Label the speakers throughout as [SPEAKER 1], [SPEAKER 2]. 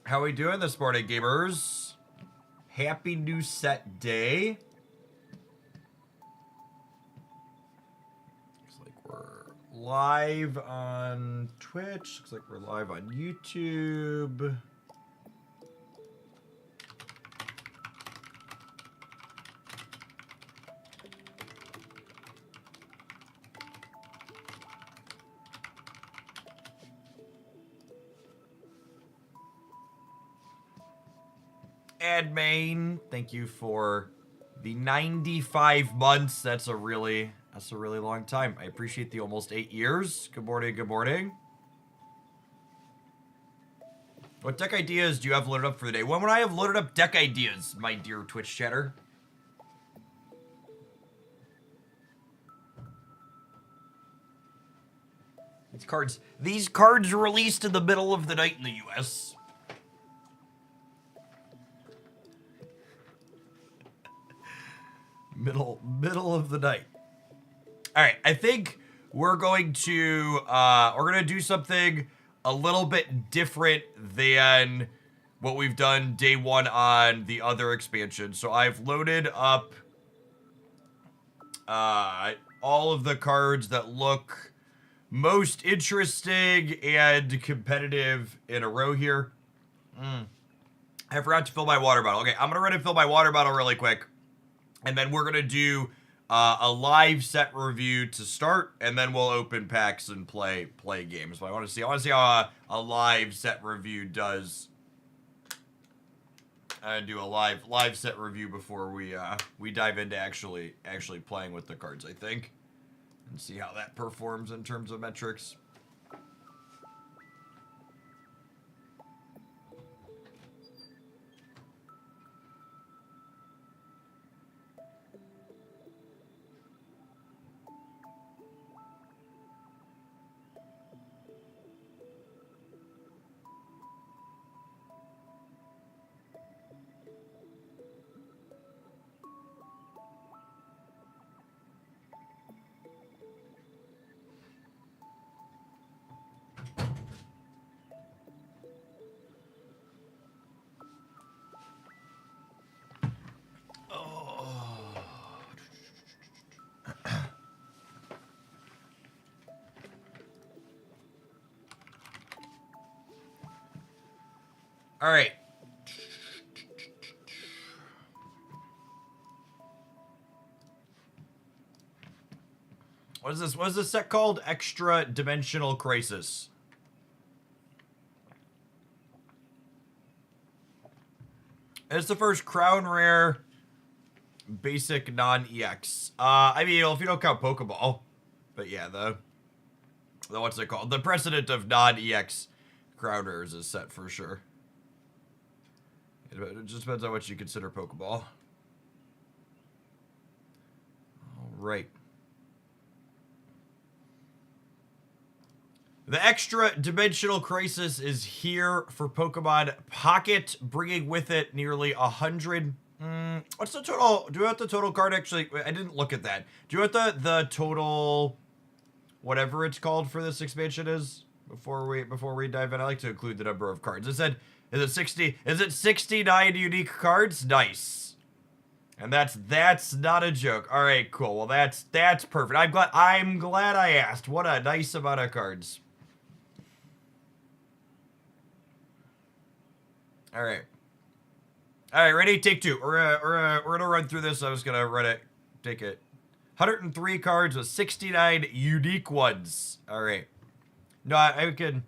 [SPEAKER 1] How we doing this morning, gamers? Happy new set day. Looks like we're live on Twitch. Looks like we're live on YouTube. Admain, thank you for the 95 months. That's a really long time. I appreciate the almost 8 years. Good morning, good morning. What deck ideas do you have loaded up for the day? When would I have loaded up deck ideas, my dear Twitch chatter? These cards released in the middle of the night in the US. Middle of the night. All right, I think we're going to do something a little bit different than what we've done day one on the other expansion. So I've loaded up all of the cards that look most interesting and competitive in a row here. I forgot to fill my water bottle. Okay, I'm gonna run and fill my water bottle really quick. And then we're going to do a live set review to start, and then we'll open packs and play games. But I want to see how a live set review does. I do a live set review before we dive into actually playing with the cards, I think, and see how that performs in terms of metrics. All right. What is this? What is this set called? Extradimensional Crisis. It's the first Crown Rare basic non-EX. I mean, if you don't count Pokeball. But yeah, the what's it called? The precedent of non-EX Crown Rares is set for sure. It just depends on what you consider Pokeball. All right. The Extra-Dimensional Crisis is here for Pokemon Pocket, bringing with it nearly 100... what's the total? Do you want the total card actually? I didn't look at that. Do you want the total... whatever it's called for this expansion is? Before we dive in, I like to include the number of cards. It said... Is it 60? Is it 69 unique cards? Nice. And that's not a joke. All right, cool. Well, that's perfect. I'm glad I asked. What a nice amount of cards. All right. All right, ready? Take two. We're gonna run through this. I'm just gonna run it. Take it. 103 cards with 69 unique ones. All right. No, I can.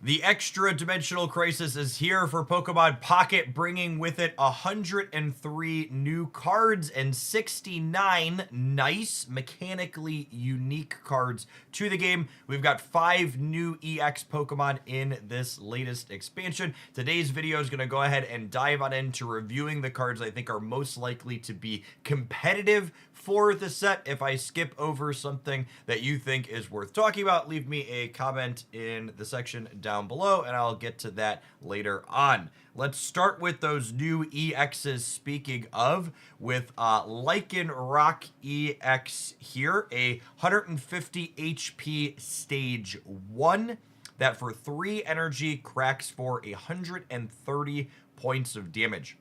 [SPEAKER 1] The Extra-Dimensional Crisis is here for Pokemon Pocket, bringing with it 103 new cards and 69 nice, mechanically unique cards to the game. We've got 5 new EX Pokemon in this latest expansion. Today's video is going to go ahead and dive on into reviewing the cards I think are most likely to be competitive for the set. If I skip over something that you think is worth talking about, leave me a comment in the section down below, and I'll get to that later on. Let's start with those new EXs, speaking of, with Lycanroc EX here, a 150 HP stage 1 that for 3 energy cracks for 130 points of damage.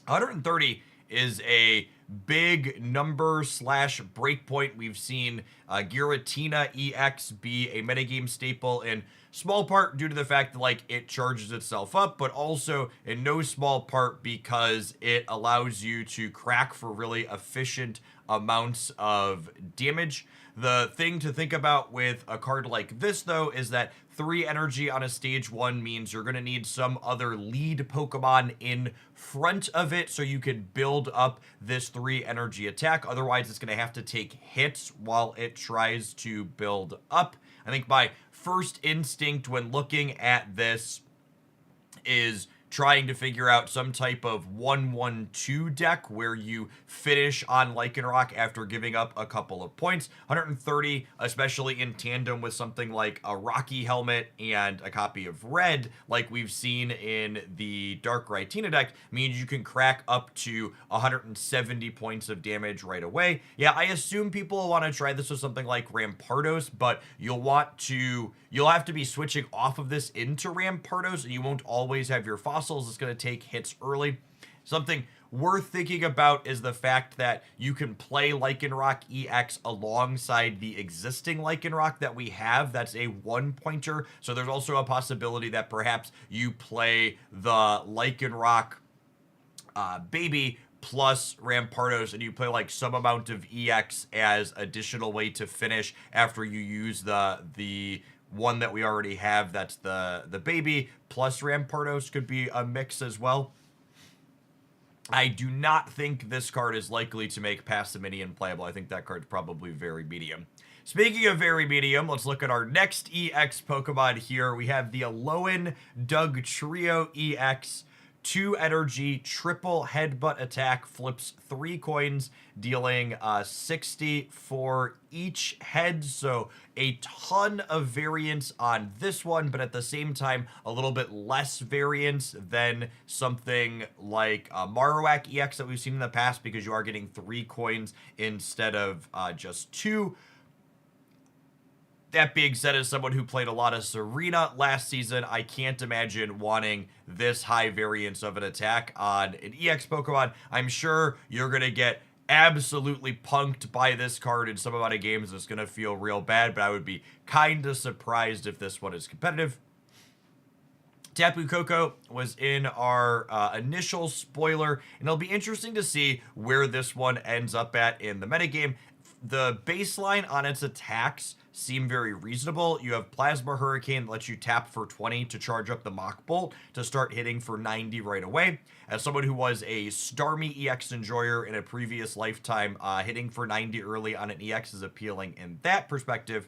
[SPEAKER 1] 130 is a big number slash breakpoint. We've seen Giratina EX be a metagame staple in small part due to the fact that like it charges itself up, but also in no small part because it allows you to crack for really efficient amounts of damage. The thing to think about with a card like this, though, is that 3 energy on a stage 1 means you're going to need some other lead Pokemon in front of it so you can build up this 3 energy attack. Otherwise, it's going to have to take hits while it tries to build up. I think my first instinct when looking at this is trying to figure out some type of 1-1-2 deck where you finish on Lycanroc after giving up a couple of points. 130, especially in tandem with something like a Rocky Helmet and a copy of Red, like we've seen in the Dark Giratina deck, means you can crack up to 170 points of damage right away. Yeah, I assume people will want to try this with something like Rampardos, but you'll have to be switching off of this into Rampardos, and you won't always have your fossils. It's going to take hits early. Something worth thinking about is the fact that you can play Lycanroc EX alongside the existing Lycanroc that we have. That's a 1-pointer. So there's also a possibility that perhaps you play the Lycanroc baby plus Rampardos, and you play like some amount of EX as additional way to finish after you use the one that we already have. That's the baby plus Rampardos could be a mix as well. I do not think this card is likely to make past the mini unplayable. I think that card's probably very medium. Speaking of very medium, let's look at our next EX Pokemon here. We have the Alolan Dugtrio EX. 2 energy, triple headbutt attack, flips 3 coins, dealing 60 for each head. So a ton of variance on this one, but at the same time, a little bit less variance than something like Marowak EX that we've seen in the past, because you are getting 3 coins instead of just 2. That being said, as someone who played a lot of Serena last season, I can't imagine wanting this high variance of an attack on an EX Pokemon. I'm sure you're going to get absolutely punked by this card in some amount of games. It's going to feel real bad, but I would be kind of surprised if this one is competitive. Tapu Koko was in our initial spoiler, and it'll be interesting to see where this one ends up at in the metagame. The baseline on its attacks seem very reasonable. You have Plasma Hurricane that lets you tap for 20 to charge up the Mach Bolt to start hitting for 90 right away. As someone who was a Starmie EX enjoyer in a previous lifetime, hitting for 90 early on an EX is appealing in that perspective.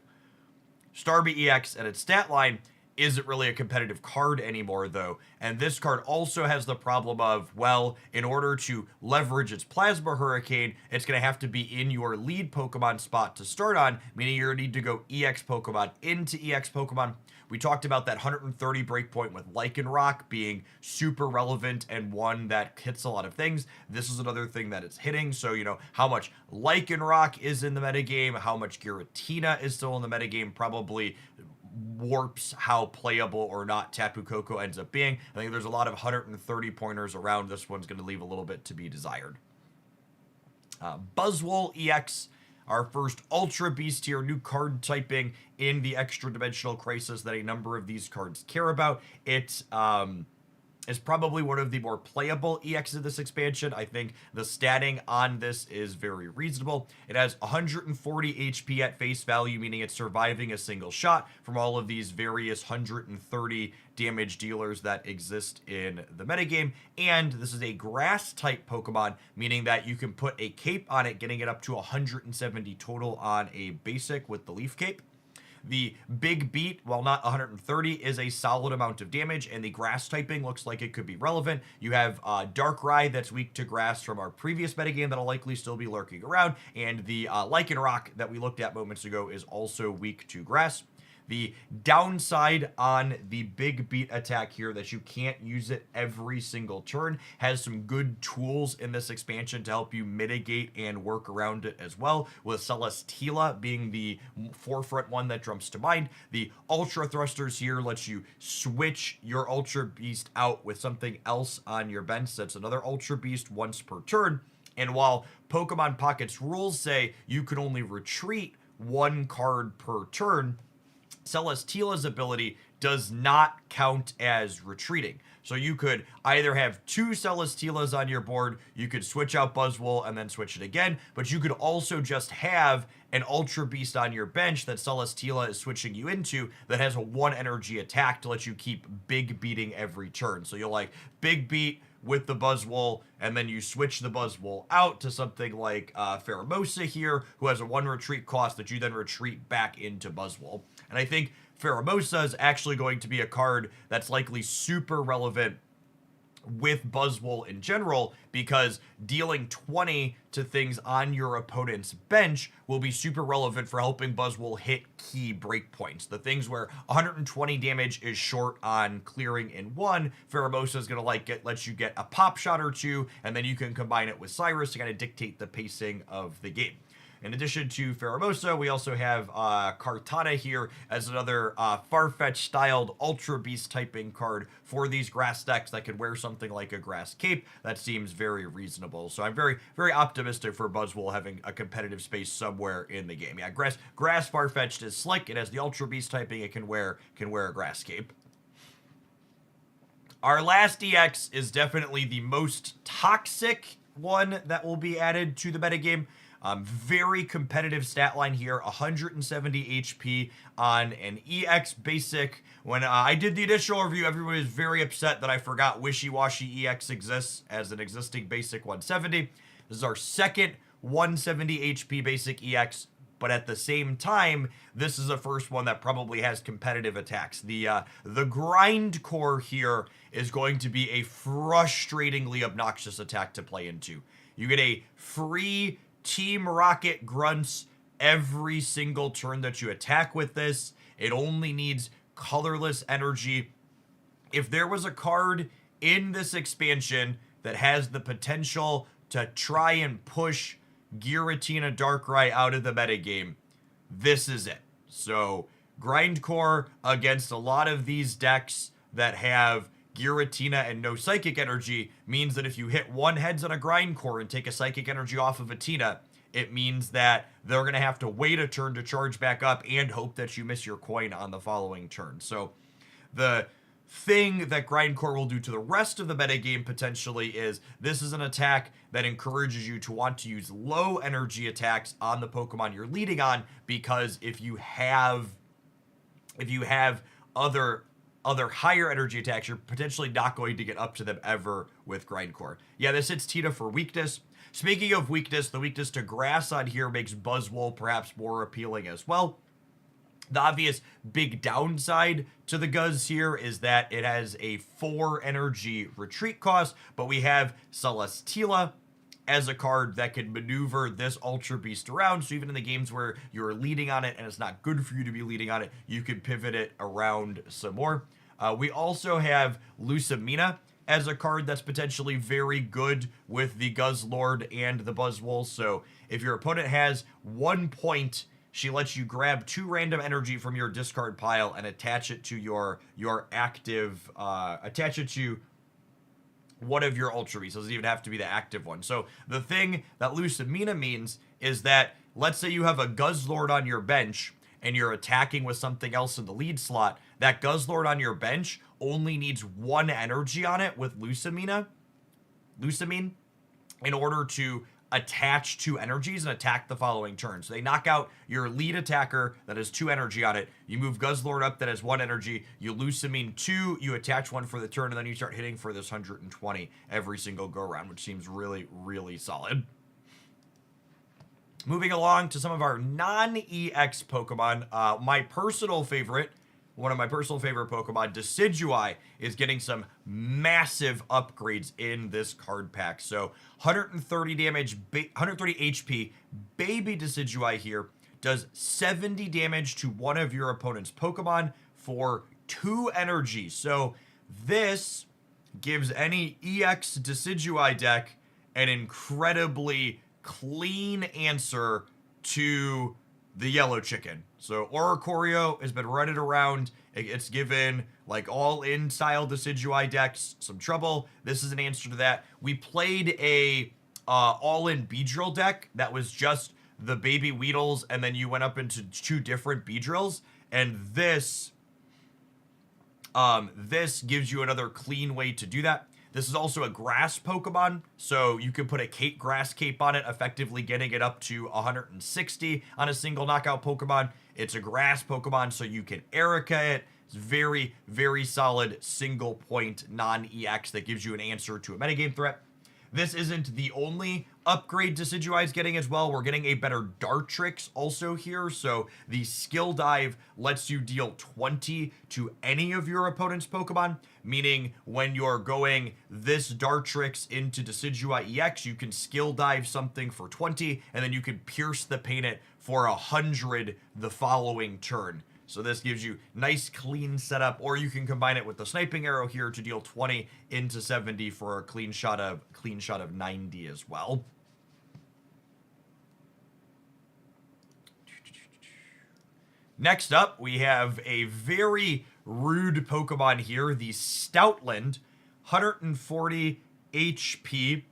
[SPEAKER 1] Starmie EX at its stat line isn't really a competitive card anymore, though. And this card also has the problem of, well, in order to leverage its Plasma Hurricane, it's going to have to be in your lead Pokemon spot to start on, meaning you're going to need to go EX Pokemon into EX Pokemon. We talked about that 130 breakpoint with Lycanroc being super relevant and one that hits a lot of things. This is another thing that it's hitting. So, you know, how much Lycanroc is in the metagame, how much Giratina is still in the metagame, probably warps how playable or not Tapu Koko ends up being. I think there's a lot of 130 pointers around. This one's going to leave a little bit to be desired. Buzzwole EX, our first Ultra Beast tier, new card typing in the Extradimensional Crisis that a number of these cards care about. It is probably one of the more playable EXs of this expansion. I think the statting on this is very reasonable. It has 140 HP at face value, meaning it's surviving a single shot from all of these various 130 damage dealers that exist in the metagame. And this is a grass type Pokemon, meaning that you can put a cape on it, getting it up to 170 total on a basic with the leaf cape. The Big Beat, while not 130, is a solid amount of damage, and the grass typing looks like it could be relevant. You have Darkrai that's weak to grass from our previous metagame that'll likely still be lurking around, and the Lycanroc that we looked at moments ago is also weak to grass. The downside on the Big Beat attack here, that you can't use it every single turn, has some good tools in this expansion to help you mitigate and work around it as well, with Celesteela being the forefront one that jumps to mind. The Ultra Thrusters here lets you switch your Ultra Beast out with something else on your bench. That's another Ultra Beast once per turn. And while Pokemon Pocket's rules say you can only retreat one card per turn, Celesteela's ability does not count as retreating. So you could either have two Celesteelas on your board, you could switch out Buzzwole and then switch it again, but you could also just have an Ultra Beast on your bench that Celesteela is switching you into that has a 1 energy attack to let you keep big beating every turn. So you'll like big beat with the Buzzwole, and then you switch the Buzzwole out to something like Pheromosa here, who has a 1 retreat cost that you then retreat back into Buzzwole. And I think Pheromosa is actually going to be a card that's likely super relevant with Buzzwole in general, because dealing 20 to things on your opponent's bench will be super relevant for helping Buzzwole hit key breakpoints. The things where 120 damage is short on clearing in 1, Pheromosa is going to let you get a pop shot or 2, and then you can combine it with Cyrus to kind of dictate the pacing of the game. In addition to Pheromosa, we also have Kartana here as another Farfetch styled Ultra Beast typing card for these grass decks that could wear something like a grass cape. That seems very reasonable. So I'm very, very optimistic for Buzzwole having a competitive space somewhere in the game. Yeah, grass Farfetched is slick. It has the Ultra Beast typing. It can wear a grass cape. Our last EX is definitely the most toxic one that will be added to the metagame. Very competitive stat line here, 170 HP on an EX basic. When I did the initial review, everybody was very upset that I forgot Wishy-Washy EX exists as an existing basic 170. This is our second 170 HP basic EX, but at the same time, this is the first one that probably has competitive attacks. The Grindcore here is going to be a frustratingly obnoxious attack to play into. You get a free Team Rocket grunts every single turn that you attack with this. It only needs colorless energy. If there was a card in this expansion that has the potential to try and push Giratina Darkrai out of the metagame, this is it. So Grindcore against a lot of these decks that have Giratina and no Psychic Energy means that if you hit one heads on a Grindcore and take a Psychic Energy off of a Tina, it means that they're going to have to wait a turn to charge back up and hope that you miss your coin on the following turn. So the thing that Grindcore will do to the rest of the metagame potentially is this is an attack that encourages you to want to use low energy attacks on the Pokemon you're leading on, because if you have other higher energy attacks, you're potentially not going to get up to them ever with Grindcore. Yeah, this hits Tina for weakness. Speaking of weakness, the weakness to grass on here makes Buzzwole perhaps more appealing as well. The obvious big downside to the Guzz here is that it has a 4 energy retreat cost, but we have Celesteela as a card that can maneuver this Ultra Beast around, so even in the games where you're leading on it and it's not good for you to be leading on it, you can pivot it around some more. We also have Lucamina as a card that's potentially very good with the Guzzlord and the Buzzwole. So if your opponent has 1 point, she lets you grab 2 random energy from your discard pile and attach it to your active, attach it to one of your Ultra Beasts. It doesn't even have to be the active one. So the thing that Lucamina means is that, let's say you have a Guzzlord on your bench and you're attacking with something else in the lead slot, that Guzzlord on your bench only needs 1 energy on it with Lucamine in order to attach 2 energies and attack the following turn. So they knock out your lead attacker that has 2 energy on it. You move Guzzlord up that has 1 energy. You Lucamine 2, you attach 1 for the turn, and then you start hitting for this 120 every single go-around, which seems really, really solid. Moving along to some of our non-EX Pokemon, my personal favorite, one of my personal favorite Pokemon, Decidueye, is getting some massive upgrades in this card pack. So 130 damage, 130 HP, baby Decidueye here does 70 damage to one of your opponent's Pokemon for 2 energy. So this gives any EX Decidueye deck an incredibly clean answer to the yellow chicken. So Oricorio has been running around. It's given like all in style Decidueye decks some trouble. This is an answer to that. We played a all in Beedrill deck that was just the baby Weedles, and then you went up into 2 different Beedrills, and this gives you another clean way to do that. This is also a grass Pokemon, so you can put a grass cape on it, effectively getting it up to 160 on a single knockout Pokemon. It's a grass Pokemon, so you can Erica it. It's very, very solid single point non-EX that gives you an answer to a metagame threat. This isn't the only upgrade Decidueye is getting as well. We're getting a better Dartrix also here. So the Skill Dive lets you deal 20 to any of your opponent's Pokemon, meaning when you're going this Dartrix into Decidueye EX, you can Skill Dive something for 20, and then you can Pierce the Pain it for 100 the following turn. So this gives you nice clean setup, or you can combine it with the sniping arrow here to deal 20 into 70 for a clean shot of 90 as well. Next up, we have a very rude Pokemon here, the Stoutland, 140 HP,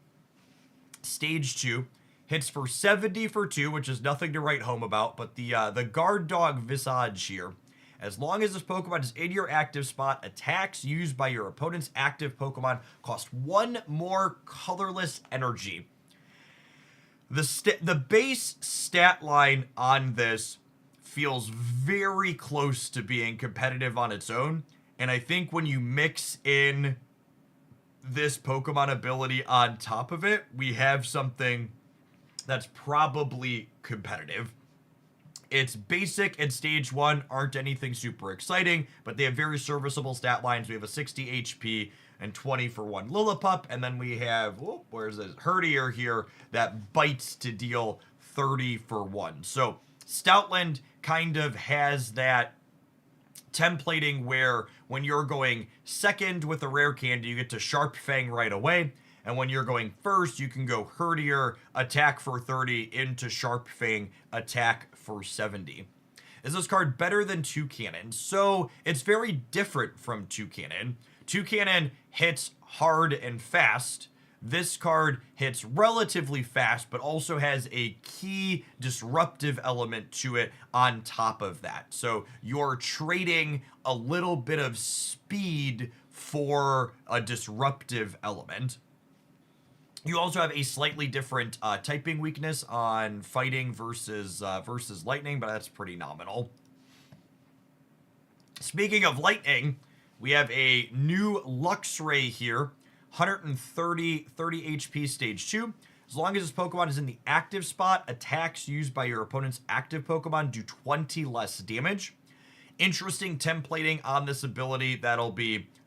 [SPEAKER 1] Stage 2. Hits for 70 for 2, which is nothing to write home about, but the Guard Dog Visage here. As long as this Pokemon is in your active spot, attacks used by your opponent's active Pokemon cost 1 more colorless energy. The base stat line on this feels very close to being competitive on its own, and I think when you mix in this Pokemon ability on top of it, we have something that's probably competitive. Its basic and stage 1 aren't anything super exciting, but they have very serviceable stat lines. We have a 60 HP and 20 for 1 Lillipup, and then we have, where's this, Herdier here that bites to deal 30 for 1. So Stoutland kind of has that templating where when you're going second with a rare candy, you get to Sharp Fang right away. And when you're going first, you can go Herdier, attack for 30, into Sharp Fang, attack for 70. Is this card better than Toucannon? So it's very different from Toucannon. Toucannon hits hard and fast. This card hits relatively fast, but also has a key disruptive element to it on top of that. So you're trading a little bit of speed for a disruptive element. You also have a slightly different typing weakness on fighting versus lightning, but that's pretty nominal. Speaking of lightning, we have a new Luxray here, 130 HP stage 2. As long as this Pokemon is in the active spot, attacks used by your opponent's active Pokemon do 20 less damage. Interesting templating on this ability that'll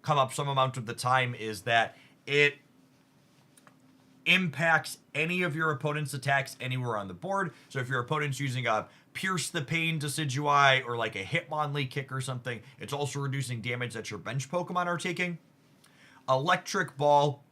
[SPEAKER 1] come up some amount of the time is that it impacts any of your opponent's attacks anywhere on the board. So if your opponent's using a Pierce the Pain Decidueye or like a Hitmonlee kick or something, it's also reducing damage that your bench Pokemon are taking. Electric Ball,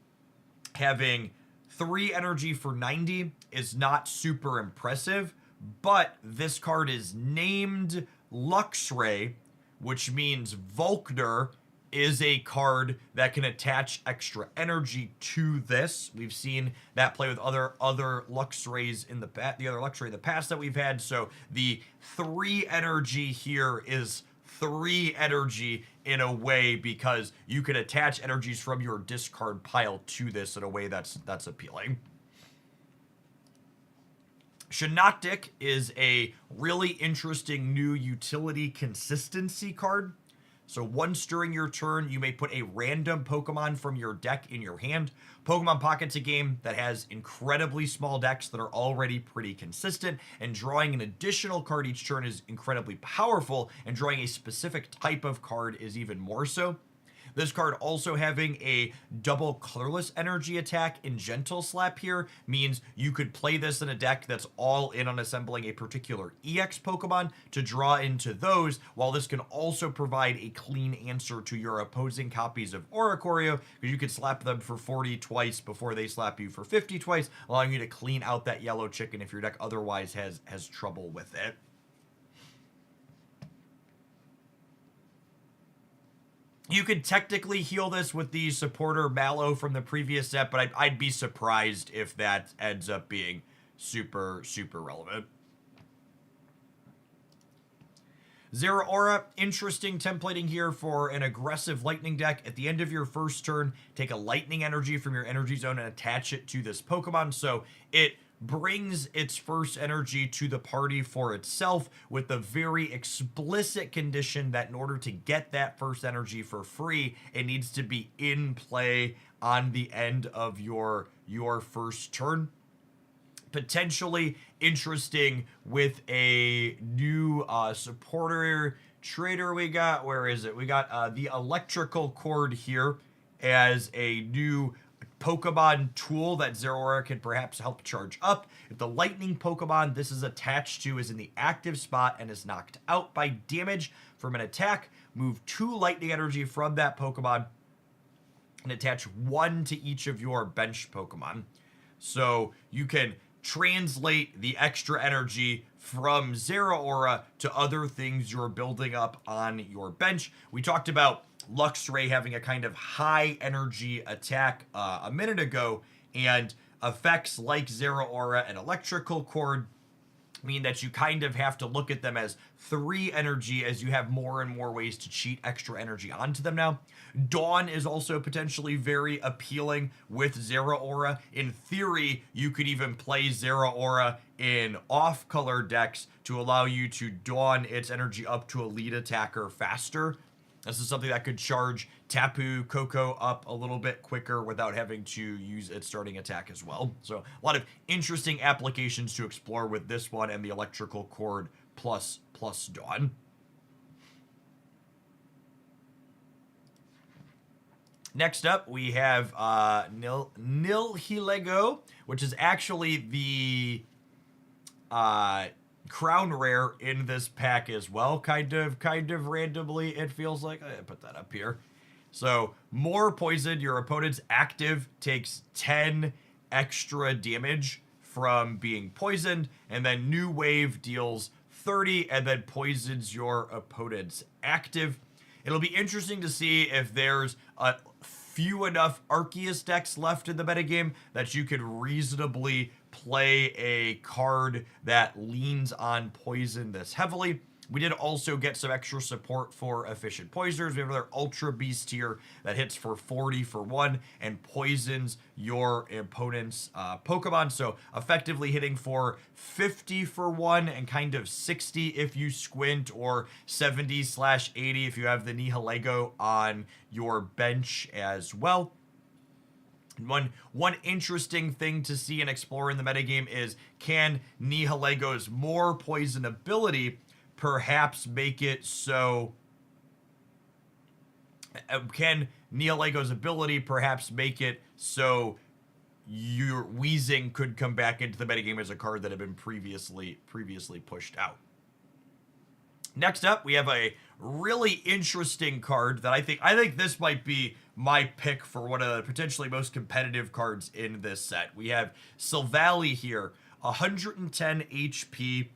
[SPEAKER 1] having 3 energy for 90 is not super impressive, but this card is named Luxray, which means Volkner is a card that can attach extra energy to this. We've seen that play with other Luxrays in the Luxray in the past that we've had. So the 3 energy here is 3 energy in a way because you can attach energies from your discard pile to this in a way that's appealing. Shiinotic is a really interesting new utility consistency card. So once during your turn, you may put a random Pokemon from your deck in your hand. Pokemon Pocket's a game that has incredibly small decks that are already pretty consistent, and drawing an additional card each turn is incredibly powerful, and drawing a specific type of card is even more so. This card also having a double colorless energy attack in Gentle Slap here means you could play this in a deck that's all in on assembling a particular EX Pokemon to draw into those, while this can also provide a clean answer to your opposing copies of Oricorio, because you could slap them for 40 twice before they slap you for 50 twice, allowing you to clean out that yellow chicken if your deck otherwise has trouble with it. You could technically heal this with the supporter Mallow from the previous set, but I'd be surprised if that ends up being super, super relevant. Zeraora, interesting templating here for an aggressive lightning deck. At the end of your first turn, take a lightning energy from your energy zone and attach it to this Pokemon. So it brings its first energy to the party for itself, with the very explicit condition that in order to get that first energy for free, it needs to be in play on the end of your first turn. Potentially interesting with a new supporter trader we got. Where is it? We got the electrical cord here as a new Pokemon tool that Zeraora can perhaps help charge up. If the lightning Pokemon this is attached to is in the active spot and is knocked out by damage from an attack, move 2 lightning energy from that Pokemon and attach 1 to each of your bench Pokemon. So you can translate the extra energy from Zeraora to other things you're building up on your bench. We talked about Luxray having a kind of high energy attack a minute ago, and effects like Zeraora and Electrical Cord mean that you kind of have to look at them as 3 energy, as you have more and more ways to cheat extra energy onto them now. Dawn is also potentially very appealing with Zeraora. In theory, you could even play Zeraora in off-color decks to allow you to Dawn its energy up to a lead attacker faster. This is something that could charge Tapu Koko up a little bit quicker without having to use its starting attack as well. So a lot of interesting applications to explore with this one and the Electrical Cord plus Dawn. Next up, we have Nihilego, which is actually the crown rare in this pack as well, kind of randomly, it feels like. I put that up here. So more poison, your opponent's active takes 10 extra damage from being poisoned, and then New Wave deals 30 and then poisons your opponent's active. It'll be interesting to see if there's a few enough Arceus decks left in the metagame that you could reasonably play a card that leans on poison this heavily. We did also get some extra support for efficient poisoners. We have another Ultra Beast here that hits for 40 for 1 and poisons your opponent's Pokemon. So effectively hitting for 50 for 1 and kind of 60 if you squint, or 70/80 if you have the Nihilego on your bench as well. One interesting thing to see and explore in the metagame is, can Nihilego's more poison ability perhaps make it so... Can Nihilego's ability perhaps make it so your Weezing could come back into the metagame as a card that had been previously pushed out? Next up, we have a really interesting card that I think this might be my pick for one of the potentially most competitive cards in this set. We have Silvally here, 110 HP,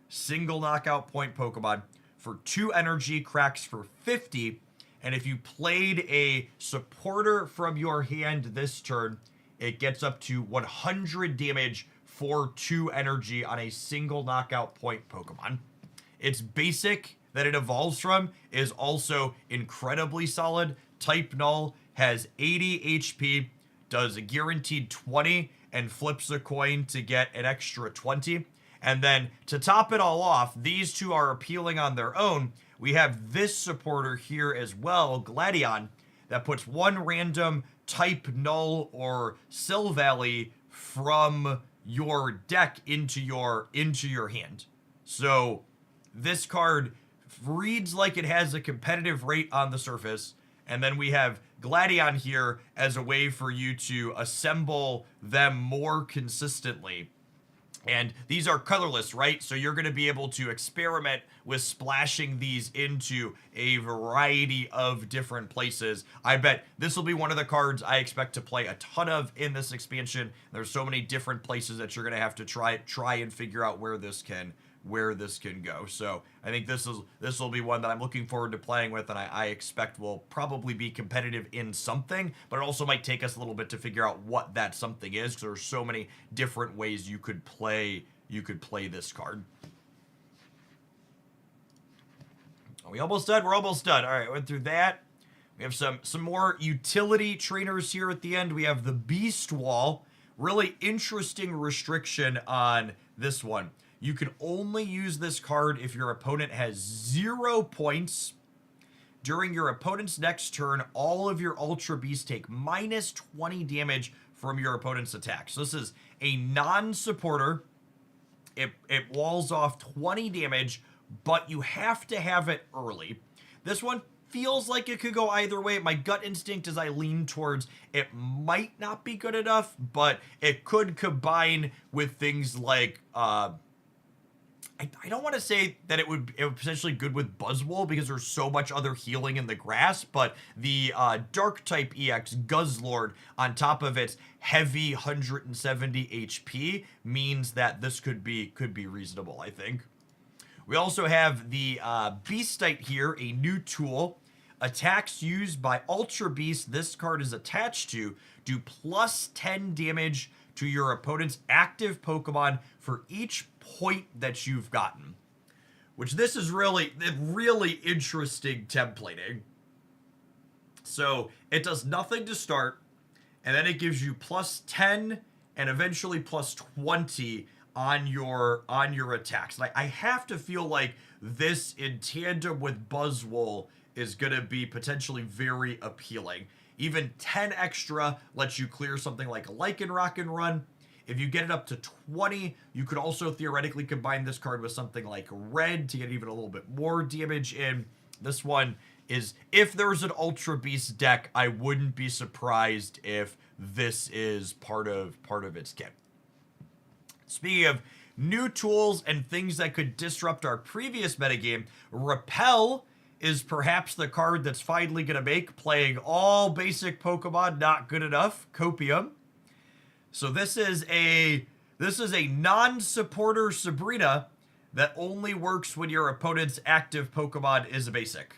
[SPEAKER 1] single knockout point Pokemon for 2 energy, cracks for 50, and if you played a supporter from your hand this turn, it gets up to 100 damage for 2 energy on a single knockout point Pokemon. Its basic that it evolves from is also incredibly solid. Type Null, has 80 HP, does a guaranteed 20, and flips a coin to get an extra 20. And then to top it all off, these two are appealing on their own. We have this supporter here as well, Gladion, that puts one random type null or Silvally from your deck into your hand. So this card reads like it has a competitive rate on the surface, and then we have Gladion here as a way for you to assemble them more consistently. And these are colorless, right? So you're going to be able to experiment with splashing these into a variety of different places. I bet this will be one of the cards I expect to play a ton of in this expansion. There's so many different places that you're going to have to try and figure out where this can go. So I think this will be one that I'm looking forward to playing with, and I expect will probably be competitive in something, but it also might take us a little bit to figure out what that something is, because there's so many different ways you could play this card. Are we almost done? We're almost done. All right, went through that. We have some more utility trainers here at the end. We have the Beast Wall. Really interesting restriction on this one. You can only use this card if your opponent has 0 points. During your opponent's next turn, all of your Ultra Beasts take minus 20 damage from your opponent's attack. So this is a non-supporter. It walls off 20 damage, but you have to have it early. This one feels like it could go either way. My gut instinct is I lean towards it might not be good enough, but it could combine with things like I don't want to say that it would potentially good with Buzzwole because there's so much other healing in the grass, but the Dark type EX Guzzlord on top of its heavy 170 HP means that this could be reasonable, I think. We also have the Beastite here, a new tool. Attacks used by Ultra Beast this card is attached to do plus 10 damage to your opponent's active Pokemon for each point that you've gotten. Which this is really interesting templating. So it does nothing to start, and then it gives you plus 10 and eventually plus 20 on your attacks. Like, I have to feel like this in tandem with Buzzwole is going to be potentially very appealing. Even 10 extra lets you clear something like a Lycanroc and run. If you get it up to 20, you could also theoretically combine this card with something like Red to get even a little bit more damage in. This one is, if there's an Ultra Beast deck, I wouldn't be surprised if this is part of its kit. Speaking of new tools and things that could disrupt our previous metagame, Repel is perhaps the card that's finally going to make playing all basic Pokemon not good enough. Copium. So this is a non-supporter Sabrina that only works when your opponent's active Pokemon is a basic,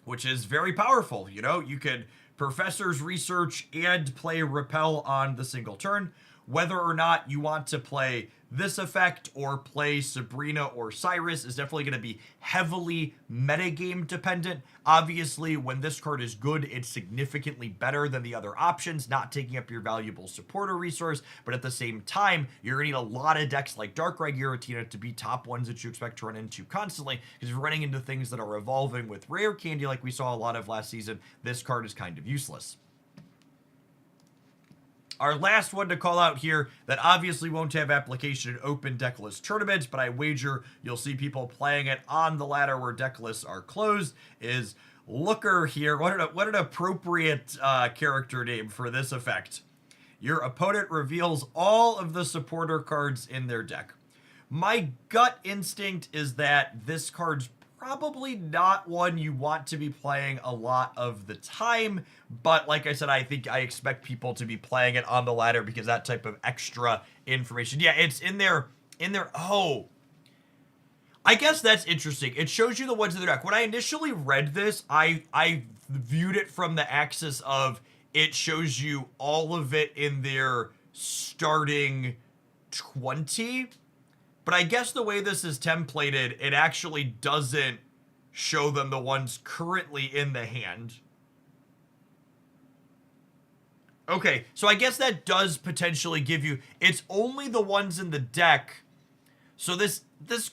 [SPEAKER 1] which is very powerful. You know, you can Professor's Research and play Repel on the single turn. Whether or not you want to play this effect or play Sabrina or Cyrus is definitely going to be heavily metagame dependent. Obviously, when this card is good, it's significantly better than the other options, not taking up your valuable supporter resource, but at the same time, you're going to need a lot of decks like Darkrai Giratina to be top ones that you expect to run into constantly, because if you're running into things that are evolving with rare candy like we saw a lot of last season, this card is kind of useless. Our last one to call out here that obviously won't have application in open deckless tournaments, but I wager you'll see people playing it on the ladder where decklists are closed, is Looker here. What an appropriate character name for this effect. Your opponent reveals all of the supporter cards in their deck. My gut instinct is that this card's probably not one you want to be playing a lot of the time, but like I said, I expect people to be playing it on the ladder because that type of extra information. Yeah, it's in there. Oh, I guess that's interesting. It shows you the ones in the deck. When I initially read this, I viewed it from the axis of it shows you all of it in their starting 20. But I guess the way this is templated, it actually doesn't show them the ones currently in the hand. Okay, so I guess that does potentially give you... It's only the ones in the deck. So this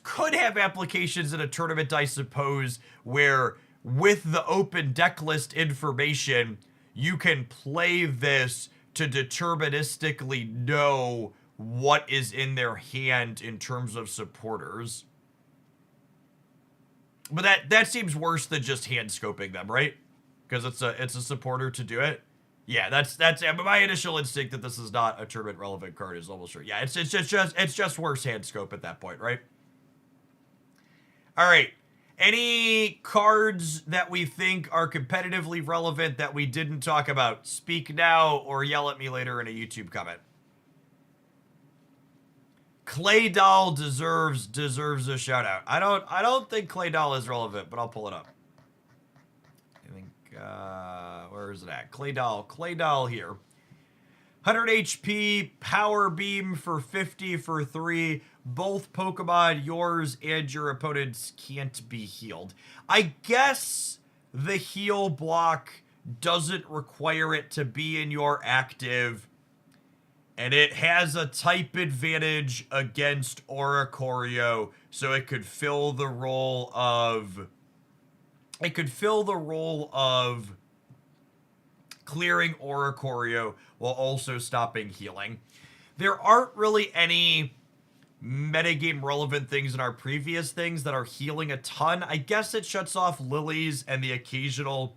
[SPEAKER 1] could have applications in a tournament, I suppose, where with the open deck list information, you can play this to deterministically know what is in their hand in terms of supporters. But that seems worse than just hand scoping them, right? Because it's a supporter to do it. Yeah, that's my initial instinct that this is not a tournament relevant card is almost sure. Yeah, it's just worse hand scope at that point, right? All right. Any cards that we think are competitively relevant that we didn't talk about? Speak now or yell at me later in a YouTube comment. Clay Doll deserves a shout out. I don't think Clay Doll is relevant, but I'll pull it up. I think where is it at? Clay Doll here. 100 HP, Power Beam for 50 for 3. Both Pokemon, yours and your opponent's, can't be healed. I guess the heal block doesn't require it to be in your active, and it has a type advantage against Oricorio, so it could fill the role of... It could fill the role of clearing Oricorio while also stopping healing. There aren't really any metagame relevant things in our previous things that are healing a ton. I guess it shuts off Lilies and the occasional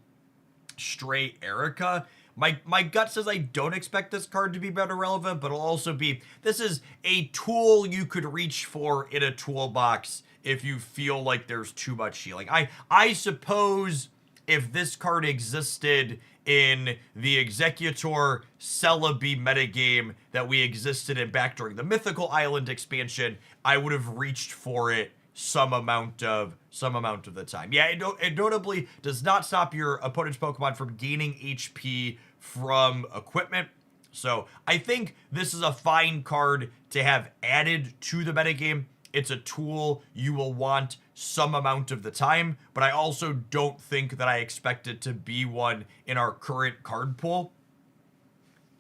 [SPEAKER 1] stray Erica. My gut says I don't expect this card to be better relevant, but it'll also be, this is a tool you could reach for in a toolbox if you feel like there's too much healing. I suppose if this card existed in the Executor Celebi metagame that we existed in back during the Mythical Island expansion, I would have reached for it some amount of the time. Yeah, it notably does not stop your opponent's Pokemon from gaining HP from equipment. So I think this is a fine card to have added to the metagame. It's a tool you will want some amount of the time, but I also don't think that I expect it to be one in our current card pool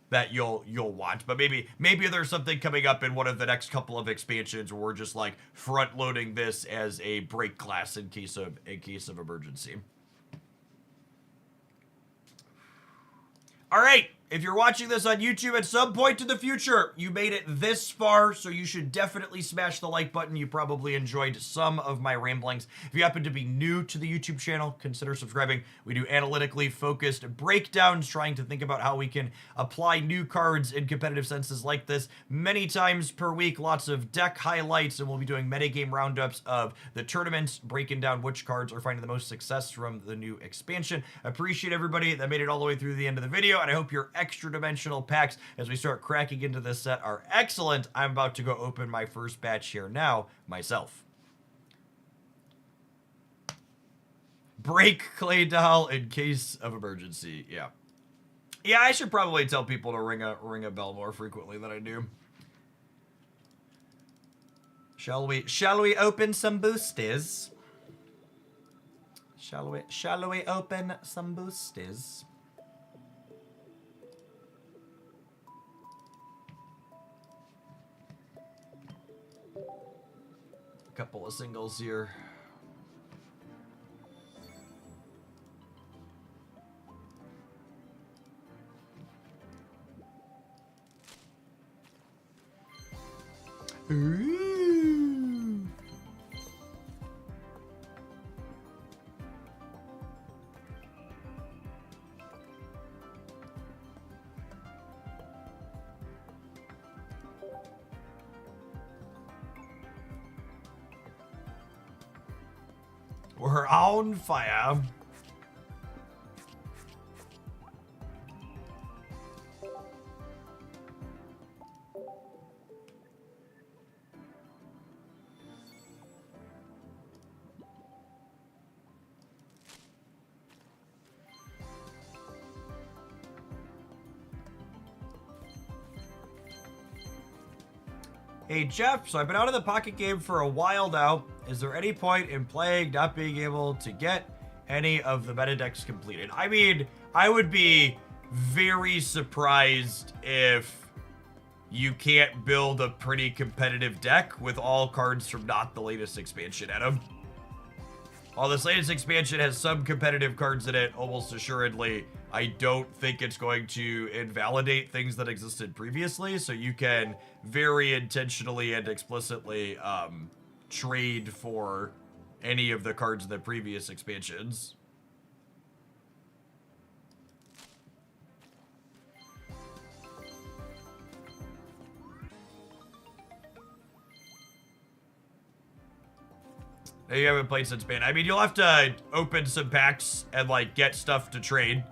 [SPEAKER 1] that you'll want. But maybe there's something coming up in one of the next couple of expansions where we're just like front loading this as a break class in case of emergency. All right. If you're watching this on YouTube at some point in the future, you made it this far, so you should definitely smash the like button. You probably enjoyed some of my ramblings. If you happen to be new to the YouTube channel, consider subscribing. We do analytically focused breakdowns, trying to think about how we can apply new cards in competitive senses like this many times per week. Lots of deck highlights, and we'll be doing metagame roundups of the tournaments, breaking down which cards are finding the most success from the new expansion. Appreciate everybody that made it all the way through the end of the video, and I hope you're Extra-dimensional packs as we start cracking into this set are excellent. I'm about to go open my first batch here now myself. Break Clay Doll in case of emergency. Yeah, I should probably tell people to ring a bell more frequently than I do. Shall we open some boosties? Shall we open some boosties? Couple of singles here. Ooh. We're on fire. Hey Jeff, so I've been out of the pocket game for a while now. Is there any point in playing not being able to get any of the meta decks completed? I mean, I would be very surprised if you can't build a pretty competitive deck with all cards from not the latest expansion in them. While this latest expansion has some competitive cards in it, almost assuredly, I don't think it's going to invalidate things that existed previously, so you can very intentionally and explicitly trade for any of the cards in the previous expansions. You haven't played since ban. I mean, you'll have to open some packs and like get stuff to trade.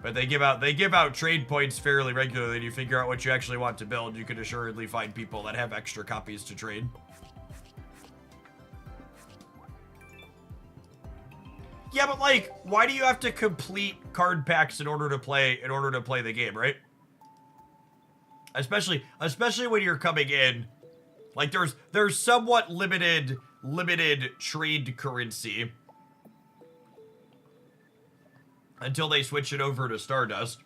[SPEAKER 1] But they give out trade points fairly regularly, and you figure out what you actually want to build. You can assuredly find people that have extra copies to trade. Yeah, but like, why do you have to complete card packs in order to play the game, right? Especially when you're coming in. Like there's somewhat limited trade currency until they switch it over to Stardust.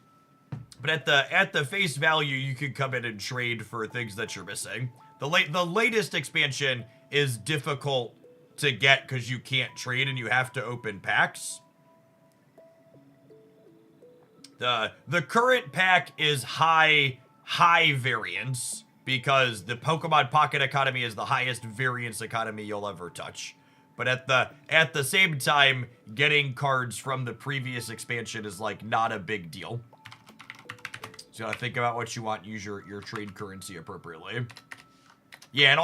[SPEAKER 1] But at the face value, you can come in and trade for things that you're missing. The latest expansion is difficult to get because you can't trade and you have to open packs. The current pack is high variance, because the Pokemon Pocket economy is the highest variance economy you'll ever touch. But at the same time, getting cards from the previous expansion is like not a big deal. So you gotta think about what you want, use your trade currency appropriately. Yeah, and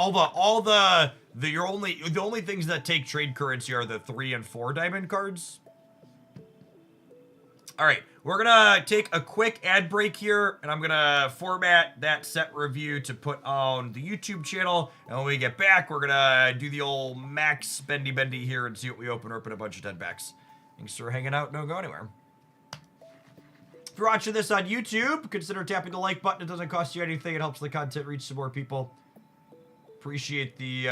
[SPEAKER 1] the only things that take trade currency are the 3 and 4 diamond cards. All right, we're gonna take a quick ad break here, and I'm gonna format that set review to put on the YouTube channel. And when we get back, we're gonna do the old max bendy here and see what we open a bunch of 10 packs. Thanks for hanging out. Don't go anywhere. If you're watching this on YouTube, consider tapping the like button. It doesn't cost you anything. It helps the content reach some more people. Appreciate the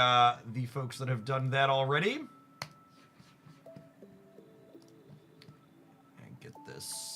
[SPEAKER 1] folks that have done that already. And get this.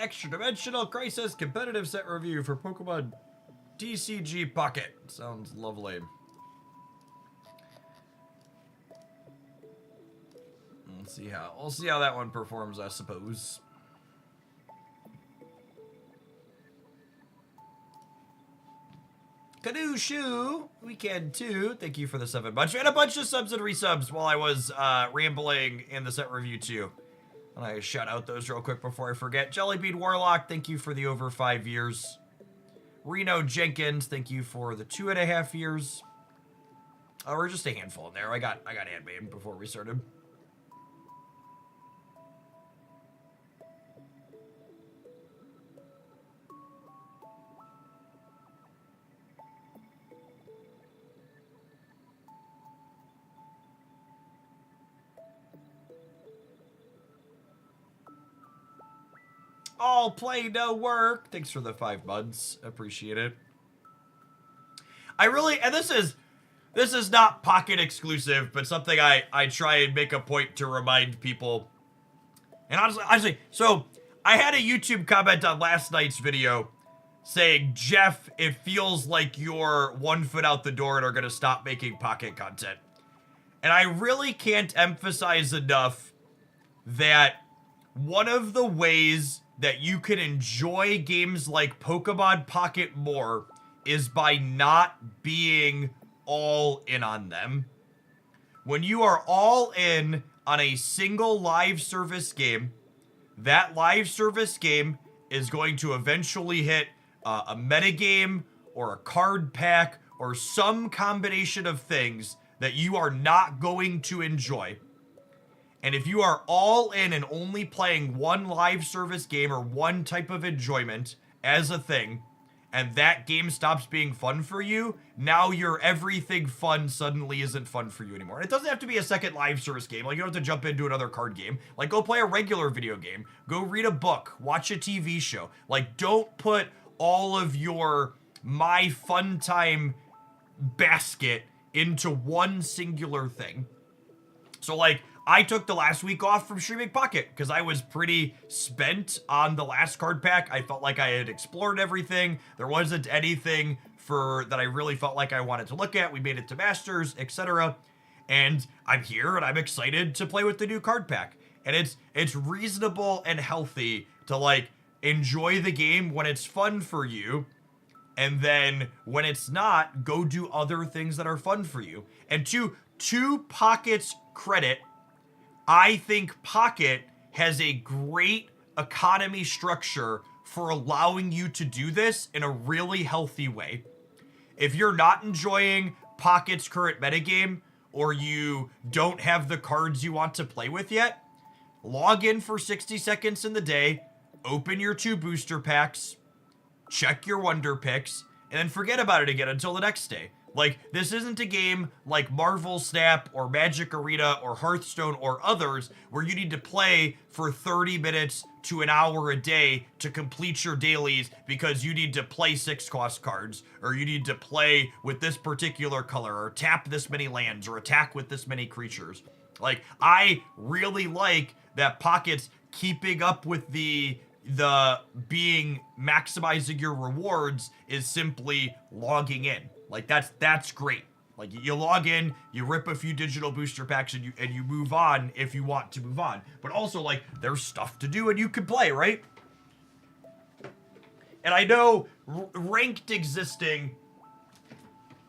[SPEAKER 1] Extradimensional Crisis competitive set review for Pokemon TCG Pocket. Sounds lovely. We'll see how that one performs, I suppose. Kadoo Weekend 2, thank you for the 7 months. We had a bunch of subs and resubs while I was rambling in the set review too. And I shout out those real quick before I forget. Jellybean Warlock, thank you for the over 5 years. Reno Jenkins, thank you for the 2.5 years. Oh, we're just a handful in there. I got handmade before we started. All play, no work. Thanks for the 5 months. Appreciate it. And this is not Pocket exclusive, but something I try and make a point to remind people. And honestly, so I had a YouTube comment on last night's video saying, Jeff, it feels like you're 1 foot out the door and are going to stop making Pocket content. And I really can't emphasize enough that one of the ways that you can enjoy games like Pokemon Pocket more is by not being all in on them. When you are all in on a single live service game, that live service game is going to eventually hit a metagame or a card pack or some combination of things that you are not going to enjoy. And if you are all in and only playing one live service game or one type of enjoyment as a thing, and that game stops being fun for you, now your everything fun suddenly isn't fun for you anymore. And it doesn't have to be a second live service game. Like, you don't have to jump into another card game. Like, go play a regular video game. Go read a book. Watch a TV show. Like, don't put all of your my fun time basket into one singular thing. So, like, I took the last week off from streaming Pocket because I was pretty spent on the last card pack. I felt like I had explored everything. There wasn't anything that I really felt like I wanted to look at. We made it to Masters, etc. And I'm here and I'm excited to play with the new card pack. And it's reasonable and healthy to, like, enjoy the game when it's fun for you. And then when it's not, go do other things that are fun for you. And to Pocket's credit, I think Pocket has a great economy structure for allowing you to do this in a really healthy way. If you're not enjoying Pocket's current metagame, or you don't have the cards you want to play with yet, log in for 60 seconds in the day, open your 2 booster packs, check your wonder picks, and then forget about it again until the next day. Like, this isn't a game like Marvel Snap or Magic Arena or Hearthstone or others where you need to play for 30 minutes to an hour a day to complete your dailies because you need to play 6 cost cards, or you need to play with this particular color, or tap this many lands, or attack with this many creatures. Like, I really like that Pocket's keeping up with the being maximizing your rewards is simply logging in. Like, that's great. Like, you log in, you rip a few digital booster packs, and you move on if you want to move on. But also, like, there's stuff to do and you can play, right? And I know ranked existing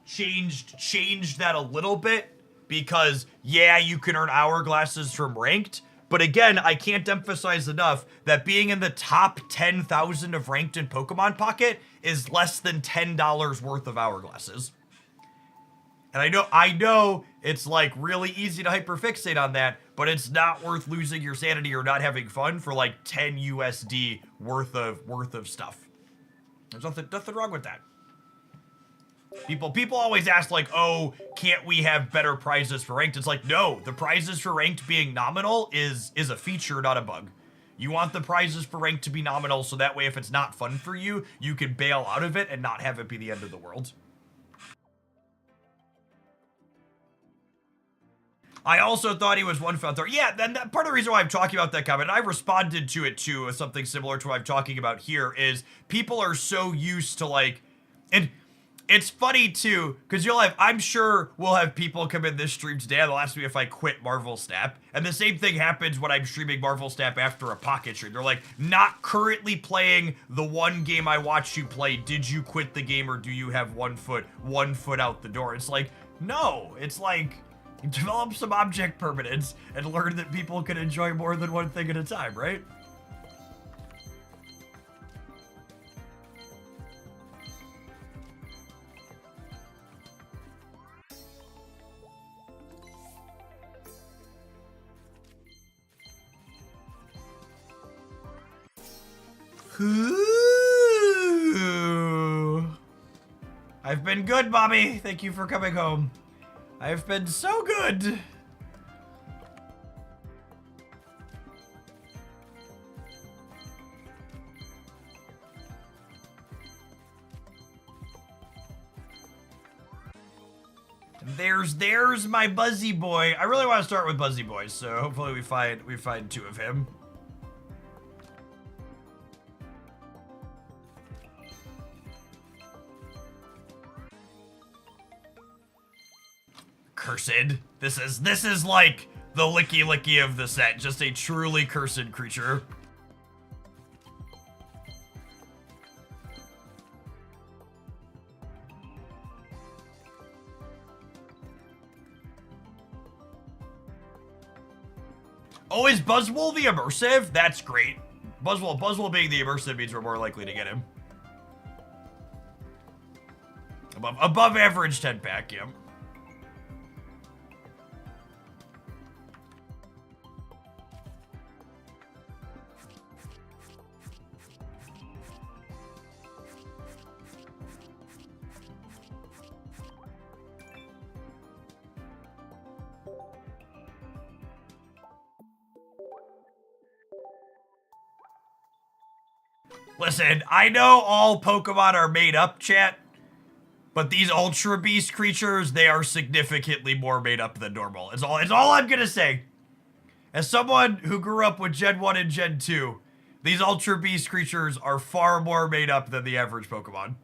[SPEAKER 1] changed that a little bit because, yeah, you can earn hourglasses from ranked. But again, I can't emphasize enough that being in the top 10,000 of ranked in Pokemon Pocket is less than $10 worth of hourglasses. And I know it's, like, really easy to hyperfixate on that, but it's not worth losing your sanity or not having fun for, like, 10 USD worth of stuff. There's nothing wrong with that. People always ask, like, oh, can't we have better prizes for ranked? It's like, no, the prizes for ranked being nominal is a feature, not a bug. You want the prizes for ranked to be nominal so that way if it's not fun for you, you can bail out of it and not have it be the end of the world. I also thought he was one fun thrower. Yeah, then that part of the reason why I'm talking about that comment, and I responded to it too, with something similar to what I'm talking about here, is people are so used to, like, and it's funny too, because I'm sure we'll have people come in this stream today, and they'll ask me if I quit Marvel Snap. And the same thing happens when I'm streaming Marvel Snap after a Pocket stream. They're like, not currently playing the one game I watched you play. Did you quit the game, or do you have one foot out the door? It's like, no. It's like, develop some object permanence and learn that people can enjoy more than one thing at a time, right? Ooh. I've been good, Bobby. Thank you for coming home. I've been so good. There's my Buzzy Boy. I really want to start with Buzzy Boy, so hopefully we find 2 of him. Cursed. This is like the licky of the set, just a truly cursed creature. Oh, is Buzzwole the immersive? That's great. Buzzwole being the immersive means we're more likely to get him. Above average 10 pack, yeah. Listen, I know all Pokemon are made up, chat, but these Ultra Beast creatures, they are significantly more made up than normal. It's all I'm gonna say. As someone who grew up with Gen 1 and Gen 2, these Ultra Beast creatures are far more made up than the average Pokemon.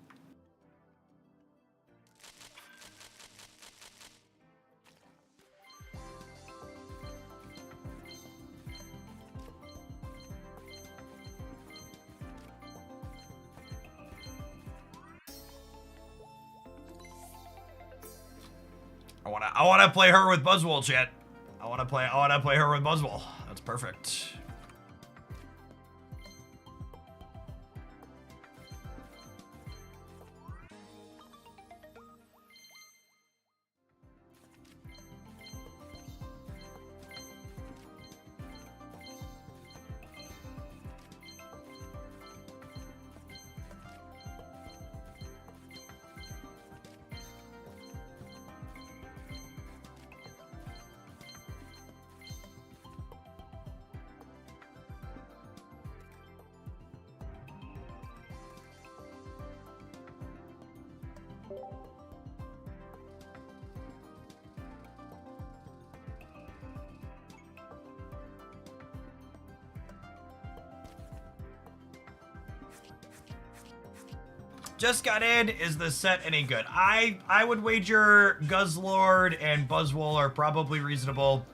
[SPEAKER 1] I wanna play her with Buzzwole, chat. I wanna play her with Buzzwole. That's perfect. Just got in. Is the set any good? I would wager Guzzlord and Buzzwole are probably reasonable.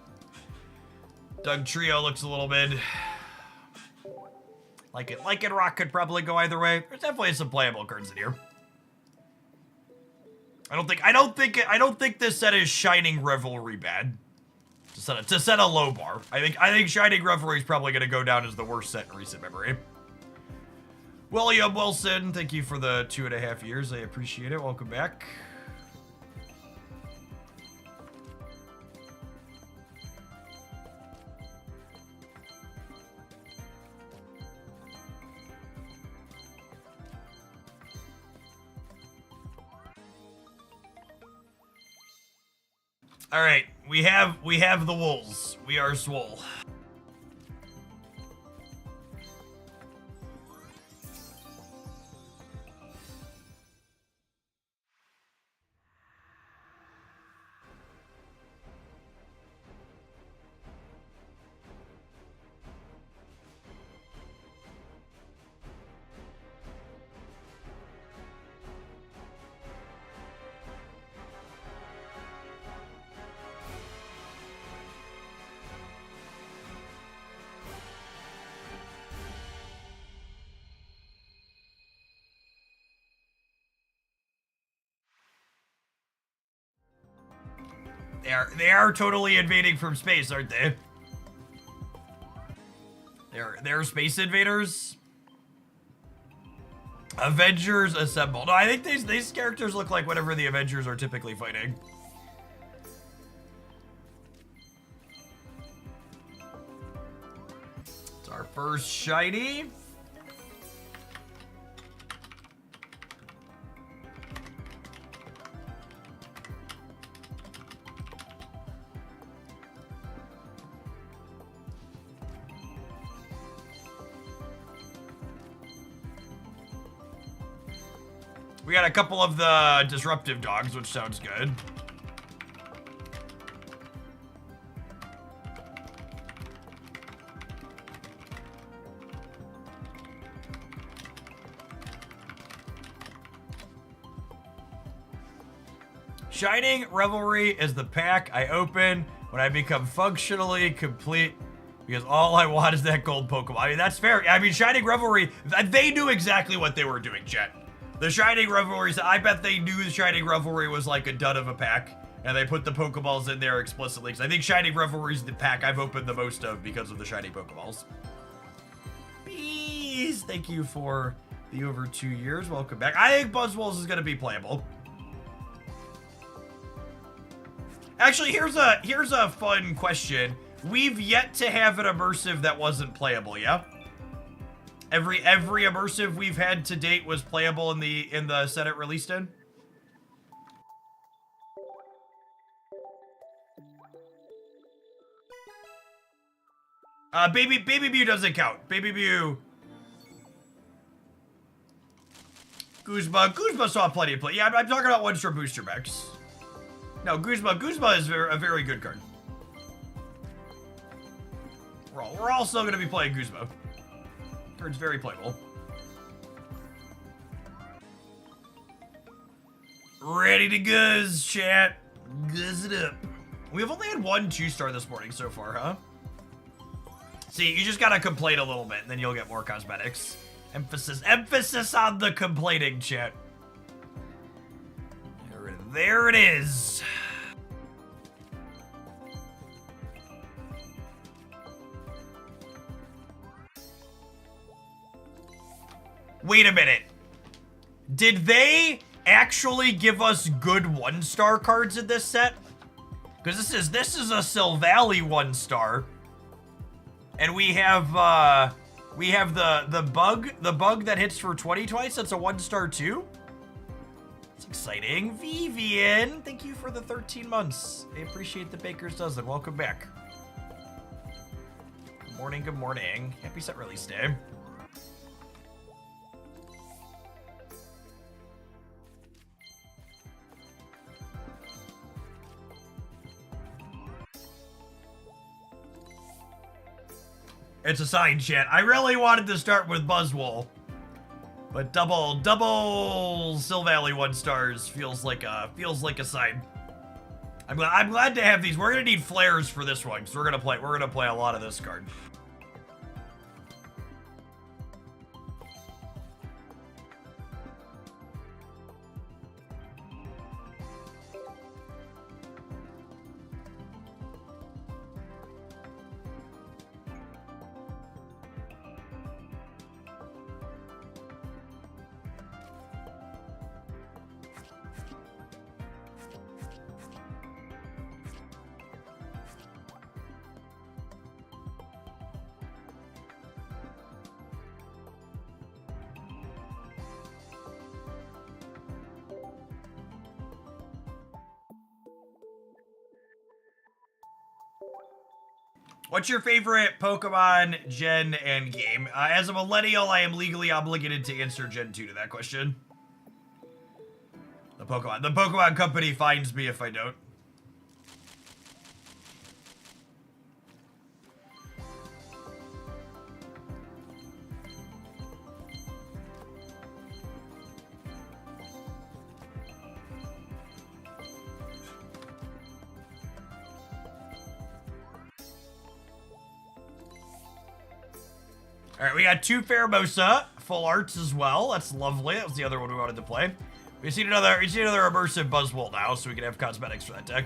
[SPEAKER 1] Doug Trio looks a little bit like it. Rock could probably go either way. There's definitely some playable cards in here. I don't think this set is Shining Revelry bad. To set a low bar. I think Shining Revelry is probably going to go down as the worst set in recent memory. William Wilson, thank you for the 2.5 years. I appreciate it. Welcome back. All right, we have the wolves. We are swole. They are totally invading from space, aren't they? They're space invaders. Avengers Assemble. No, I think these characters look like whatever the Avengers are typically fighting. It's our first shiny. We got a couple of the disruptive dogs, which sounds good. Shining Revelry is the pack I open when I become functionally complete because all I want is that gold Pokemon. I mean, that's fair. I mean, Shining Revelry, they knew exactly what they were doing, chat. The Shining Revelries, I bet they knew the Shining Revelry was like a dud of a pack, and they put the Pokeballs in there explicitly, because I think Shining Revelry is the pack I've opened the most of because of the Shining Pokeballs. Bees, thank you for the over 2 years. Welcome back. I think Buzzwoles is going to be playable. Actually, here's a fun question. We've yet to have an immersive that wasn't playable, yeah? Every immersive we've had to date was playable in the set it released in. Baby Mew doesn't count. Baby Mew. Guzma saw plenty of play. Yeah, I'm talking about one-star booster packs. No, Guzma is a very good card. We're all still going to be playing Guzma. Card's very playable. Ready to guzz, chat. Guzz it up. We've only had one 2-star this morning so far, huh? See, you just gotta complain a little bit, and then you'll get more cosmetics. Emphasis on the complaining, chat. There it is. Wait a minute. Did they actually give us good 1-star cards in this set? Because this is a Silvally 1-star. And we have the bug that hits for 20 twice. That's a 1-star too. It's exciting. Vivian, thank you for the 13 months. I appreciate the baker's dozen. Welcome back. Good morning, good morning. Happy set release day. It's a sign, chat. I really wanted to start with Buzzwole, but double Silvally 1-stars feels like a sign. I'm glad to have these. We're gonna need flares for this one, because we're gonna play a lot of this card. What's your favorite Pokemon Gen and game? As a millennial, I am legally obligated to answer Gen 2 to that question. The Pokemon company fines me if I don't. All right, we got 2 Pheromosa, full arts as well. That's lovely. That was the other one we wanted to play. We see another immersive Buzzwole now, so we can have cosmetics for that deck.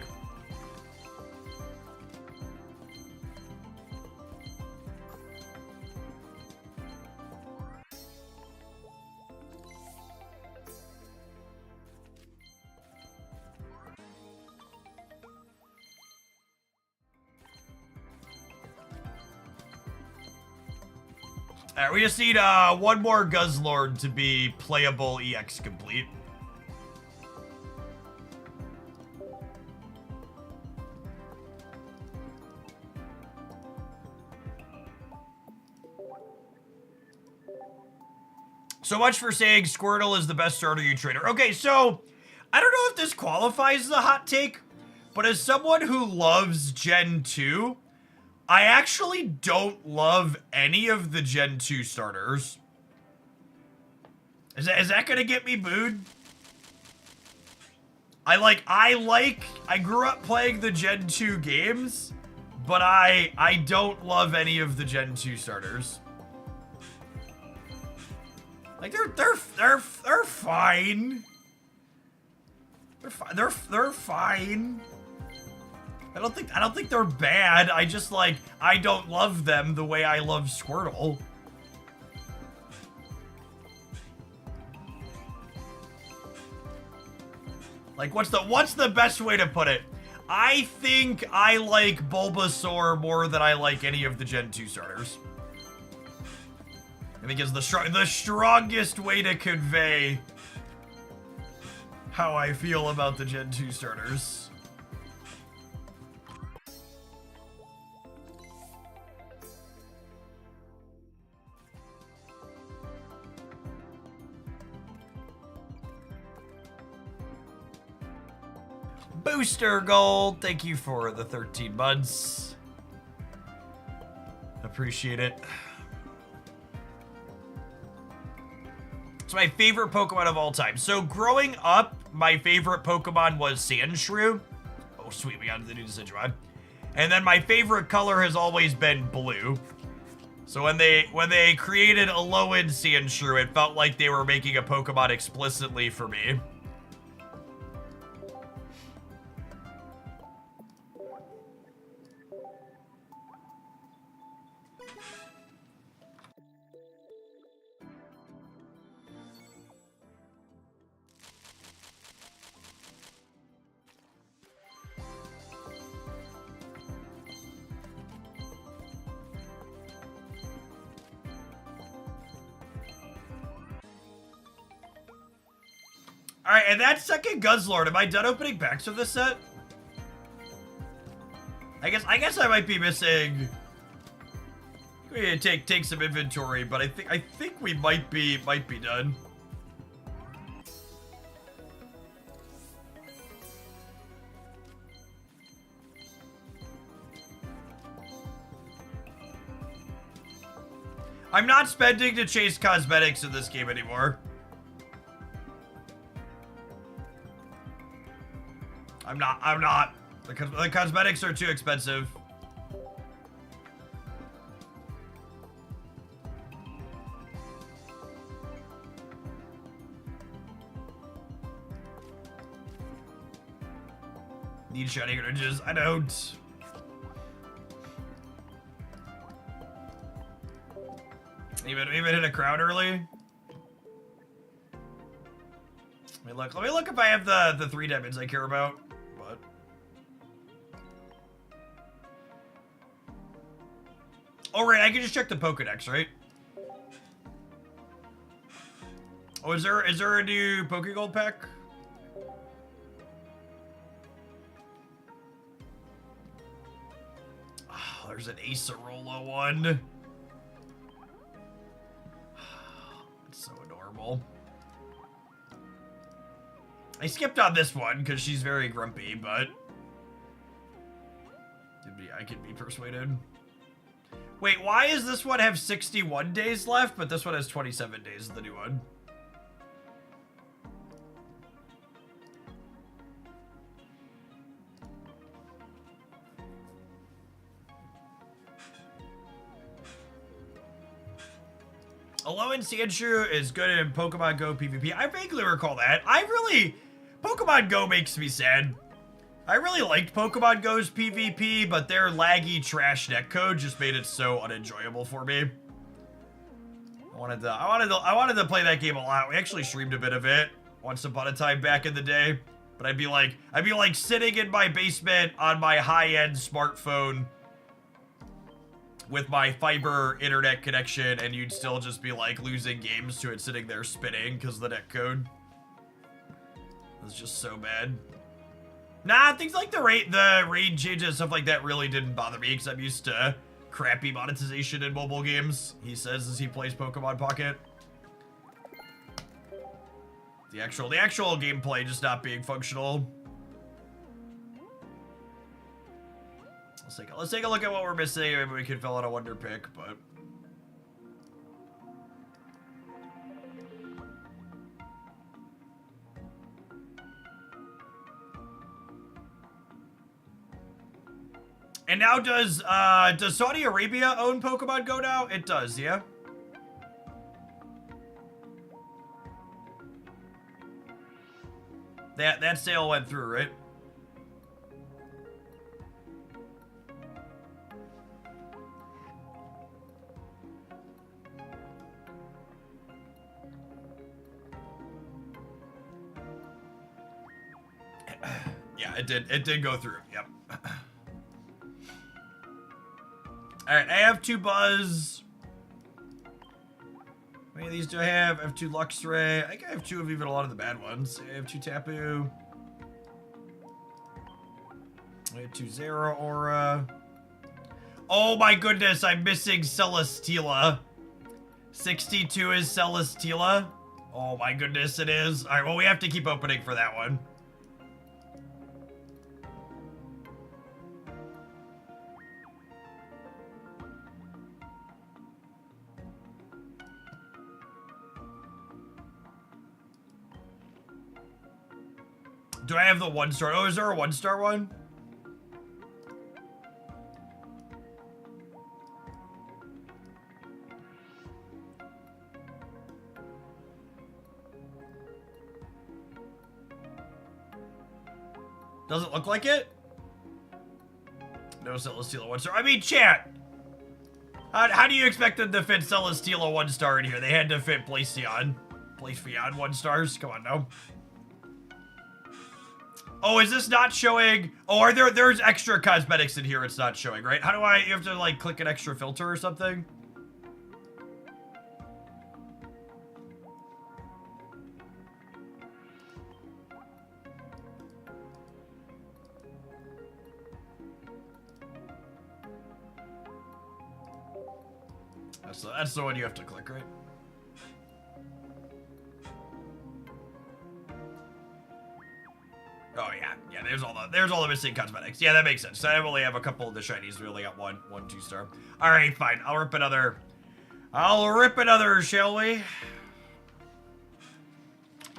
[SPEAKER 1] Alright, we just need one more Guzzlord to be playable EX complete. So much for saying Squirtle is the best starter you trainer. Okay, so I don't know if this qualifies as a hot take, but as someone who loves Gen 2, I actually don't love any of the Gen 2 starters. Is that gonna get me booed? I grew up playing the Gen 2 games, but I don't love any of the Gen 2 starters. Like they're fine. They're fine. I don't think they're bad. I just I don't love them the way I love Squirtle. Like what's the best way to put it? I think I like Bulbasaur more than I like any of the Gen 2 starters. I think it's the strongest way to convey how I feel about the Gen 2 starters. Booster Gold, thank you for the 13 months. Appreciate it. It's my favorite Pokemon of all time. So growing up, my favorite Pokemon was Sandshrew. Oh, sweet, we got the new Decidueye. And then my favorite color has always been blue. So when they created Alolan Sandshrew, it felt like they were making a Pokemon explicitly for me. Alright, and that's second Guzzlord. Am I done opening packs of this set? I guess I might be missing. We need to take some inventory, but I think we might be done. I'm not spending to chase cosmetics in this game anymore. I'm not. The cosmetics are too expensive. Need shiny oranges. I don't. Even hit a crowd early. Let me look if I have the 3 diamonds I care about. But oh right, I can just check the Pokedex, right? Oh, is there a new Pokegold pack? Oh, there's an Acerola one. It's so adorable. I skipped on this one because she's very grumpy, but I can be persuaded. Wait, why does this one have 61 days left, but this one has 27 days, the new one? Alolan Sandshrew is good in Pokemon Go PvP. I vaguely recall that. Pokemon Go makes me sad. I really liked Pokemon Go's PvP, but their laggy trash netcode just made it so unenjoyable for me. I wanted to play that game a lot. We actually streamed a bit of it once upon a time back in the day. But I'd be like sitting in my basement on my high-end smartphone with my fiber internet connection, and you'd still just be like losing games to it sitting there spinning because of the netcode. It's just so bad. Nah, things like the raid changes and stuff like that really didn't bother me because I'm used to crappy monetization in mobile games, he says as he plays Pokemon Pocket. The actual gameplay just not being functional. Let's take a look at what we're missing. Maybe we can fill out a wonder pick, but and now does Saudi Arabia own Pokemon Go now? It does, yeah. That sale went through, right? Yeah, it did go through. Yep. All right, I have 2 Buzz. How many of these do I have? I have 2 Luxray. I think I have 2 of even a lot of the bad ones. I have 2 Tapu. I have 2 Zeraora. Oh my goodness, I'm missing Celesteela. 62 is Celesteela. Oh my goodness, it is. All right, well, we have to keep opening for that one. Do I have the 1-star? Oh, is there a 1-star one? Doesn't look like it? No Celesteela 1-star. I mean, chat! How do you expect them to fit Celesteela 1-star in here? They had to fit Glaceon 1-stars? Come on, no. Oh, is this not showing? Oh, there's extra cosmetics in here it's not showing, right? How do you have to, like, click an extra filter or something? That's the one you have to click, right? Oh yeah, there's all the missing cosmetics. Yeah, that makes sense. So I only have a couple of the shinies. We only got one 2-star. All right, fine. I'll rip another, shall we?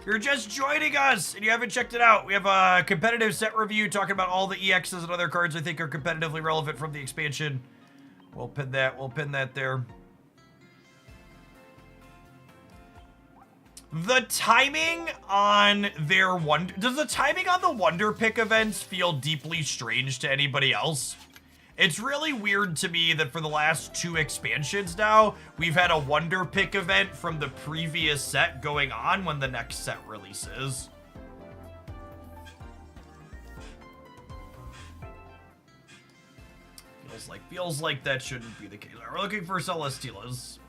[SPEAKER 1] You're just joining us and you haven't checked it out. We have a competitive set review talking about all the EXs and other cards I think are competitively relevant from the expansion. We'll pin that there. The timing on does the timing on the Wonder Pick events feel deeply strange to anybody else? It's really weird to me that for the last 2 expansions now, we've had a Wonder Pick event from the previous set going on when the next set releases. Feels like that shouldn't be the case. We're looking for Celesteelas.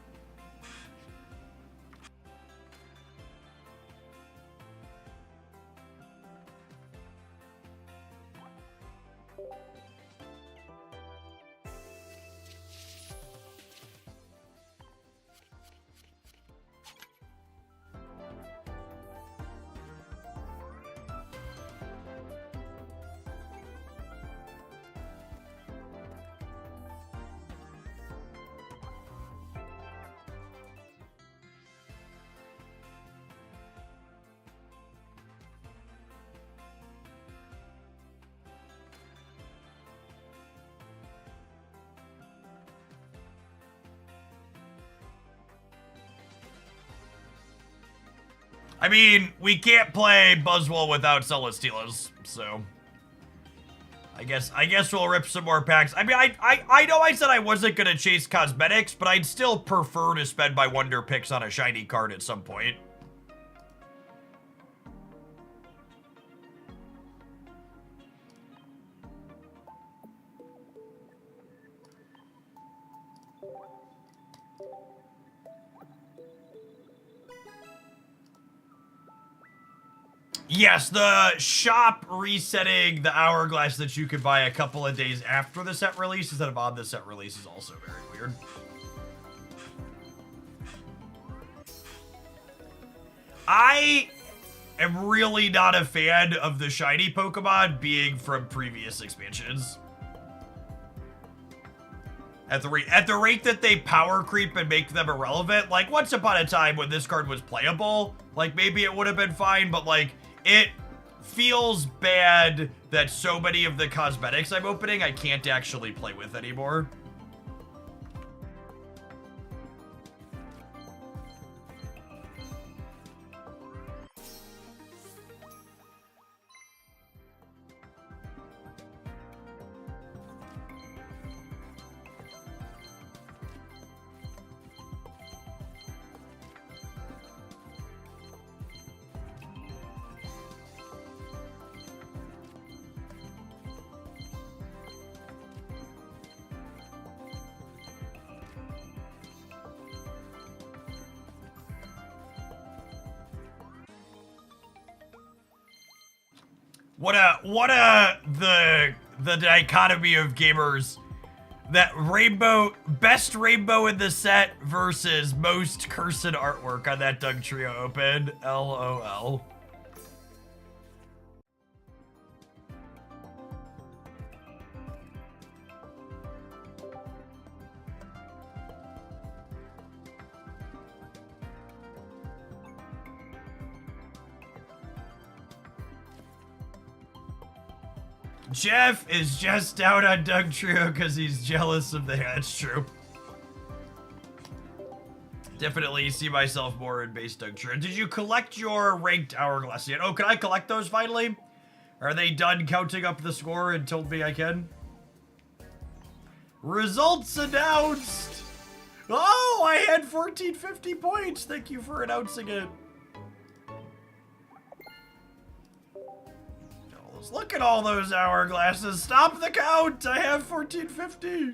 [SPEAKER 1] I mean, we can't play Buzzwole without Celesteelas, so I guess we'll rip some more packs. I mean, I know I said I wasn't gonna chase cosmetics, but I'd still prefer to spend my Wonder Picks on a shiny card at some point. Yes, the shop resetting the hourglass that you could buy a couple of days after the set release instead of on the set release is also very weird. I am really not a fan of the shiny Pokemon being from previous expansions. At the rate that they power creep and make them irrelevant, like once upon a time when this card was playable, like maybe it would have been fine, but like it feels bad that so many of the cosmetics I'm opening I can't actually play with anymore. The dichotomy of gamers. That best rainbow in the set versus most cursed artwork on that Doug Trio open. LOL. Jeff is just out on Doug Trio because he's jealous of the... That's true. Definitely see myself more in base Doug Trio. Did you collect your ranked hourglass yet? Oh, can I collect those finally? Are they done counting up the score and told me I can? Results announced! Oh, I had 1450 points. Thank you for announcing it. Look at all those hourglasses. Stop the count. I have 1450.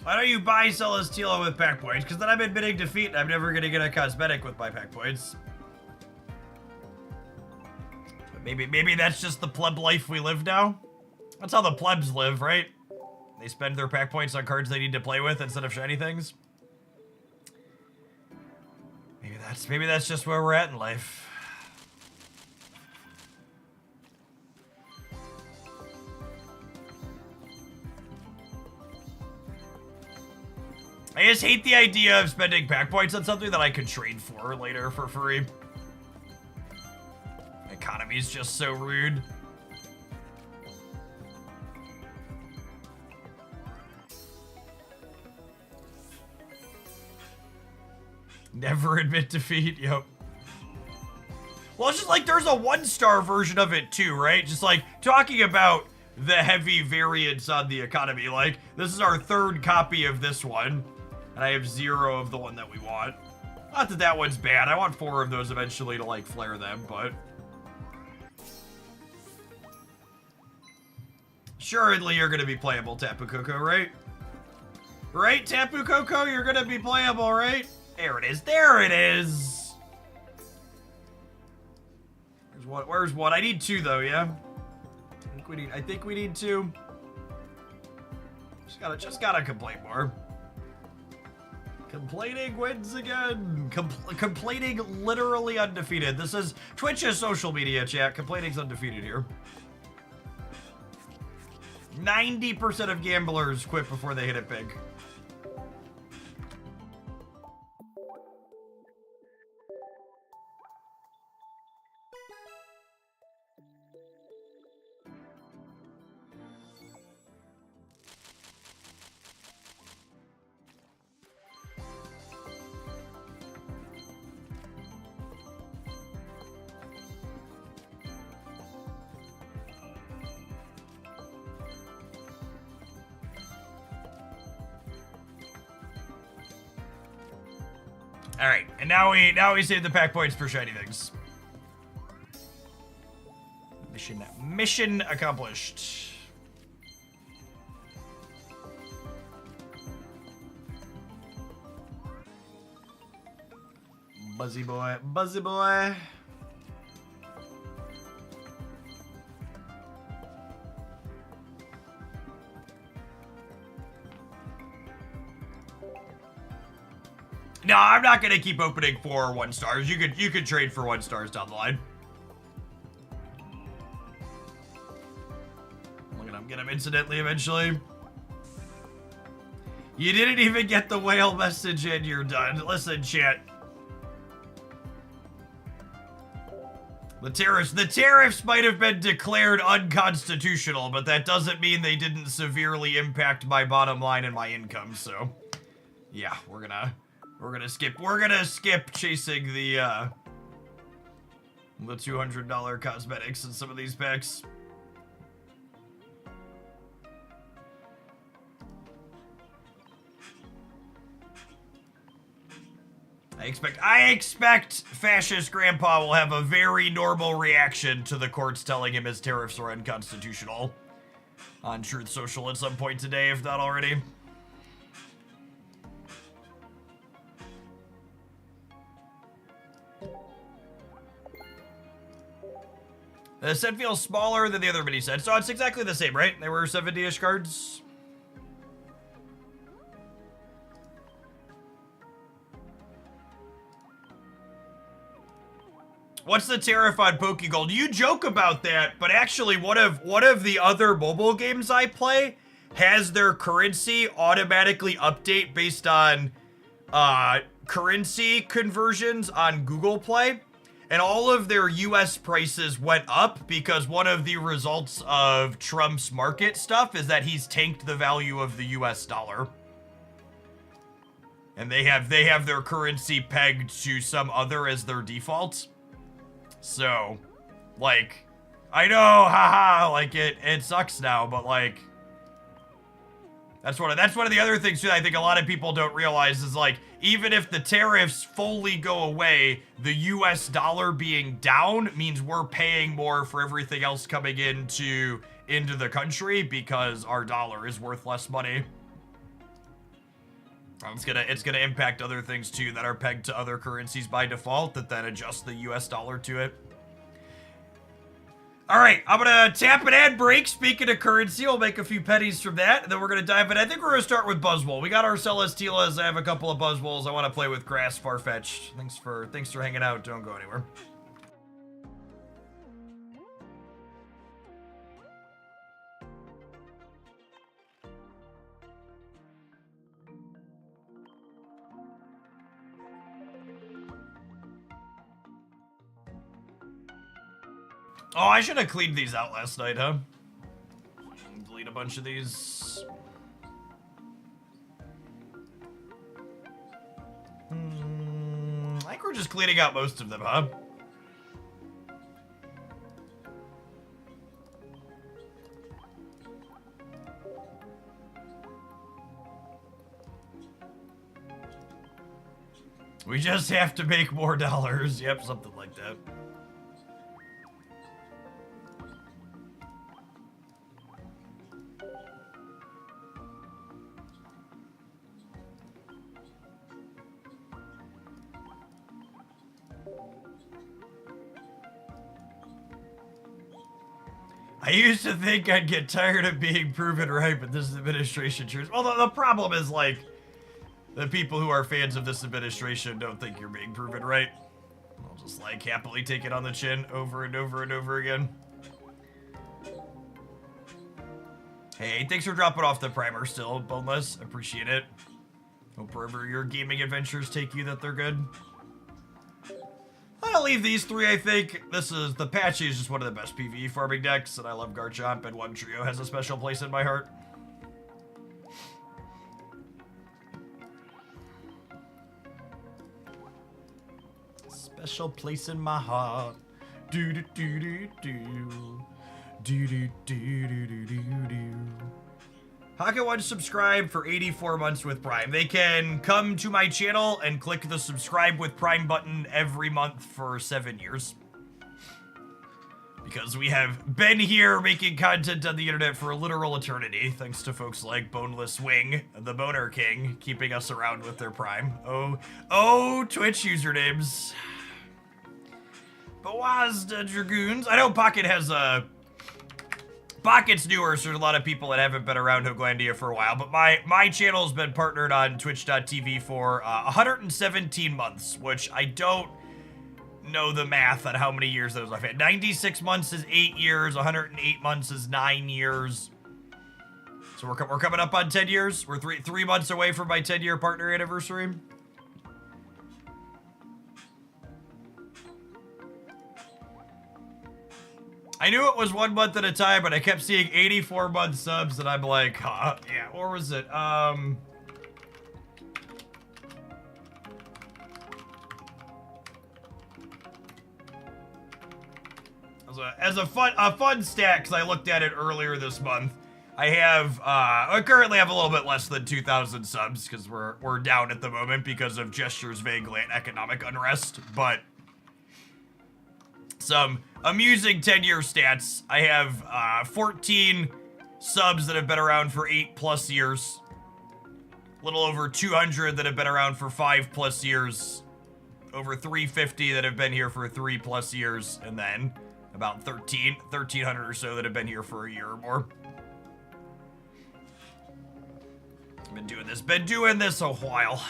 [SPEAKER 1] Why don't you buy Celesteela with pack points? Because then I'm admitting defeat and I'm never going to get a cosmetic with my pack points. But maybe that's just the pleb life we live now. That's how the plebs live, right? They spend their pack points on cards they need to play with instead of shiny things. Maybe that's just where we're at in life. I just hate the idea of spending pack points on something that I could trade for later for free. Economy's just so rude. Never admit defeat, yep. Well, it's just like there's a 1-star version of it too, right? Just like talking about the heavy variance on the economy. Like, this is our 3rd copy of this one. And I have 0 of the one that we want. Not that that one's bad. I want 4 of those eventually to, like, flare them, but... Surely you're gonna be playable, Tapu Koko, right? Right, Tapu Koko? You're gonna be playable, right? There it is. There it is! Where's one? I need 2, though, yeah? I think we need 2. Just gotta complain more. Complaining wins again. Complaining literally undefeated. This is Twitch's social media chat. Complaining's undefeated here. 90% of gamblers quit before they hit it big. All right, and now we save the pack points for shiny things. Mission accomplished. Buzzy boy, buzzy boy. No, I'm not gonna keep opening 4 1-stars. You could trade for 1-stars down the line. Look at him, get him incidentally eventually. You didn't even get the whale message and you're done. Listen, chat. The tariffs might have been declared unconstitutional, but that doesn't mean they didn't severely impact my bottom line and my income, so yeah, we're gonna skip chasing the The $200 cosmetics in some of these packs. I expect fascist grandpa will have a very normal reaction to the courts telling him his tariffs are unconstitutional on Truth Social at some point today, if not already. The set feels smaller than the other mini sets, so it's exactly the same, right? They were 70-ish cards. What's the tariff on Pokegold? You joke about that, but actually one of the other mobile games I play has their currency automatically update based on currency conversions on Google Play. And all of their US prices went up because one of the results of Trump's market stuff is that he's tanked the value of the US dollar. And they have their currency pegged to some other as their default. So, like, I know, haha, like it sucks now, but like, that's one of the other things too that I think a lot of people don't realize is like, even if the tariffs fully go away, the US dollar being down means we're paying more for everything else coming into the country because our dollar is worth less money. It's gonna impact other things too that are pegged to other currencies by default that then adjust the US dollar to it. All right, I'm gonna tap an ad break. Speaking of currency, we'll make a few pennies from that, and then we're gonna dive in. I think we're gonna start with Buzzwole. We got our Celesteelas. I have a couple of Buzzwoles. I want to play with Grass Farfetch'd. Thanks for hanging out. Don't go anywhere. Oh, I should have cleaned these out last night, huh? Delete a bunch of these. I think we're just cleaning out most of them, huh? We just have to make more dollars. Yep, something like that. I used to think I'd get tired of being proven right, but this administration sure is. Well, the problem is, like, the people who are fans of this administration don't think you're being proven right. I'll just, like, happily take it on the chin over and over and over again. Hey, thanks for dropping off the primer still, Boneless. Appreciate it. Hope wherever your gaming adventures take you that they're good. I'll leave these three, I think. The Patchy is just one of the best PvE farming decks, and I love Garchomp, and One Trio has a special place in my heart. Special place in my heart. Do do do do do. Do do do do do do do. How can one subscribe for 84 months with Prime? They can come to my channel and click the subscribe with Prime button every month for 7 years. Because we have been here making content on the internet for a literal eternity, thanks to folks like Boneless Wing, the Boner King, keeping us around with their Prime. Oh, Twitch usernames. Bawazda Dragoons. I know Pocket has a... Pocket's newer, so there's a lot of people that haven't been around Hooglandia for a while, but my channel's been partnered on Twitch.tv for 117 months, which I don't know the math on how many years those I've had. 96 months is 8 years, 108 months is 9 years. So we're coming up on 10 years. We're three months away from my 10-year partner anniversary. I knew it was 1 month at a time, but I kept seeing 84-month subs, and I'm like, huh, yeah, or was it, As a fun stat, because I looked at it earlier this month. I currently have a little bit less than 2,000 subs because we're down at the moment because of Gesture's vaguely economic unrest. But some amusing 10-year stats. I have 14 subs that have been around for 8+ years. A little over 200 that have been around for 5+ years. Over 350 that have been here for 3+ years. And then about 1,300 or so that have been here for a year or more. Been doing this a while.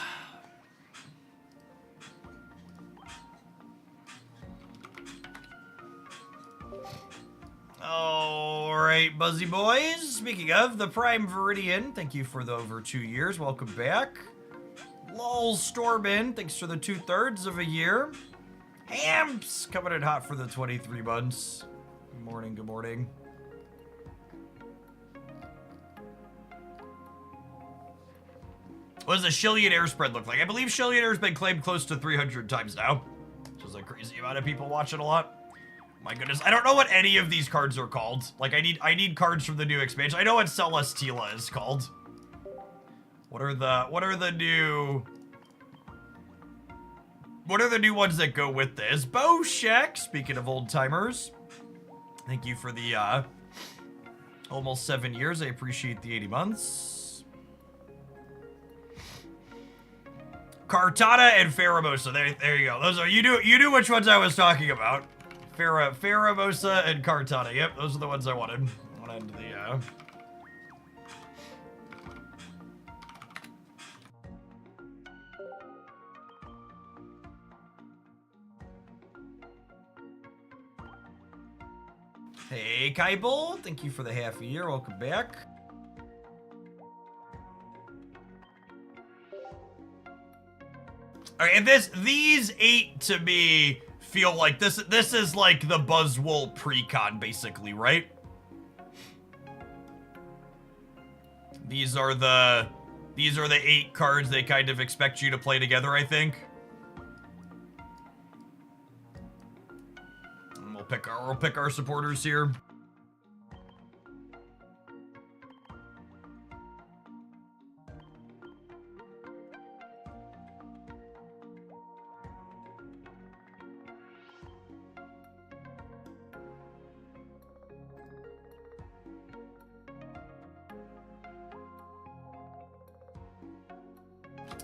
[SPEAKER 1] Alright, Buzzy Boys. Speaking of, the Prime Viridian, thank you for the over 2 years. Welcome back. Lol Stormin, thanks for the 2/3 of a year. Hamps, coming in hot for the 23 months. Good morning, good morning. What does a Shillionaire spread look like? I believe Shillionaire's been claimed close to 300 times now. Which is a crazy amount of people watching a lot. My goodness, I don't know what any of these cards are called. Like, I need cards from the new expansion. I know what Celesteela is called. What are the new ones that go with this? Boshek, speaking of old timers. Thank you for the almost 7 years. I appreciate the 80 months. Kartana and Pheromosa. There you go. Those are you knew which ones I was talking about. Pheromosa and Kartana. Yep, those are the ones I wanted. Hey, Kaibol. Thank you for the half a year. Welcome back. All right, and these 8 to me feel like this is like the Buzzwole pre-con, basically, right? These are the 8 cards they kind of expect you to play together, I think. And we'll pick our supporters here.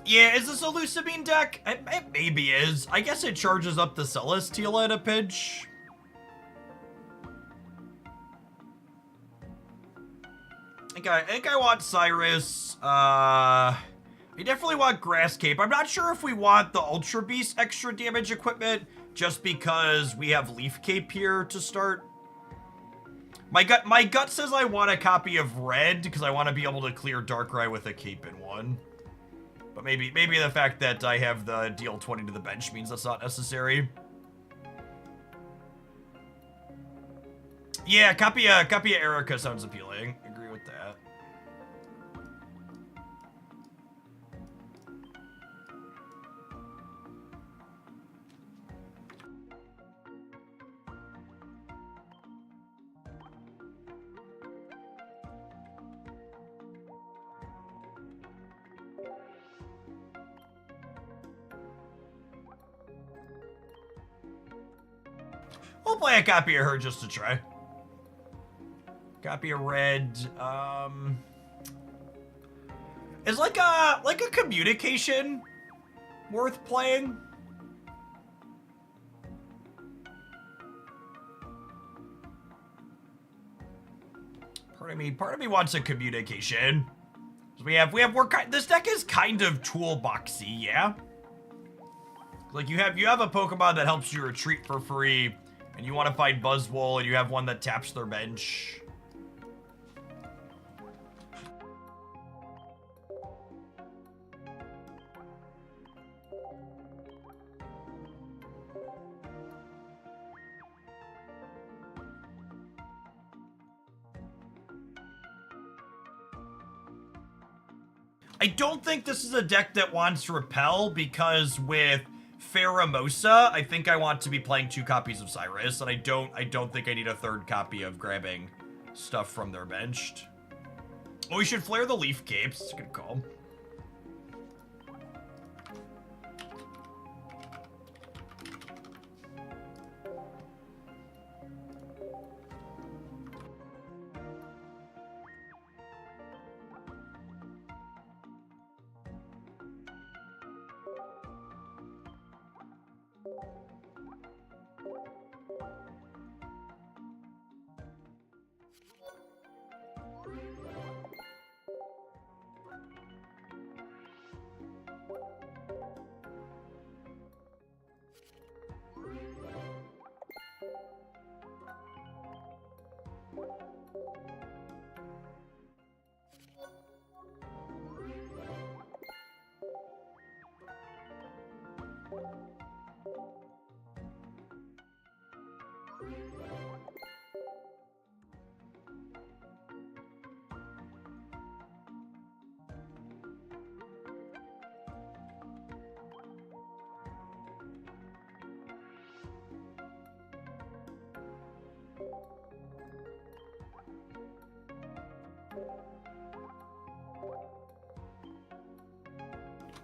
[SPEAKER 1] Yeah, is this a Lucamine deck? It maybe is. I guess it charges up the Celesteela at a pinch. I think I want Cyrus. We definitely want Grass Cape. I'm not sure if we want the Ultra Beast extra damage equipment just because we have Leaf Cape here to start. My gut says I want a copy of Red because I want to be able to clear Darkrai with a Cape in one. But maybe the fact that I have the deal 20 to the bench means that's not necessary. Yeah, copy of Erica sounds appealing. Agree with that. We'll play a copy of her just to try. Copy of Red. Is like a communication worth playing? Part of me wants a communication. This deck is kind of toolboxy, yeah. Like you have a Pokemon that helps you retreat for free, and you want to fight Buzzwole, and you have one that taps their bench. I don't think this is a deck that wants Repel, because with Pheromosa, I think I want to be playing 2 copies of Cyrus, and I don't think I need a 3rd copy of grabbing stuff from their benched. Oh, we should flare the Leaf Capes. It's a good call.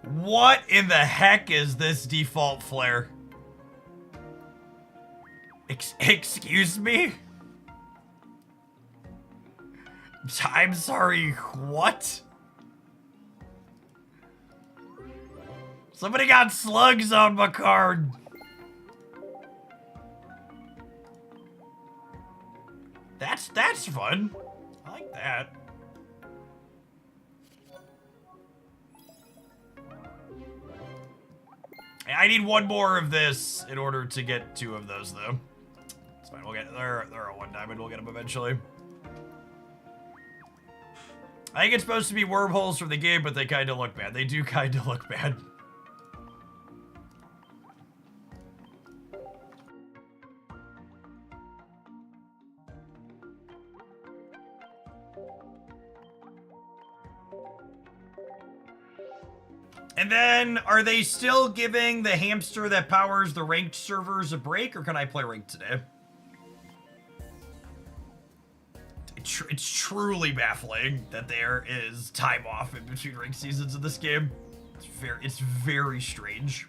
[SPEAKER 1] What in the heck is this default flare? Excuse me? I'm sorry, what? Somebody got slugs on my card. That's fun. I like that. I need 1 more of this in order to get 2 of those, though. It's fine. We'll get they're a 1 diamond. We'll get them eventually. I think it's supposed to be wormholes from the game, but they kind of look bad. They do kind of look bad. And then, are they still giving the hamster that powers the ranked servers a break, or can I play ranked today? It's truly baffling that there is time off in between ranked seasons in this game. It's very strange.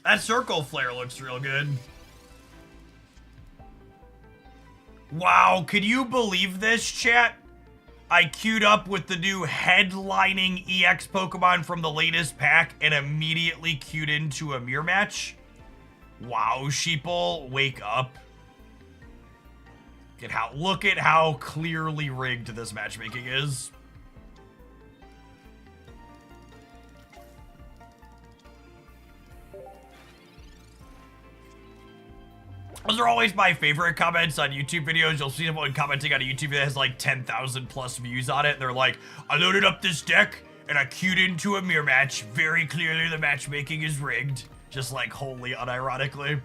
[SPEAKER 1] That circle flare looks real good. Wow, could you believe this, chat? I queued up with the new headlining EX Pokemon from the latest pack and immediately queued into a mirror match. Wow, sheeple, wake up. Look at how clearly rigged this matchmaking is. Those are always my favorite comments on YouTube videos. You'll see someone commenting on a YouTube that has like 10,000 plus views on it. And they're like, I loaded up this deck and I queued into a mirror match. Very clearly the matchmaking is rigged. Just like wholly unironically.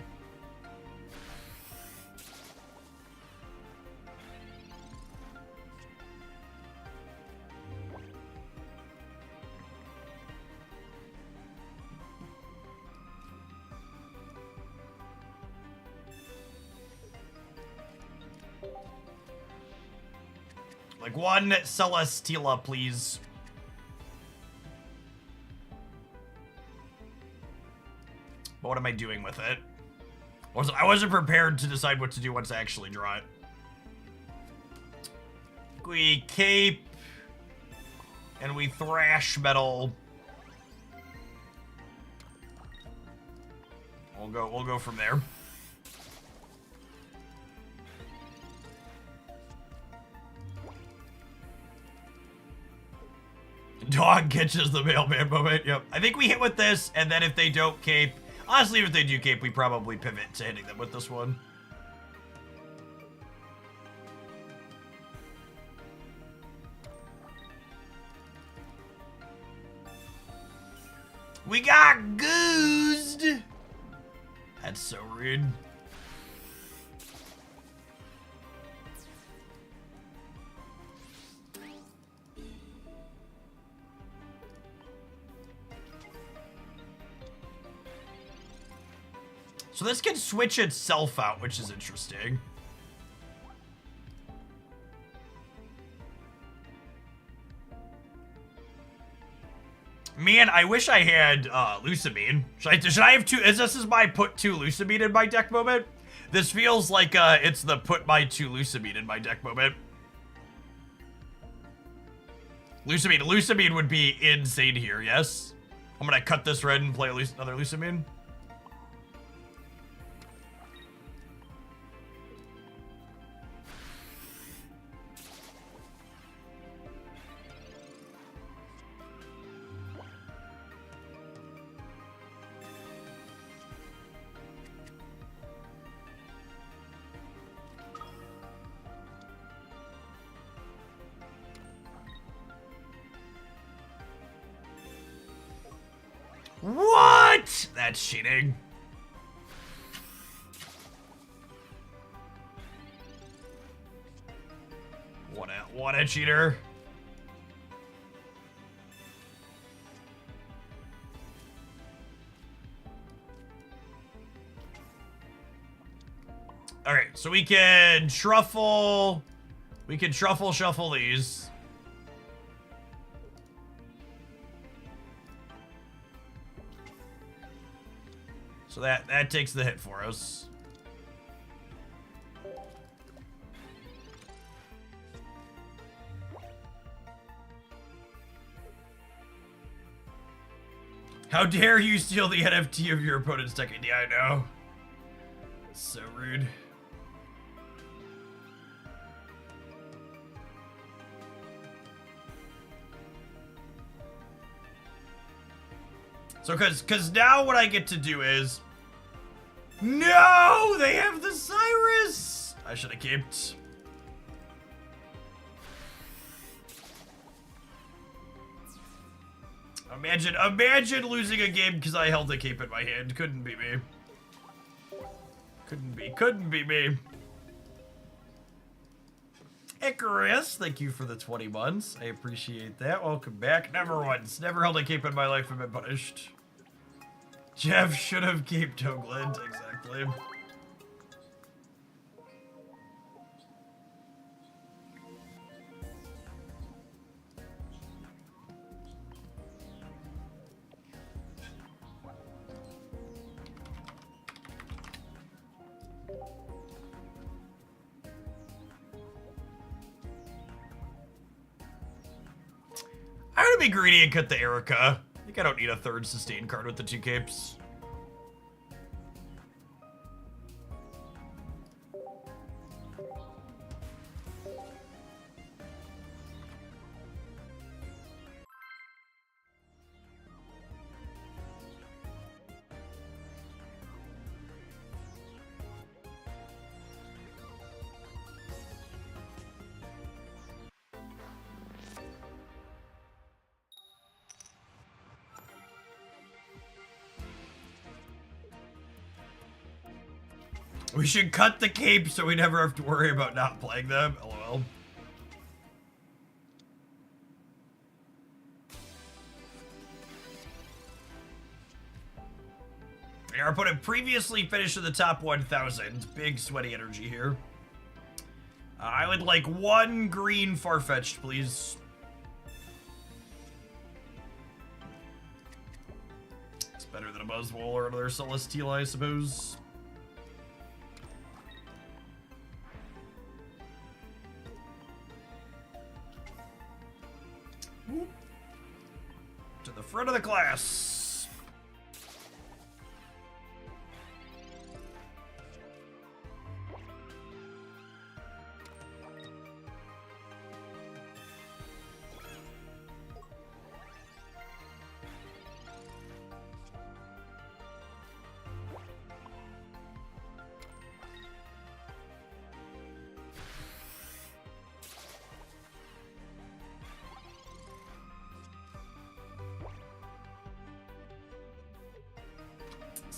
[SPEAKER 1] Like 1 Celesteela, please. But what am I doing with it? I wasn't prepared to decide what to do once I actually draw it. We cape. And we thrash metal. We'll go from there. Dog catches the mailman moment. Yep. I think we hit with this, and then if they don't cape, honestly, if they do cape, we probably pivot to hitting them with this one. We got goozed. That's so rude. So this can switch itself out, which is interesting. Man, I wish I had Lucamine. Should I have two? This is my put 2 Lucamine in my deck moment? This feels like it's the put my 2 Lucamine in my deck moment. Lucamine would be insane here, yes? I'm gonna cut this red and play another Lucamine. What? That's cheating. What a cheater. All right, so we can truffle shuffle these. So that takes the hit for us. How dare you steal the NFT of your opponent's deck? Yeah, I know. So rude. So, cause now what I get to do is, no, they have the Cyrus. I should have kept. Imagine losing a game because I held a cape in my hand. Couldn't be me. Couldn't be me. Icarus, thank you for the 20 months. I appreciate that. Welcome back. Never once. Never held a cape in my life and been punished. Jeff should have caped Hoagland. Exactly. I'm gonna be greedy and cut the Erica. I think I don't need a third sustain card with the 2 capes. We should cut the cape so we never have to worry about not playing them. LOL. Our opponent previously finished in the top 1,000. Big sweaty energy here. I would like 1 green Farfetch'd, please. It's better than a Buzzwole or another Celesteela, I suppose. To the front of the class.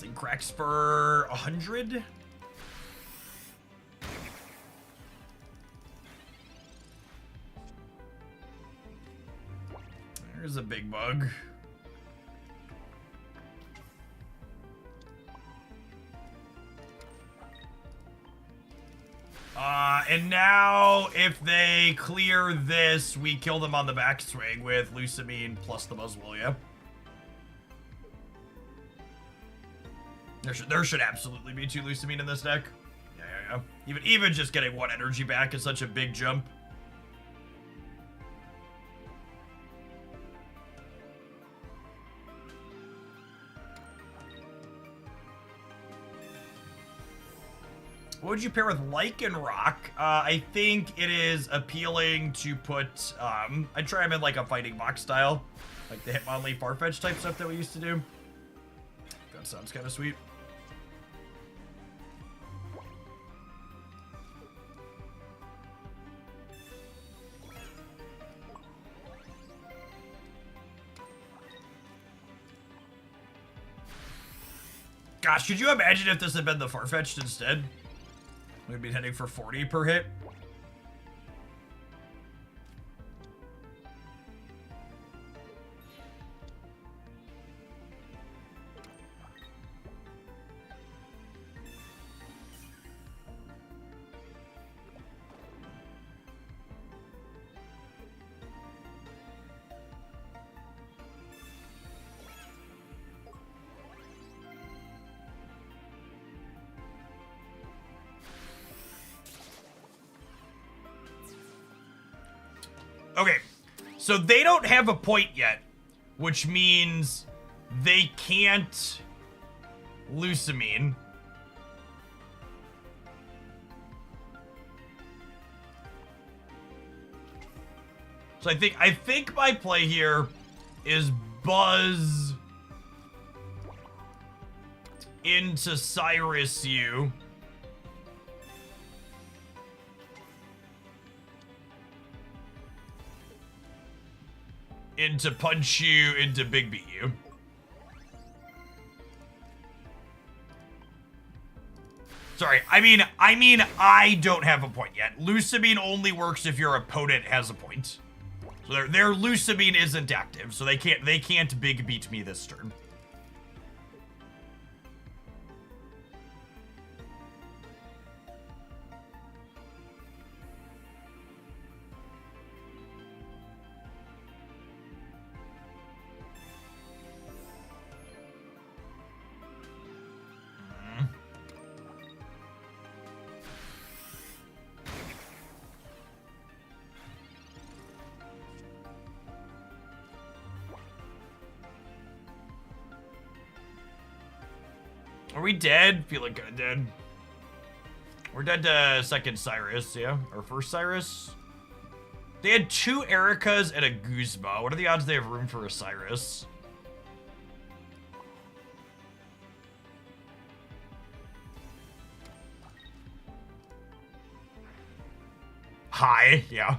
[SPEAKER 1] thing cracks for 100. There's a big bug. And now if they clear this, we kill them on the backswing with Lusamine plus the Buzzwole, yeah? There should absolutely be 2 Lusamine in this deck. Yeah. Even just getting 1 energy back is such a big jump. What would you pair with Lycanroc? I think it is appealing to put, I'd try him in like a fighting box style. Like the Hitmonlee Farfetch type stuff that we used to do. That sounds kind of sweet. Gosh, could you imagine if this had been the Farfetch'd instead? We'd be heading for 40 per hit. Okay, so they don't have a point yet, which means they can't Lusamine. So I think my play here is Buzz into Cyrus U. Into Punch U, into Big Beat U. Sorry, I mean, I don't have a point yet. Lusamine only works if your opponent has a point. So their Lusamine isn't active, so they can't Big Beat me this turn. Are we dead? Feeling kind of dead. We're dead to second Cyrus, yeah? Or first Cyrus? They had 2 Ericas and a Guzma. What are the odds they have room for a Cyrus? High, yeah.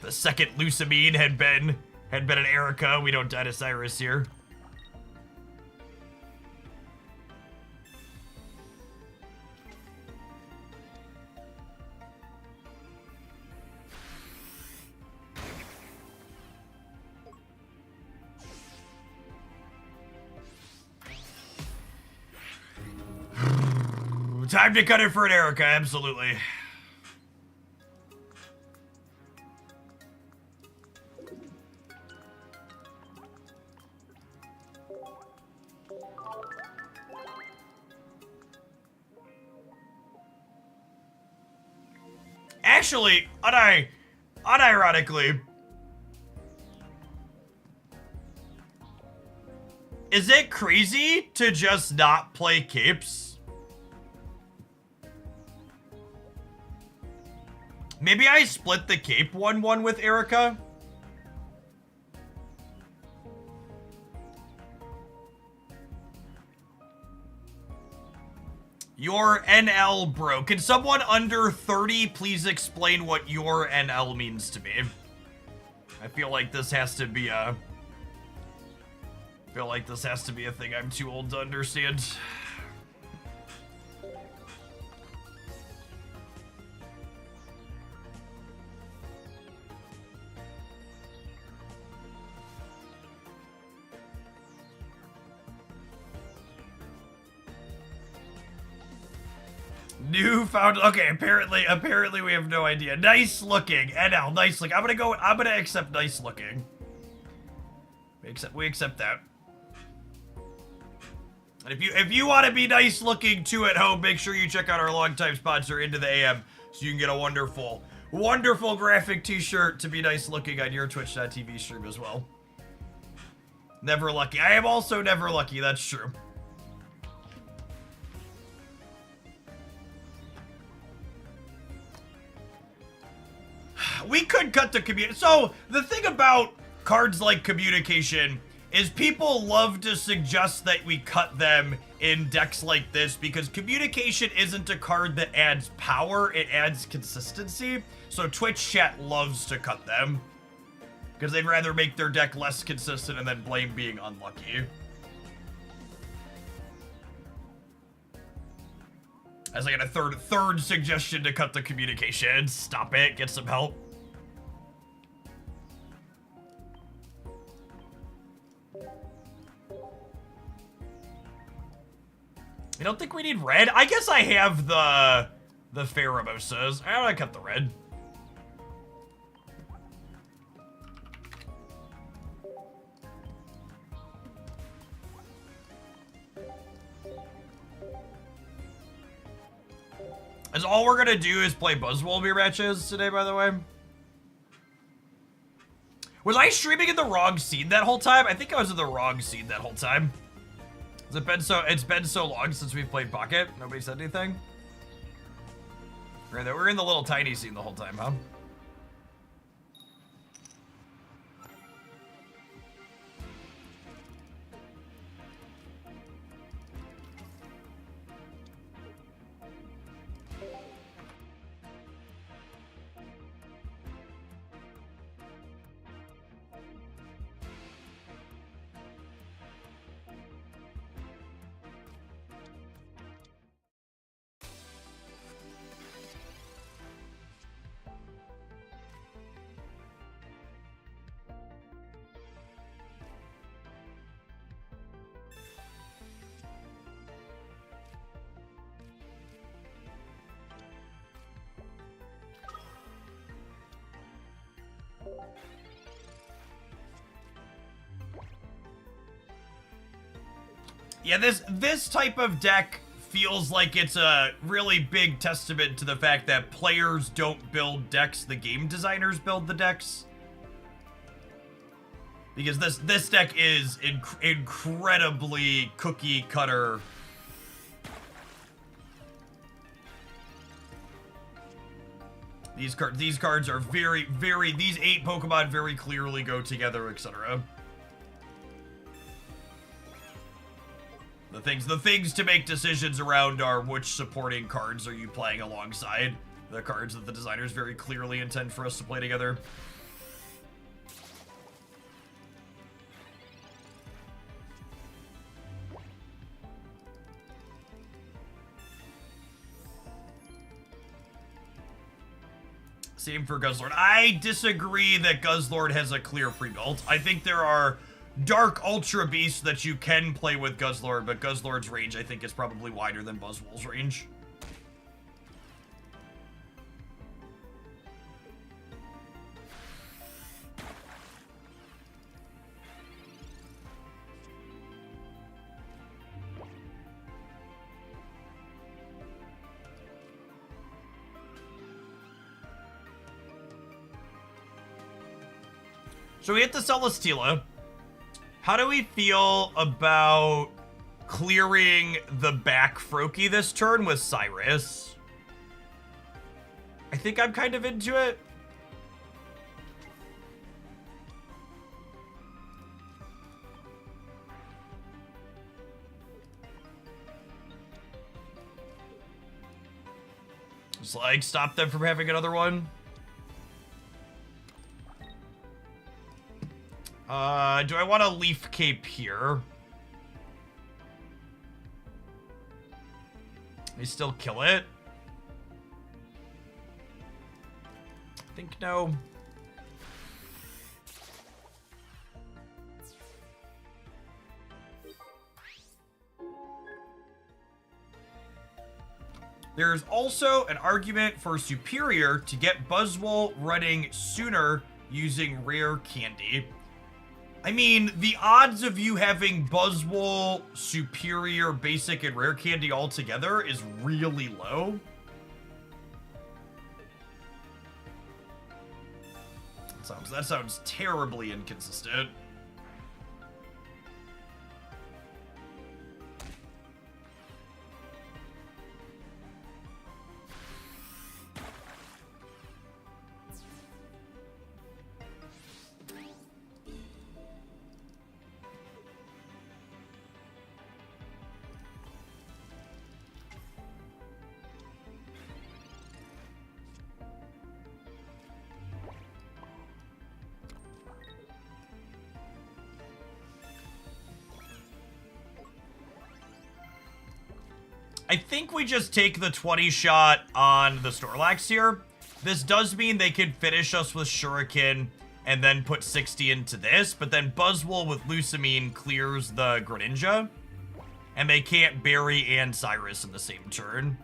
[SPEAKER 1] The second Lusamine had been an Erica. We don't die to Cyrus here. Time to cut it for an Erica, absolutely. Actually, unironically, is it crazy to just not play Capes? Maybe I split the Cape 1-1 with Erica? Your NL, bro. Can someone under 30 please explain what your NL means to me? I feel like this has to be a... thing I'm too old to understand. Newfound. Okay, apparently we have no idea. Nice looking. NL, nice looking. I'm gonna accept nice looking. We accept that. And if you want to be nice looking too at home, make sure you check out our longtime sponsor, Into the AM, so you can get a wonderful graphic t-shirt to be nice looking on your Twitch.tv stream as well. Never lucky. I am also never lucky, that's true. We could cut the community. So the thing about cards like Communication is people love to suggest that we cut them in decks like this because Communication isn't a card that adds power, it adds consistency. So Twitch chat loves to cut them because they'd rather make their deck less consistent and then blame being unlucky. As like a third suggestion to cut the Communication. Stop it, get some help. I don't think we need red. I guess I have the Pheromosas. I want to cut the red. As all we're gonna do is play Buzzwole beer matches today, by the way. Was I streaming in the wrong scene that whole time? I think I was in the wrong scene that whole time. It's been so long since we've played Pocket. Nobody said anything. We're in the little tiny scene the whole time, huh? Yeah, this type of deck feels like it's a really big testament to the fact that players don't build decks, the game designers build the decks. Because this deck is incredibly cookie cutter. These cards are these 8 Pokemon very clearly go together, etc. The things to make decisions around are which supporting cards are you playing alongside the cards that the designers very clearly intend for us to play together. Same for Guzzlord. I disagree that Guzzlord has a clear pre-built. I think there are Dark Ultra Beasts that you can play with Guzzlord, but Guzzlord's range, I think, is probably wider than Buzzwole's range. So we hit the Celesteela. How do we feel about clearing the back Froakie this turn with Cyrus? I think I'm kind of into it. Just, like, stop them from having another one. Do I want a Leaf Cape here? They still kill it? I think no. There's also an argument for Superior to get Buzzwole running sooner using Rare Candy. I mean, the odds of you having Buzzwole, Superior, Basic, and Rare Candy all together is really low. That sounds terribly inconsistent. I think we just take the 20 shot on the Snorlax here. This does mean they could finish us with Shuriken and then put 60 into this, but then Buzzwole with Lusamine clears the Greninja, and they can't bury and Cyrus in the same turn.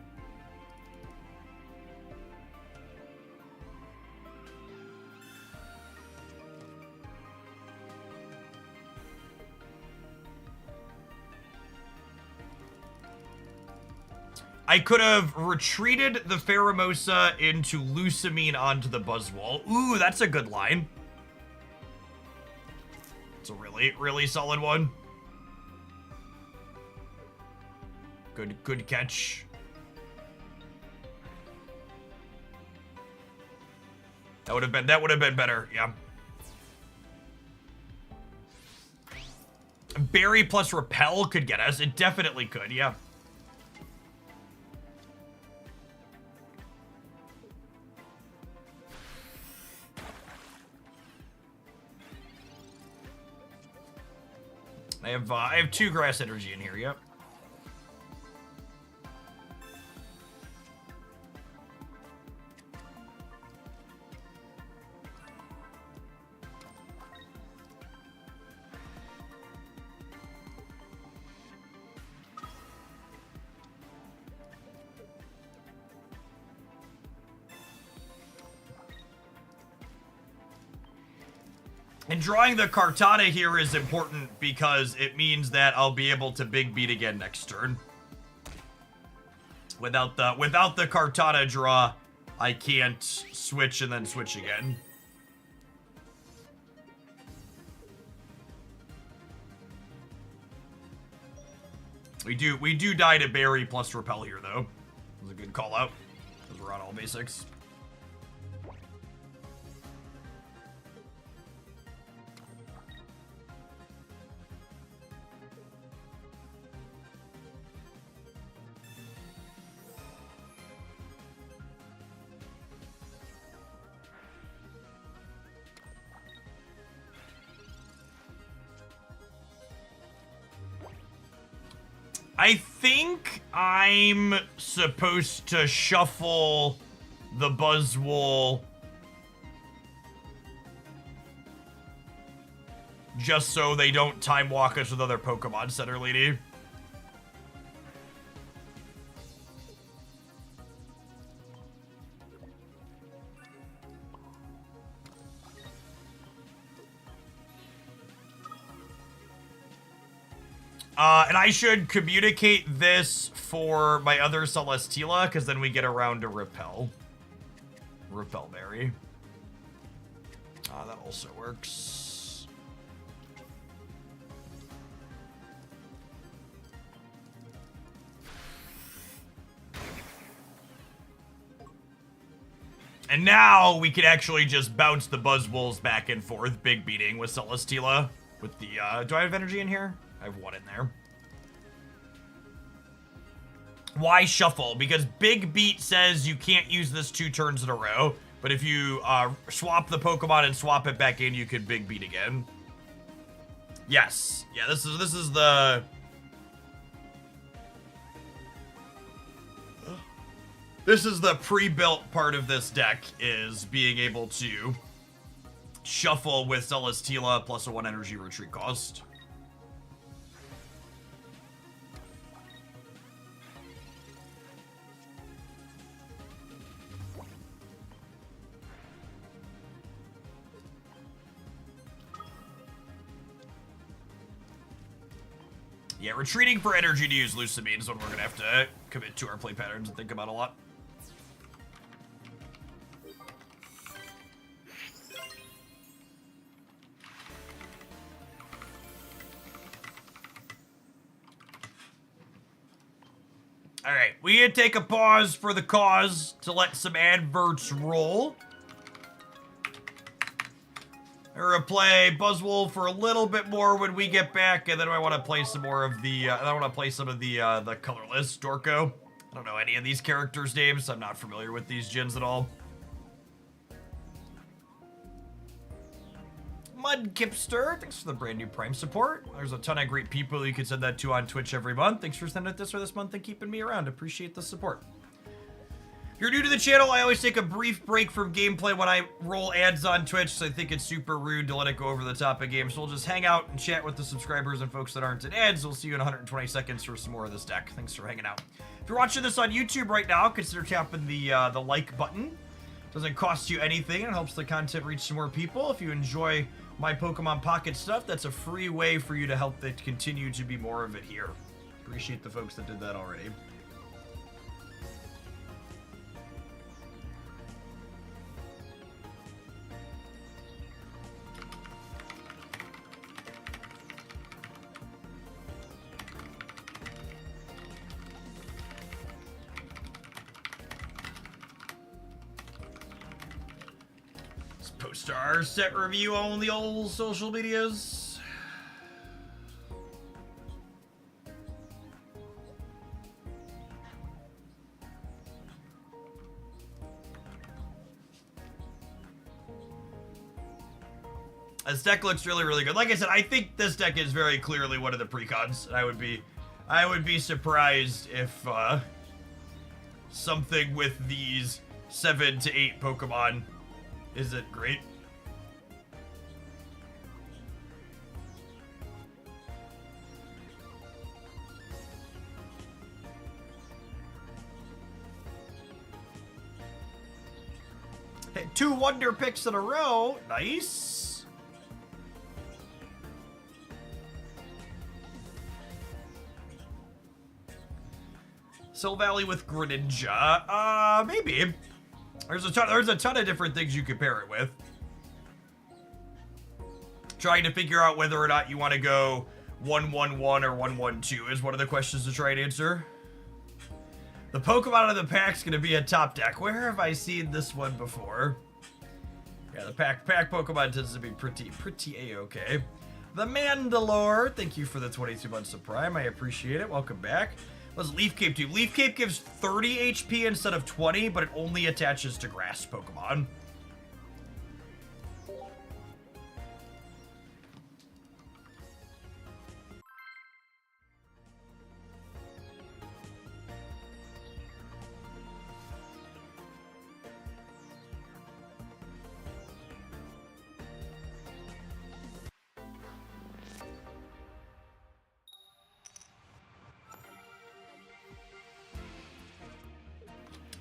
[SPEAKER 1] I could have retreated the Pheromosa into Lusamine onto the Buzzwole. Ooh, that's a good line. It's a really, really solid one. Good catch. That would have been better, yeah. Berry plus Repel could get us. It definitely could, yeah. I have 2 grass energy in here, yep. And drawing the Kartana here is important because it means that I'll be able to big beat again next turn. Without the Kartana draw, I can't switch and then switch again. We do die to Berry plus Repel here though. That was a good call out because we're on all basics. I think I'm supposed to shuffle the Buzzwole just so they don't time walk us with other Pokemon Center Lady. And I should communicate this for my other Celesteela, because then we get around to Repel. Repel Berry. That also works. And now we can actually just bounce the Buzzwoles back and forth, big beating with Celesteela. With the, do I have energy in here? I have 1 in there. Why shuffle? Because Big Beat says you can't use this 2 turns in a row, but if you swap the Pokemon and swap it back in, you could Big Beat again. Yes. Yeah, this is the... This is the pre-built part of this deck, is being able to shuffle with Celesteela plus a 1 energy retreat cost. Yeah, retreating for energy to use Lucamine is what we're gonna have to commit to our play patterns and think about a lot. Alright, we need to take a pause for the cause to let some adverts roll. We're gonna play Buzzwole for a little bit more when we get back, and then I want to play some more of the. I want to play some of the colorless Dorko. I don't know any of these characters' names. So I'm not familiar with these gens at all. Mudkipster, thanks for the brand new Prime support. There's a ton of great people you can send that to on Twitch every month. Thanks for sending it this month and keeping me around. Appreciate the support. If you're new to the channel, I always take a brief break from gameplay when I roll ads on Twitch, so I think it's super rude to let it go over the top of games. So we'll just hang out and chat with the subscribers and folks that aren't in ads. We'll see you in 120 seconds for some more of this deck. Thanks for hanging out. If you're watching this on YouTube right now, consider tapping the like button. Doesn't cost you anything, and it helps the content reach some more people. If you enjoy my Pokemon Pocket stuff, that's a free way for you to help it continue to be more of it here. Appreciate the folks that did that already. Post our set review on the old social medias. This deck looks really, really good. Like I said, I think this deck is very clearly one of the precons. I would be surprised if something with these 7 to 8 Pokemon isn't great. Hey, 2 wonder picks in a row. Nice. Silvally with Greninja. Maybe. There's a ton of different things you could pair it with. Trying to figure out whether or not you want to go 1-1-1 or 1-1-2 is one of the questions to try and answer. The Pokemon of the pack's gonna be a top deck. Where have I seen this one before? Yeah, the pack Pokemon tends to be pretty A-okay. The Mandalore, thank you for the 22 months of Prime. I appreciate it. Welcome back. What does Leaf Cape do? Leaf Cape gives 30 HP instead of 20, but it only attaches to grass Pokemon.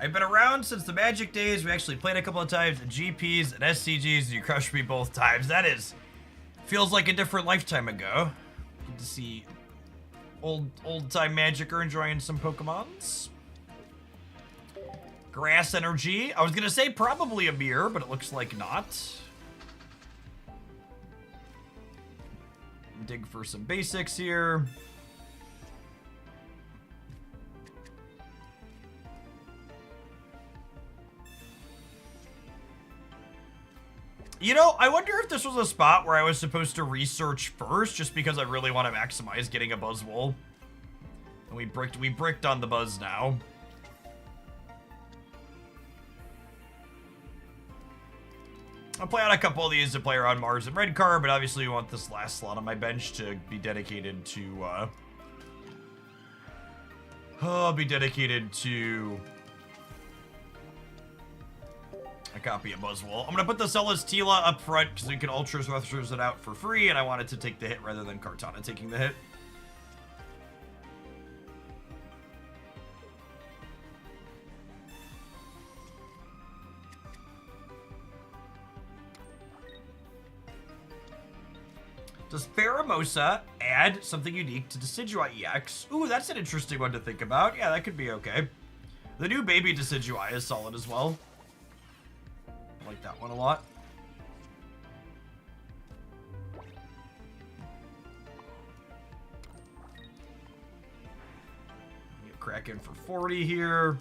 [SPEAKER 1] I've been around since the Magic days. We actually played a couple of times at GPs and SCGs, and you crushed me both times. That feels like a different lifetime ago. Good to see old-time Magicer enjoying some Pokemons. Grass Energy. I was gonna say probably a mirror, but it looks like not. Dig for some basics here. You know, I wonder if this was a spot where I was supposed to research first, just because I really want to maximize getting a Buzzwole. And we bricked on the Buzz now. I'll play on a couple of these to play around Mars and Red Card, but obviously we want this last slot on my bench to be dedicated to, a copy of Buzzwole. I'm gonna put the Celesteela up front because we can Ultra Thrusters it out for free, and I wanted to take the hit rather than Kartana taking the hit. Does Pheromosa add something unique to Decidueye EX? Ooh, that's an interesting one to think about. Yeah, that could be okay. The new baby Decidueye is solid as well. I like that one a lot. Get Kraken for 40 here.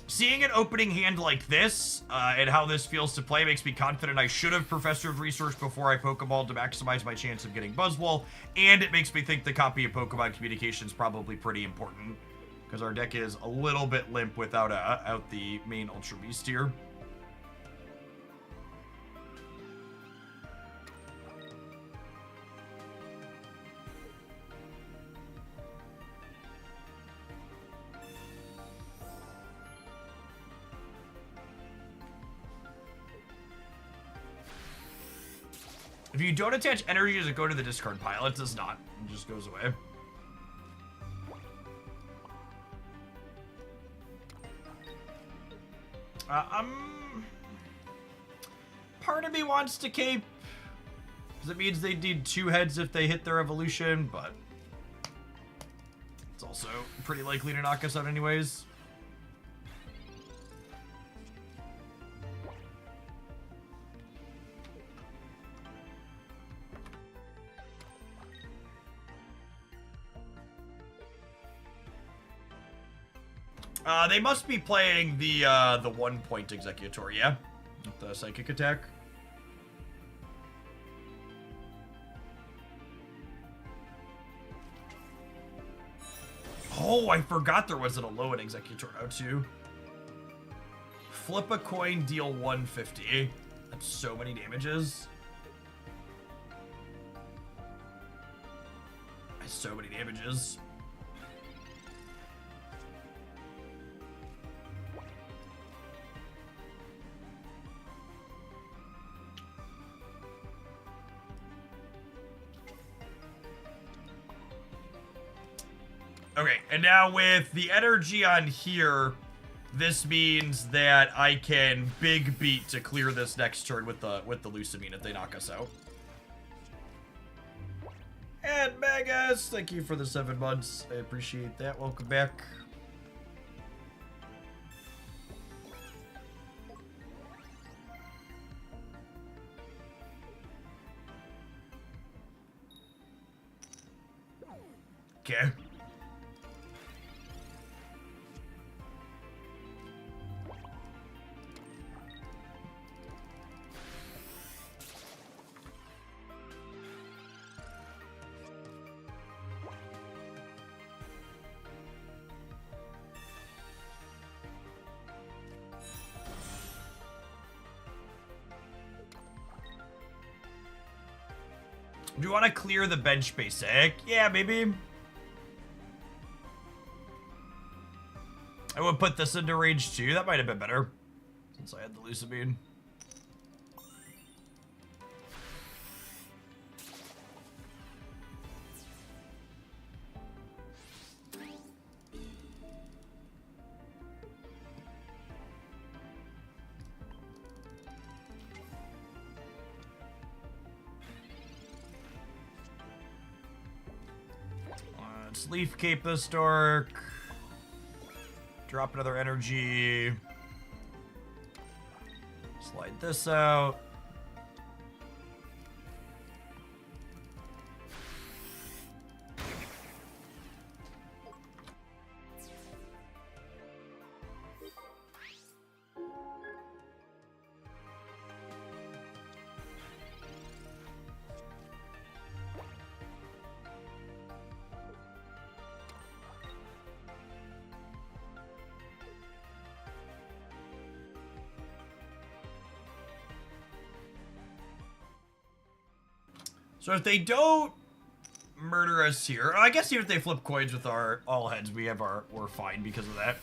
[SPEAKER 1] Seeing an opening hand like this, and how this feels to play makes me confident I should have Professor of Resource before I Pokeball to maximize my chance of getting Buzzwole, and it makes me think the copy of Pokemon Communication is probably pretty important, because our deck is a little bit limp without out the main Ultra Beast here. If you don't attach energy, does it go to the discard pile? It does not. It just goes away. Part of me wants to cape, because it means they need 2 heads if they hit their evolution, but it's also pretty likely to knock us out anyways. They must be playing the 1-point Executor, yeah? With the Psychic attack. Oh, I forgot there wasn't a low in Executor now, too. Flip a coin, deal 150. That's so many damages. That's so many damages. Okay, and now with the energy on here, this means that I can big beat to clear this next turn with the Lusamine if they knock us out. And Magus, thank you for the 7 months. I appreciate that. Welcome back. Okay. Do you want to clear the bench basic? Yeah, maybe. I would put this into range 2. That might have been better, since I had the Lusamine. Let's Leaf Cape this dork. Drop another energy. Slide this out. So if they don't murder us here, I guess even if they flip coins with our all heads, we're fine because of that.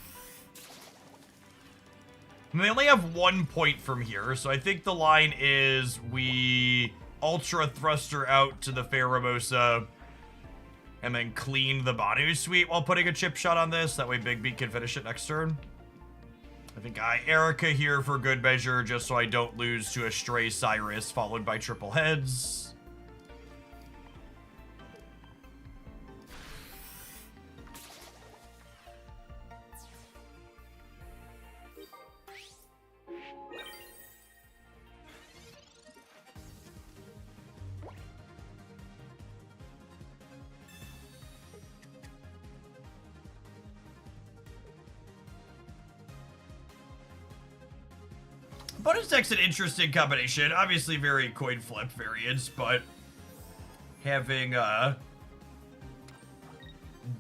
[SPEAKER 1] We only have 1 point from here, so I think the line is we Ultra Thruster out to the Pheromosa and then clean the Banu Suite while putting a chip shot on this. That way Big Beat can finish it next turn. I think I Erica here for good measure, just so I don't lose to a Stray Cyrus followed by triple heads. Bonus deck's an interesting combination. Obviously very coin flip variants, but having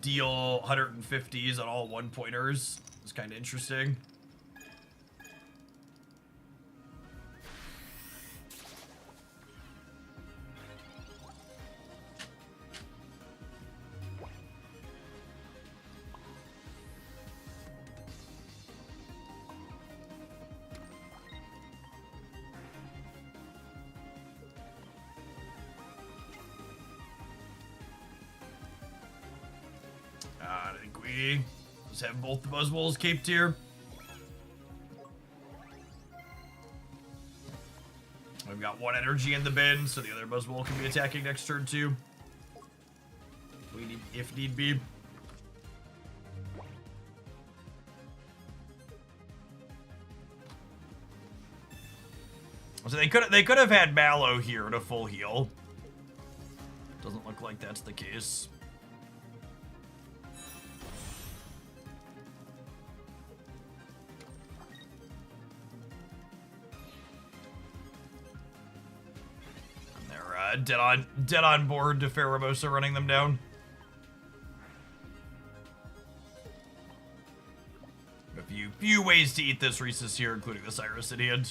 [SPEAKER 1] deal 150s on all 1-pointers is kind of interesting. I think we just have both the Buzzwoles caped here. We've got 1 energy in the bin, so the other Buzzwole can be attacking next turn too. If need be. So they could have had Mallow here to full heal. Doesn't look like that's the case. Dead on board to Pheromosa running them down. A few ways to eat this Rhesus here, including the Cyrus at hand.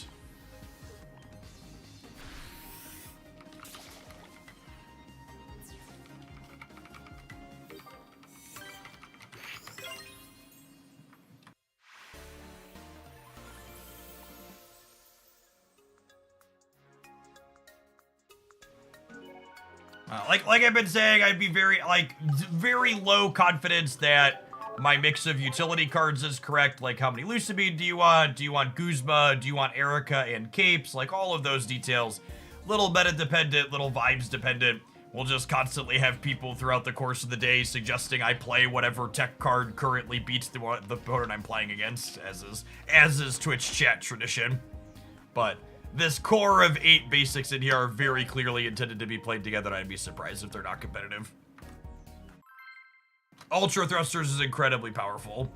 [SPEAKER 1] Like I've been saying, I'd be very low confidence that my mix of utility cards is correct. Like, how many Lucidbeam do you want? Do you want Guzma? Do you want Erica and Capes? Like, all of those details. Little meta dependent, little vibes dependent. We'll just constantly have people throughout the course of the day suggesting I play whatever tech card currently beats the opponent I'm playing against, as is Twitch chat tradition. But this core of 8 basics in here are very clearly intended to be played together, and I'd be surprised if they're not competitive. Ultra Thrusters is incredibly powerful.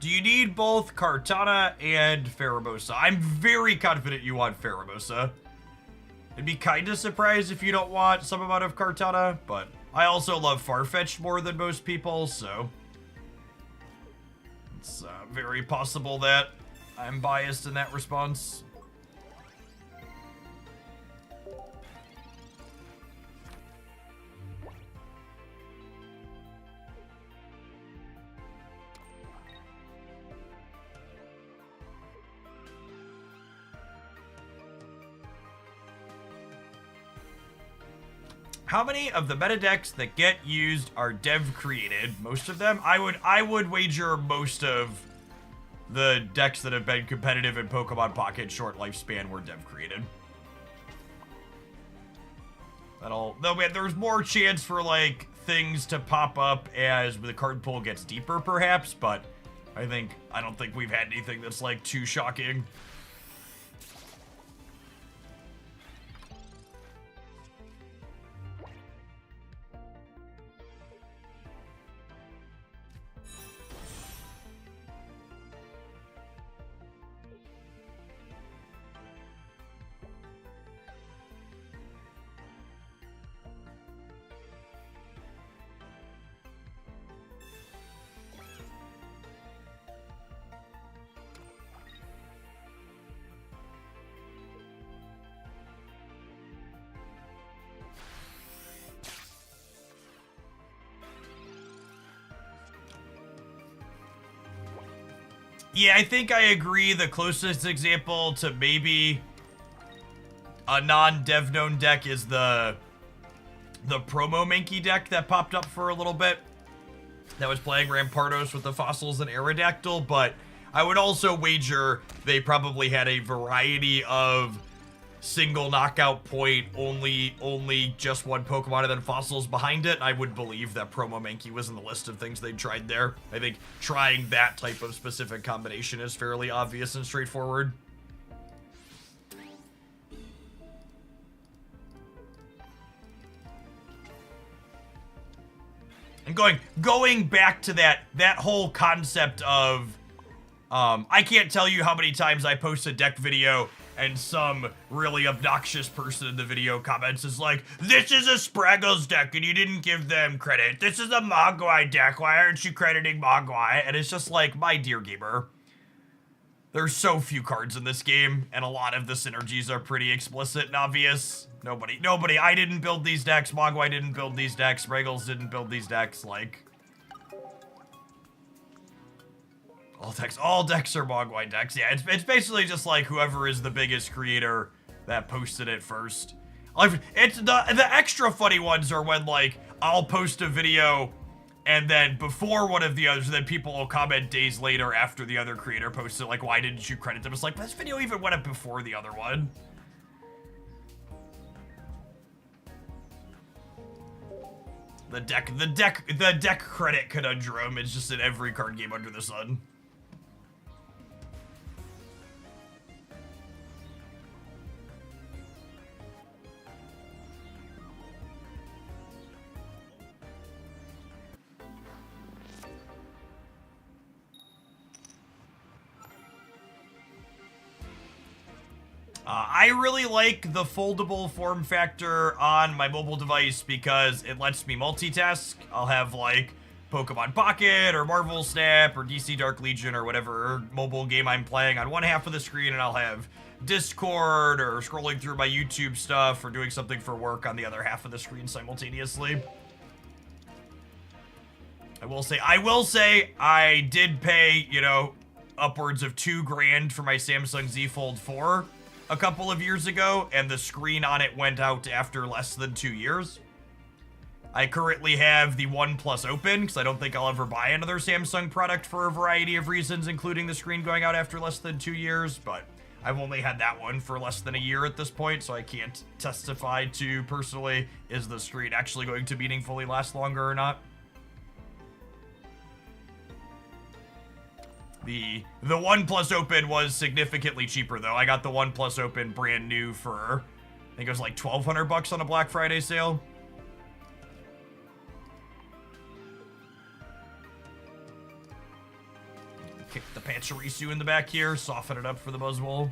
[SPEAKER 1] Do you need both Kartana and Pheromosa? I'm very confident you want Pheromosa. I'd be kind of surprised if you don't want some amount of Kartana, but I also love Farfetch'd more than most people, so it's very possible that I'm biased in that response. How many of the meta decks that get used are dev created? Most of them? I would wager most of the decks that have been competitive in Pokemon Pocket short lifespan were dev created. There's more chance for like things to pop up as the card pool gets deeper perhaps, but I don't think we've had anything that's like too shocking. Yeah, I think I agree. The closest example to maybe a non-dev known deck is the promo Mankey deck that popped up for a little bit. That was playing Rampardos with the Fossils and Aerodactyl, but I would also wager they probably had a variety of single knockout point, only just one Pokemon and then Fossils behind it. I would believe that promo Mankey was in the list of things they tried there. I think trying that type of specific combination is fairly obvious and straightforward. And going back to that whole concept of, I can't tell you how many times I post a deck video and some really obnoxious person in the video comments is like, this is a Spraggles deck and you didn't give them credit. This is a Mogwai deck. Why aren't you crediting Mogwai? And it's just like, my dear gamer, there's so few cards in this game and a lot of the synergies are pretty explicit and obvious. Nobody, I didn't build these decks. Mogwai didn't build these decks. Spraggles didn't build these decks. Like, all decks are Mogwai decks. Yeah, it's basically just like whoever is the biggest creator that posted it first. It's the extra funny ones are when like I'll post a video and then before one of the others, then people will comment days later after the other creator posted like, why didn't you credit them? It's like, this video even went up before the other one. The deck credit conundrum is just in every card game under the sun. I really like the foldable form factor on my mobile device because it lets me multitask. I'll have like Pokemon Pocket or Marvel Snap or DC Dark Legion or whatever mobile game I'm playing on one half of the screen, and I'll have Discord or scrolling through my YouTube stuff or doing something for work on the other half of the screen simultaneously. I will say I did pay, you know, upwards of $2,000 for my Samsung Z Fold 4 a couple of years ago, and the screen on it went out after less than 2 years. I currently have the OnePlus Open, because I don't think I'll ever buy another Samsung product for a variety of reasons, including the screen going out after less than 2 years, but I've only had that one for less than a year at this point, so I can't testify to, personally, is the screen actually going to meaningfully last longer or not. The OnePlus Open was significantly cheaper, though. I got the OnePlus Open brand new for, I think it was like $1,200 on a Black Friday sale. Kick the Pachirisu in the back here, soften it up for the Buzzwole.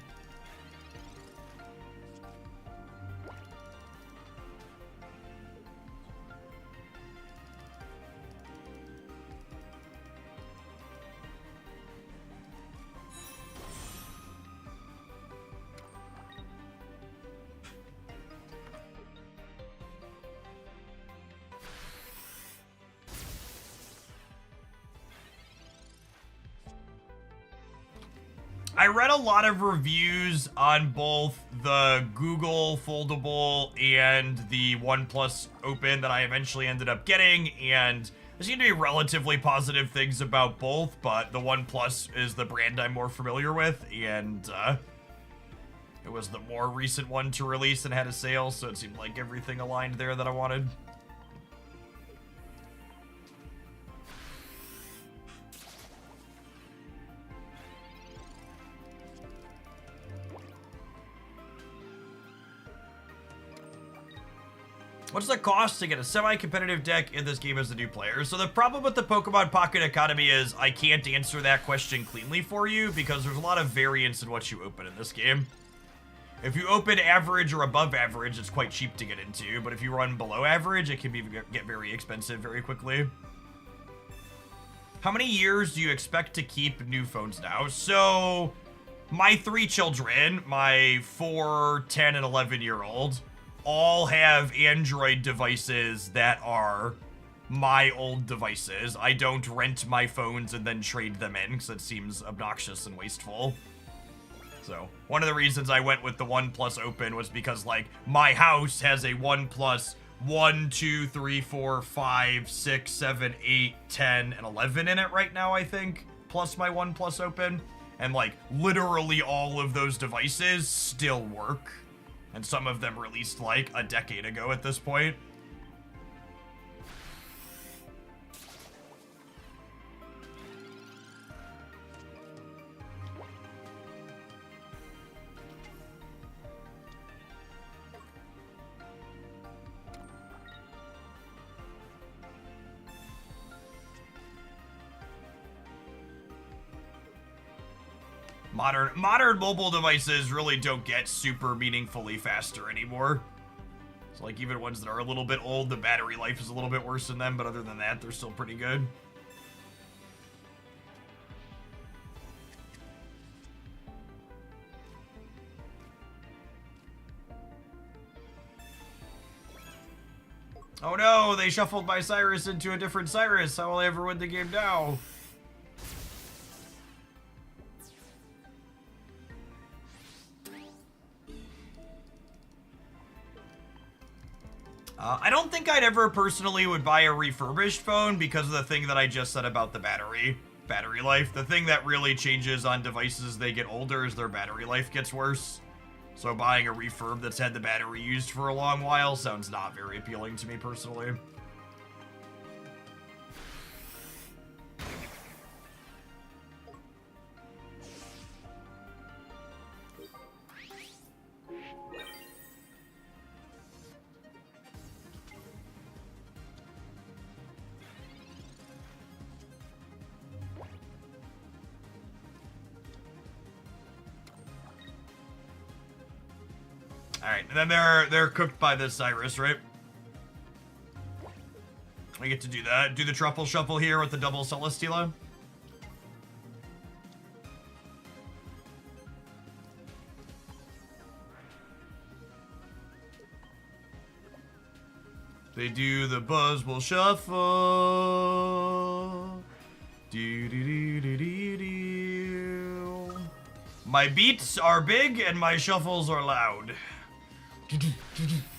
[SPEAKER 1] I read a lot of reviews on both the Google foldable and the OnePlus Open that I eventually ended up getting, and there seem to be relatively positive things about both, but the OnePlus is the brand I'm more familiar with, and it was the more recent one to release and had a sale, so it seemed like everything aligned there that I wanted. What's the cost to get a semi-competitive deck in this game as a new player? So the problem with the Pokemon Pocket Economy is I can't answer that question cleanly for you because there's a lot of variance in what you open in this game. If you open average or above average, it's quite cheap to get into, but if you run below average, it can get very expensive very quickly. How many years do you expect to keep new phones now? So, my 3 children, my 4, 10, and 11-year-old, all have Android devices that are my old devices. I don't rent my phones and then trade them in because it seems obnoxious and wasteful. So, one of the reasons I went with the OnePlus Open was because, like, my house has a OnePlus 1, 2, 3, 4, 5, 6, 7, 8, 10, and 11 in it right now, I think, plus my OnePlus Open. And, like, literally all of those devices still work. And some of them released, like, a decade ago at this point. Modern mobile devices really don't get super meaningfully faster anymore. So like even ones that are a little bit old, the battery life is a little bit worse in them, but other than that, they're still pretty good. Oh no, they shuffled my Cyrus into a different Cyrus. How will I ever win the game now? I don't think I'd ever personally would buy a refurbished phone because of the thing that I just said about the battery life. The thing that really changes on devices as they get older is their battery life gets worse. So buying a refurb that's had the battery used for a long while sounds not very appealing to me personally. Alright, and then they're cooked by this Cyrus, right? I get to do that. Do the truffle shuffle here with the double Celesteela. They do the Buzzwole shuffle. Do do do do do do. My beats are big and my shuffles are loud. Can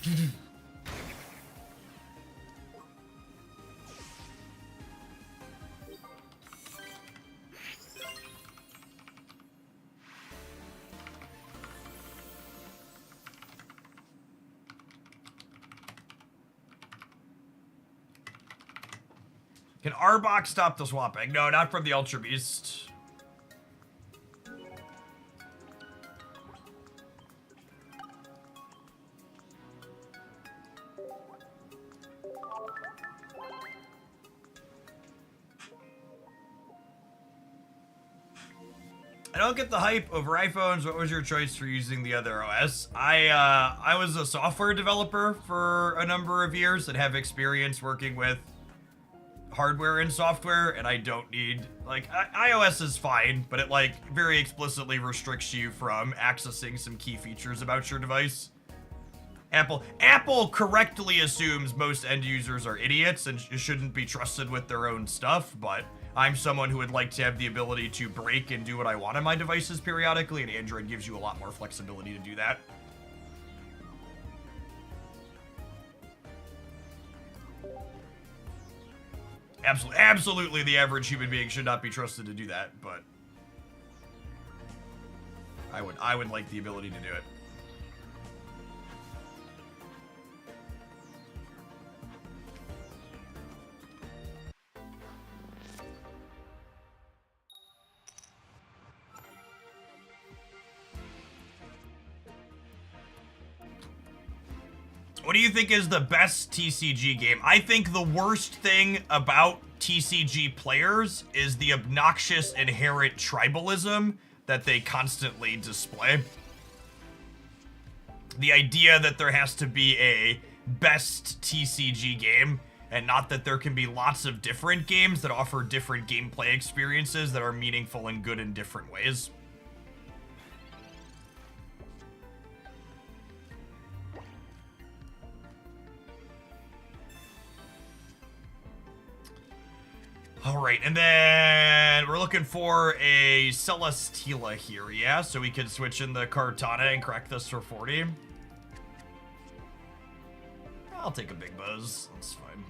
[SPEAKER 1] Arbok stop the swapping? No, not from the Ultra Beast. I don't get the hype over iPhones. What was your choice for using the other OS? I was a software developer for a number of years and have experience working with hardware and software, and I don't need, like, iOS is fine, but it, like, very explicitly restricts you from accessing some key features about your device. Apple correctly assumes most end users are idiots and shouldn't be trusted with their own stuff, but I'm someone who would like to have the ability to break and do what I want on my devices periodically, and Android gives you a lot more flexibility to do that. Absolutely, the average human being should not be trusted to do that, but I would like the ability to do it. What do you think is the best TCG game? I think the worst thing about TCG players is the obnoxious inherent tribalism that they constantly display. The idea that there has to be a best TCG game, and not that there can be lots of different games that offer different gameplay experiences that are meaningful and good in different ways. All right, and then we're looking for a Celesteela here, yeah? So we could switch in the Kartana and crack this for 40. I'll take a big buzz. That's fine.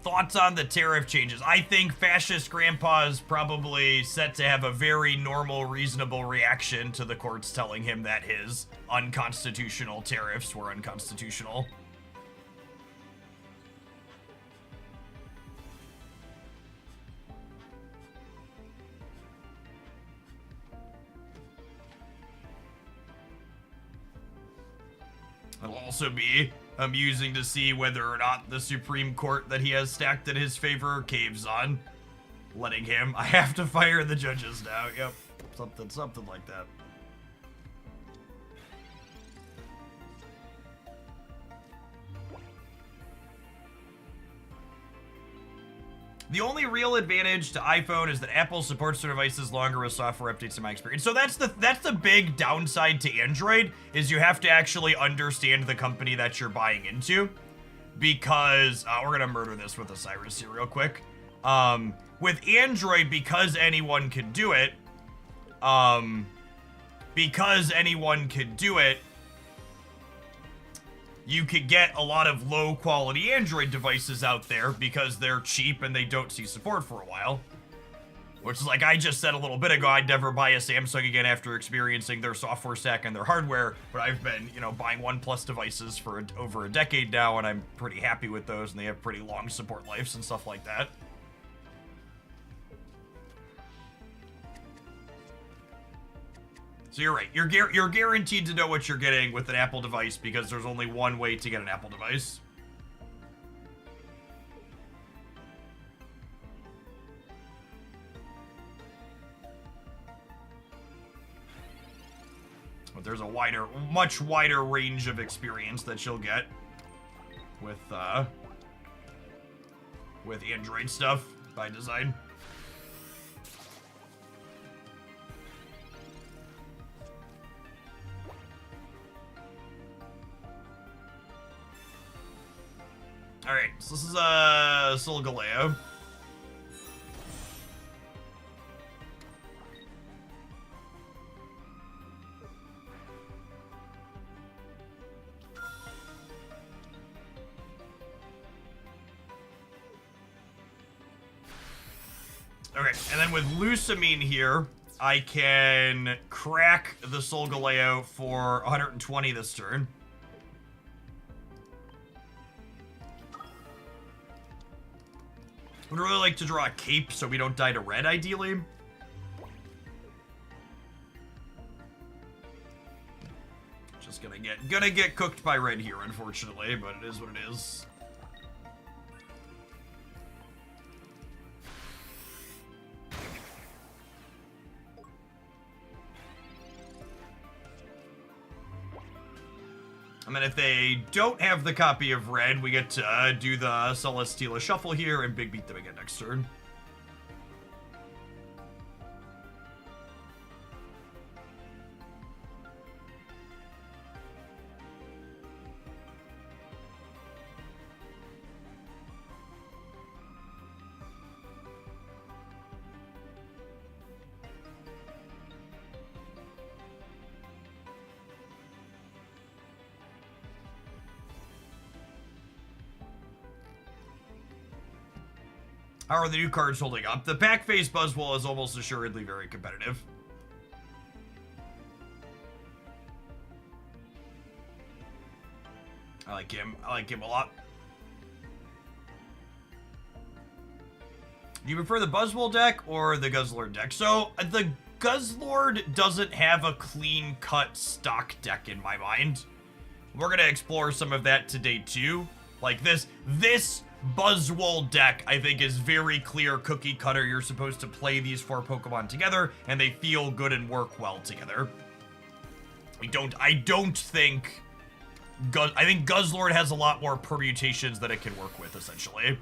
[SPEAKER 1] Thoughts on the tariff changes? I think Fascist Grandpa is probably set to have a very normal, reasonable reaction to the courts telling him that his unconstitutional tariffs were unconstitutional. It'll also be amusing to see whether or not the Supreme Court that he has stacked in his favor caves on letting him. I have to fire the judges now. Yep, something like that. The only real advantage to iPhone is that Apple supports their devices longer with software updates in my experience. So that's the big downside to Android, is you have to actually understand the company that you're buying into. Because, we're gonna murder this with Osiris here real quick. With Android, because anyone can do it, you could get a lot of low-quality Android devices out there because they're cheap and they don't see support for a while. Which is like I just said a little bit ago, I'd never buy a Samsung again after experiencing their software stack and their hardware, but I've been, buying OnePlus devices for over a decade now, and I'm pretty happy with those, and they have pretty long support lives and stuff like that. So you're right. You're guaranteed to know what you're getting with an Apple device because there's only one way to get an Apple device. But there's a much wider range of experience that you'll get with Android stuff by design. Alright, so this is Solgaleo. Okay, and then with Lusamine here, I can crack the Solgaleo for 120 this turn. Would really like to draw a cape so we don't die to red, ideally. Just gonna get cooked by red here, unfortunately, but it is what it is. And then if they don't have the copy of red, we get to do the Celesteela shuffle here and big beat them again next turn. How are the new cards holding up? The back face Buzzwole is almost assuredly very competitive. I like him. I like him a lot. Do you prefer the Buzzwole deck or the Guzzlord deck? So, the Guzzlord doesn't have a clean-cut stock deck in my mind. We're gonna explore some of that today, too. Like, this Buzzwole deck, I think, is very clear cookie cutter. You're supposed to play these 4 Pokemon together, and they feel good and work well together. I don't think... I think Guzzlord has a lot more permutations that it can work with, essentially.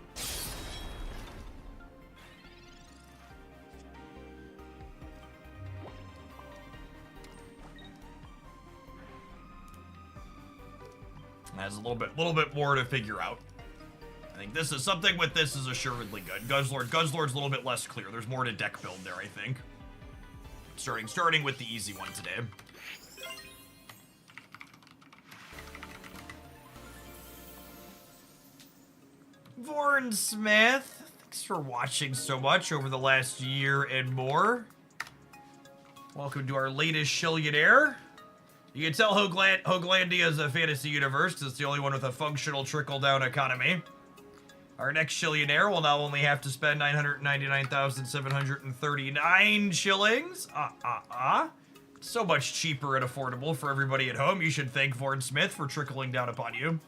[SPEAKER 1] Has a little bit more to figure out. I think this is something with this is assuredly good. Guzzlord's a little bit less clear. There's more to deck build there, I think. Starting with the easy one today. Vorn Smith, thanks for watching so much over the last year and more. Welcome to our latest Shillionaire. You can tell Hoaglandia is a fantasy universe because it's the only one with a functional trickle-down economy. Our next Shillionaire will now only have to spend 999,739 shillings. So much cheaper and affordable for everybody at home. You should thank Vorn Smith for trickling down upon you.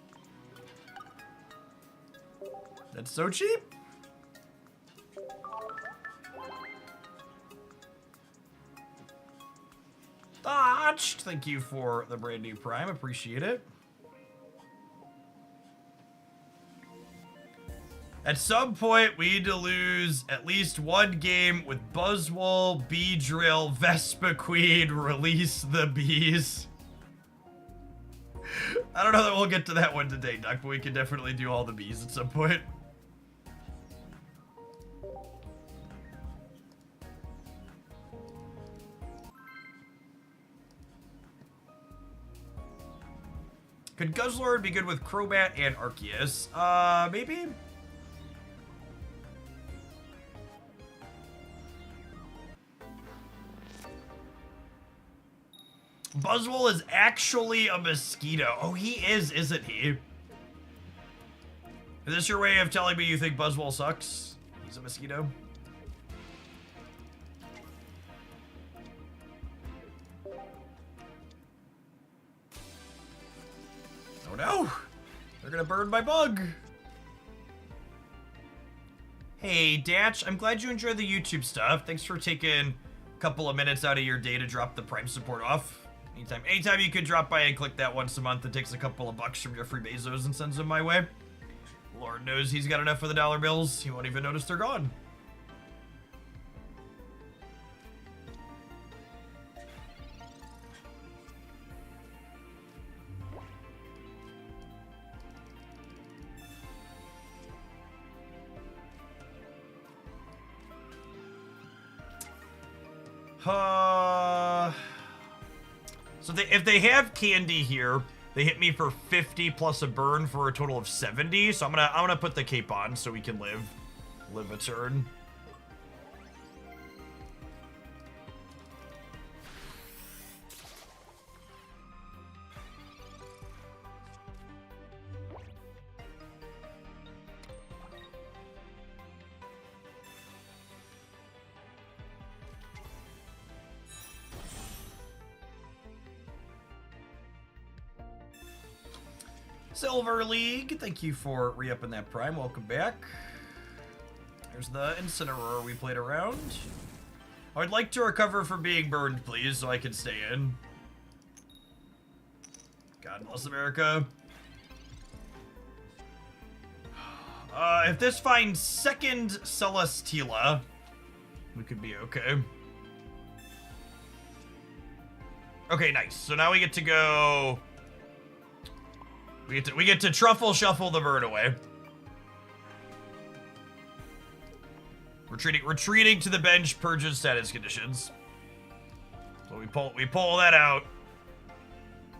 [SPEAKER 1] That's so cheap. Dodged. Thank you for the brand new Prime. Appreciate it. At some point, we need to lose at least one game with Buzzwole, Beedrill, Vespiquen, release the bees. I don't know that we'll get to that one today, Duck, but we can definitely do all the bees at some point. Could Guzzlord be good with Crobat and Arceus? Maybe? Buzzwole is actually a mosquito. Oh, he is, isn't he? Is this your way of telling me you think Buzzwole sucks? He's a mosquito? Oh no! They're gonna burn my bug! Hey, Datch, I'm glad you enjoyed the YouTube stuff. Thanks for taking a couple of minutes out of your day to drop the Prime support off. Anytime you could drop by and click that once a month, it takes a couple of bucks from Jeffrey Bezos and sends them my way. Lord knows he's got enough for the dollar bills, he won't even notice they're gone. So if they have candy here, they hit me for 50 plus a burn for a total of 70. So I'm gonna put the cape on so we can live a turn. Silver League, thank you for re-upping that Prime. Welcome back. There's the Incineroar we played around. I'd like to recover from being burned, please, so I can stay in. God bless America. If this finds second Celesteela, we could be okay. Okay, nice. So now we get to go... We get to truffle shuffle the bird away. Retreating to the bench purges status conditions. So we pull that out.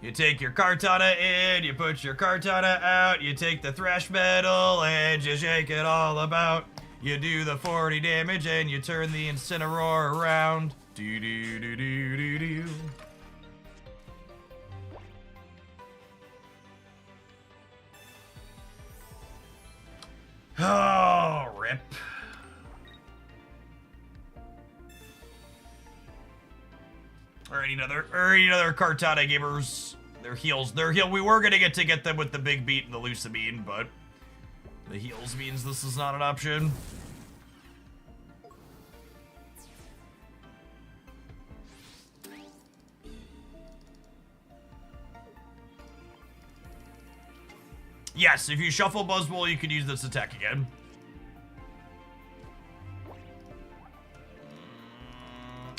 [SPEAKER 1] You take your Kartana in, you put your Kartana out, you take the Thrash Metal and you shake it all about. You do the 40 damage and you turn the Incineroar around. Do do do do do do. Oh, rip. Or any other Kartana gamers. Their heals. We were gonna get them with the big beat and the Lucamine, but the heals means this is not an option. Yes, if you shuffle Buzzwole, you can use this attack again.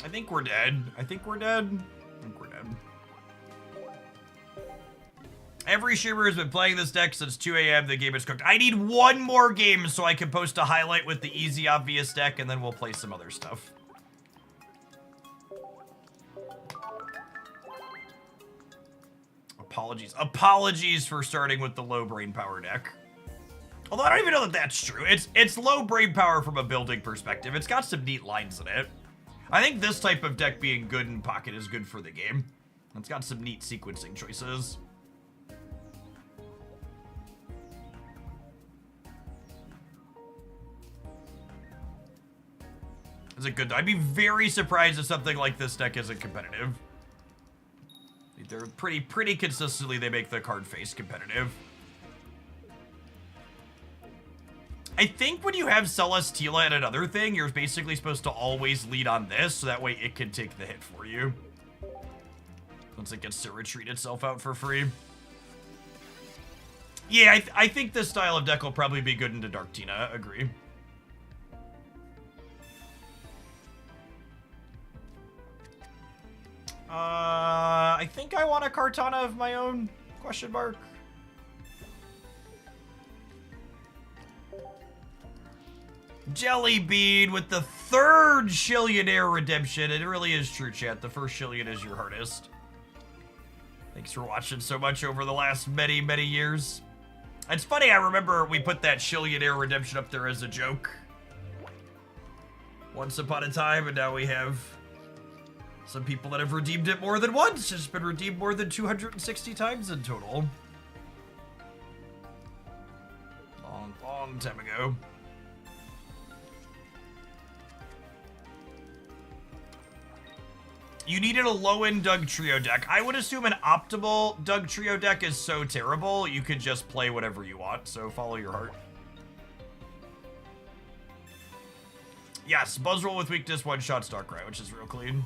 [SPEAKER 1] I think we're dead. Every streamer has been playing this deck since 2 a.m. The game is cooked. I need one more game so I can post a highlight with the easy, obvious deck, and then we'll play some other stuff. Apologies for starting with the low brain power deck. Although I don't even know that that's true. It's low brain power from a building perspective. It's got some neat lines in it. I think this type of deck being good in pocket is good for the game. It's got some neat sequencing choices. Is it good? I'd be very surprised if something like this deck isn't competitive. They're pretty consistently, they make the card face competitive. I think when you have Celesteela and another thing, you're basically supposed to always lead on this, so that way it can take the hit for you. Once it gets to retreat itself out for free. Yeah, I think this style of deck will probably be good into Dark Tina, agree. I think I want a Kartana of my own, question mark. Jelly Bean with the third Shillionaire redemption. It really is true, chat. The first Shillion is your hardest. Thanks for watching so much over the last many, many years. It's funny, I remember we put that Shillionaire redemption up there as a joke once upon a time, and now we have some people that have redeemed it more than once. It's been redeemed more than 260 times in total. Long time ago. You needed a low-end Doug Trio deck. I would assume an optimal Doug Trio deck is so terrible, you could just play whatever you want, so follow your heart. Yes, Buzzwole with weakness, one-shot Starcry, which is real clean.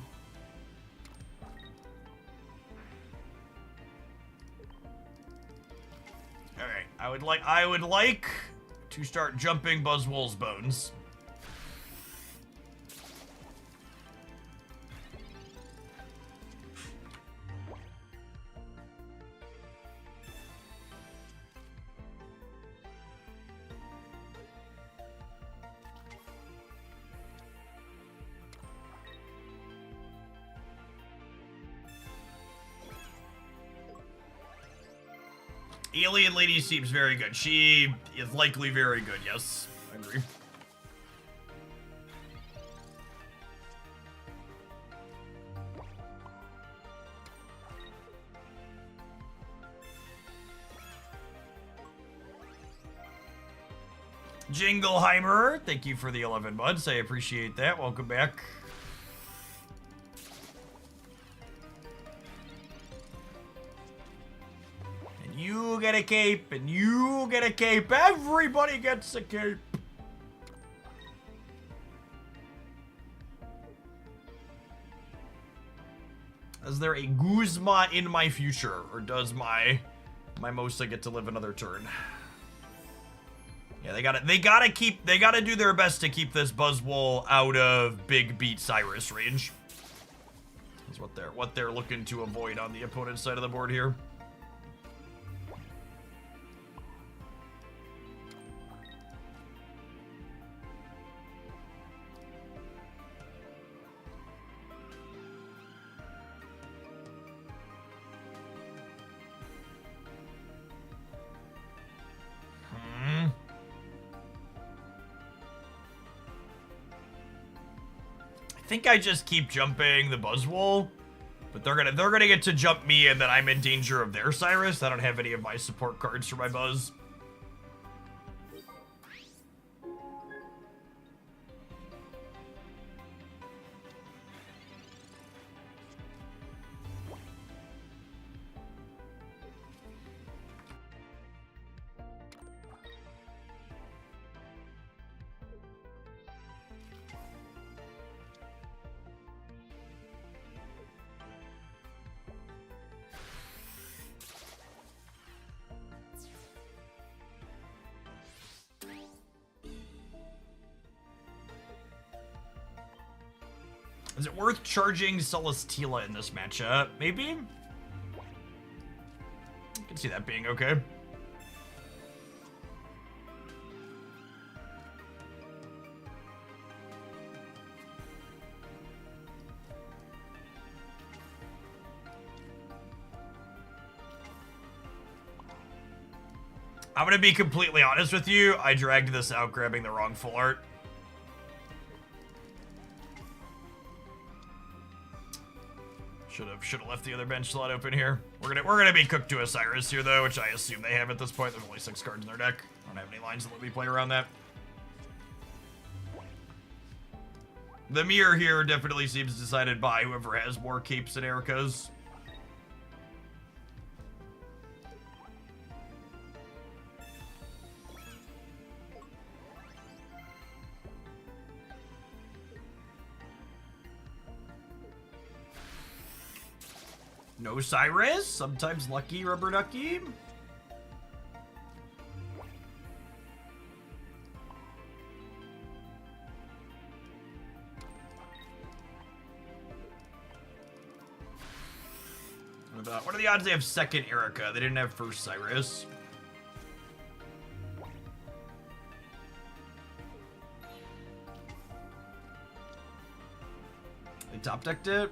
[SPEAKER 1] Alright, I would like to start jumping Buzzwole's bones. Alien Lady seems very good. She is likely very good, yes. I agree. Jingleheimer, thank you for the 11 months. I appreciate that. Welcome back. You get a cape, and you get a cape. Everybody gets a cape. Is there a Guzma in my future, or does my Mosa get to live another turn? Yeah, they gotta do their best to keep this Buzzwole out of big beat Cyrus range. That's what they're looking to avoid on the opponent's side of the board here. I think I just keep jumping the Buzzwole, but they're gonna get to jump me, and then I'm in danger of their Cyrus. I don't have any of my support cards for my Buzz. Is it worth charging Celesteela in this matchup? Maybe? I can see that being okay. I'm gonna be completely honest with you. I dragged this out grabbing the wrong full art. Should have left the other bench slot open here. We're gonna be cooked to Osiris here though, which I assume they have at this point. There's only 6 cards in their deck. I don't have any lines that let me play around that. The mirror here definitely seems decided by whoever has more capes and Ericas. No Cyrus, sometimes lucky rubber ducky. What are the odds they have second Erica? They didn't have first Cyrus. They top decked it.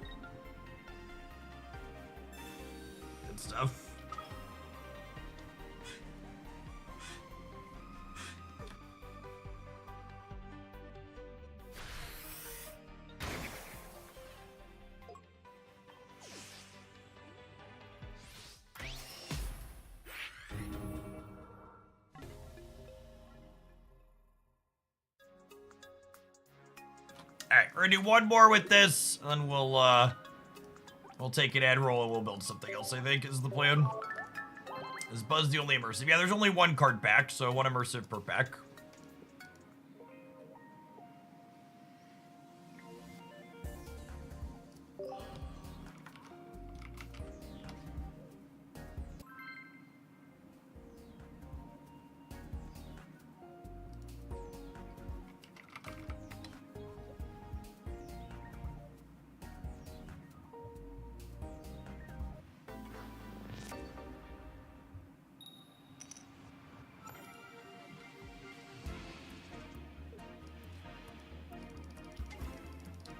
[SPEAKER 1] Good stuff. Alright, we're gonna do one more with this, and then we'll take an ad roll and we'll build something else, I think, is the plan. Is Buzz the only immersive? Yeah, there's only one card pack, so one immersive per pack.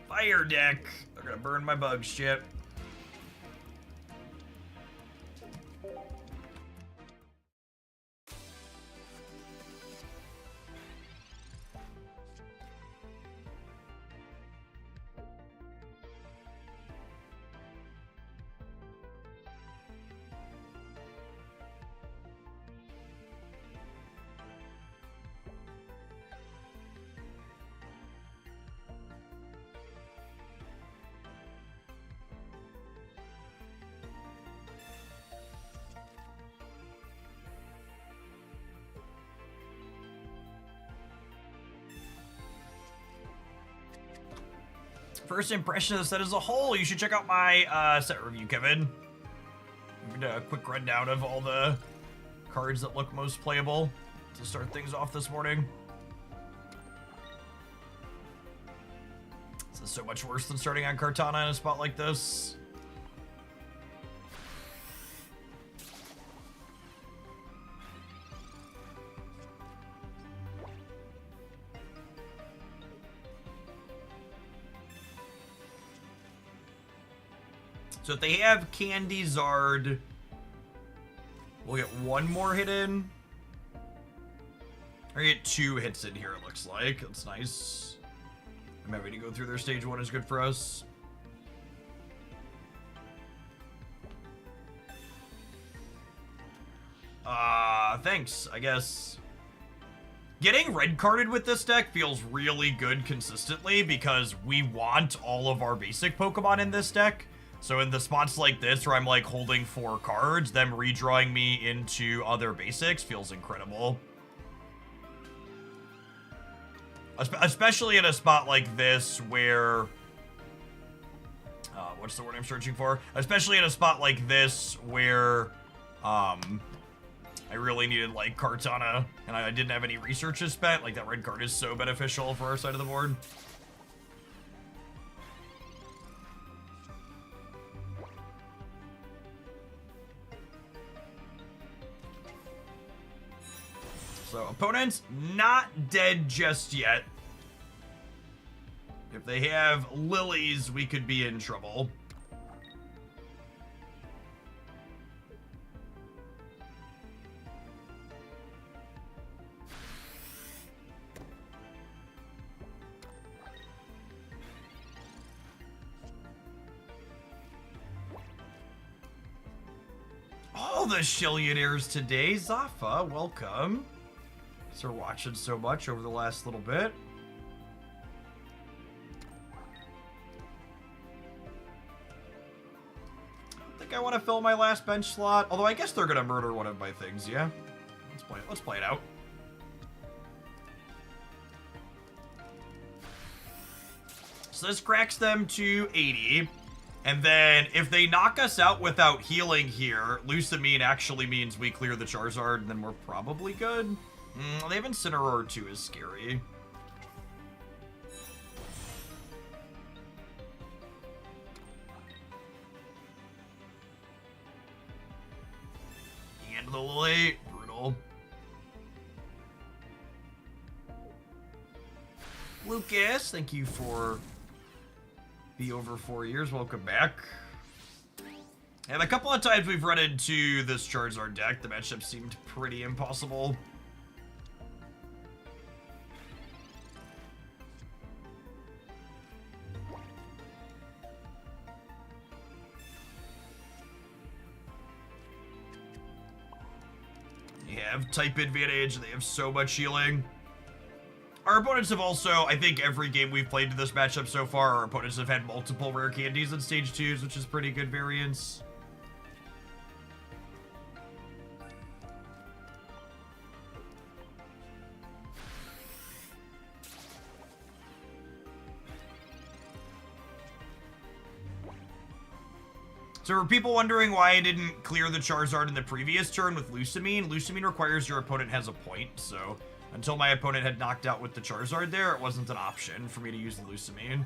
[SPEAKER 1] Fire deck. They're gonna burn my bug shit. First impression of the set as a whole, you should check out my set review, Kevin. I'm gonna do a quick rundown of all the cards that look most playable to start things off this morning. This is so much worse than starting on Kartana in a spot like this. So if they have Candy Zard, we'll get one more hit in. Or get 2 hits in here, it looks like. That's nice. I'm happy to go through their stage 1 is good for us. Thanks, I guess. Getting red carded with this deck feels really good consistently because we want all of our basic Pokemon in this deck. So in the spots like this where I'm like holding 4 cards, them redrawing me into other basics feels incredible. Especially in a spot like this where... what's the word I'm searching for? Especially in a spot like this where I really needed like Kartana and I didn't have any researches spent. Like that red card is so beneficial for our side of the board. So opponent's not dead just yet. If they have lilies, we could be in trouble. All the Shillionaires today. Zafa, welcome. Thanks for watching so much over the last little bit. I don't think I want to fill my last bench slot, although I guess they're going to murder one of my things, yeah? Let's play it out. So this cracks them to 80. And then, if they knock us out without healing here, Lucamine actually means we clear the Charizard, and then we're probably good. They have Incineroar too is scary. And the late, brutal. Lucas, thank you for the over 4 years. Welcome back. And a couple of times we've run into this Charizard deck, the matchup seemed pretty impossible. They have type advantage, they have so much healing. Our opponents have also, I think every game we've played in this matchup so far, our opponents have had multiple rare candies in stage 2s, which is pretty good variance. So for people wondering why I didn't clear the Charizard in the previous turn with Lucamine, Lucamine requires your opponent has a point, so until my opponent had knocked out with the Charizard there, it wasn't an option for me to use the Lucamine.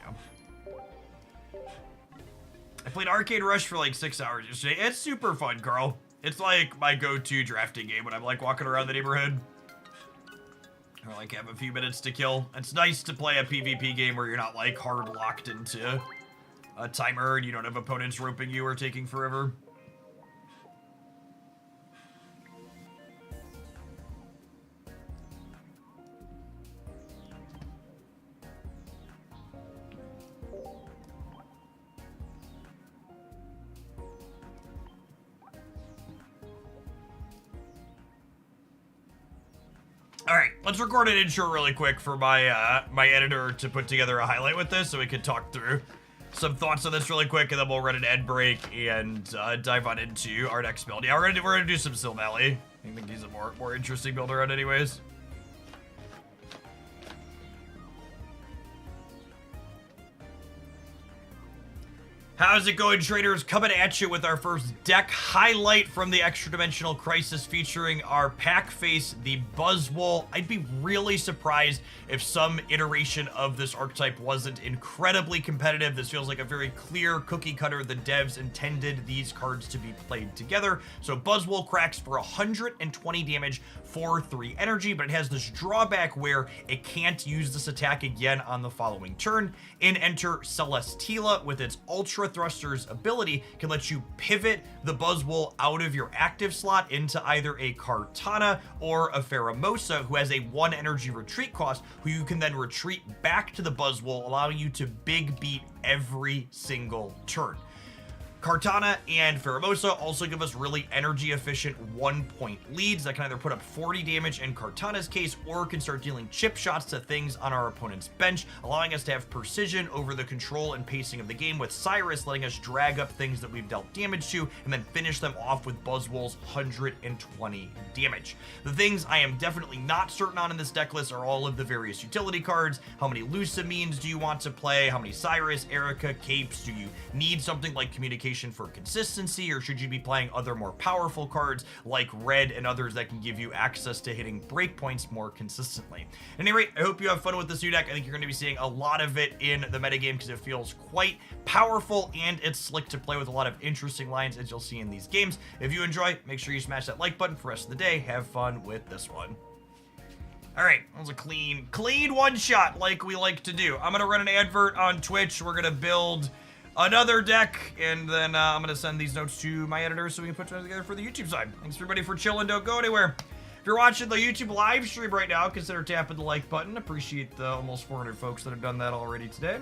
[SPEAKER 1] Yeah. I played Arcade Rush for like 6 hours yesterday. It's super fun, Carl. It's like my go-to drafting game when I'm like walking around the neighborhood. Or like have a few minutes to kill. It's nice to play a PvP game where you're not like hard locked into a timer and you don't have opponents roping you or taking forever. All right, let's record an intro really quick for my my editor to put together a highlight with this so we can talk through some thoughts on this really quick, and then we'll run an ad break and dive on into our next build. Yeah, we're gonna do some Silvally. I think he's a more interesting build around anyways. How's it going, traders? Coming at you with our first deck highlight from the Extradimensional Crisis featuring our pack face, the Buzzwole. I'd be really surprised if some iteration of this archetype wasn't incredibly competitive. This feels like a very clear cookie cutter. The devs intended these cards to be played together. So Buzzwole cracks for 120 damage for 3 energy, but it has this drawback where it can't use this attack again on the following turn. In enter Celesteela with its Ultra Thruster's ability can let you pivot the Buzzwole out of your active slot into either a Kartana or a Pheromosa, who has a 1 energy retreat cost, who you can then retreat back to the Buzzwole, allowing you to big beat every single turn. Kartana and Pheromosa also give us really energy efficient 1-point leads that can either put up 40 damage in Kartana's case or can start dealing chip shots to things on our opponent's bench, allowing us to have precision over the control and pacing of the game, with Cyrus letting us drag up things that we've dealt damage to and then finish them off with Buzzwole's 120 damage. The things I am definitely not certain on in this deck list are all of the various utility cards. How many Lucamines do you want to play? How many Cyrus, Erica, Capes? Do you need something like Communication indication for consistency, or should you be playing other more powerful cards like red and others that can give you access to hitting breakpoints more consistently? At any rate, I hope you have fun with this new deck. I think you're going to be seeing a lot of it in the metagame because it feels quite powerful and it's slick to play with a lot of interesting lines, as you'll see in these games. If you enjoy, make sure you smash that like button for the rest of the day. Have fun with this one. All right, that was a clean one shot like we like to do. I'm going to run an advert on Twitch. We're going to build another deck, and then I'm going to send these notes to my editor so we can put them together for the YouTube side. Thanks everybody for chilling. Don't go anywhere. If you're watching the YouTube live stream right now, consider tapping the like button. Appreciate the almost 400 folks that have done that already today.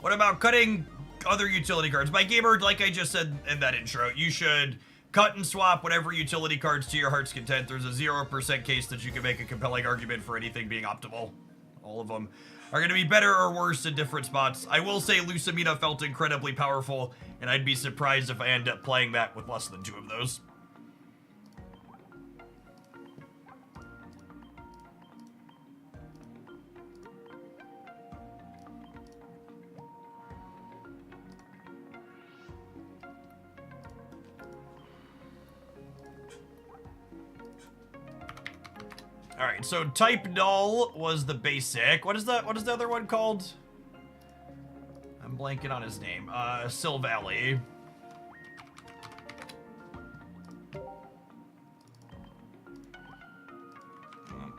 [SPEAKER 1] What about cutting other utility cards? My gamer, like I just said in that intro, you should cut and swap whatever utility cards to your heart's content. There's a 0% case that you can make a compelling argument for anything being optimal. All of them are going to be better or worse in different spots. I will say Lucamina felt incredibly powerful, and I'd be surprised if I end up playing that with less than 2 of those. All right, so type null was the basic. What is the other one called? I'm blanking on his name. Silvally.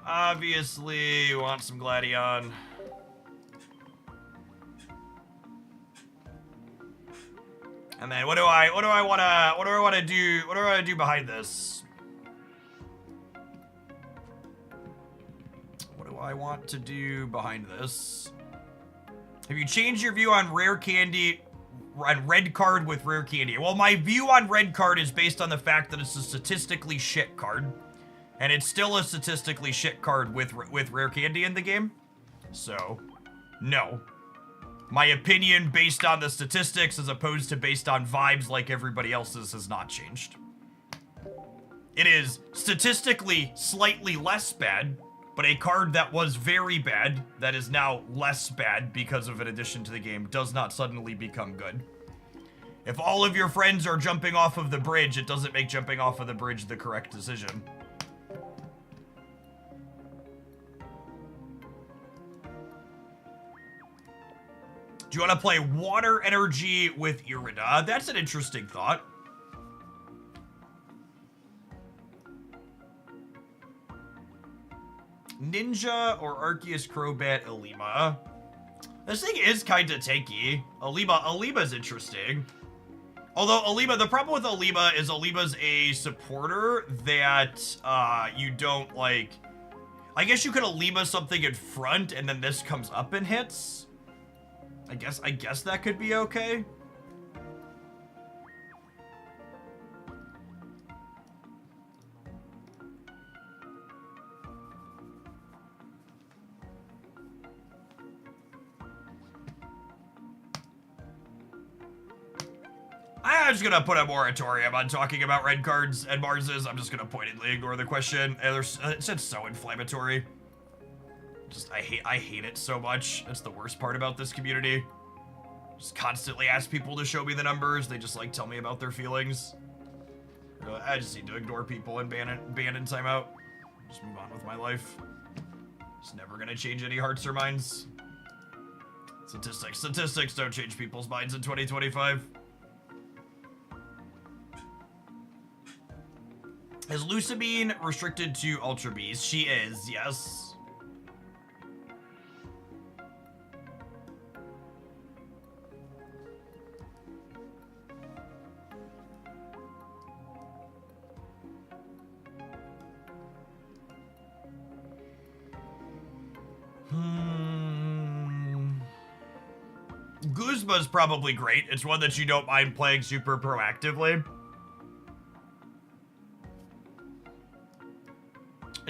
[SPEAKER 1] Obviously, we want some Gladion. And then what do I want to do behind this? I want to do behind this. Have you changed your view on rare candy, on red card with rare candy? Well, my view on red card is based on the fact that it's a statistically shit card, and it's still a statistically shit card with rare candy in the game. So, no. My opinion based on the statistics as opposed to based on vibes like everybody else's has not changed. It is statistically slightly less bad, but a card that was very bad, that is now less bad because of an addition to the game, does not suddenly become good. If all of your friends are jumping off of the bridge, it doesn't make jumping off of the bridge the correct decision. Do you want to play Water Energy with Irida? That's an interesting thought. Ninja or Arceus Crobat Alima. This thing is kind of tanky. Alima's interesting. Although Alima, the problem with Alima is Alima's a supporter that you don't like. I guess you could Alima something in front and then this comes up and hits. I guess that could be okay. I'm just gonna put a moratorium on talking about red cards and Marses. I'm just gonna pointedly ignore the question. It's just so inflammatory. I hate it so much. That's the worst part about this community. Just constantly ask people to show me the numbers. They just like tell me about their feelings. I just need to ignore people and ban in timeout. Just move on with my life. It's never gonna change any hearts or minds. Statistics don't change people's minds in 2025. Is Lucamine restricted to Ultra Beast? She is, yes. Guzma's probably great. It's one that you don't mind playing super proactively.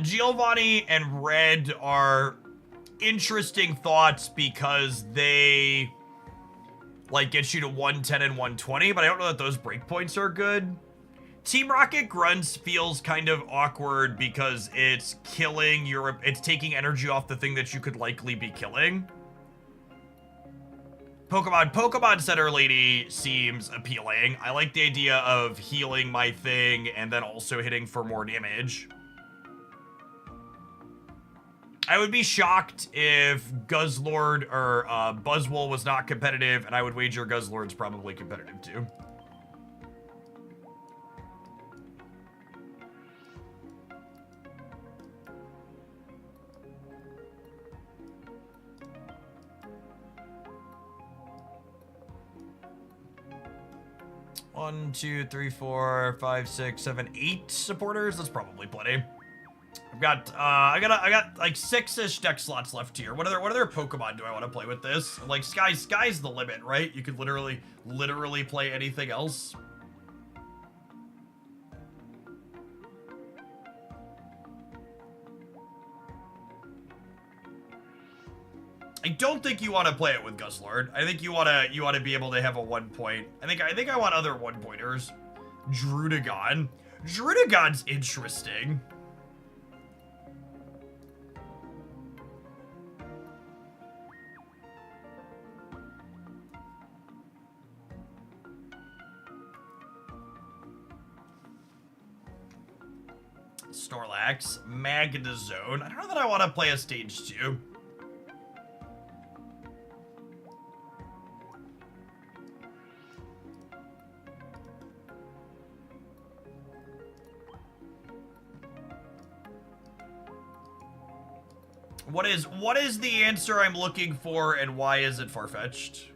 [SPEAKER 1] Giovanni and Red are interesting thoughts because they like get you to 110 and 120, but I don't know that those breakpoints are good. Team Rocket Grunts feels kind of awkward because it's killing your, it's taking energy off the thing that you could likely be killing. Pokemon Center Lady seems appealing. I like the idea of healing my thing and then also hitting for more damage. I would be shocked if Guzzlord or Buzzwole was not competitive, and I would wager Guzzlord's probably competitive too. One, two, three, four, five, six, seven, 8 supporters. That's probably plenty. I've got I got like 6-ish deck slots left here. What other Pokemon do I want to play with this? Like sky's the limit, right? You could literally play anything else. I don't think you want to play it with Guzzlord. I think you want to be able to have a 1 point. I think I want other 1-pointers. Drudagon. Drudagon's interesting. Snorlax, Magnezone. I don't know that I want to play a stage 2. What is the answer I'm looking for, and why is it far-fetched?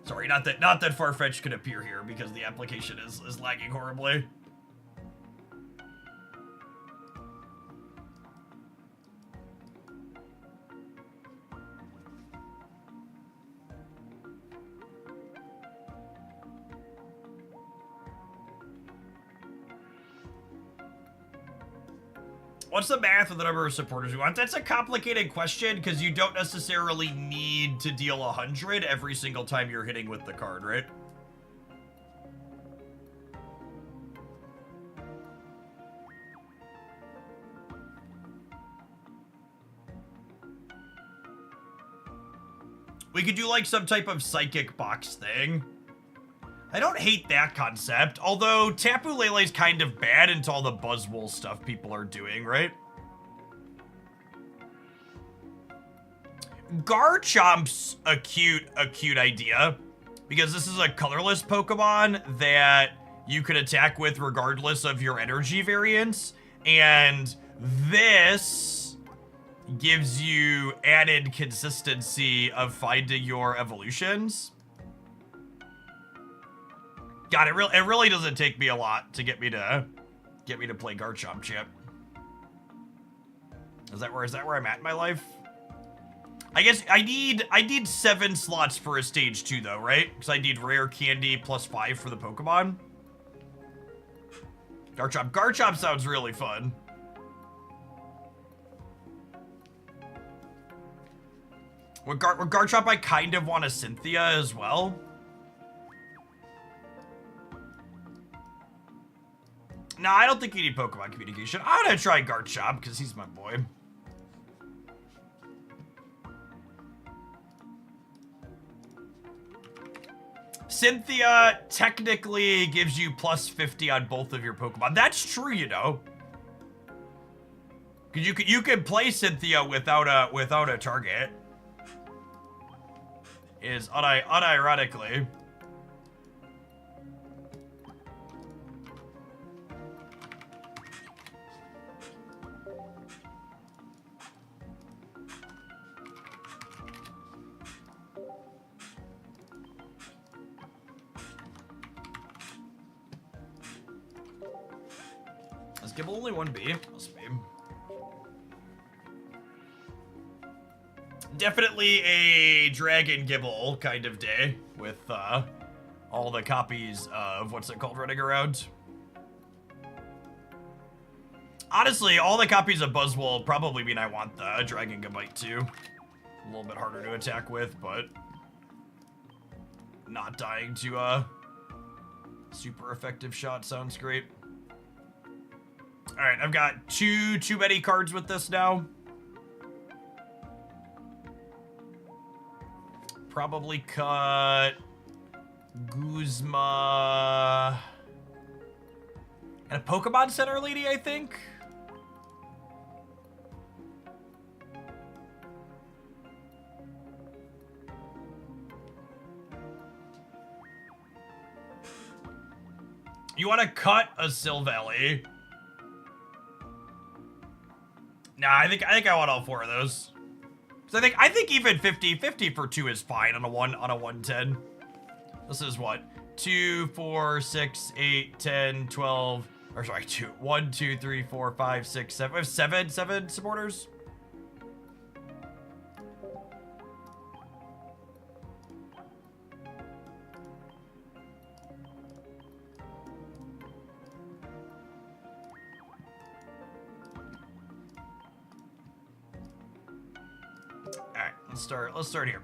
[SPEAKER 1] Sorry, not that Farfetch could appear here because the application is lagging horribly. What's the math of the number of supporters we want? That's a complicated question because you don't necessarily need to deal 100 every single time you're hitting with the card, right? We could do like some type of psychic box thing. I don't hate that concept, although Tapu Lele's kind of bad into all the Buzzwole stuff people are doing, right? Garchomp's a cute idea, because this is a colorless Pokemon that you can attack with regardless of your energy variance, and this gives you added consistency of finding your evolutions. God, it really doesn't take me a lot to get me to play Garchomp, Chip. Is that where I'm at in my life? I guess I need 7 slots for a stage 2 though, right? Because I need rare candy plus 5 for the Pokemon. Garchomp sounds really fun. With Garchomp, I kind of want a Cynthia as well. No, I don't think you need Pokemon communication. I'm gonna try Garchomp because he's my boy. Cynthia technically gives you plus 50 on both of your Pokemon. That's true, you know. Cause you can play Cynthia without a target. Is unironically. Is Gibble only 1B? Must be. Definitely a Dragon Gibble kind of day with all the copies of what's it called running around. Honestly, all the copies of Buzzwole probably mean I want the Dragon Gabite too. A little bit harder to attack with, but not dying to a super effective shot sounds great. All right, I've got too many cards with this now. Probably cut Guzma and a Pokemon Center lady, I think. You want to cut a Silvally? Nah, I think I want all 4 of those. So I think even 50-50 for 2 is fine on a 110. This is what? 2, 4, 6, 8, 10, 12. Or sorry, 1, 2, 3, 4, 5, 6, 7. We have seven supporters. Alright, let's start here.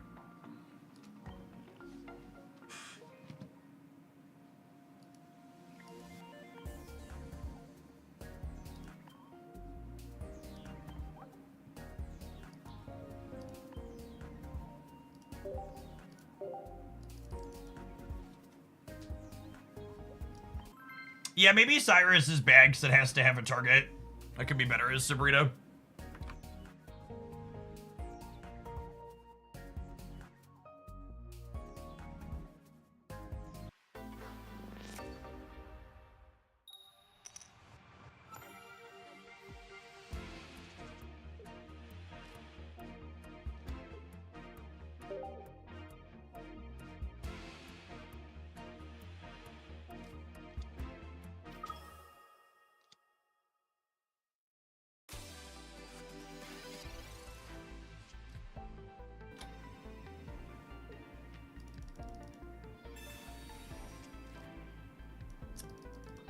[SPEAKER 1] Yeah, maybe Cyrus is bad because it has to have a target. That could be better as Sabrina.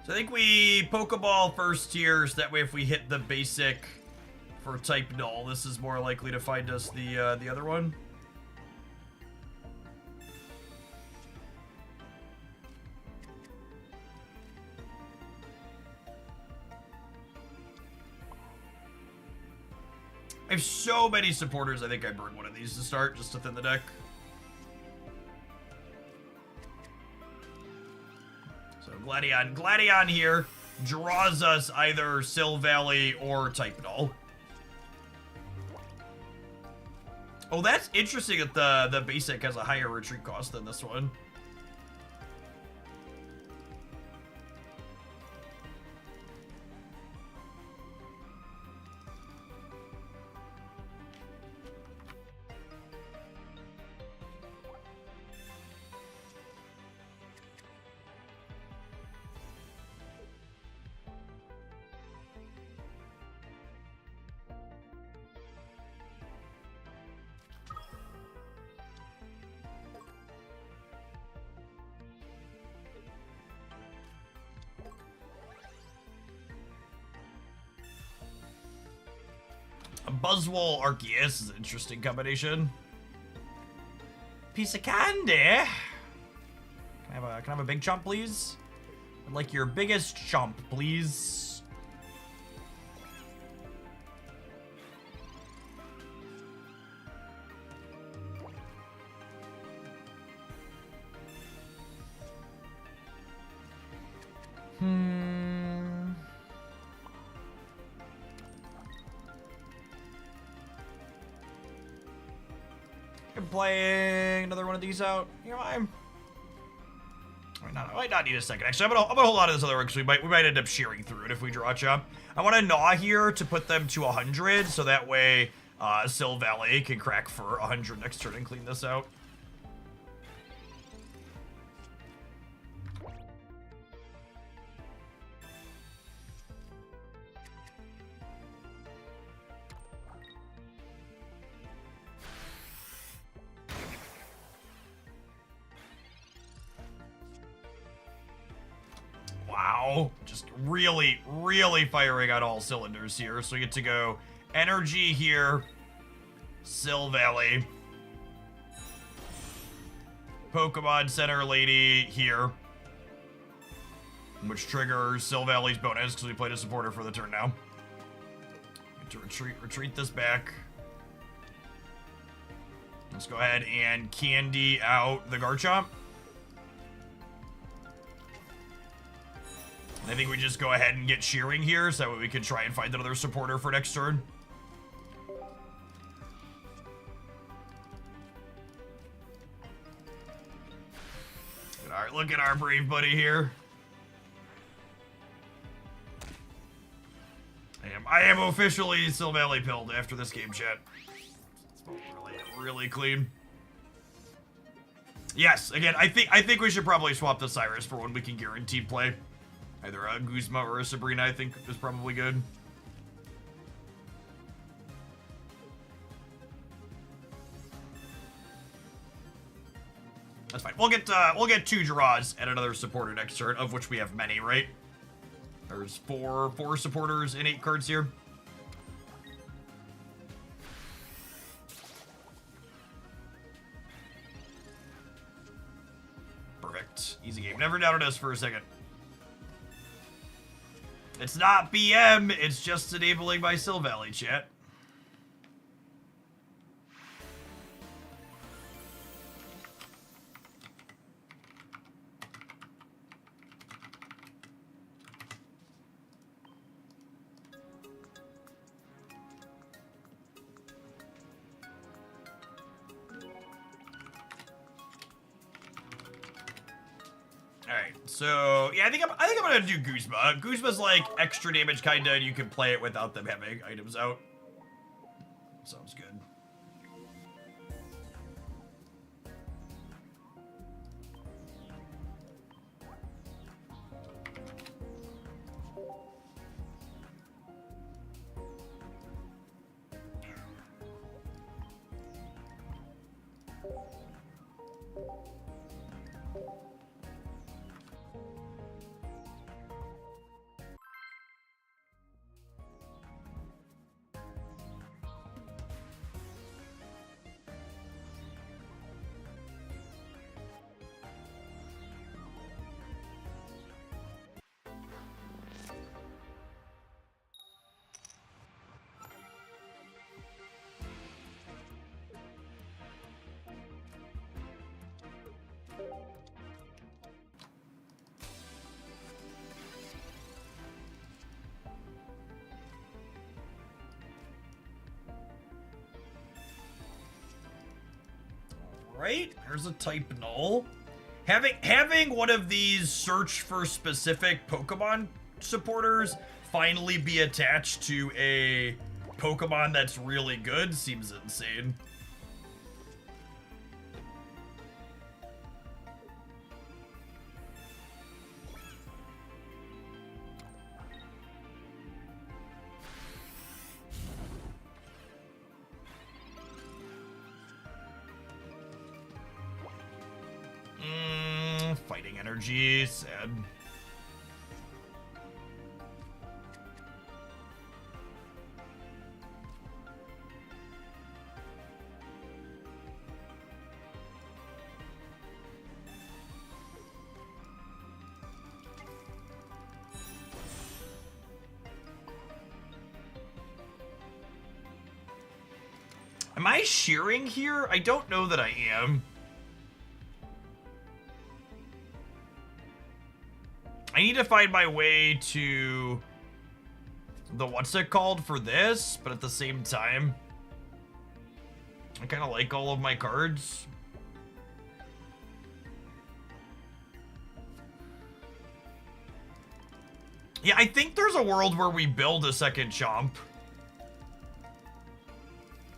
[SPEAKER 1] So I think we Pokeball first tiers. That way if we hit the basic for type null, this is more likely to find us the other one. I have so many supporters, I think I burned one of these to start, just to thin the deck. So Gladion here draws us either Silvally or Type Null. Oh, that's interesting that the basic has a higher retreat cost than this one. A Buzzwole Arceus is an interesting combination. Piece of candy. Can I have a big chomp, please? I'd like your biggest chomp, please. Playing another one of these out. You know, I might not need a second. Actually, I'm gonna hold on to this other one because we might end up shearing through it if we draw a chop. I want to gnaw here to put them to 100, so that way Silvally can crack for 100 next turn and clean this out. Wow. Just really, really firing on all cylinders here. So we get to go energy here. Silvally. Pokemon Center Lady here. Which triggers Silvally's bonus because we played a supporter for the turn now. Get to retreat this back. Let's go ahead and candy out the Garchomp. I think we just go ahead and get shearing here so that way we can try and find another supporter for next turn. Alright, look at our brave buddy here. I am officially Silvally pilled after this game, chat. Really clean. Yes, again, I think we should probably swap the Cyrus for when we can guaranteed play. Either a Guzma or a Sabrina, I think, is probably good. That's fine. We'll get 2 draws and another supporter next turn, of which we have many, right? There's four supporters and 8 cards here. Perfect. Easy game. Never doubted us for a second. It's not BM, it's just enabling my Silvally, chat. So, yeah, I think I'm gonna do Guzma. Guzma's like extra damage kinda, and you can play it without them having items out. Sounds good. Right? There's a type null. Having one of these search for specific Pokemon supporters finally be attached to a Pokemon that's really good seems insane. Fighting energy, sad. Am I shearing here? I don't know that I am. I need to find my way to the what's it called for this, but at the same time, I kind of like all of my cards. Yeah, I think there's a world where we build a second Chomp.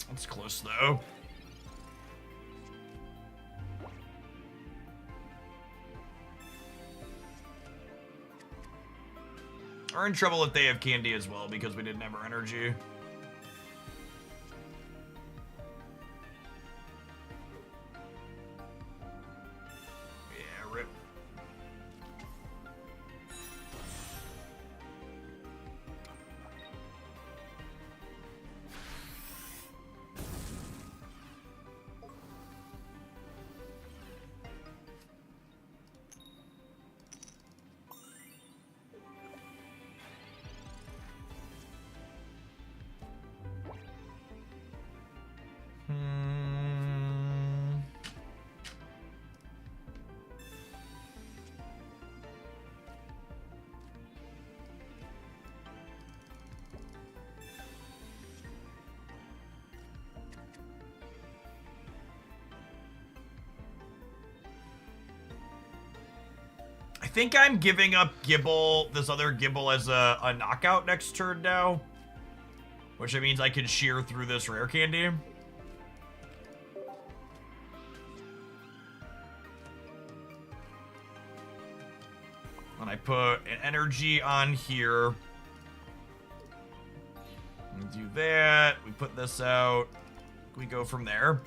[SPEAKER 1] That's close though. We're in trouble if they have candy as well because we didn't have our energy. Yeah, rip. I think I'm giving up Gibble, this other Gibble, as a knockout next turn now. Which means I can shear through this rare candy. And I put an energy on here. We do that. We put this out. We go from there.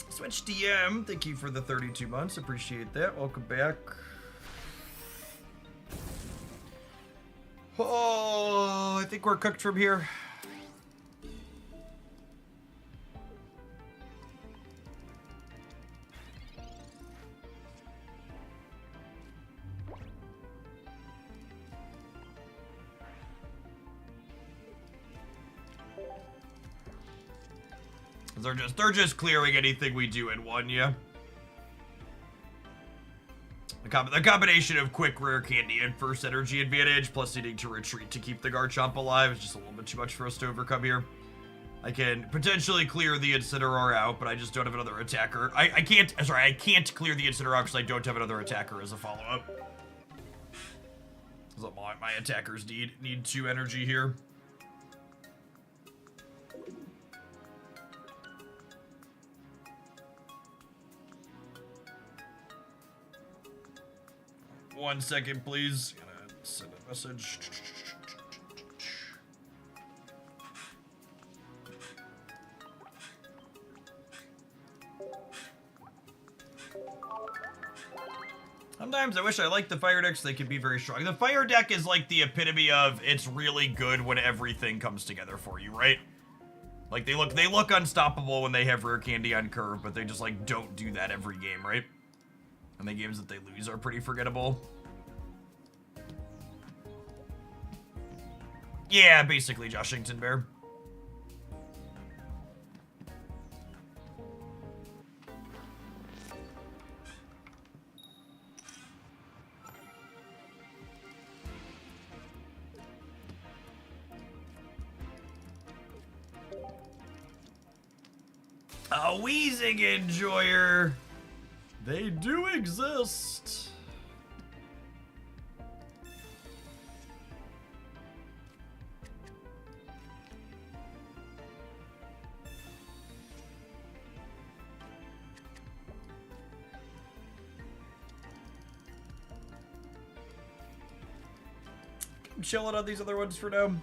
[SPEAKER 1] Switch DM. Thank you for the 32 months. Appreciate that. Welcome back. Oh, I think we're cooked from here. They're just clearing anything we do in one, yeah. The combination of quick rare candy and first energy advantage, plus needing to retreat to keep the Garchomp alive, is just a little bit too much for us to overcome here. I can potentially clear the Incineroar out, but I just don't have another attacker. I can't clear the Incineroar because I don't have another attacker as a follow-up. So my attackers need 2 energy here. One second, please. Gonna send a message. Sometimes I wish I liked the fire decks. They could be very strong. The fire deck is like the epitome of it's really good when everything comes together for you, right? Like they look unstoppable when they have rare candy on curve, but they just like don't do that every game, right? And the games that they lose are pretty forgettable. Yeah, basically Joshington Bear. A wheezing enjoyer. They do exist. I'm chilling on these other ones for now.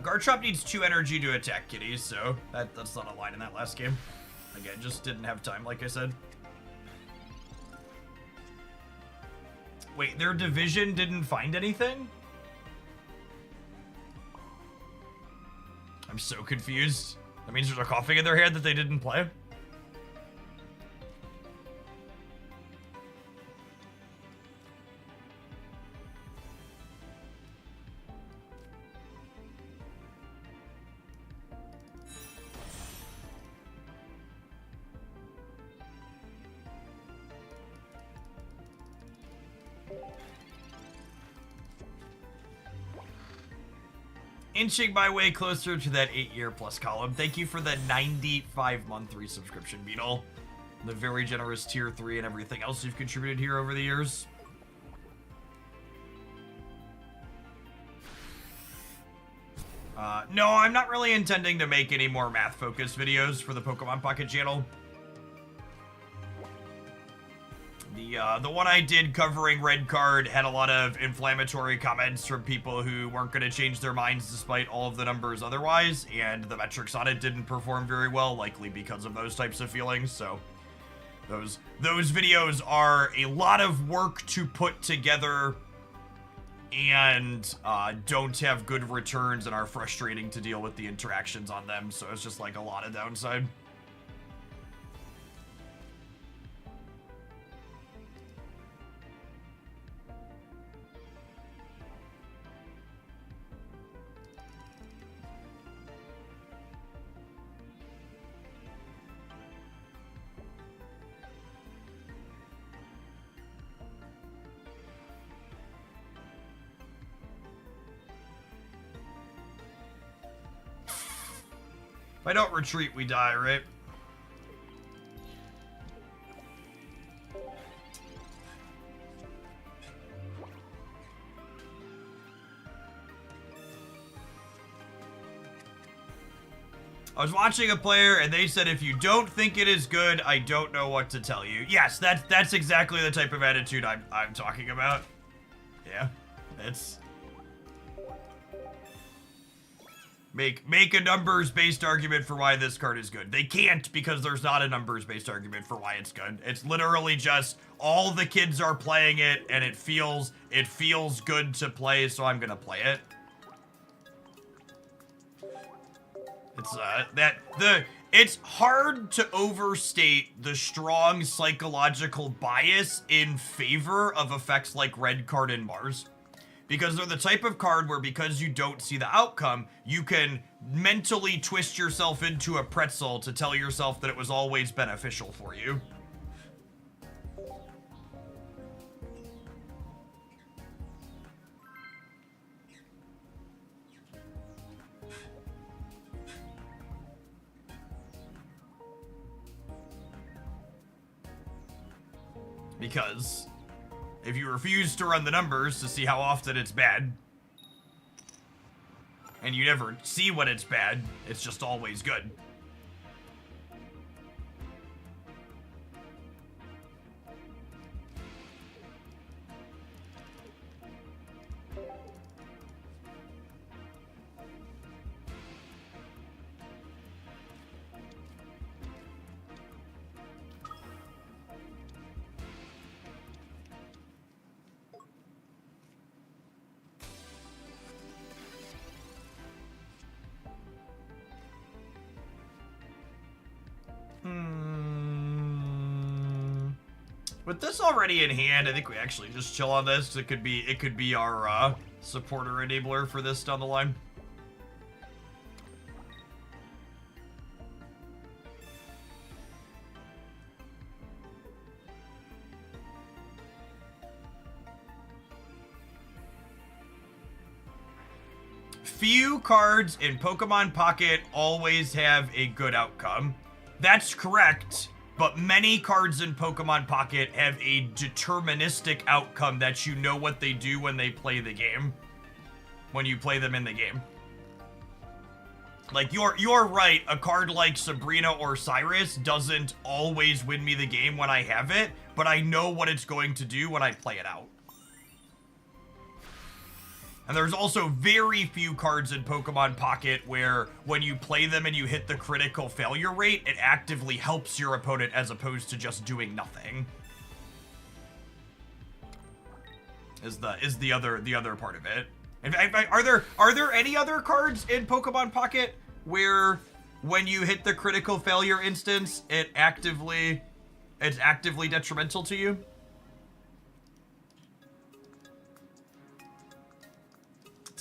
[SPEAKER 1] Garchomp needs 2 energy to attack kitties, so that's not a line in that last game. Again, just didn't have time, like I said. Wait, their division didn't find anything? I'm so confused. That means there's a coughing in their head that they didn't play? Inching my way closer to that 8-year plus column. Thank you for the 95-month resubscription, Beetle. The very generous tier 3 and everything else you've contributed here over the years. No, I'm not really intending to make any more math-focused videos for the Pokemon Pocket channel. The one I did covering Red Card had a lot of inflammatory comments from people who weren't going to change their minds despite all of the numbers otherwise, and the metrics on it didn't perform very well, likely because of those types of feelings, so those videos are a lot of work to put together and don't have good returns and are frustrating to deal with the interactions on them, so it's just like a lot of downside. I don't retreat, we die, right? I was watching a player and they said, if you don't think it is good, I don't know what to tell you. Yes, that's exactly the type of attitude I'm talking about. Yeah, it's... Make a numbers-based argument for why this card is good. They can't, because there's not a numbers-based argument for why it's good. It's literally just all the kids are playing it and it feels good to play, so I'm gonna play it. It's hard to overstate the strong psychological bias in favor of effects like Red Card and Mars. Because they're the type of card where, because you don't see the outcome, you can mentally twist yourself into a pretzel to tell yourself that it was always beneficial for you. Because if you refuse to run the numbers to see how often it's bad, and you never see when it's bad, it's just always good. With this already in hand, I think we actually just chill on this. It could be our supporter enabler for this down the line. Few cards in Pokemon Pocket always have a good outcome. That's correct. But many cards in Pokemon Pocket have a deterministic outcome that you know what they do when they play the game. When you play them in the game. Like, you're right, a card like Sabrina or Cyrus doesn't always win me the game when I have it, but I know what it's going to do when I play it out. And there's also very few cards in Pokemon Pocket where when you play them and you hit the critical failure rate, it actively helps your opponent as opposed to just doing nothing. Is the other part of it. In fact, are there any other cards in Pokemon Pocket where when you hit the critical failure instance, it's actively detrimental to you?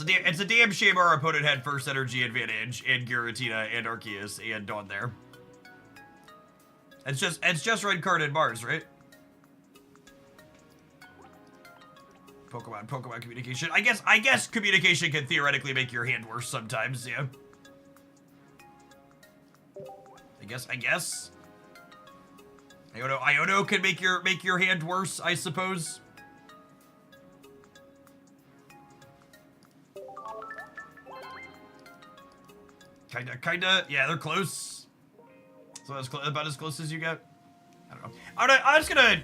[SPEAKER 1] It's a damn shame our opponent had first energy advantage and Giratina and Arceus and Dawn there. It's just Red Card and Mars, right? Pokemon communication. I guess communication can theoretically make your hand worse sometimes, yeah. I guess. Iono can make your hand worse, I suppose. Kinda, yeah, they're close. So that's about as close as you get. I don't know. I'm just gonna...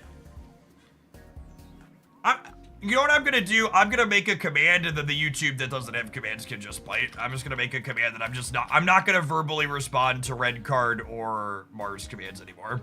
[SPEAKER 1] You know what I'm gonna do? I'm gonna make a command and then the YouTube that doesn't have commands can just play it. I'm just gonna make a command that I'm not gonna verbally respond to Red Card or Mars commands anymore.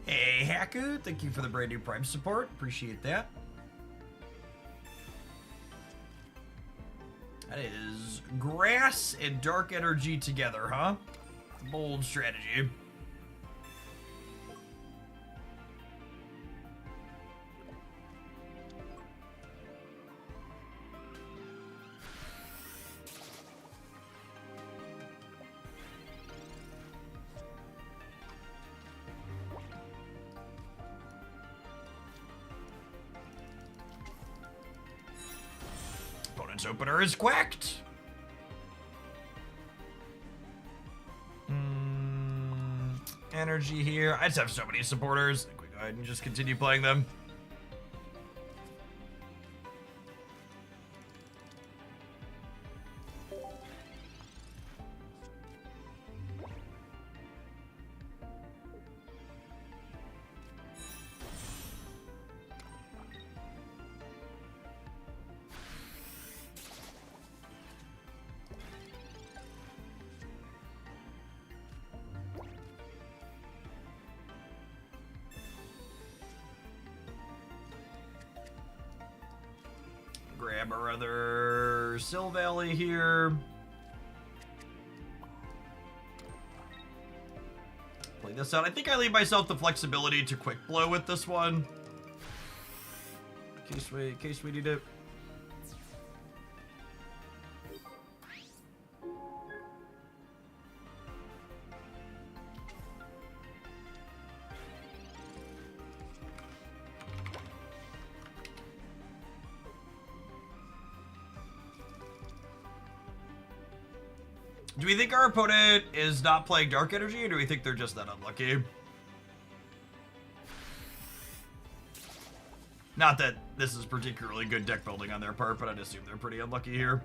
[SPEAKER 1] Hey, Haku, thank you for the brand new Prime support. Appreciate that. That is grass and dark energy together, huh? Bold strategy. Opponent's opener is quacked. Energy here. I just have so many supporters. I think we go ahead and just continue playing them. Grab our other Silvally here. Play this out. I think I leave myself the flexibility to quick blow with this one. In case we need it. Do we think our opponent is not playing Dark Energy, or do we think they're just that unlucky? Not that this is particularly good deck building on their part, but I'd assume they're pretty unlucky here.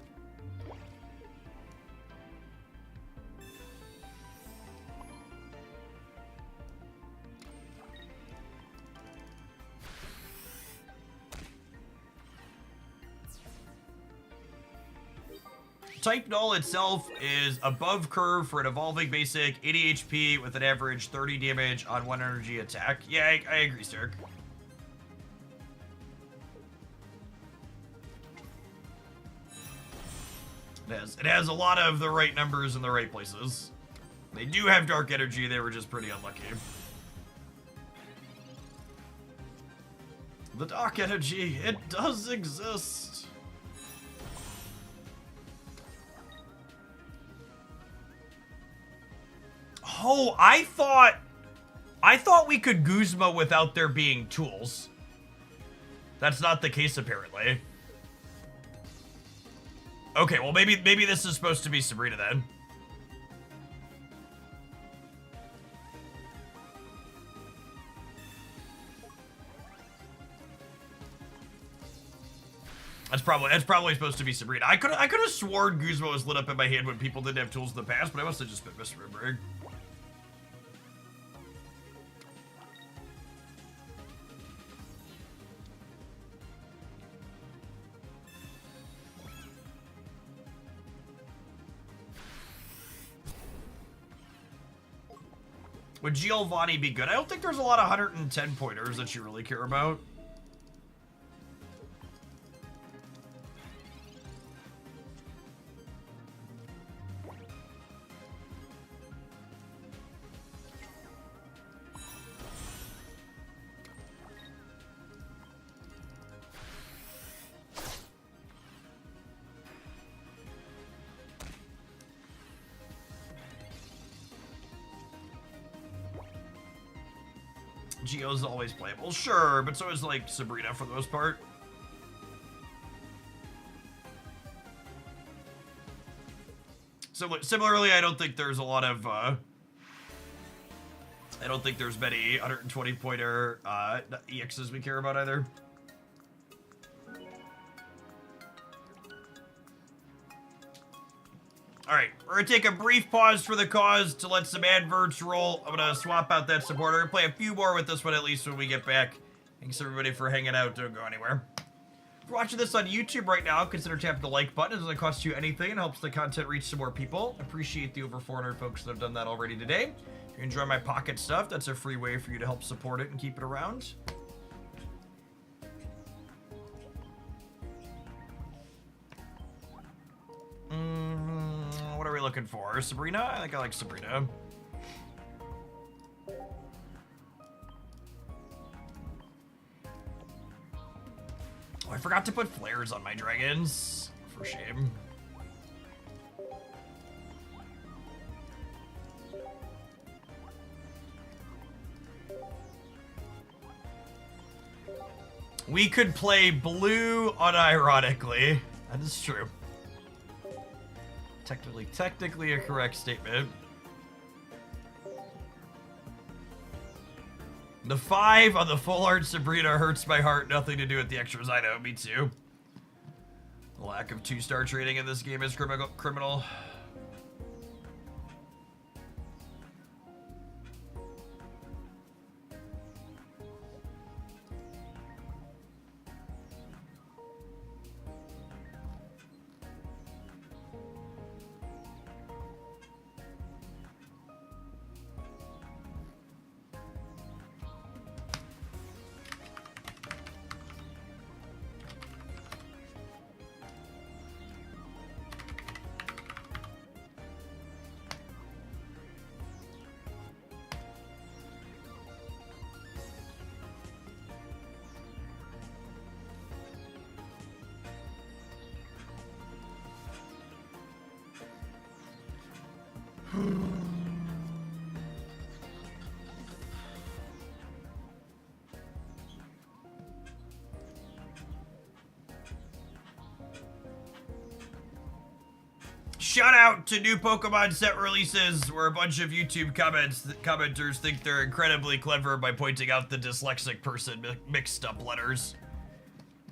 [SPEAKER 1] Type Null itself is above curve for an evolving basic, 80 HP with an average 30 damage on 1 energy attack. Yeah, I agree, Sturk. It has a lot of the right numbers in the right places. They do have dark energy, they were just pretty unlucky. The dark energy, it does exist. Oh, I thought we could Guzma without there being tools. That's not the case, apparently. Okay, well, maybe this is supposed to be Sabrina then. That's probably supposed to be Sabrina. I could have sworn Guzma was lit up in my hand when people didn't have tools in the past, but I must have just been misremembering. Would Giovanni be good? I don't think there's a lot of 110 pointers that you really care about. Geo's always playable, sure, but so is like Sabrina for the most part. So similarly, I don't think there's a lot of I don't think there's many 120 pointer EXs we care about either. Alright, we're gonna take a brief pause for the cause to let some adverts roll. I'm gonna swap out that supporter and play a few more with this one at least when we get back. Thanks everybody for hanging out. Don't go anywhere. If you're watching this on YouTube right now, consider tapping the like button. It doesn't cost you anything and helps the content reach some more people. Appreciate the over 400 folks that have done that already today. If you enjoy my pocket stuff, that's a free way for you to help support it and keep it around. What are we looking for? Sabrina? I think I like Sabrina. Oh, I forgot to put flares on my dragons. For shame. We could play blue unironically. That is true. Technically a correct statement. The 5 on the full art Sabrina hurts my heart. Nothing to do with the extras. I know, me too. The lack of 2-star trading in this game is criminal. Shout out to new Pokemon set releases where a bunch of YouTube commenters think they're incredibly clever by pointing out the dyslexic person mixed up letters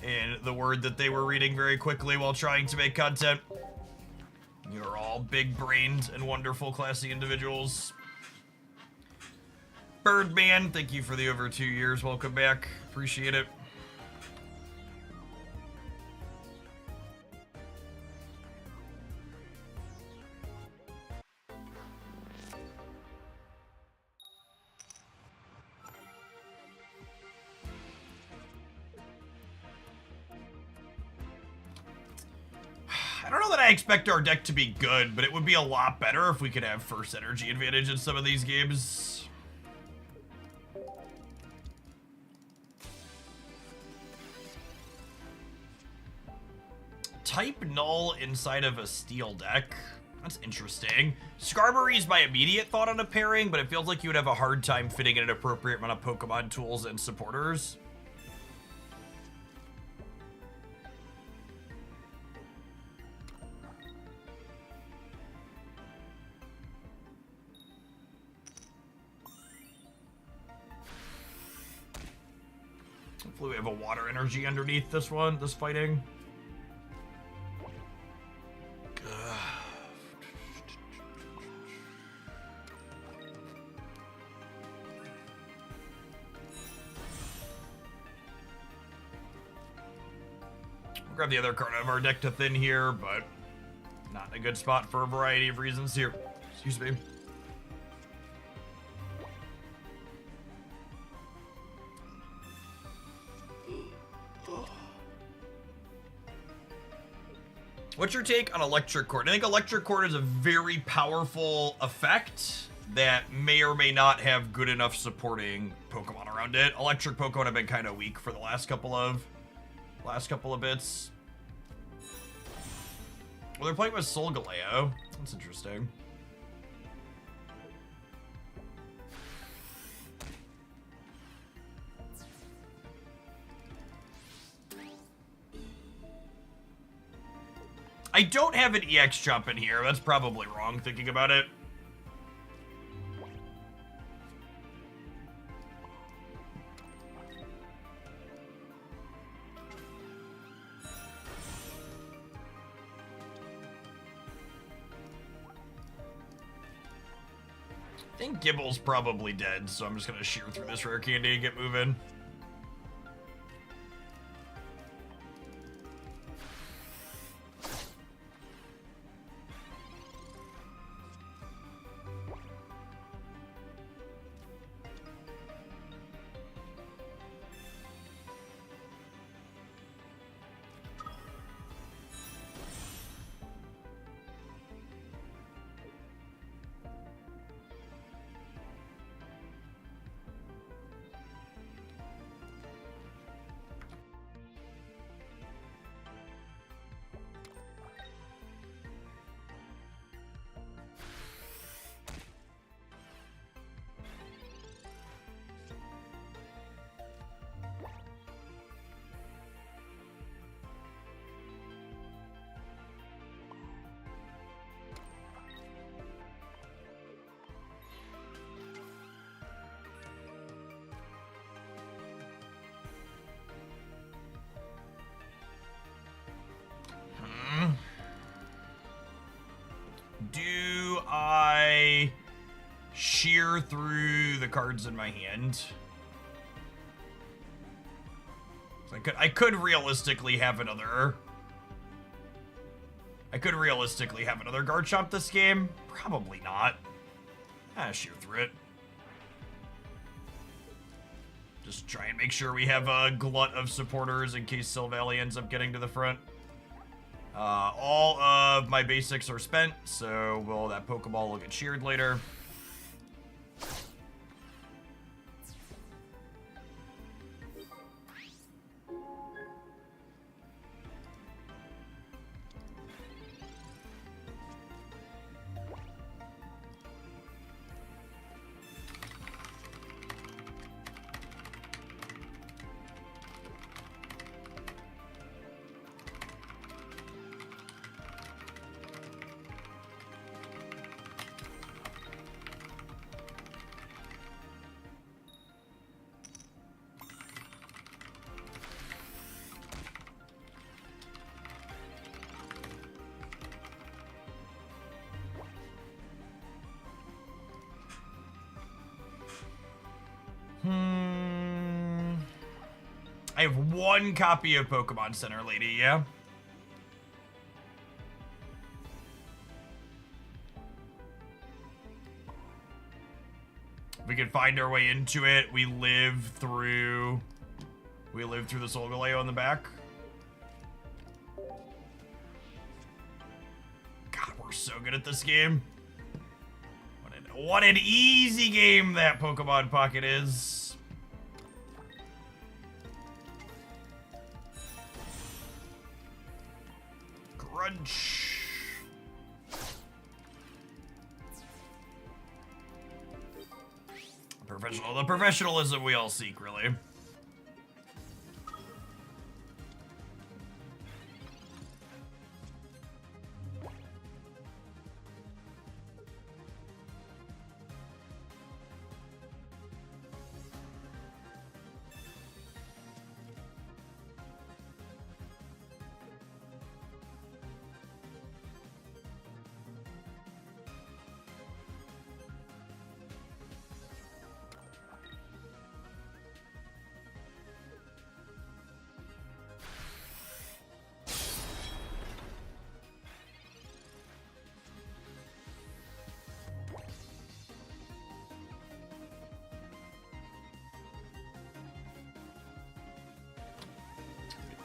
[SPEAKER 1] in the word that they were reading very quickly while trying to make content. You're all big-brained and wonderful, classy individuals. Birdman, thank you for the over 2 years. Welcome back. Appreciate it. I don't know that I expect our deck to be good, but it would be a lot better if we could have first energy advantage in some of these games. Type null inside of a steel deck. That's interesting. Skarmory is my immediate thought on a pairing, but it feels like you would have a hard time fitting in an appropriate amount of Pokemon tools and supporters. Hopefully we have a water energy underneath this one, this fighting. We'll grab the other card out of our deck to thin here, but not in a good spot for a variety of reasons here. Excuse me. What's your take on Electric Cord? I think Electric Cord is a very powerful effect that may or may not have good enough supporting Pokemon around it. Electric Pokemon have been kind of weak for the last couple of bits. Well, they're playing with Solgaleo. That's interesting. I don't have an EX jump in here. That's probably wrong thinking about it. I think Gibble's probably dead, so I'm just gonna shear through this rare candy and get moving. I shear through the cards in my hand? I could realistically have another... I could realistically have another Garchomp this game. Probably not. Shear through it. Just try and make sure we have a glut of supporters in case Silvally ends up getting to the front. All of my basics are spent, so that Pokeball will get sheared later. I have one copy of Pokemon Center, lady, yeah? We can find our way into it. We live through the Solgaleo in the back. God, we're so good at this game. What an easy game that Pokemon Pocket is. Crunch. The professionalism we all seek, really.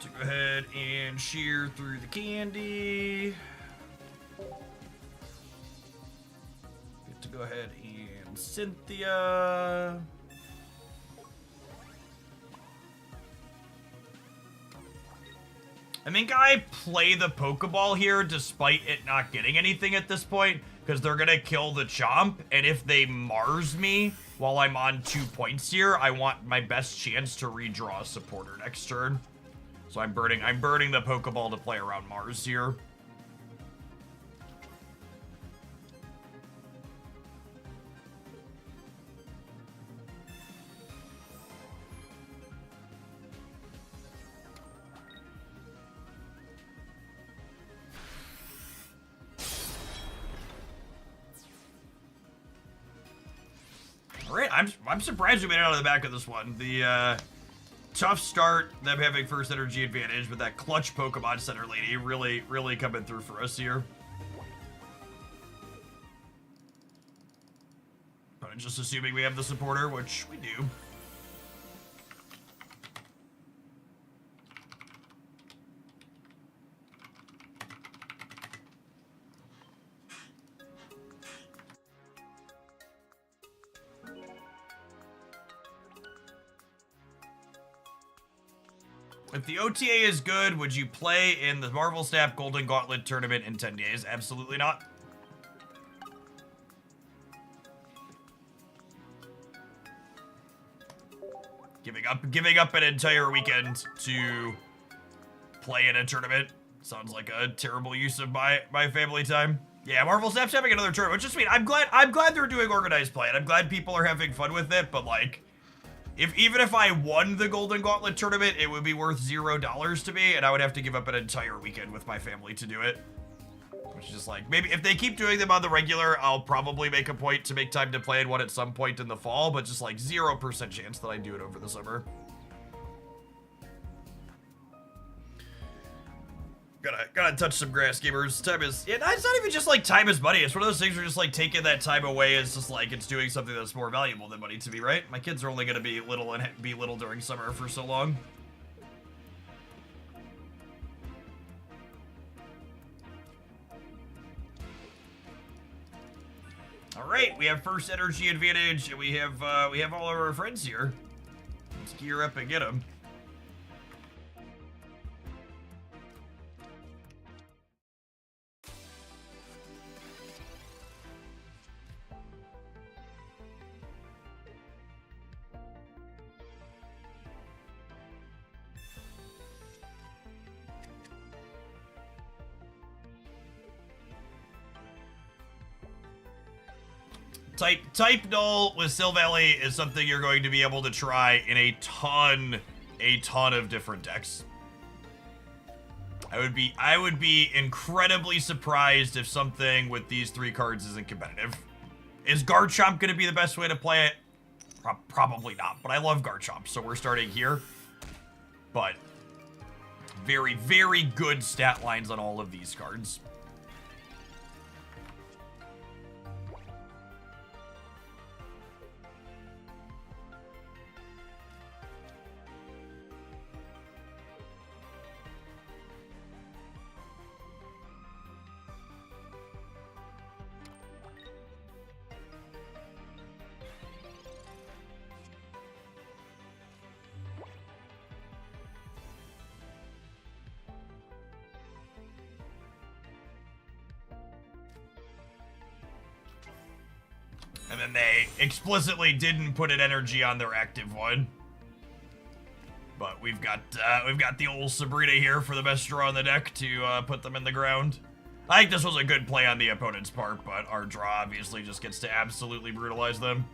[SPEAKER 1] To go ahead and shear through the candy. Get to go ahead and Cynthia. I think I play the Pokeball here despite it not getting anything at this point, because they're gonna kill the Chomp, and if they Mars me while I'm on 2 points here, I want my best chance to redraw a supporter next turn. So I'm burning the Pokeball to play around Mars here. All right, I'm surprised we made it out of the back of this one. The tough start, them having first energy advantage, but that clutch Pokemon Center lady really coming through for us here. But just assuming we have the supporter, which we do. If the OTA is good, would you play in the Marvel Snap Golden Gauntlet tournament in 10 days? Absolutely not. Giving up an entire weekend to play in a tournament sounds like a terrible use of my family time. Yeah, Marvel Snap's having another tournament, which is sweet. I'm glad they're doing organized play, and I'm glad people are having fun with it, but like, even if I won the Golden Gauntlet tournament, it would be worth $0 to me, and I would have to give up an entire weekend with my family to do it. Which is just like, maybe if they keep doing them on the regular, I'll probably make a point to make time to play in one at some point in the fall, but just like 0% chance that I do it over the summer. Gotta touch some grass, gamers. Time is, it's not even just like time is money. It's one of those things where just like taking that time away is just like, it's doing something that's more valuable than money to me, right? My kids are only gonna be little and be little during summer for so long. All right, we have first energy advantage, and we have all of our friends here. Let's gear up and get them. Type null with Silvally is something you're going to be able to try in a ton of different decks. I would be incredibly surprised if something with these 3 cards isn't competitive. Is Garchomp going to be the best way to play it? Probably not, but I love Garchomp, so we're starting here. But very, very good stat lines on all of these cards. And then they explicitly didn't put an energy on their active one. But we've got the old Sabrina here for the best draw on the deck to put them in the ground. I think this was a good play on the opponent's part, but our draw obviously just gets to absolutely brutalize them.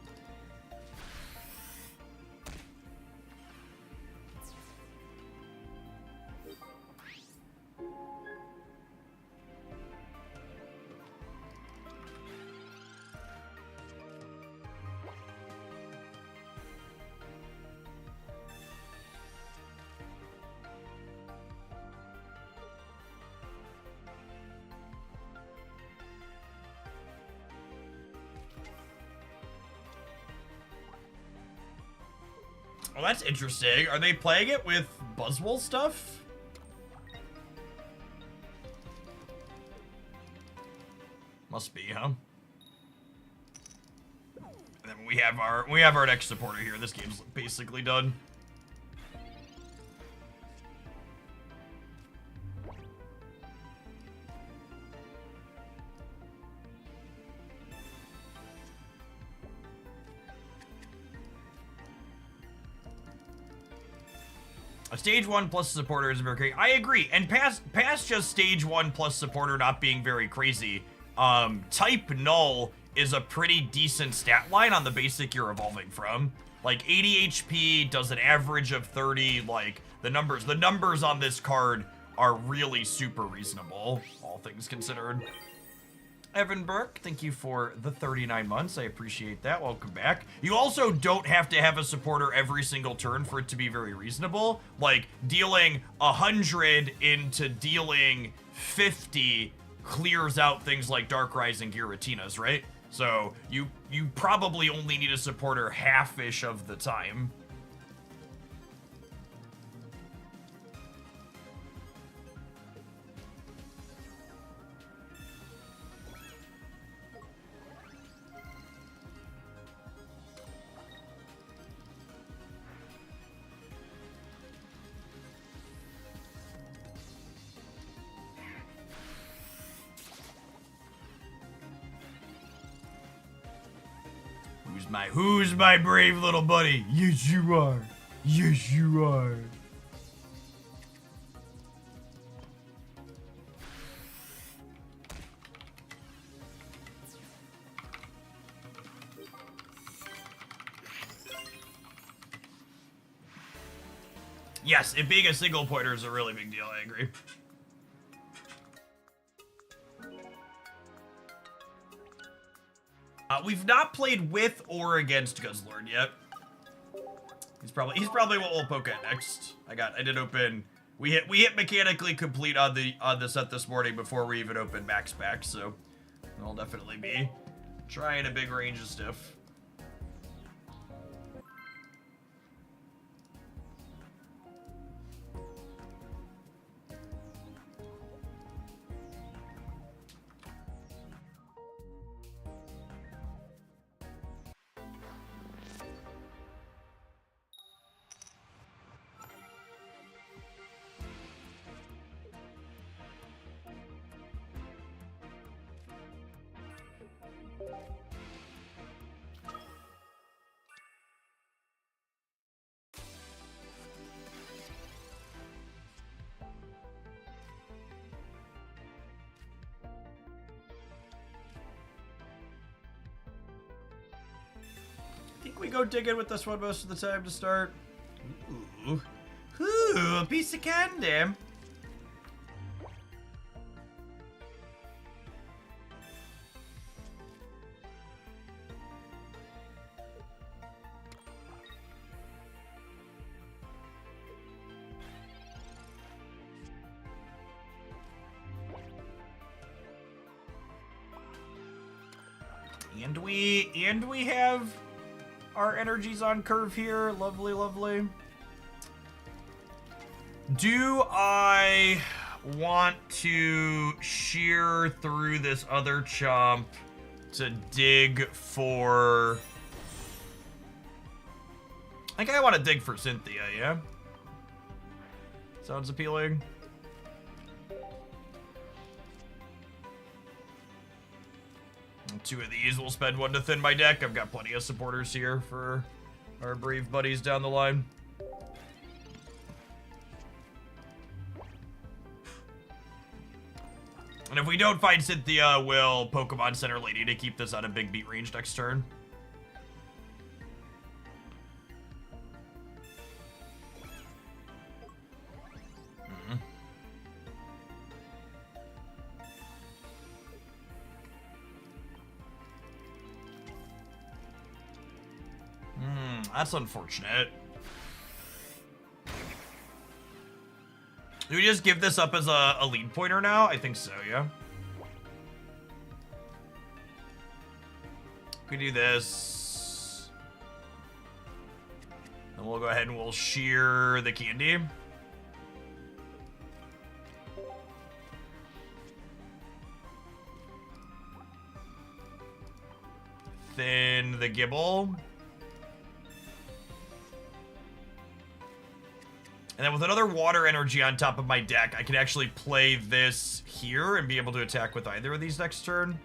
[SPEAKER 1] Oh, that's interesting. Are they playing it with Buzzwole stuff? Must be, huh? And then we have our next supporter here. This game's basically done. A stage 1 plus supporter is very crazy. I agree, and past just stage 1 plus supporter not being very crazy, type null is a pretty decent stat line on the basic you're evolving from. Like 80 HP does an average of 30. Like the numbers on this card are really super reasonable, all things considered. Evan Burke, thank you for the 39 months. I appreciate that. Welcome back. You also don't have to have a supporter every single turn for it to be very reasonable. Like, dealing 100 into dealing 50 clears out things like Dark Rise and Giratinas, right? So, you probably only need a supporter half-ish of the time. Who's my brave little buddy? Yes, you are. Yes, you are. Yes, it being a single pointer is a really big deal. I agree. We've not played with or against Guzzlord yet. He's probably what we'll poke at next. I did open. We hit mechanically complete on the set this morning before we even opened max pack, so I'll definitely be trying a big range of stuff. I think we go digging with this one most of the time to start. Ooh, a piece of candy. And we have our energies on curve here. Lovely, lovely. Do I want to shear through this other chomp to dig for... I think I want to dig for Cynthia, yeah? Sounds appealing. Two of these will spend one to thin my deck. I've got plenty of supporters here for our brave buddies down the line. And if we don't find Cynthia, we'll Pokemon Center Lady to keep this on a big beat range next turn. That's unfortunate. Do we just give this up as a lead pointer now? I think so, yeah. We do this. Then we'll go ahead and we'll shear the candy. Then the Gibble. And then with another water energy on top of my deck, I can actually play this here and be able to attack with either of these next turn.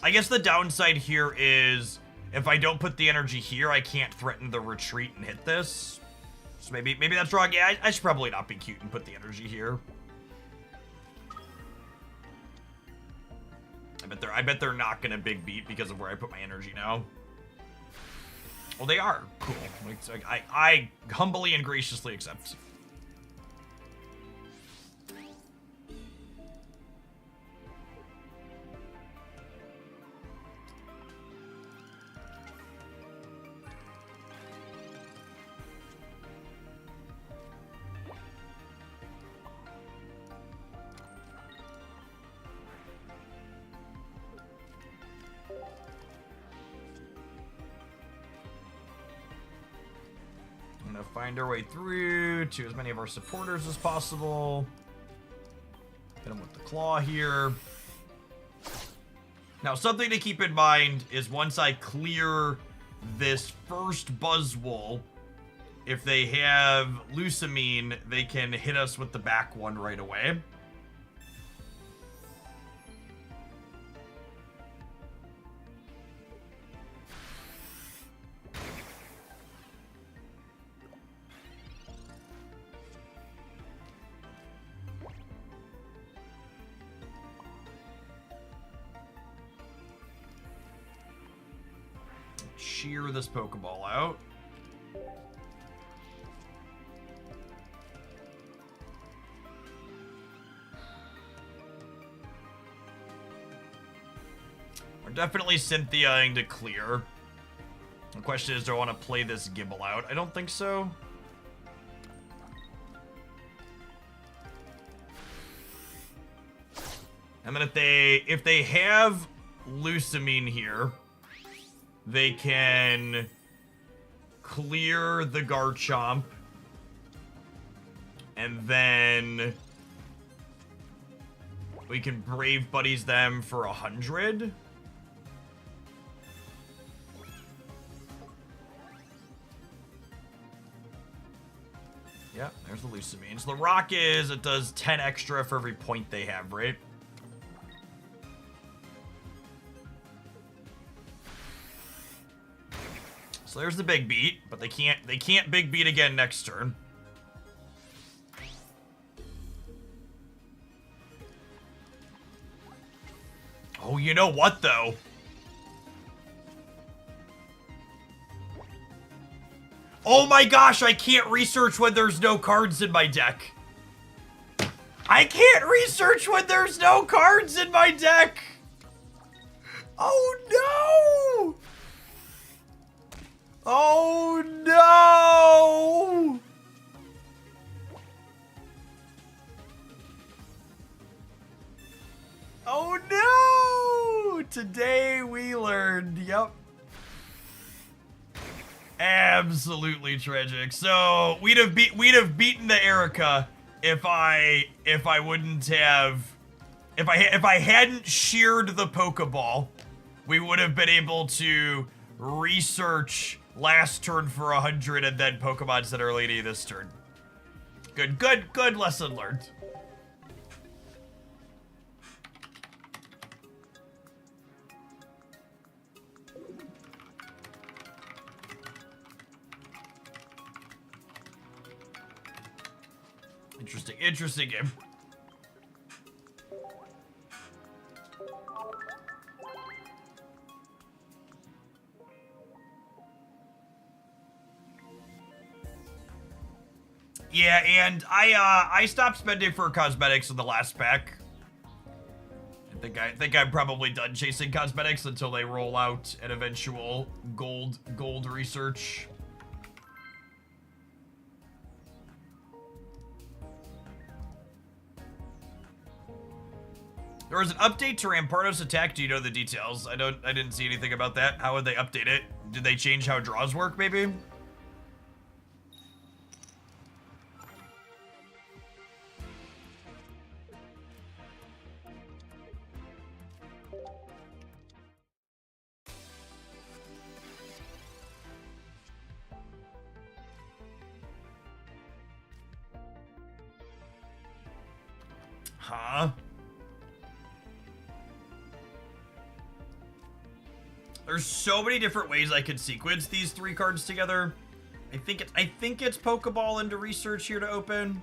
[SPEAKER 1] I guess the downside here is if I don't put the energy here, I can't threaten the retreat and hit this. So maybe that's wrong. Yeah, I should probably not be cute and put the energy here. I bet they're not gonna big beat because of where I put my energy now. Well, they are. Cool. I humbly and graciously accept. Find our way through to as many of our supporters as possible. Hit them with the claw here. Now, something to keep in mind is once I clear this first Buzzwole, if they have Lucamine, they can hit us with the back one right away. Shear this Pokeball out. Our definitely Cynthiaing to clear. The question is, do I want to play this Gibble out? I don't think so. And then if they have Lucamine here, they can clear the Garchomp, and then we can Brave Buddies them for 100. Yeah, there's the Lucamine. So the rock is, it does 10 extra for every point they have, right? So there's the big beat, but they can't big beat again next turn. Oh, you know what though? Oh my gosh, I can't research when there's no cards in my deck. I can't research when there's no cards in my deck. Oh no! Oh no! Oh no! Today we learned, yep. Absolutely tragic. So we'd have beaten the Erica if I hadn't sheared the Pokeball. We would have been able to research last turn for 100 and then Pokemon Center Lady this turn. Good lesson learned. Interesting game. Yeah, and I stopped spending for cosmetics in the last pack. I think I'm probably done chasing cosmetics until they roll out an eventual gold research. There was an update to Rampardo's attack. Do you know the details? I didn't see anything about that. How would they update it? Did they change how draws work, maybe? Huh? There's so many different ways I could sequence these three cards together. I think it's Pokeball into research here to open.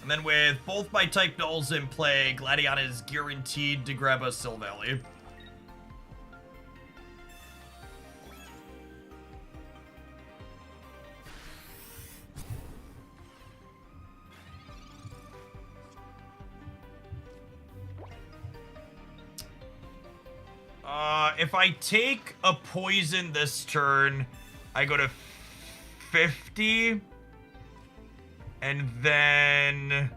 [SPEAKER 1] And then with both my type nulls in play, Gladion is guaranteed to grab a Silvally. If I take a poison this turn, I go to 50. And then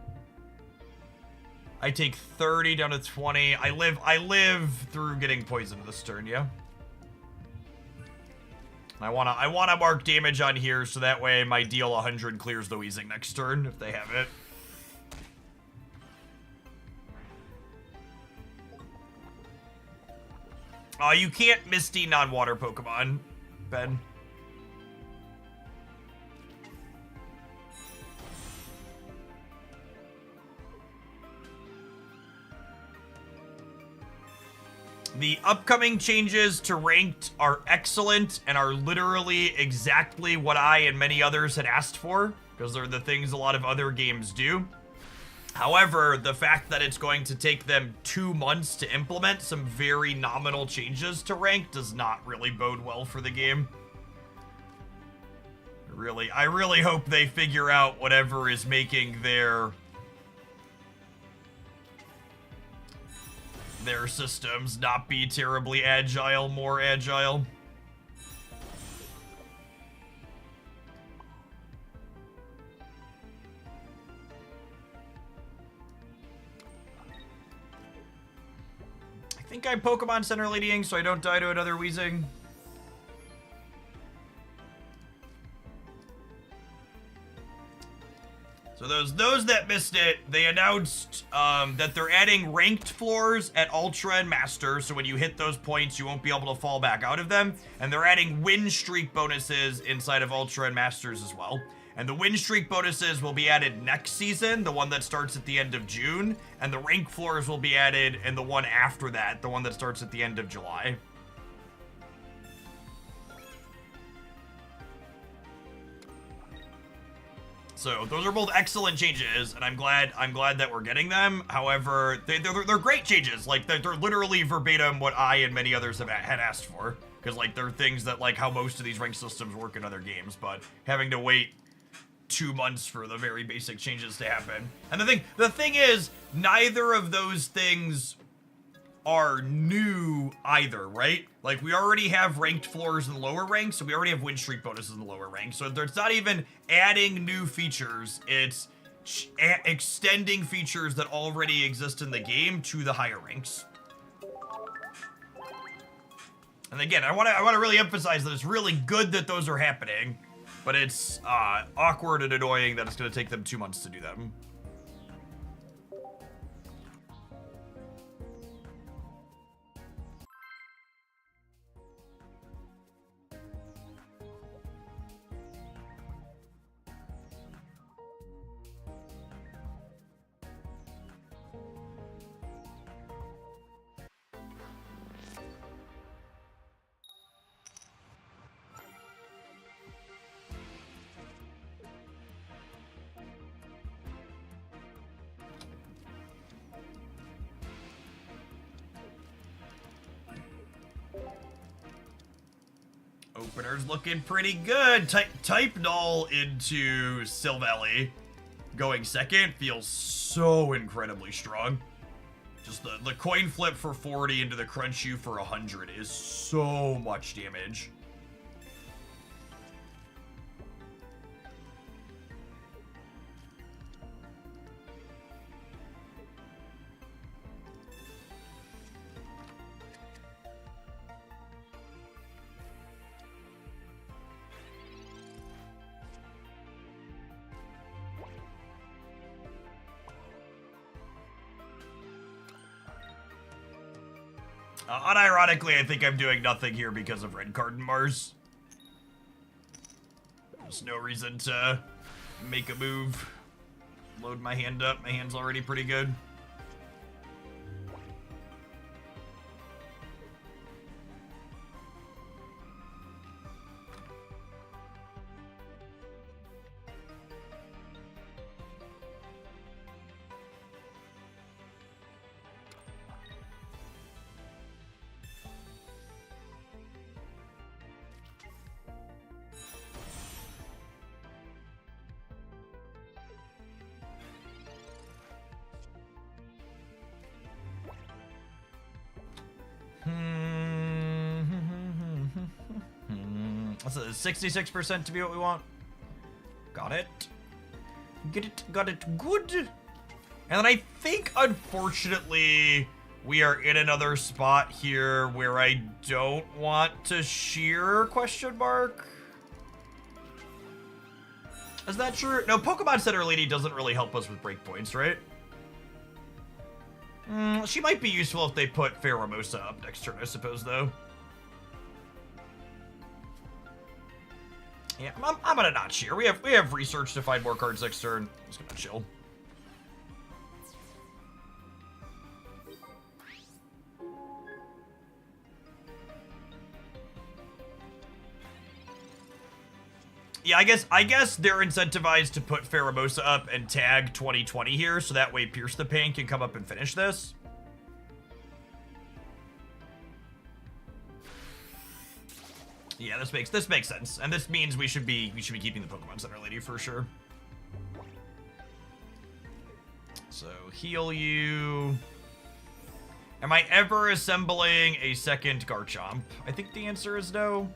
[SPEAKER 1] I take 30 down to 20. I live through getting poisoned this turn, yeah. I wanna mark damage on here so that way my deal 100 clears the Weezing next turn if they have it. You can't Misty non-water Pokemon, Ben. The upcoming changes to ranked are excellent and are literally exactly what I and many others had asked for. because they're the things a lot of other games do. However, the fact that it's going to take them 2 months to implement some very nominal changes to rank does not really bode well for the game. I really hope they figure out whatever is making their systems not be terribly agile, more agile. I think I'm Pokemon Center leading, so I don't die to another Weezing. So those that missed it, they announced that they're adding ranked floors at Ultra and Master, so when you hit those points, you won't be able to fall back out of them. And they're adding win streak bonuses inside of Ultra and Masters as well. And the win streak bonuses will be added next season, the one that starts at the end of June. And the rank floors will be added in the one after that, the one that starts at the end of July. So those are both excellent changes, and I'm glad that we're getting them. However, they're great changes. Like they're literally verbatim what I and many others had asked for, because like they're things that like how most of these rank systems work in other games. But having to wait 2 months for the very basic changes to happen, and the thing is, neither of those things are new either, right? Like we already have ranked floors in the lower ranks, so we already have win streak bonuses in the lower ranks. So it's not even adding new features, it's extending features that already exist in the game to the higher ranks. And again, I want to really emphasize that it's really good that those are happening, but it's awkward and annoying that it's going to take them 2 months to do them. Opener's looking pretty good. Type Null into Silvally going second feels so incredibly strong. Just the coin flip for 40 into the crunch you for 100 is so much damage. Unironically, I think I'm doing nothing here because of red card and Mars. There's no reason to make a move. Load my hand up. My hand's already pretty good. What's it, 66% to be what we want? Got it. Got it good. And then I think, unfortunately, we are in another spot here where I don't want to shear, question mark? Is that true? No, Pokemon Center Lady doesn't really help us with breakpoints, right? She might be useful if they put Pheromosa up next turn, I suppose, though. Yeah, I'm gonna not cheer. We have research to find more cards next turn. I'm just gonna chill. Yeah, I guess they're incentivized to put Pheromosa up and tag 2020 here, so that way Pierce the Pain can come up and finish this. Yeah, this makes sense, and this means we should be keeping the Pokemon Center Lady for sure. So heal you. Am I ever assembling a second Garchomp? I think the answer is no.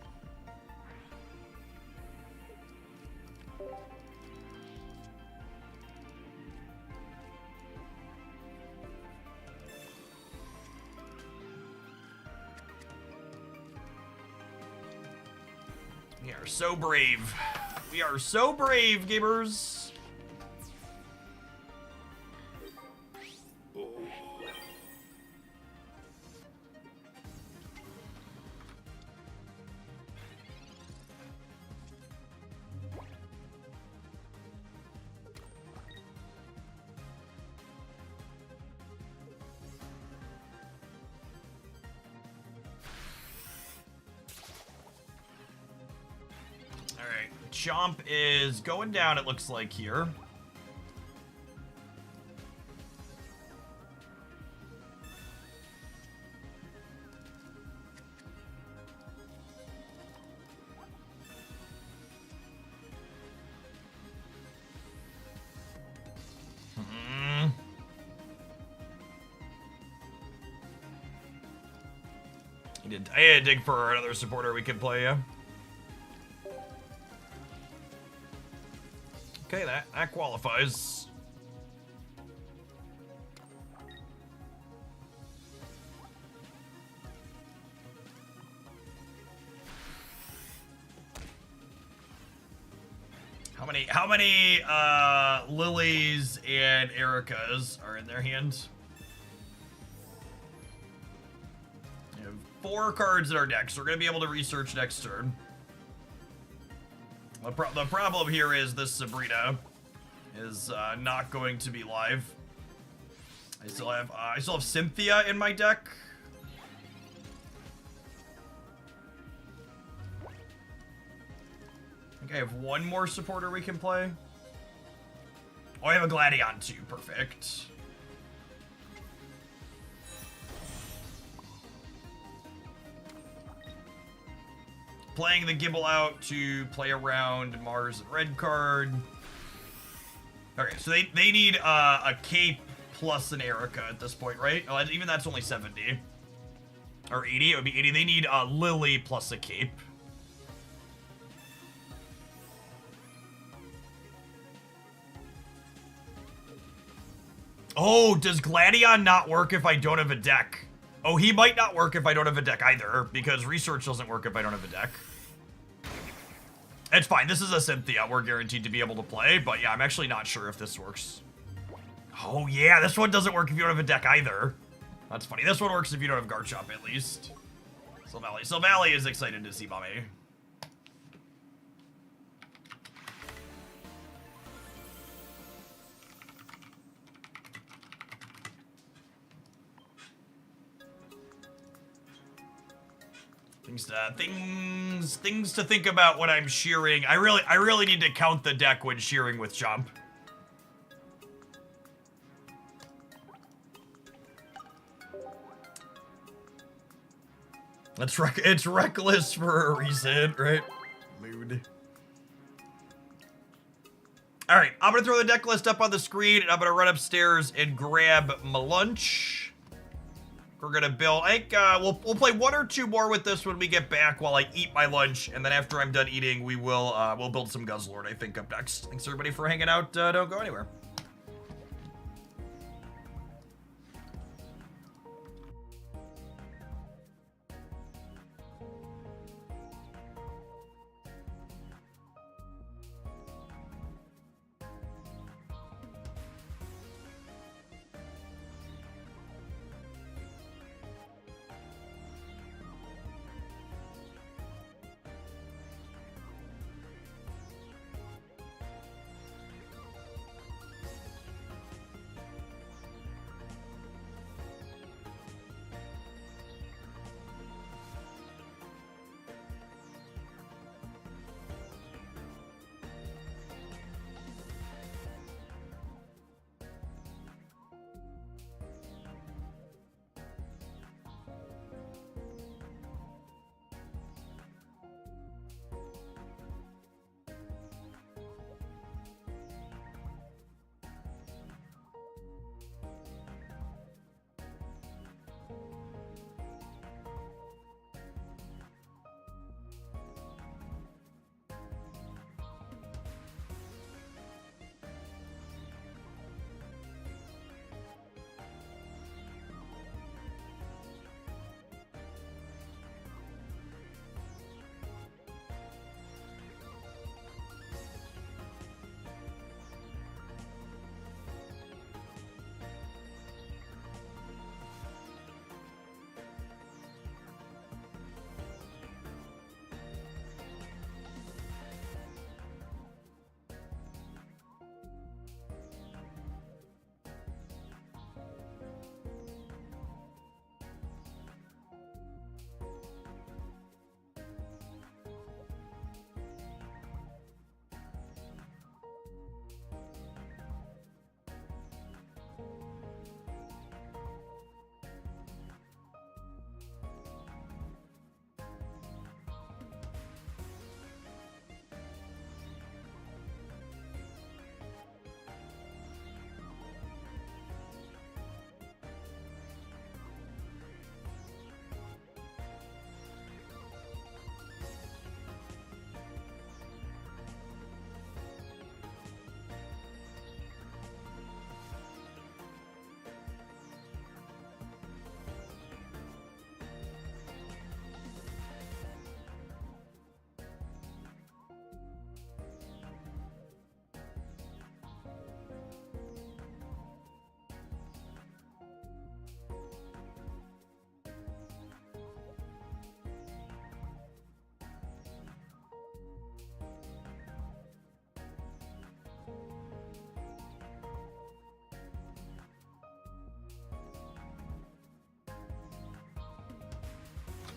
[SPEAKER 1] We are so brave. We are so brave, gamers. Chomp is going down, it looks like, here. I had to dig for another supporter we could play, yeah. Okay, that qualifies. How many Lilies and Ericas are in their hands? We have 4 cards in our deck, so we're gonna be able to research next turn. The problem here is this Sabrina is not going to be live. I still have Cynthia in my deck. I think I have one more supporter we can play. Oh, I have a Gladion too. Perfect. Playing the Gibble out to play around Mars and red card. Okay, so they need a Cape plus an Erica at this point, right? Oh, even that's only 70. Or 80, it would be 80. They need a Lily plus a Cape. Oh, does Gladion not work if I don't have a deck? Oh, he might not work if I don't have a deck either, because research doesn't work if I don't have a deck. It's fine. This is a Cynthia we're guaranteed to be able to play, but yeah, I'm actually not sure if this works. Oh yeah, this one doesn't work if you don't have a deck either. That's funny. This one works if you don't have Garchomp at least. Silvally is excited to see Mommy. Things to think about when I'm shearing. I really need to count the deck when shearing with Chomp. It's reckless for a reason, right? Mood. All right, I'm gonna throw the deck list up on the screen, and I'm gonna run upstairs and grab my lunch. We're gonna build, I think, we'll play 1 or 2 more with this when we get back while I eat my lunch, and then after I'm done eating, we'll build some Guzzlord, I think, up next. Thanks everybody for hanging out. Don't go anywhere.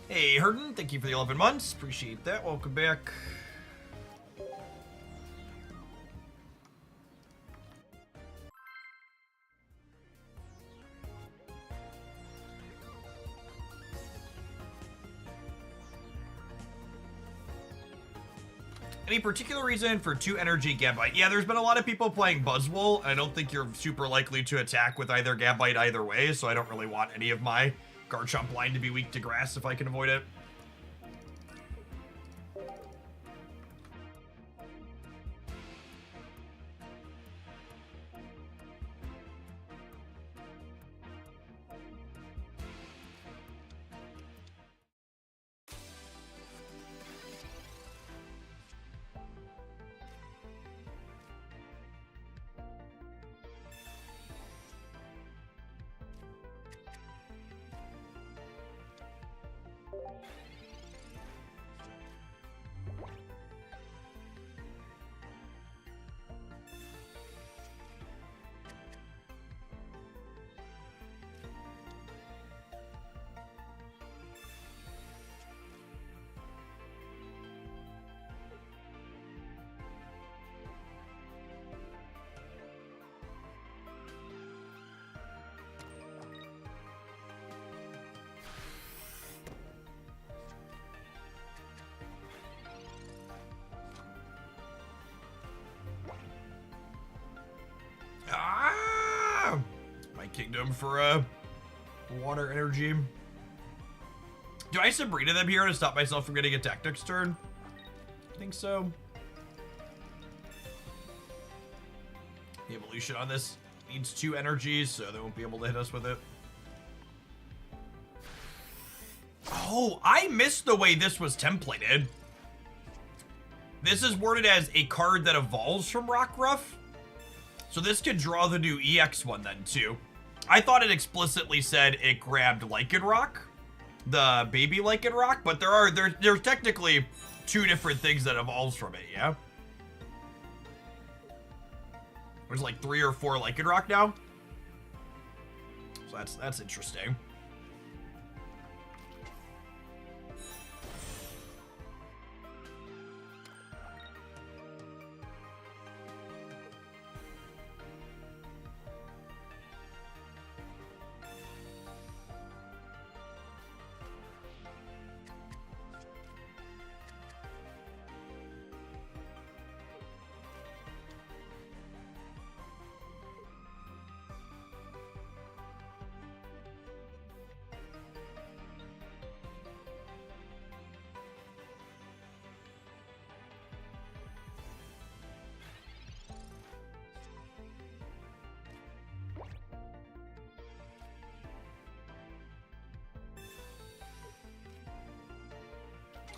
[SPEAKER 1] Hey, Herden, thank you for the 11 months. Appreciate that. Welcome back. Any particular reason for 2 energy Gambite? Yeah, there's been a lot of people playing Buzzwole. I don't think you're super likely to attack with either Gambite either way, so I don't really want any of my Garchomp line to be weak to grass if I can avoid it. Ah! My kingdom for water energy. Do I Sabrina them here to stop myself from getting attacked next turn? I think so. The evolution on this needs 2 energies, so they won't be able to hit us with it. Oh, I missed the way this was templated. This is worded as a card that evolves from Rockruff. So this could draw the new EX one then too. I thought it explicitly said it grabbed Lycanroc, the baby Lycanroc, but there's technically 2 different things that evolves from it, yeah? There's like 3 or 4 Lycanroc now. So that's interesting.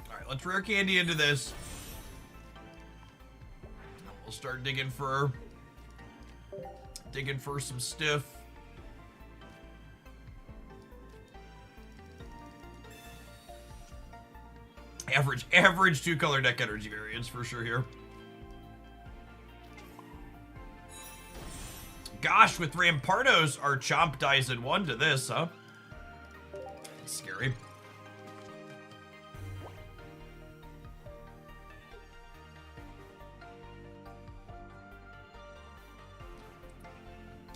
[SPEAKER 1] Alright, let's rare candy into this. We'll start digging for some stiff. Average 2-color deck energy variance for sure here. Gosh, with Rampardos, our Chomp dies in 1 to this, huh? That's scary.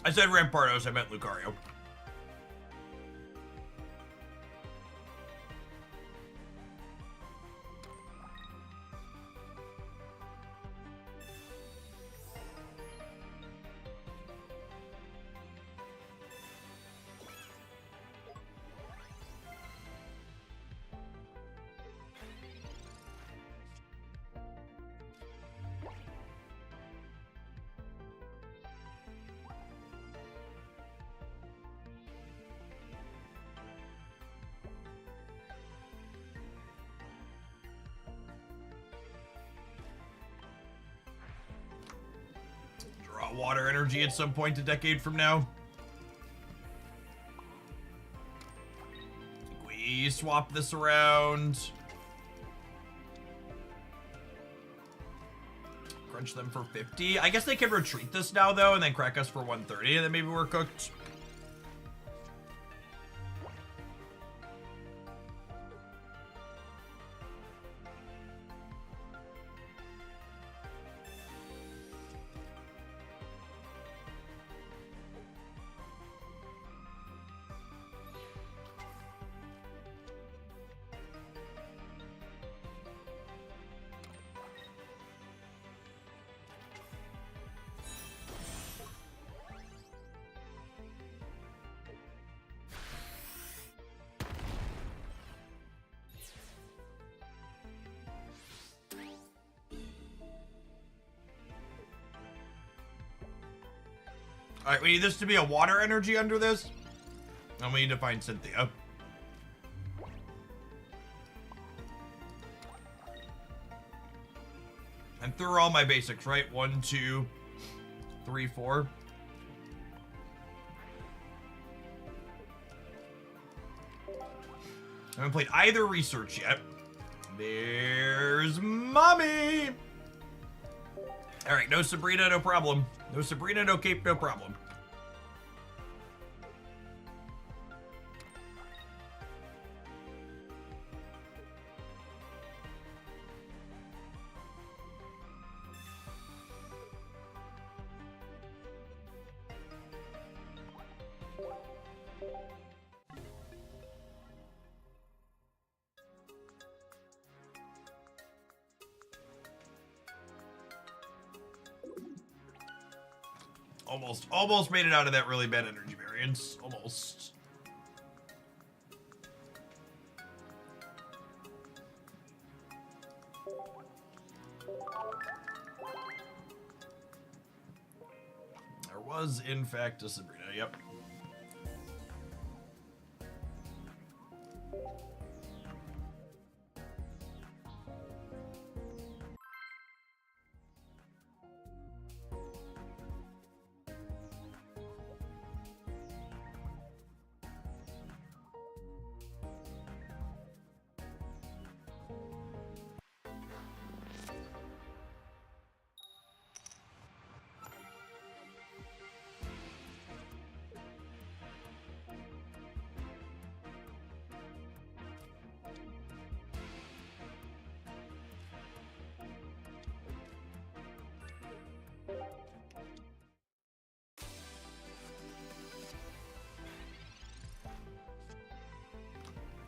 [SPEAKER 1] I said Rampardos, I meant Lucario. Water energy at some point a decade from now. We swap this around. Crunch them for 50. I guess they can retreat this now though and then crack us for 130 and then maybe we're cooked. All right, we need this to be a water energy under this. And we need to find Cynthia. And through all my basics, right? 1, 2, 3, 4. I haven't played either research yet. There's Mommy! Alright, no Sabrina, no problem. No Sabrina, no Cape, no problem. Almost made it out of that really bad energy variance. Almost. There was, in fact, a Sabrina. Yep.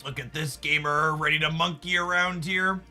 [SPEAKER 1] Look at this gamer ready to monkey around here.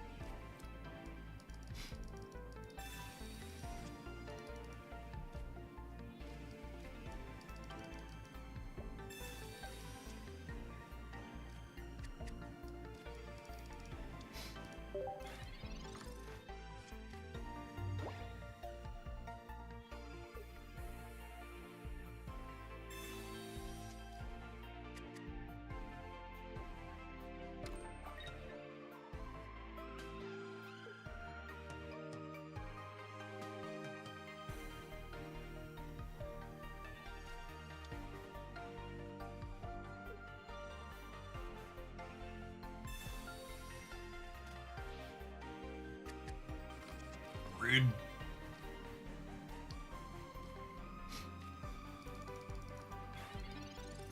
[SPEAKER 1] Rude.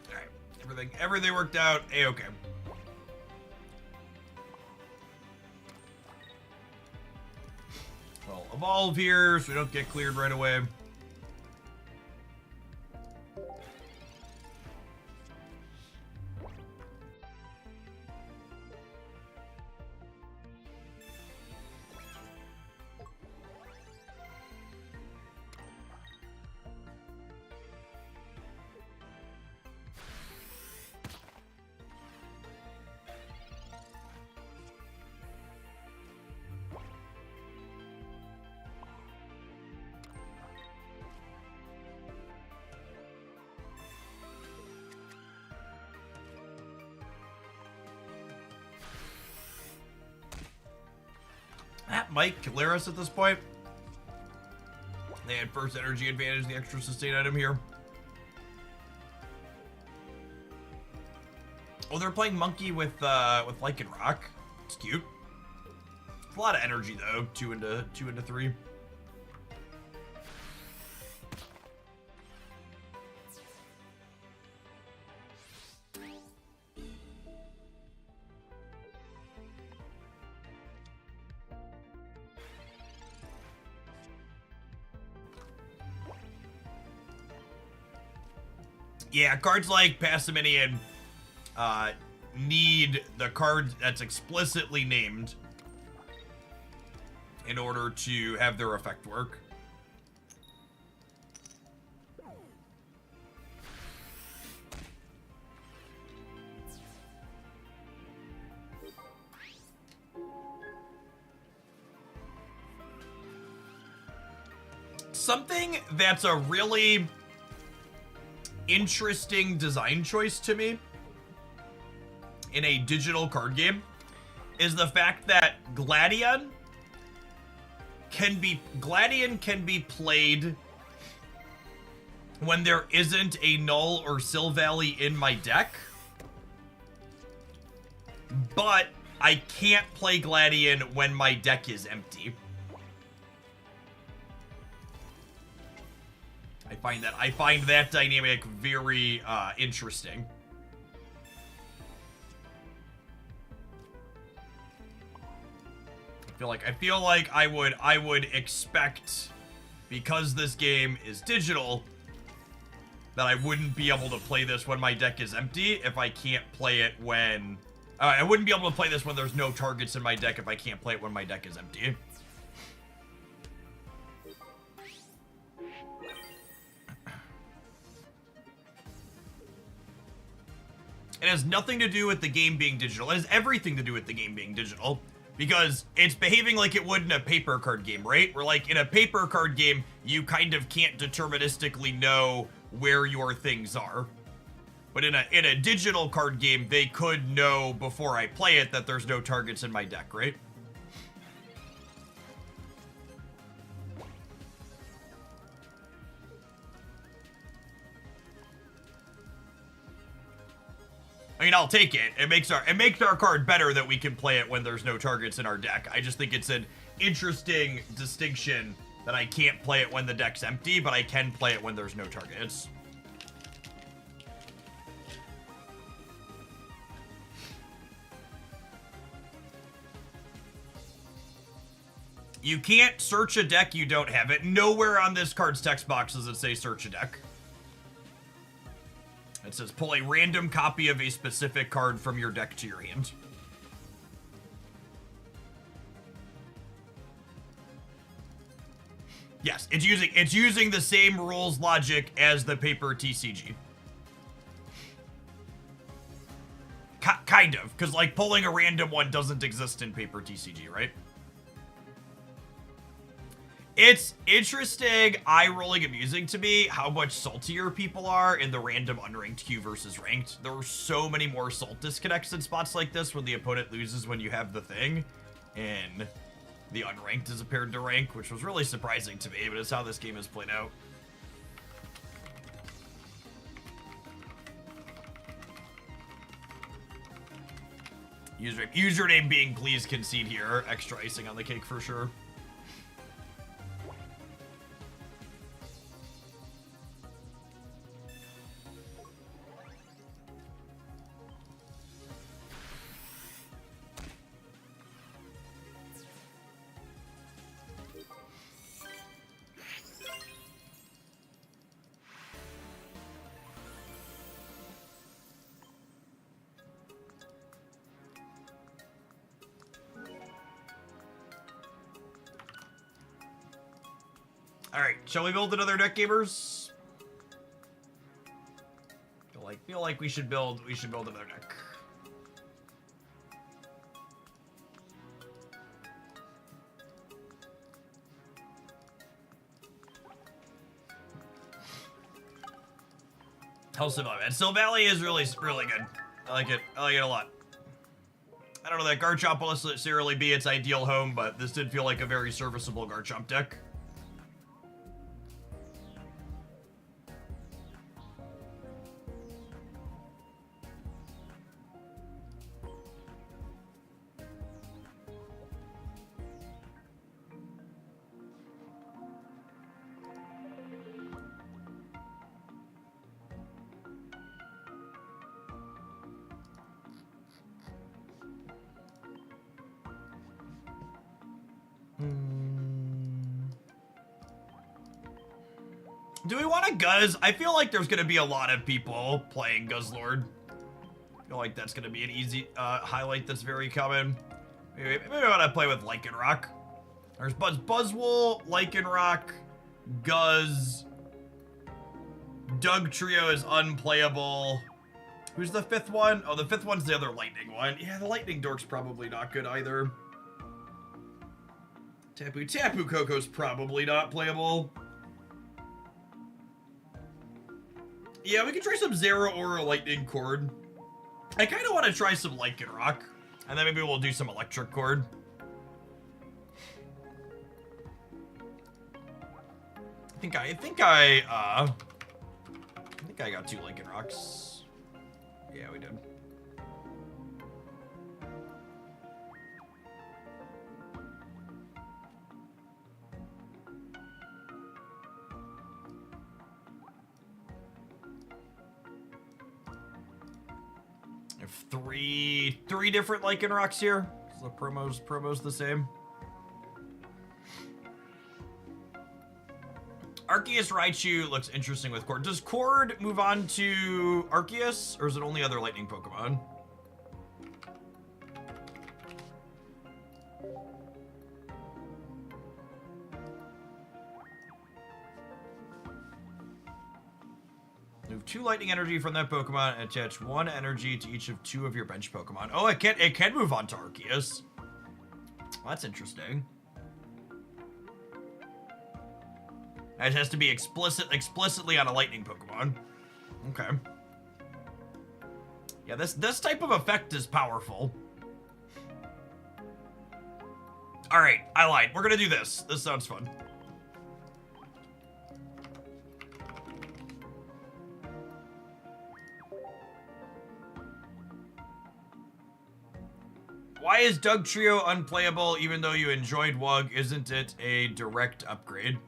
[SPEAKER 1] Alright, everything worked out A-okay. Well, evolve here so we don't get cleared right away. That might clear us at this point. They had first energy advantage, the extra sustain item here. Oh, they're playing monkey with Lycanroc. It's cute. It's a lot of energy though. 2 into 3. Yeah, cards like Passaminian need the card that's explicitly named in order to have their effect work. Something that's a really interesting design choice to me in a digital card game is the fact that Gladion can be played when there isn't a Null or Silvally in my deck, but I can't play Gladion when my deck is empty. I find that dynamic very interesting. I feel like I would expect, because this game is digital, that I wouldn't be able to play this when my deck is empty if I can't play it when I wouldn't be able to play this when there's no targets in my deck if I can't play it when my deck is empty. It has nothing to do with the game being digital. It has everything to do with the game being digital, because it's behaving like it would in a paper card game, right? Where, like, in a paper card game, you kind of can't deterministically know where your things are. But in a digital card game, they could know before I play it that there's no targets in my deck, right? I mean, I'll take it. It makes our card better that we can play it when there's no targets in our deck. I just think it's an interesting distinction that I can't play it when the deck's empty, but I can play it when there's no targets. You can't search a deck you don't have it. Nowhere on this card's text box does it say search a deck. It says pull a random copy of a specific card from your deck to your hand. Yes, it's using the same rules logic as the paper TCG. Kind of, because, like, pulling a random one doesn't exist in paper TCG, right? It's interesting, eye-rolling amusing to me how much saltier people are in the random unranked queue versus ranked. There are so many more salt disconnects in spots like this where the opponent loses when you have the thing, and the unranked is paired to rank, which was really surprising to me, but it's how this game is played out. Username being please concede here. Extra icing on the cake for sure. Alright, shall we build another deck, gamers? Feel like we should build another deck. Hell, Silvally. And Silvally is really good. I like it a lot. I don't know that Garchomp will necessarily be its ideal home, but this did feel like a very serviceable Garchomp deck. Do we want to Guzz? I feel like there's going to be a lot of people playing Guzzlord. I feel like that's going to be an easy highlight that's very common. Maybe I want to play with Lycanroc. There's Buzzwole, Lycanroc, Guzz. Doug Trio is unplayable. Who's the fifth one? Oh, the fifth one's the other Lightning one. Yeah, the Lightning Dork's probably not good either. Tapu Koko's probably not playable. Yeah, we can try some Zero or a Lightning Cord. I kind of want to try some Lycanroc, and then maybe we'll do some Electric Cord. I think I got 2 Lycanrocs. Yeah, we did. I have three different Lycanrocs here. So the promo's the same. Arceus Raichu looks interesting with Cord. Does Cord move on to Arceus, or is it only other lightning Pokemon? Move 2 lightning energy from that Pokemon and attach 1 energy to each of 2 of your bench Pokemon. Oh, it can move on to Arceus. Well, that's interesting. It has to be explicitly on a lightning Pokemon. Okay. Yeah, this type of effect is powerful. All right, I lied. We're gonna do this. This sounds fun. Why is Dugtrio unplayable even though you enjoyed Wug? Isn't it a direct upgrade?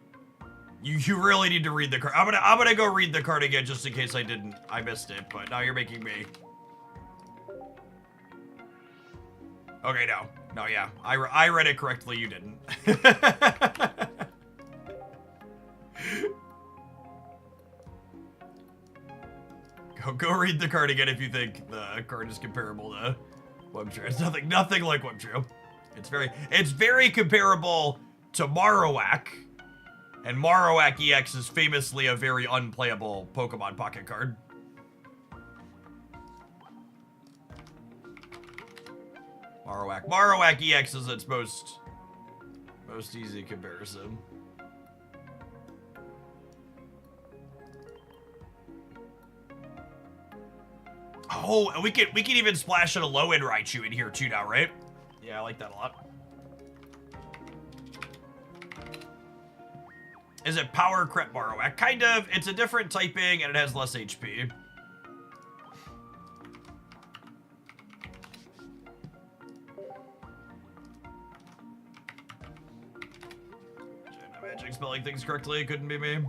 [SPEAKER 1] You really need to read the card. I'm gonna go read the card again just in case I missed it, but now you're making me. Okay, no, yeah, I read it correctly. You didn't. Go read the card again if you think the card is comparable to Wugtrio. It's nothing like Wugtrio. It's very comparable to Marowak. And Marowak EX is famously a very unplayable Pokemon Pocket card. Marowak EX is its most easy comparison. Oh, and we can even splash in a low-end Raichu in here too now, right? Yeah, I like that a lot. Is it Power Crep Marowak? Kind of. It's a different typing, and it has less HP. Magic spelling things correctly. It couldn't be me.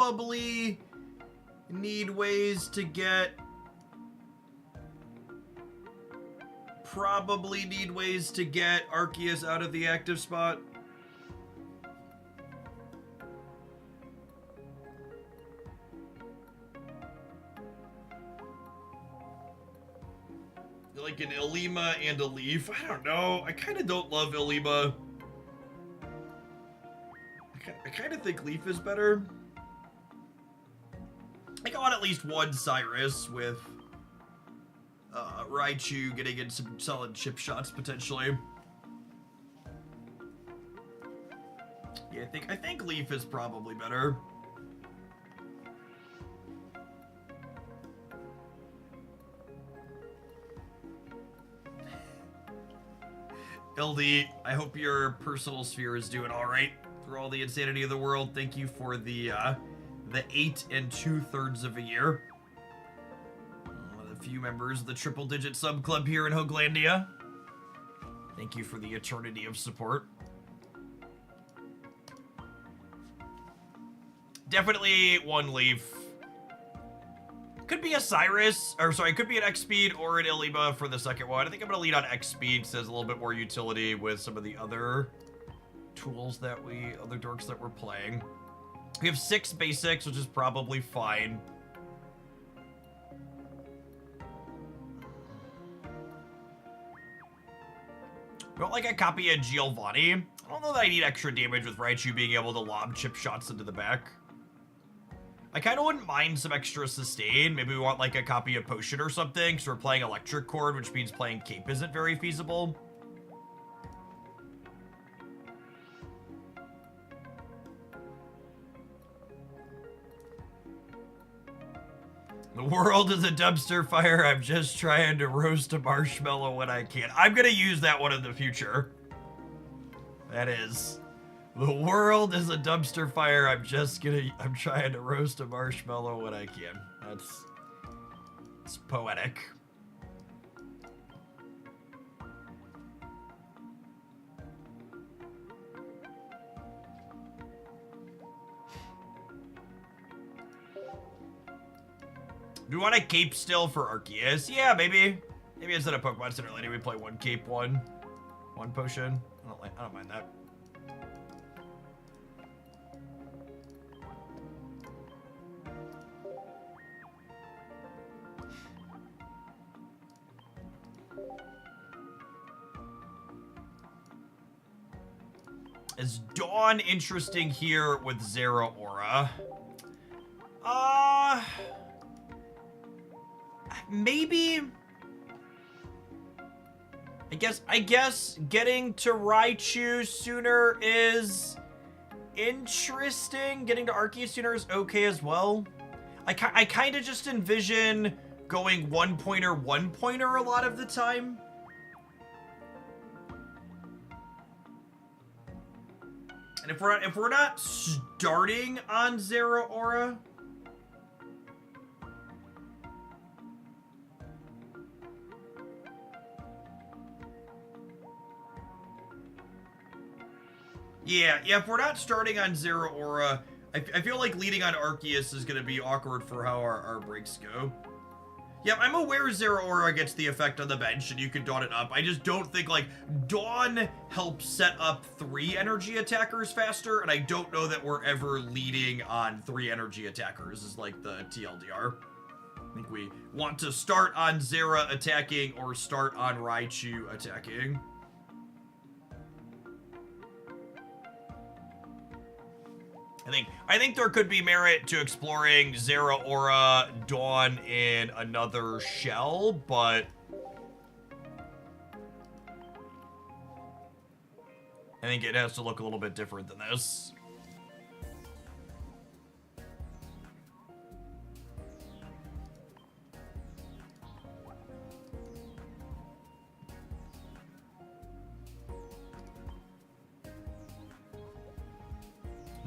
[SPEAKER 1] Probably need ways to get Arceus out of the active spot. Like an Ilima and a Leaf. I don't know. I kind of don't love Ilima. I kind of think Leaf is better. I think I want at least one Cyrus with Raichu getting in some solid chip shots potentially. Yeah, I think Leaf is probably better. LD, I hope your personal sphere is doing all right. For all the insanity of the world, thank you for the 8 2/3 of a year. One of the few members of the triple-digit sub club here in Hoaglandia. Thank you for the eternity of support. Definitely one Leaf. Could be a Cyrus, or sorry, could be an X-Speed or an Ilima for the second one. I think I'm gonna lead on X-Speed because it has a little bit more utility with some of the other tools other dorks that we're playing. We have 6 basics, which is probably fine. Don't like a copy of Giovanni. I don't know that I need extra damage with Raichu being able to lob chip shots into the back. I kind of wouldn't mind some extra sustain. Maybe we want like a copy of Potion or something, because we're playing Electric Cord, which means playing Cape isn't very feasible. The world is a dumpster fire. I'm just trying to roast a marshmallow when I can. I'm going to use that one in the future. That is. The world is a dumpster fire. I'm trying to roast a marshmallow when I can. It's poetic. Do we want a cape still for Arceus? Yeah, maybe. Maybe instead of Pokemon Center Lady, we play one cape, one potion. I don't mind that. Is Dawn interesting here with Zeraora? Maybe. I guess getting to Raichu sooner is interesting. Getting to Arceus sooner is okay as well. I kind of just envision going one pointer a lot of the time. And if we're not starting on Zeraora, yeah, if we're not starting on Zeraora, I feel like leading on Arceus is going to be awkward for how our breaks go. Yeah, I'm aware Zeraora gets the effect on the bench and you can Dawn it up. I just don't think, like, Dawn helps set up 3 energy attackers faster, and I don't know that we're ever leading on 3 energy attackers is like the TLDR. I think we want to start on Zera attacking or start on Raichu attacking. I think there could be merit to exploring Zeraora, Dawn in another shell, but I think it has to look a little bit different than this.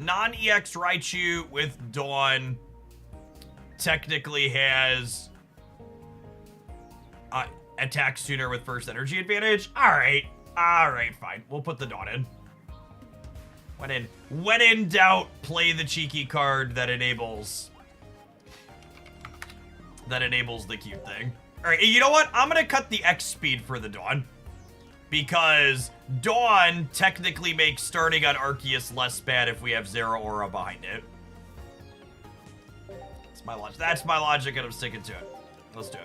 [SPEAKER 1] Non-EX Raichu with Dawn technically has attack sooner with first energy advantage. Alright, fine. We'll put the Dawn in. When in doubt, play the cheeky card that enables the cute thing. Alright, you know what? I'm gonna cut the X speed for the Dawn. Because Dawn technically makes starting on Arceus less bad if we have Zeraora behind it. That's my logic, and I'm sticking to it. Let's do it.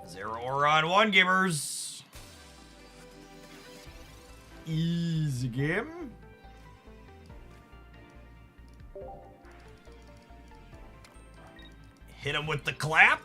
[SPEAKER 1] Zeraora on 1, gamers. Easy game. Hit him with the clap.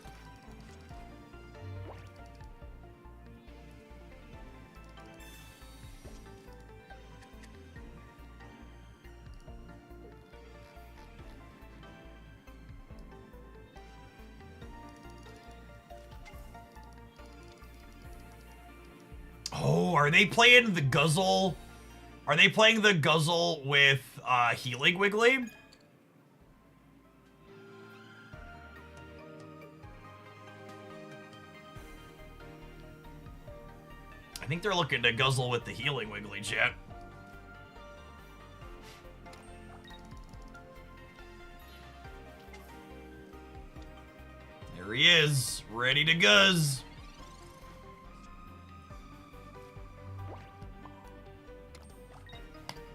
[SPEAKER 1] Oh, are they playing the Guzzle? Are they playing the Guzzle with Healing Wiggly? I think they're looking to guzzle with the healing Wiggly, chat. There he is, ready to guzz.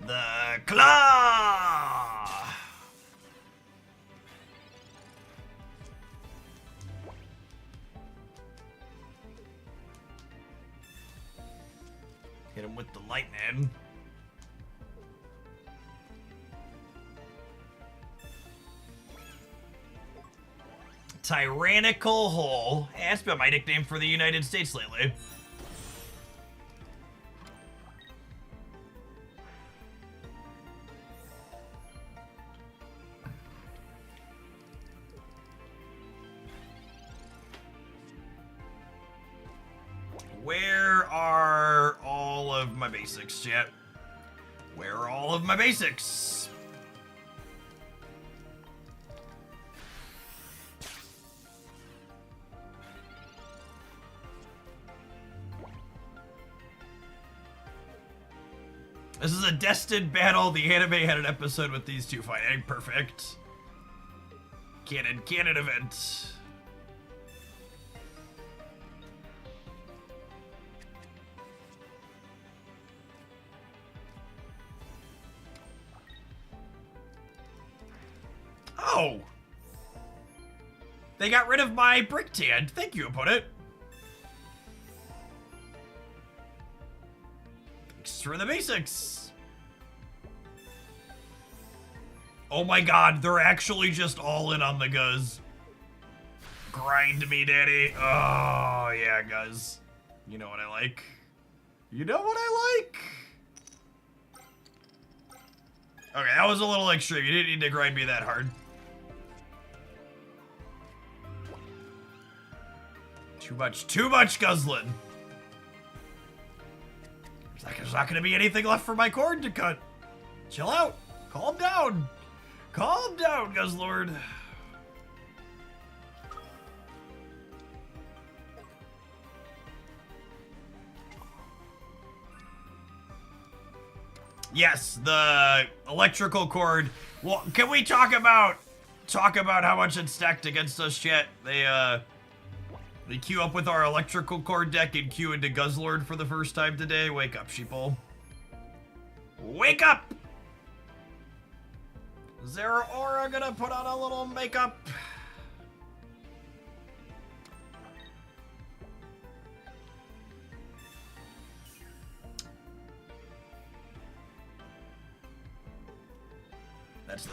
[SPEAKER 1] The claw! Hit him with the lightning. Tyrannical Hole. Hey, that's been my nickname for the United States lately. Where are all of my basics, chat? Where are all of my basics? This is a destined battle. The anime had an episode with these two fighting. Perfect. Canon event. Oh! They got rid of my brick tan. Thank you, opponent. Thanks for the basics. Oh my god, they're actually just all in on the Guzz. Grind me, daddy. Oh, yeah, Guzz. You know what I like. You know what I like? Okay, that was a little extreme. You didn't need to grind me that hard. Too much guzzling. There's not gonna be anything left for my cord to cut. Chill out. Calm down. Calm down, Guzzlord. Yes, the electrical cord. Well, can we talk about how much it's stacked against us, chat? They queue up with our electrical cord deck and queue into Guzzlord for the first time today. Wake up, sheeple. Wake up! Is there Aura gonna put on a little makeup?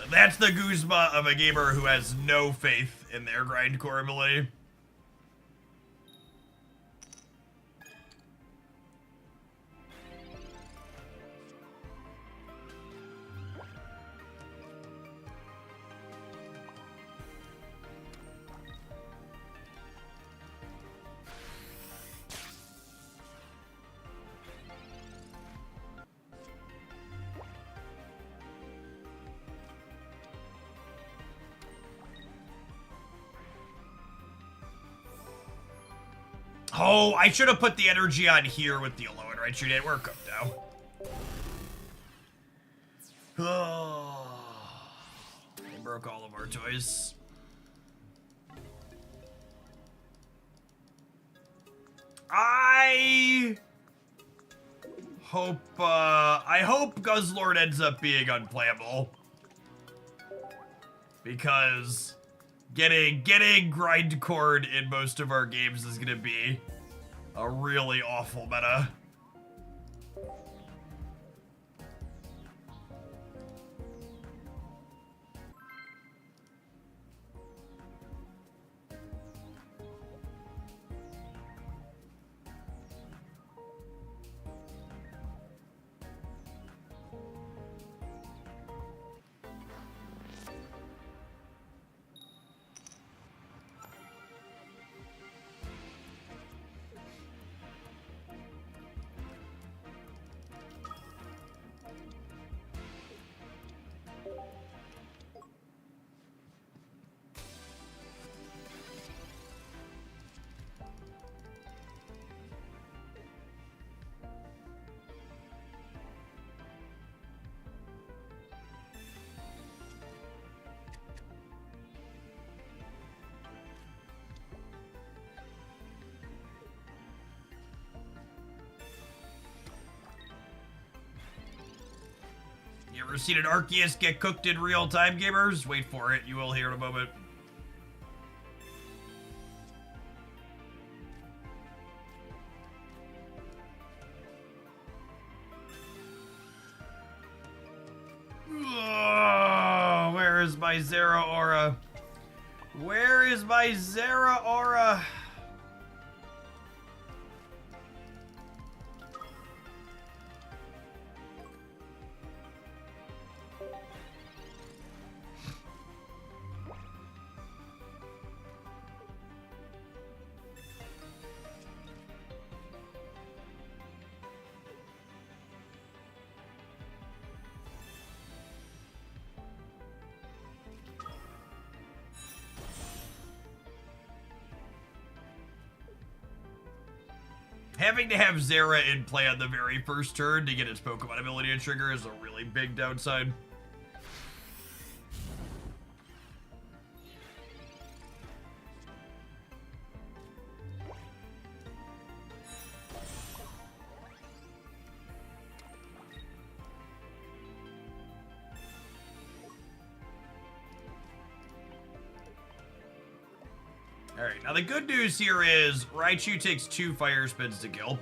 [SPEAKER 1] That's the Guzma of a gamer who has no faith in their grindcore ability. Oh, I should have put the energy on here with the Alolan, right? You did. We're cooked now. Oh, they broke all of our toys. I hope Guzzlord ends up being unplayable. Because getting grindcore in most of our games is gonna be a really awful meta. Ever seen an Arceus get cooked in real time, gamers? Wait for it. You will hear in a moment. Oh, where is my Zeraora? Where is my Zeraora? Having to have Zera in play on the very first turn to get its Pokemon ability to trigger is a really big downside. Alright, now the good news here is Raichu takes 2 fire spins to kill.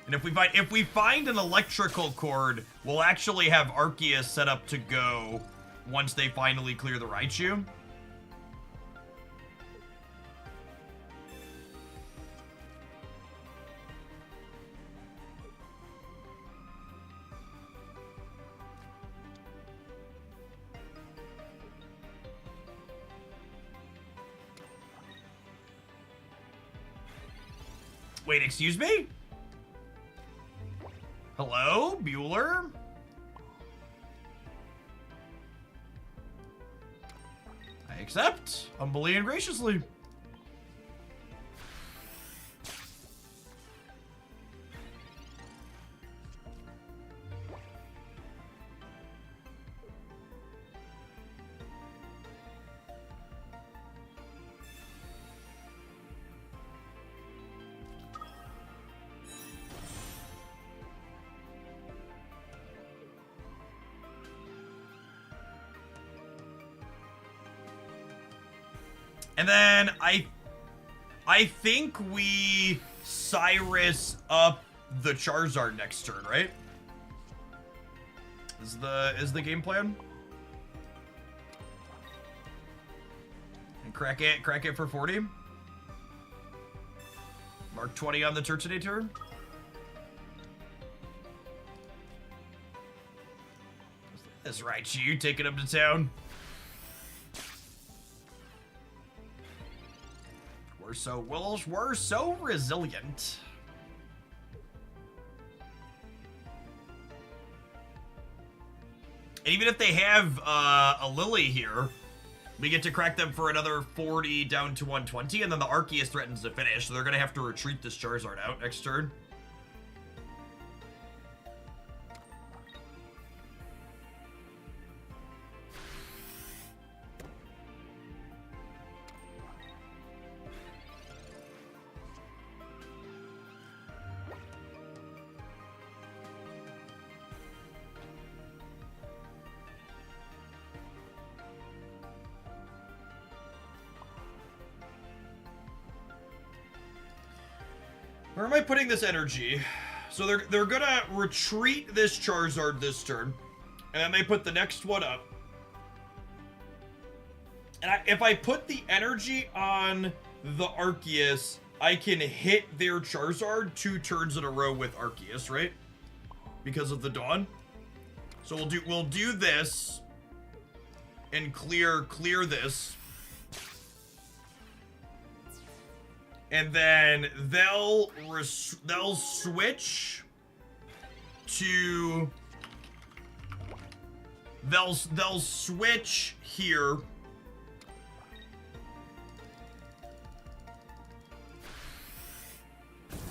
[SPEAKER 1] And if we find an electrical cord, we'll actually have Arceus set up to go once they finally clear the Raichu. Wait, excuse me? Hello, Bueller? I accept, humbly and graciously. And then I think we Cyrus up the Charizard next turn, right? Is the game plan? And crack it for 40. Mark 20 on the Turtonator. That's right, you taking him to town. We're so resilient. And even if they have a Lily here, we get to crack them for another 40 down to 120, and then the Arceus threatens to finish, so they're gonna have to retreat this Charizard out next turn. Where am I putting this energy? So they're gonna retreat this Charizard this turn, and then they put the next one up. And if I put the energy on the Arceus, I can hit their Charizard 2 turns in a row with Arceus, right? Because of the Dawn. So we'll do this and clear this. And then they'll switch to they'll switch here.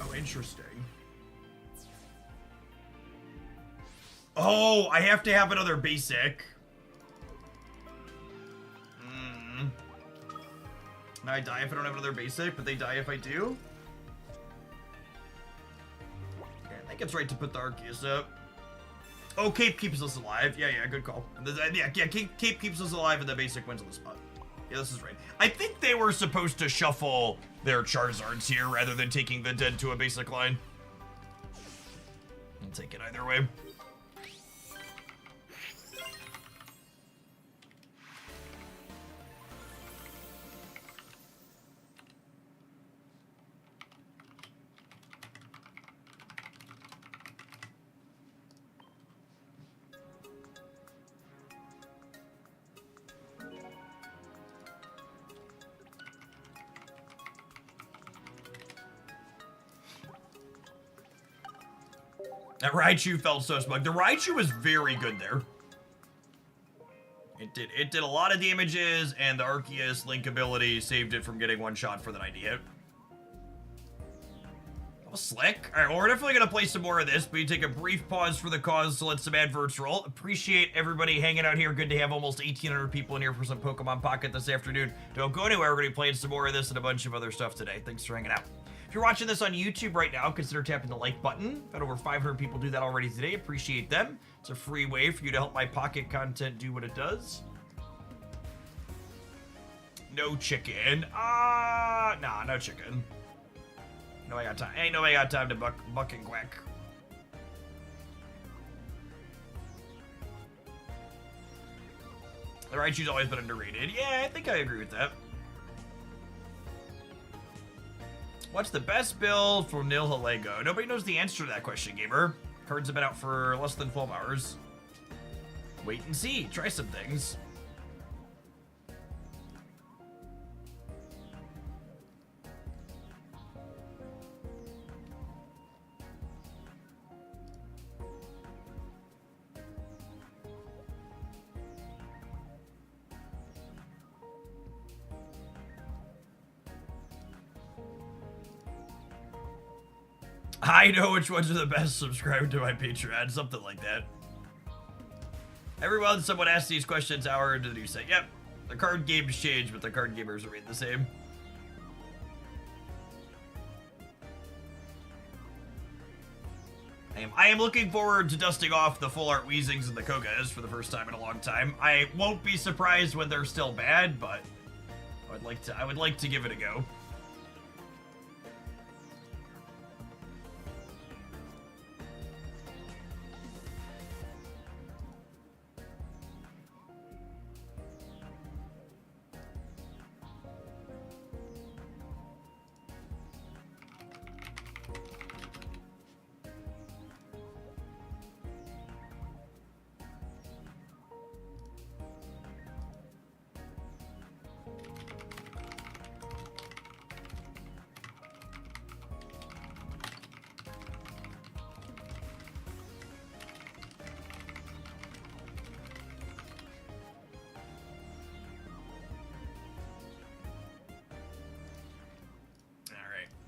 [SPEAKER 1] Oh, interesting. Oh, I have to have another basic. I die if I don't have another basic, but they die if I do. Okay, I think it's right to put the Arceus up. Oh, Cape keeps us alive. Yeah, good call. Yeah, Cape keeps us alive and the basic wins on the spot. Yeah, this is right. I think they were supposed to shuffle their Charizards here rather than taking the dead to a basic line. I'll take it either way. That Raichu felt so smug. The Raichu was very good there. It did a lot of damages, and the Arceus Link ability saved it from getting one shot for the 90 hit. That was slick. Alright, well, we're definitely gonna play some more of this, but you take a brief pause for the cause to let some adverts roll. Appreciate everybody hanging out here. Good to have almost 1,800 people in here for some Pokemon Pocket this afternoon. Don't go anywhere. We're gonna be playing some more of this and a bunch of other stuff today. Thanks for hanging out. If you're watching this on YouTube right now, consider tapping the like button. Got over 500 people do that already today. Appreciate them. It's a free way for you to help my Pocket content do what it does. No chicken. Nah, no chicken. No, I got time. Ain't nobody got time to buck and quack. The Raichu's always been underrated. Yeah, I think I agree with that. What's the best build for Nihilego? Nobody knows the answer to that question, gamer. Cards have been out for less than 12 hours. Wait and see. Try some things. I know which ones are the best. Subscribe to my Patreon, something like that. Every month someone asks these questions, how are the new set? Yep, the card games change, but the card gamers remain the same. I am looking forward to dusting off the full art Weezings and the Kogas for the first time in a long time. I won't be surprised when they're still bad, but I would like to give it a go.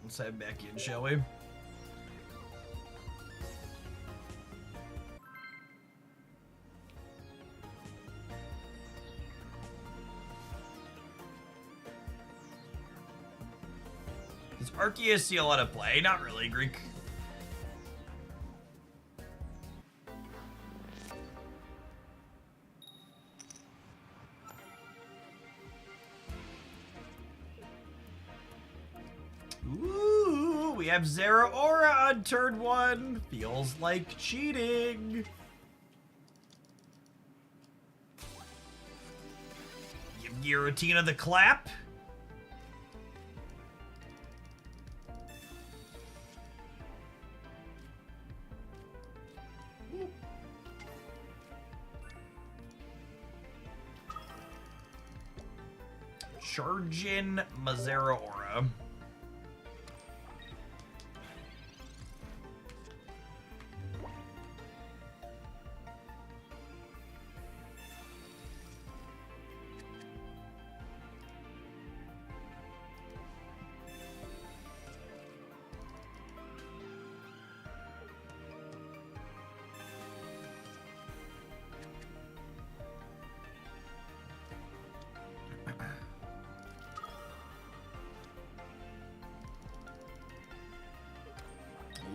[SPEAKER 1] Let's head back in, shall we? Does Arceus see a lot of play? Not really, Greek. Ooh, we have Zeraora on turn 1. Feels like cheating. Give Giratina the clap. Chargin Zeraora.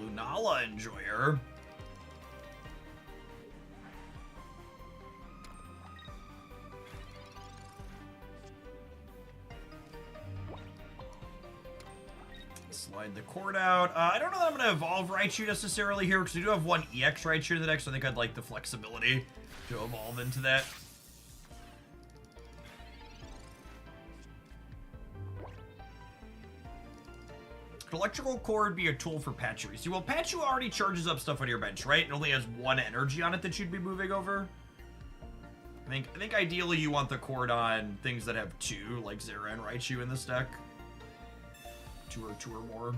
[SPEAKER 1] Lunala Enjoyer. slide the cord out. I don't know that I'm going to evolve Raichu necessarily here, because we do have one EX Raichu in the deck, so I think I'd like the flexibility to evolve into that. Could Electrical Cord be a tool for Patchery? See, well, Patchu already charges up stuff on your bench, right? It only has one energy on it that you'd be moving over. I think ideally you want the cord on things that have two, like Zera and Raichu in this deck. Two or more.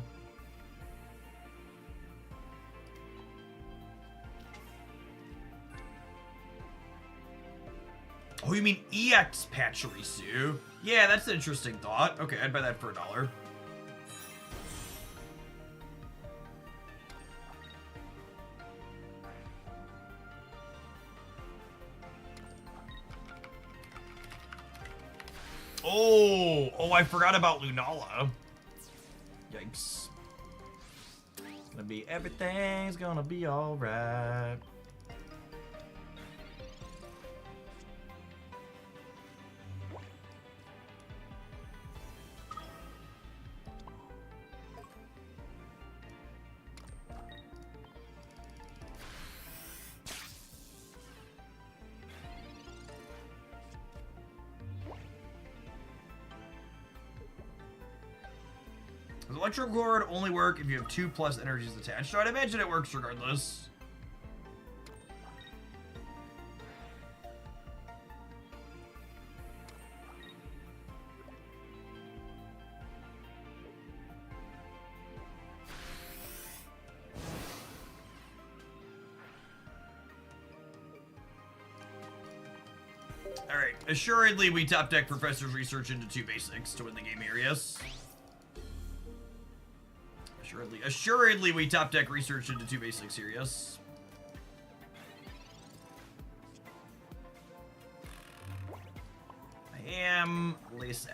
[SPEAKER 1] Oh, you mean EX Pachirisu? Yeah, that's an interesting thought. Okay, I'd buy that for $1. Oh, I forgot about Lunala. Yikes. Everything's gonna be alright. Does Electro Cord only work if you have 2+ energies attached? So I'd imagine it works regardless. Alright, assuredly we top deck Professor's Research into 2 basics to win the game here, yes? Assuredly we top deck Research into 2 basics here, yes? I am laced.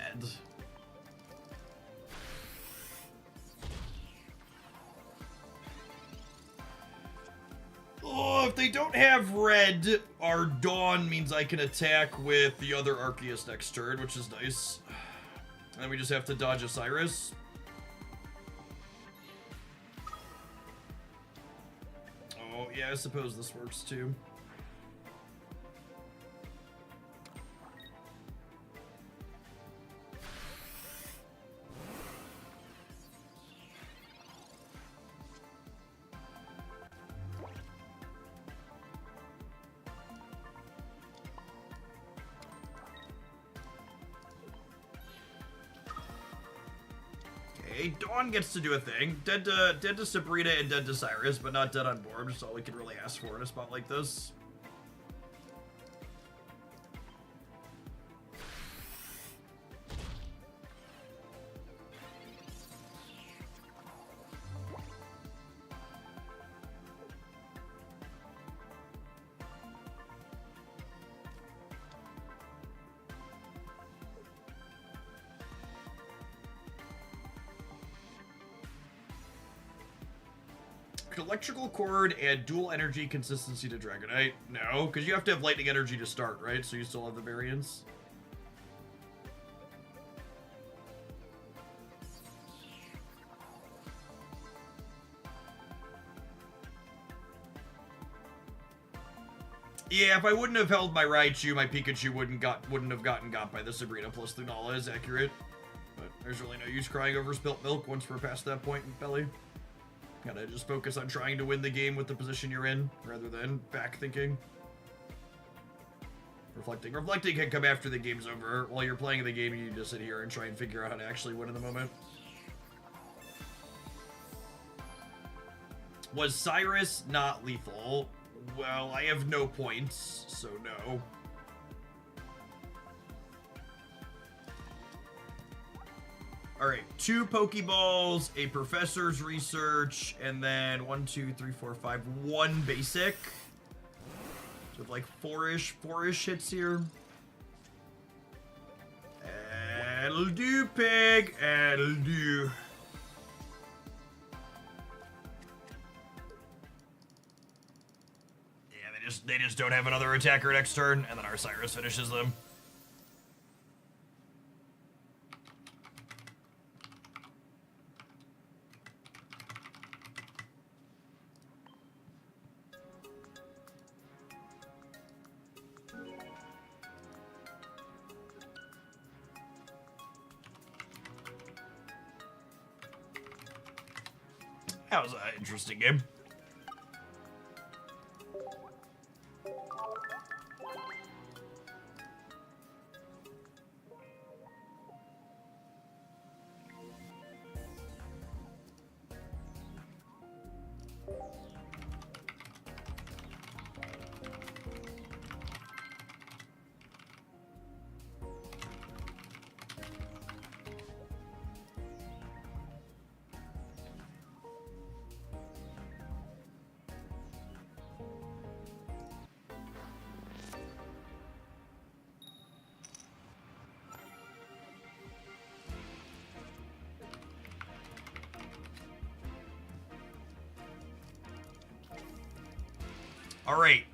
[SPEAKER 1] Oh, if they don't have red, our Dawn means I can attack with the other Arceus next turn, which is nice. And then we just have to dodge Osiris. Oh, yeah, I suppose this works too. Dawn gets to do a thing. Dead to Sabrina and dead to Cyrus, but not dead on board, which is all we can really ask for in a spot like this. Could Electrical Cord add dual energy consistency to Dragonite? No, because you have to have lightning energy to start, right? So you still have the variance. Yeah, if I wouldn't have held my Raichu, my Pikachu wouldn't have gotten got by the Sabrina plus Lunala is accurate. But there's really no use crying over spilt milk once we're past that point in Belly. Gotta just focus on trying to win the game with the position you're in, rather than back thinking. Reflecting can come after the game's over. While you're playing the game, you just sit here and try and figure out how to actually win in the moment. Was Cyrus not lethal? Well, I have no points, so no. Alright, 2 Pokeballs, a Professor's Research, and then 1, 2, 3, 4, 5, 1 basic. So with like 4-ish hits here. That'll do, pig. That'll do. Yeah, they just don't have another attacker next turn, and then our Cyrus finishes them. That was an interesting game.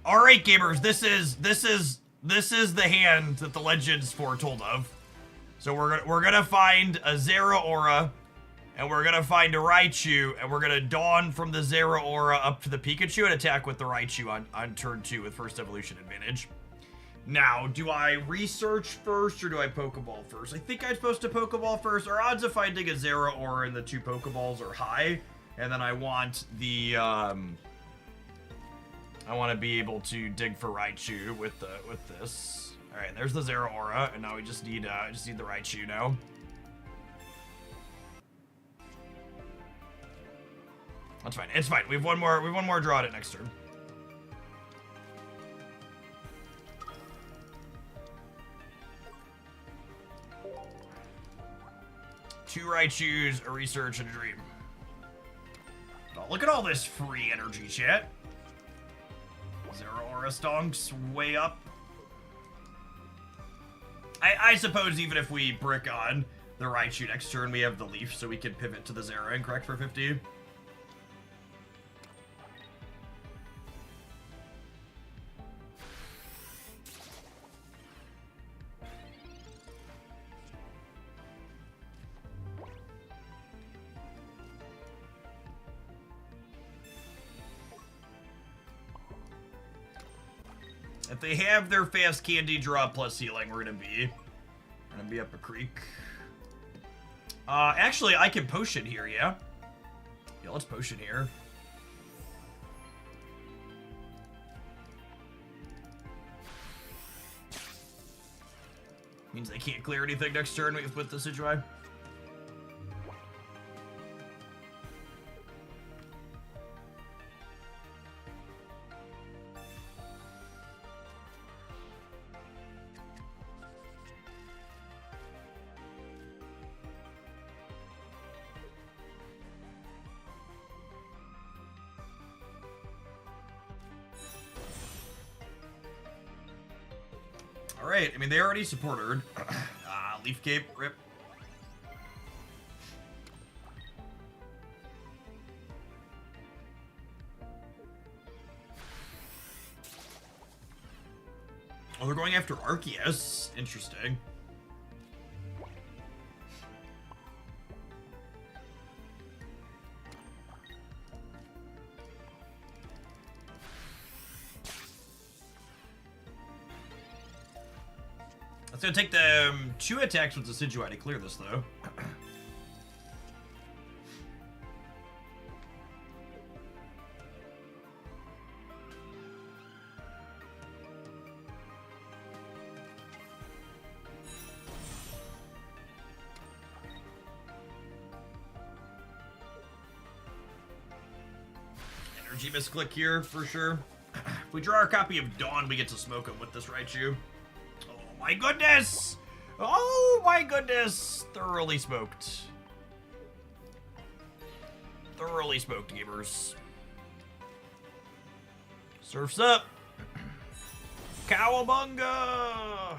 [SPEAKER 1] All right, gamers. This is the hand that the legends foretold of. So we're gonna find a Zeraora, and we're gonna find a Raichu, and we're gonna dawn from the Zeraora up to the Pikachu and attack with the Raichu on turn 2 with first evolution advantage. Now, do I research first or do I Pokeball first? I think I'm supposed to Pokeball first. Our odds of finding a Zeraora in the 2 Pokeballs are high, and then I want the I want to be able to dig for Raichu with this. All right, there's the Zeraora, and now we just need the Raichu now. That's fine. It's fine. We have one more draw at it next turn. Two Raichus, a research, and a dream. Oh, look at all this free energy, chat. Zeraora stonks way up. I suppose even if we brick on the Raichu next turn, we have the Leaf, so we can pivot to the Zera and correct for 50. If they have their fast candy draw plus healing, we're gonna be up a creek. Actually, I can potion here, yeah? Yeah, let's potion here. Means they can't clear anything next turn with the Sidgewai. Alright, I mean, they already supported. Leaf Cape, rip. Oh, they're going after Arceus. Interesting. It's gonna take them 2 attacks with the Sidgewai to clear this, though. Energy misclick here, for sure. If we draw our copy of Dawn, we get to smoke him with this Raichu. My goodness! Oh my goodness! Thoroughly smoked. Thoroughly smoked, gamers. Surf's up! Cowabunga!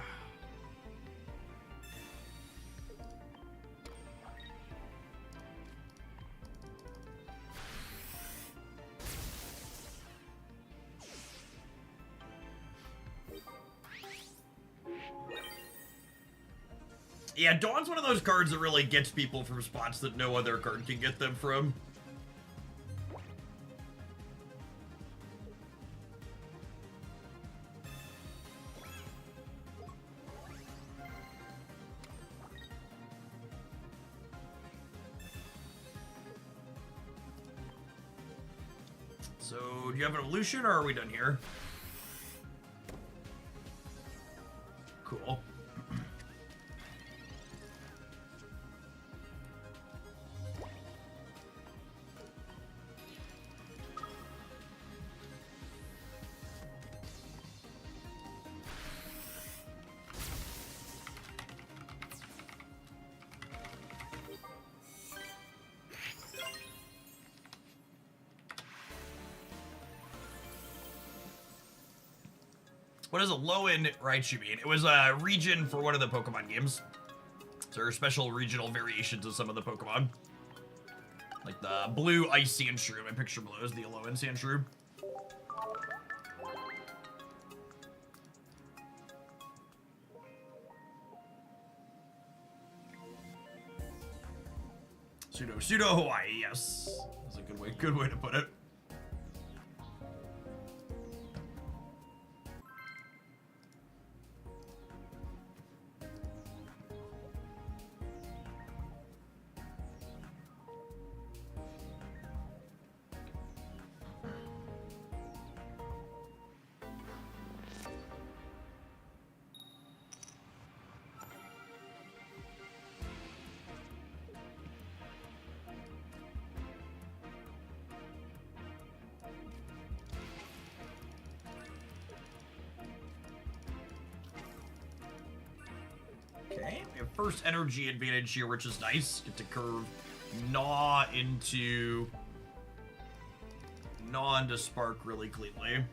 [SPEAKER 1] Yeah, Dawn's one of those cards that really gets people from spots that no other card can get them from. So, do you have an evolution, or are we done here? Cool. What does a low-end Raichu mean? It was a region for one of the Pokemon games. So there are special regional variations of some of the Pokemon. Like the blue ice Sandshrew. I picture below is the low-end Sandshrew. Pseudo Hawaii, yes. That's a good way to put it. Okay, we have first energy advantage here, which is nice. Get to curve Gnaw into Spark really cleanly.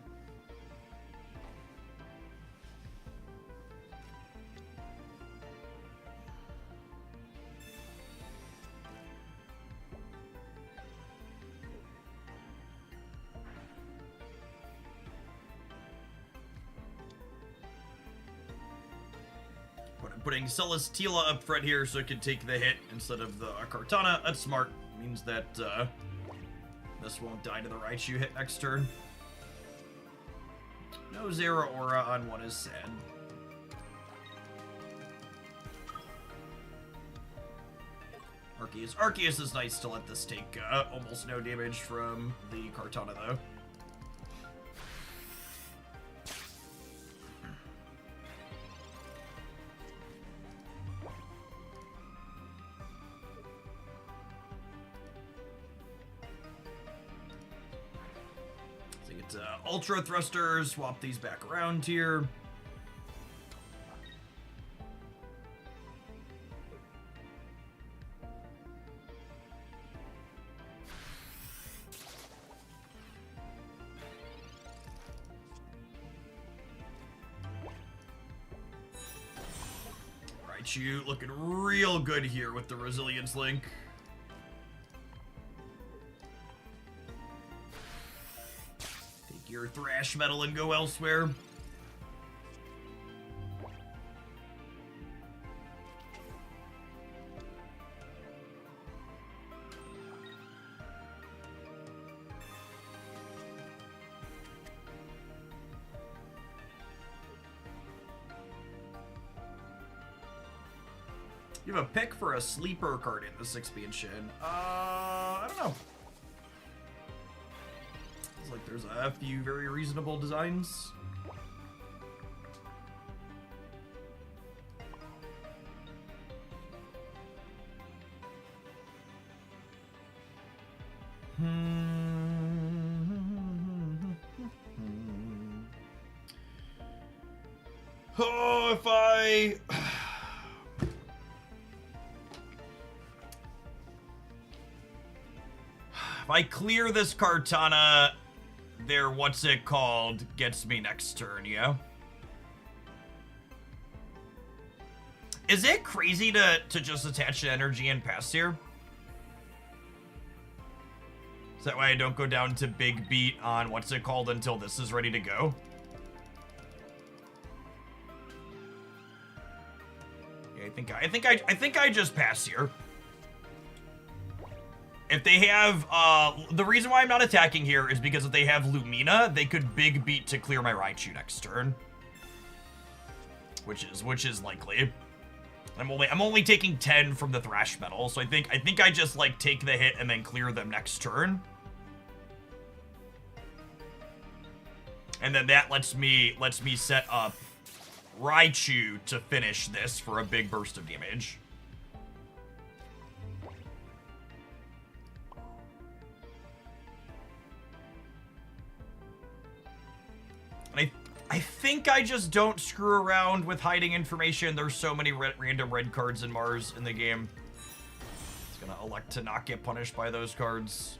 [SPEAKER 1] Putting Celesteela up front here so it can take the hit instead of the Kartana. That's smart. Means that this won't die to the Raichu hit next turn. No Zeraora on one is sad. Arceus is nice to let this take almost no damage from the Kartana though. Ultra Thrusters, swap these back around here. Raichu looking real good here with the Resilience Link. Your Thrash Metal and go elsewhere. You have a pick for a sleeper card in this expansion. I don't know. Like there's a few very reasonable designs. Oh, if I clear this Kartana, their what's it called gets me next turn, yeah? Is it crazy to just attach the energy and pass here? So that way I don't go down to big beat on what's it called until this is ready to go? Yeah, I think I just pass here. If they have, the reason why I'm not attacking here is because if they have Lumina, they could big beat to clear my Raichu next turn. Which is likely. I'm only taking 10 from the Thrash Metal, so I think I just like take the hit and then clear them next turn. And then that lets me set up Raichu to finish this for a big burst of damage. And I think I just don't screw around with hiding information. There's so many random red cards in Mars in the game. It's gonna elect to not get punished by those cards.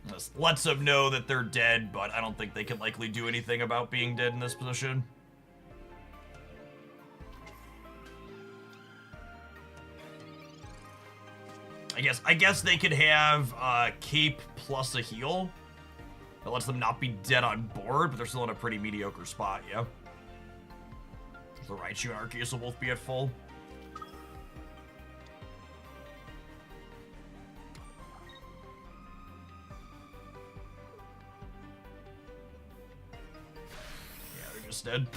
[SPEAKER 1] This lets them know that they're dead, but I don't think they can likely do anything about being dead in this position. I guess they could have Cape plus a heal. That lets them not be dead on board, but they're still in a pretty mediocre spot, yeah? So Raichu and Arceus will both be at full. Yeah, they're just dead.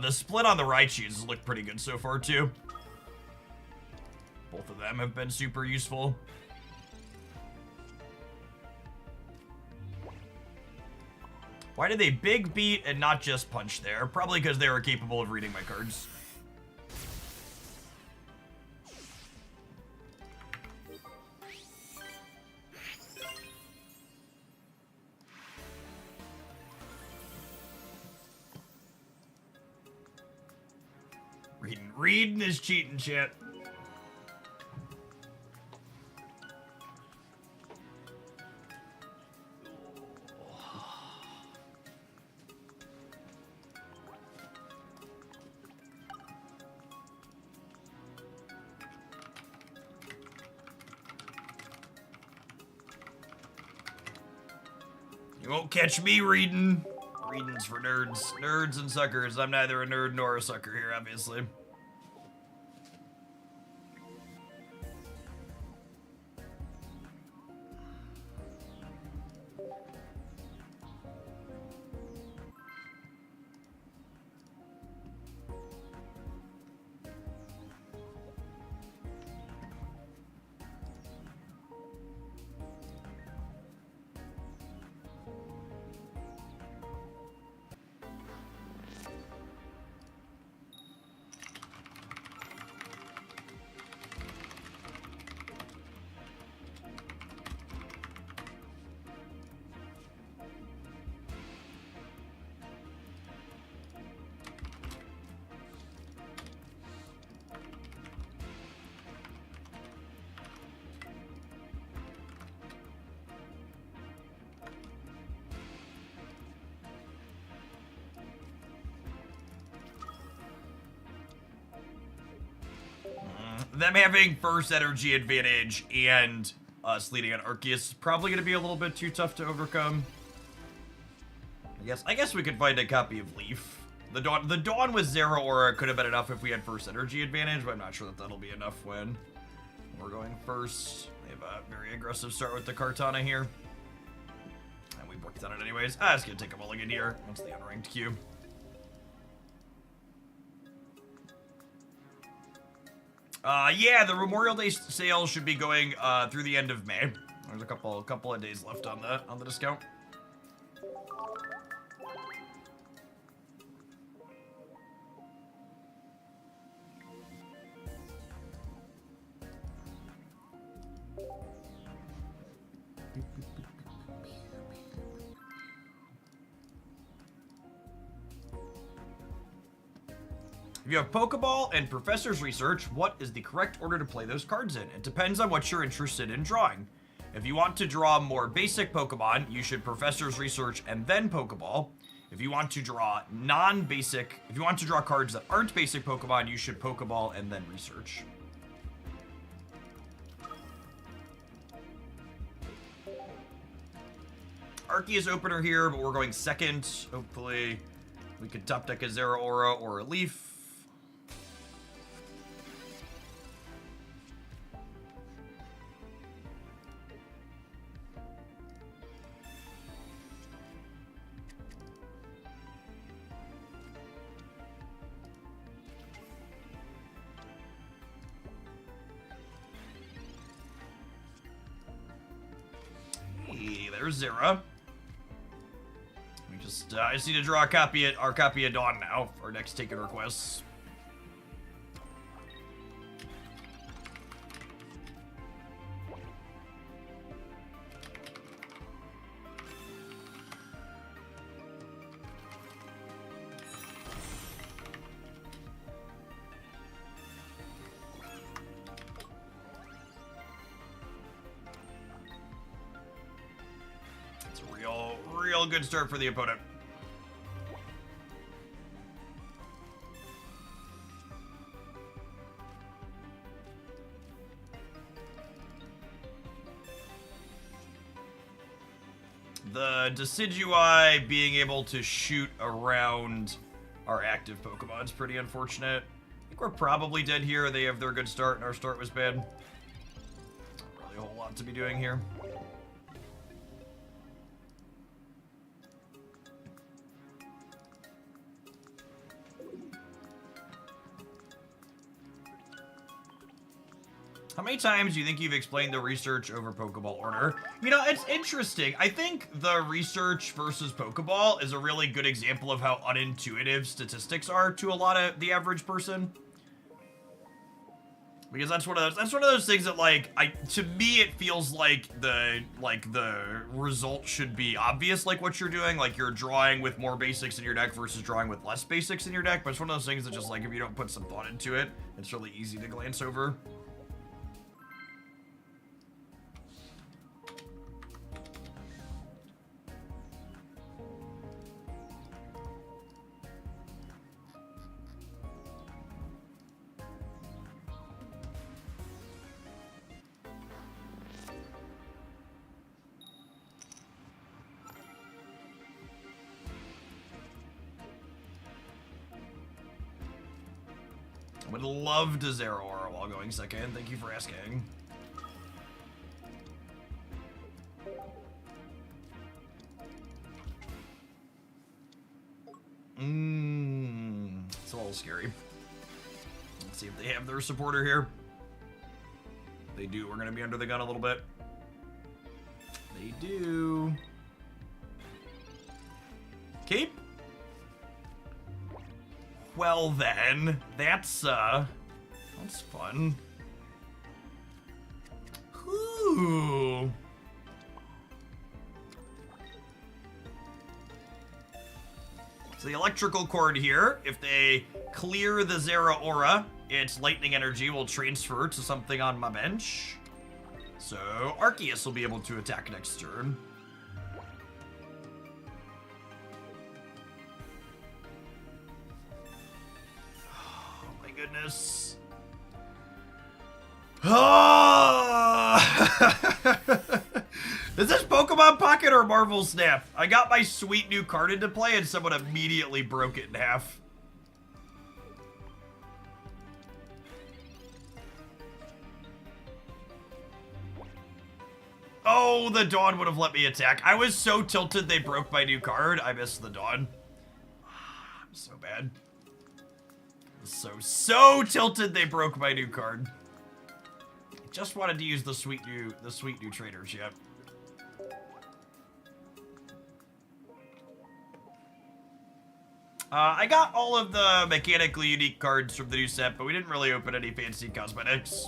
[SPEAKER 1] The split on the Raichus look pretty good so far, too. Both of them have been super useful. Why did they big beat and not just punch there? Probably because they were capable of reading my cards. Reading is cheating, chat. You won't catch me reading. Reading's for nerds. Nerds and suckers. I'm neither a nerd nor a sucker here, obviously. Them having first energy advantage and us leading on Arceus is probably going to be a little bit too tough to overcome. I guess we could find a copy of Leaf. The Dawn with Zero Aura could have been enough if we had first energy advantage, but I'm not sure that that'll be enough when we're going first. They have a very aggressive start with the Kartana here. And we worked on it anyways. It's going to take a mulligan here. That's the unranked queue. Yeah, the Memorial Day sale should be going through the end of May. There's a couple of days left on the discount. If you have Pokeball and Professor's Research, what is the correct order to play those cards in? It depends on what you're interested in drawing. If you want to draw more basic Pokemon, you should Professor's Research and then Pokeball. If you want to draw if you want to draw cards that aren't basic Pokemon, you should Pokeball and then Research. Arceus opener here, but we're going second. Hopefully we could top deck a Zero Aura or a Leaf. Zera. We just I just need to draw a copy of our copy of Dawn now for our next taken requests. Real good start for the opponent. The Decidueye being able to shoot around our active Pokemon is pretty unfortunate. I think we're probably dead here. They have their good start and our start was bad. Not really a whole lot to be doing here. How many times do you think you've explained the research over Pokeball order? You know, it's interesting. I think the research versus Pokeball is a really good example of how unintuitive statistics are to a lot of the average person. Because that's one of those things that, like, to me it feels like the result should be obvious, like what you're doing, like you're drawing with more basics in your deck versus drawing with less basics in your deck. But it's one of those things that just, like, if you don't put some thought into it, it's really easy to glance over. I would love to Zero Aura while going second. Thank you for asking. It's a little scary. Let's see if they have their supporter here. If they do, we're going to be under the gun a little bit. They do. Keep. Well then, that's fun. Ooh. So the electrical cord here, if they clear the Zera Aura, its lightning energy will transfer to something on my bench. So Arceus will be able to attack next turn. Goodness. Oh! Is this Pokemon Pocket or Marvel Snap? I got my sweet new card into play and someone immediately broke it in half. Oh, the Dawn would have let me attack. I was so tilted they broke my new card. I missed the Dawn. I'm so bad. So tilted they broke my new card. Just wanted to use the sweet new traders yet. I got all of the mechanically unique cards from the new set, but we didn't really open any fancy cosmetics.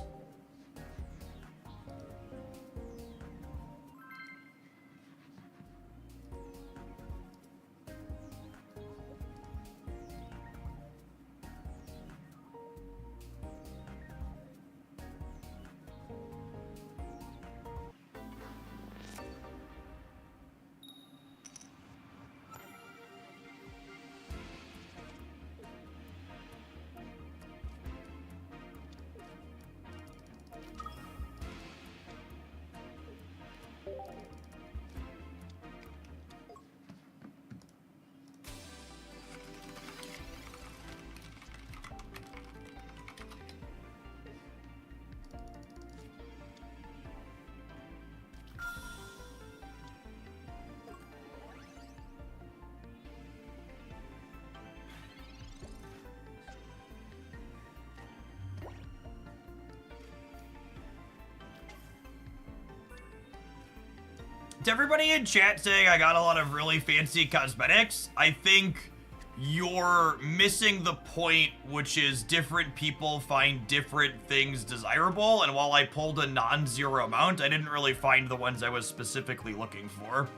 [SPEAKER 1] To everybody in chat saying I got a lot of really fancy cosmetics, I think you're missing the point, which is different people find different things desirable, and while I pulled a non-zero amount, I didn't really find the ones I was specifically looking for.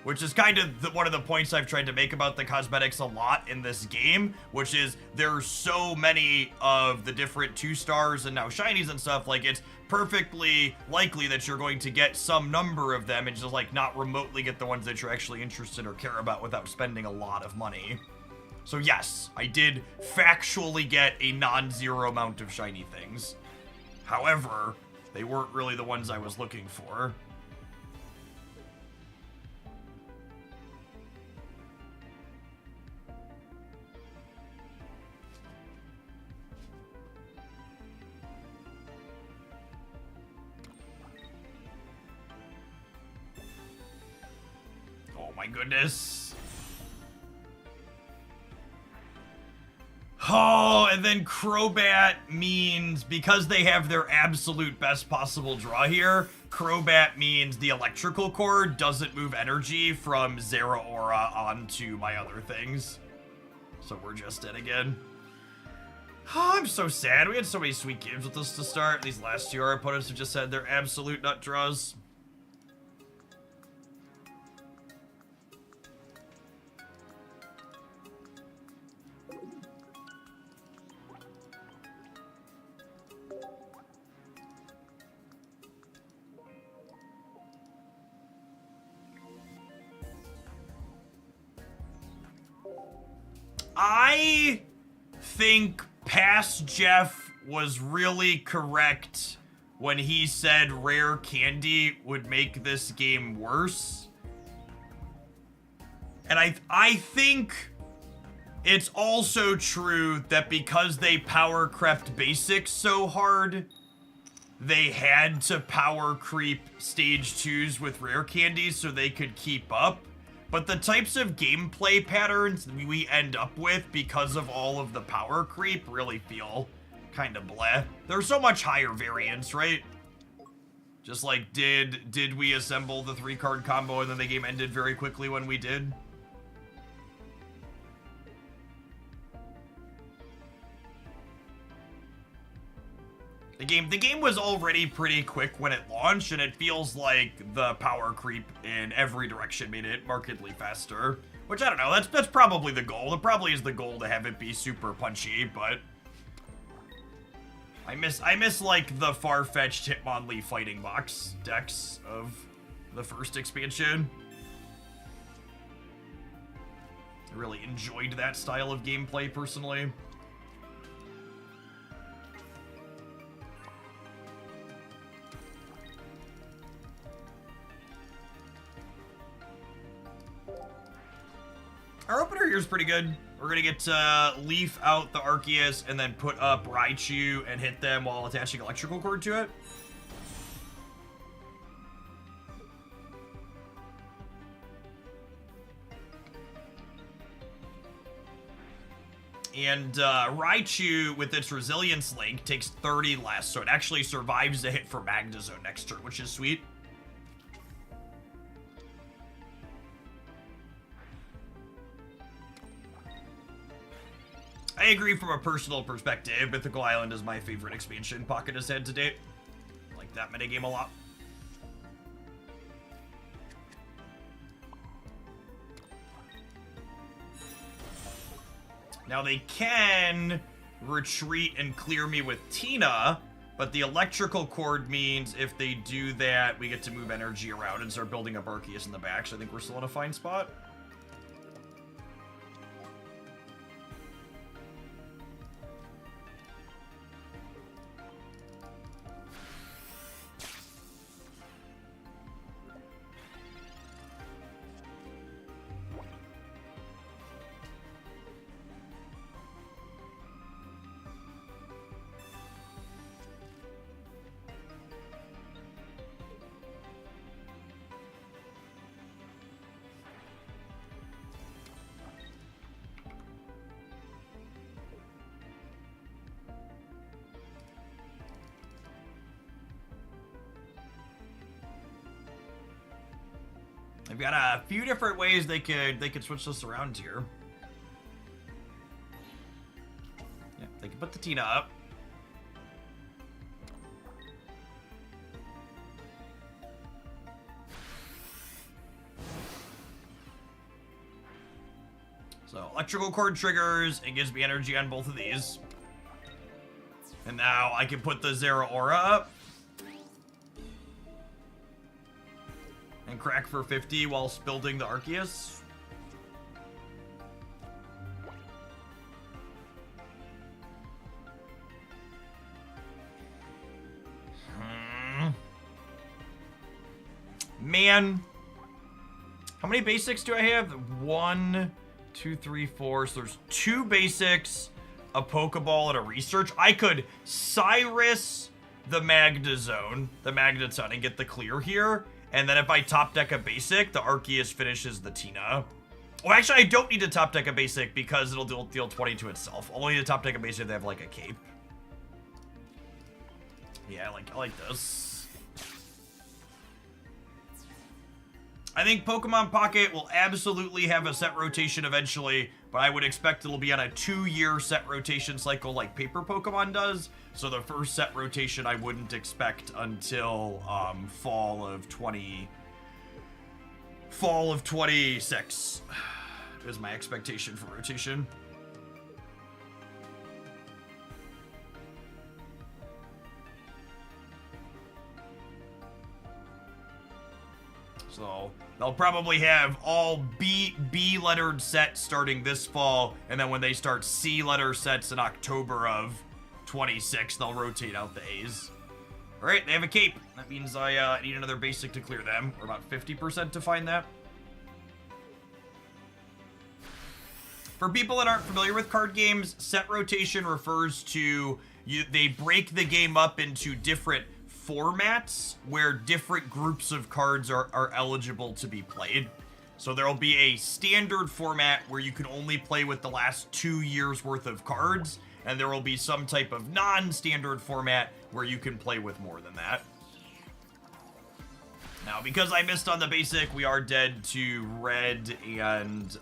[SPEAKER 1] Which is kind of one of the points I've tried to make about the cosmetics a lot in this game, which is there's so many of the different 2-stars and now shinies and stuff, like it's perfectly likely that you're going to get some number of them and just like not remotely get the ones that you're actually interested or care about without spending a lot of money. So yes, I did factually get a non-zero amount of shiny things. However, they weren't really the ones I was looking for. Oh my goodness. Oh, and then Crobat means, because they have their absolute best possible draw here, Crobat means the electrical cord doesn't move energy from Zeraora onto my other things. So we're just dead again. Oh, I'm so sad. We had so many sweet games with us to start. These last 2 our opponents have just had their absolute nut draws. I think past Jeff was really correct when he said rare candy would make this game worse. And I think it's also true that because they power crept basics so hard, they had to power creep stage 2s with rare candies so they could keep up. But the types of gameplay patterns we end up with because of all of the power creep really feel kind of bleh. There's so much higher variance, right? Just like, did we assemble the 3-card combo and then the game ended very quickly when we did? The game was already pretty quick when it launched, and it feels like the power creep in every direction made it markedly faster. Which, I don't know, that's probably the goal. It probably is the goal to have it be super punchy, but I miss like the far-fetched Hitmonlee fighting box decks of the first expansion. I really enjoyed that style of gameplay personally. Our opener here is pretty good. We're gonna get Leaf out the Arceus and then put up Raichu and hit them while attaching electrical cord to it. And Raichu, with its resilience link, takes 30 less, so it actually survives the hit for Magnezone next turn, which is sweet. I agree from a personal perspective. Mythical Island is my favorite expansion Pocket has had to date. I like that metagame a lot. Now they can retreat and clear me with Tina, but the electrical cord means if they do that, we get to move energy around and start building up Arceus in the back, so I think we're still in a fine spot. They've got a few different ways they could switch this around here. Yeah, they can put the Tina up. So, electrical cord triggers, it gives me energy on both of these. And now I can put the Zeraora up. And crack for 50 whilst building the Arceus. Man. How many basics do I have? 1, 2, 3, 4. So there's 2 basics, a Pokeball, and a research. I could Cyrus the Magnezone, the Magneton, and get the clear here. And then if I top deck a basic, the Arceus finishes the Tina. Well, actually, I don't need to top deck a basic because it'll deal 20 to itself. I'll only need to top deck a basic if they have like a cape. Yeah, I like this. I think Pokemon Pocket will absolutely have a set rotation eventually, but I would expect it'll be on a 2-year set rotation cycle like Paper Pokemon does. So the first set rotation I wouldn't expect until fall of 26 is my expectation for rotation. So they'll probably have all B lettered sets starting this fall, and then when they start C letter sets in October of 26, they'll rotate out the A's. All right, they have a cape. That means I need another basic to clear them. We're about 50% to find that. For people that aren't familiar with card games, set rotation refers to they break the game up into different formats where different groups of cards are eligible to be played. So there'll be a standard format where you can only play with the last 2 years worth of cards, and there will be some type of non-standard format where you can play with more than that. Now, because I missed on the basic, we are dead to red and,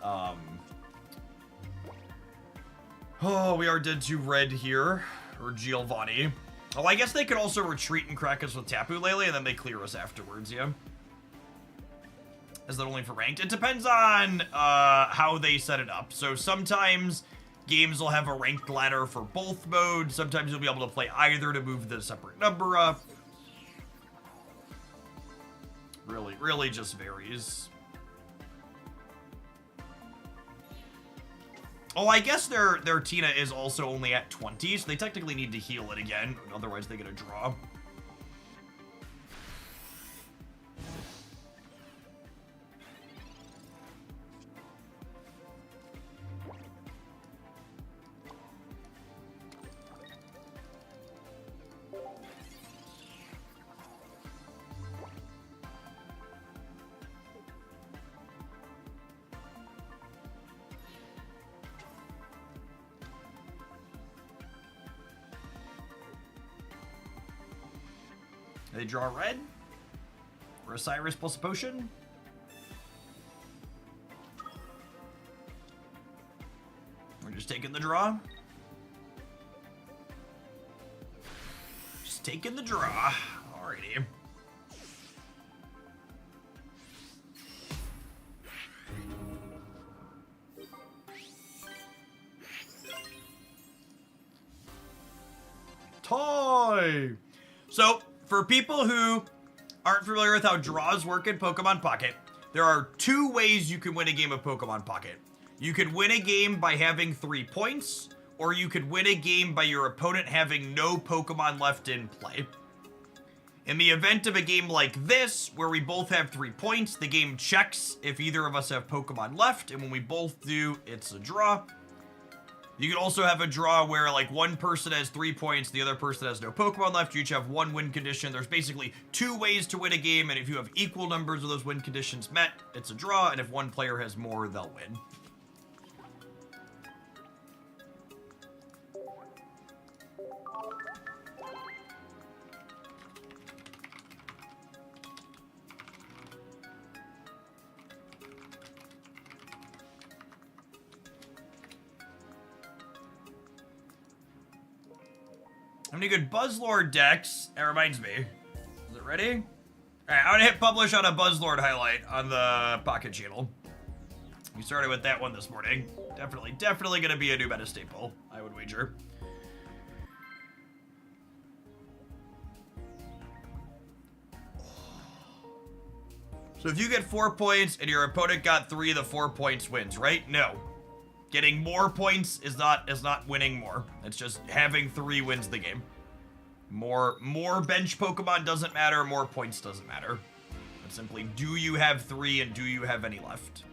[SPEAKER 1] we are dead to red here, or Giovanni. Oh, I guess they could also retreat and crack us with Tapu Lele, and then they clear us afterwards, yeah? Is that only for ranked? It depends on how they set it up. So sometimes games will have a ranked ladder for both modes. Sometimes you'll be able to play either to move the separate number up. Really just varies. Oh, I guess their Tina is also only at 20, so they technically need to heal it again. Otherwise, they get a draw. They draw red for a Cyrus plus a potion. We're just taking the draw. Just taking the draw. Alrighty. Toy! So, for people who aren't familiar with how draws work in Pokemon Pocket, there are 2 ways you can win a game of Pokemon Pocket. You could win a game by having 3 points, or you could win a game by your opponent having no Pokemon left in play. In the event of a game like this, where we both have 3 points, the game checks if either of us have Pokemon left, and when we both do, it's a draw. You can also have a draw where, like, one person has 3 points, the other person has no Pokemon left. You each have 1 win condition. There's basically 2 ways to win a game, and if you have equal numbers of those win conditions met, it's a draw, and if one player has more, they'll win. How many good Buzzlord decks? That reminds me. Is it ready? All right, I'm gonna hit publish on a Buzzlord highlight on the Pocket channel. We started with that one this morning. Definitely gonna be a new meta staple, I would wager. So if you get 4 points and your opponent got 3, the 4 points wins, right? No. Getting more points is not winning more. It's just having 3 wins the game. More bench Pokemon doesn't matter, more points doesn't matter. It's simply, do you have 3 and do you have any left?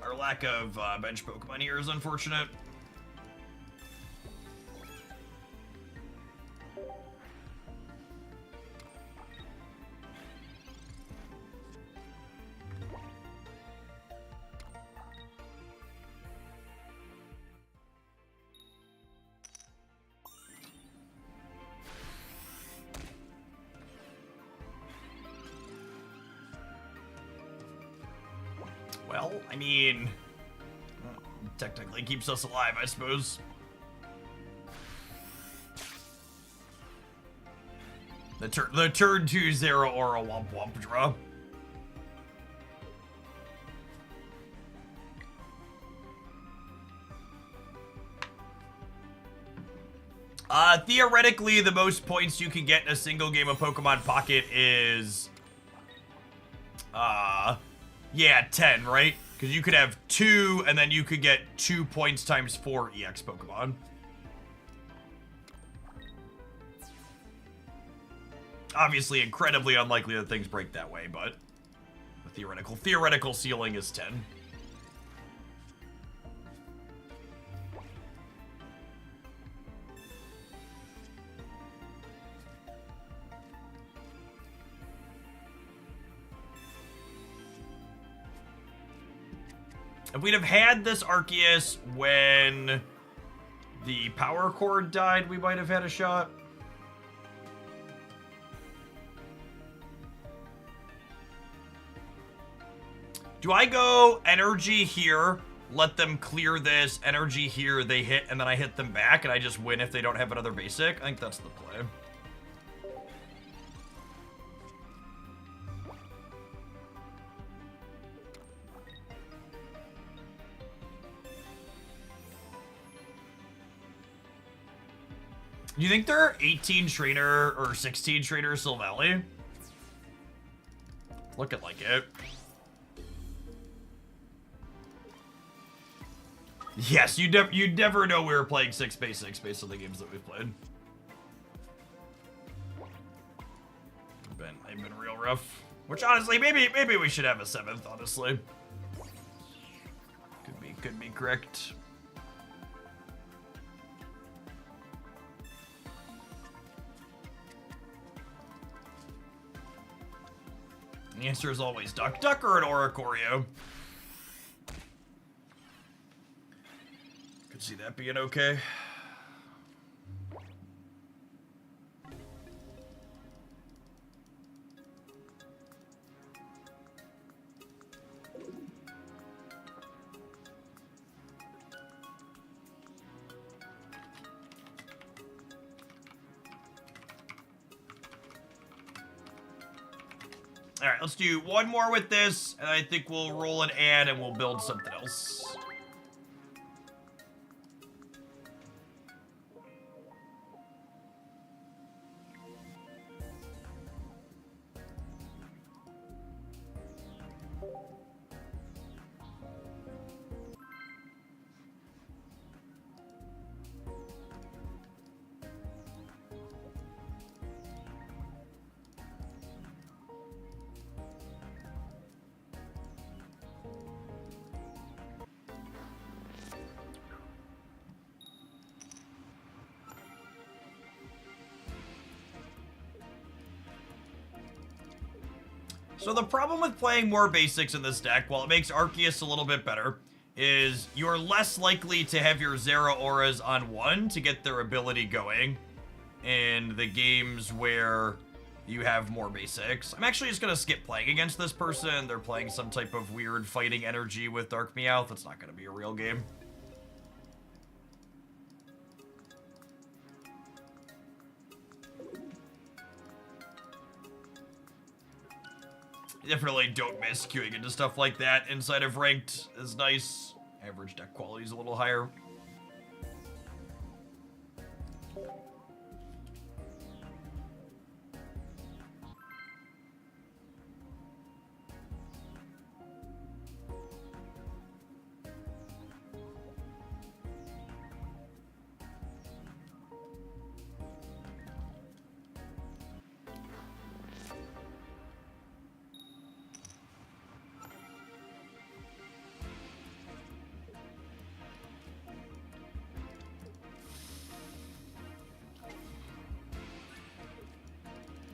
[SPEAKER 1] Our lack of bench Pokemon here is unfortunate. Well, I mean, technically keeps us alive, I suppose. The turn 2-0 or a Womp Womp draw. Theoretically, the most points you can get in a single game of Pokemon Pocket is, yeah, 10, right? Because you could have 2, and then you could get 2 points times 4 EX Pokemon. Obviously, incredibly unlikely that things break that way, but the theoretical ceiling is 10. If we'd have had this Arceus when the power cord died, we might have had a shot. Do I go energy here, let them clear this, energy here, they hit, and then I hit them back, and I just win if they don't have another basic? I think that's the play. Do you think there are 18 trainer or 16 trainer Silvally? Looking like it. Yes, you'd never know we were playing 6 basics based on the games that we've played. They've been real rough. Which honestly, maybe we should have a 7th, honestly. Could be correct. The answer is always Duck. Duck or an Oricorio. Could see that being okay. All right, let's do one more with this, and I think we'll roll an ad and we'll build something else. So the problem with playing more basics in this deck, while it makes Arceus a little bit better, is you're less likely to have your Zeraoras on 1 to get their ability going in the games where you have more basics. I'm actually just going to skip playing against this person. They're playing some type of weird fighting energy with Dark Meowth. It's not going to be a real game. Definitely don't miss queuing into stuff like that inside of ranked is nice. Average deck quality is a little higher.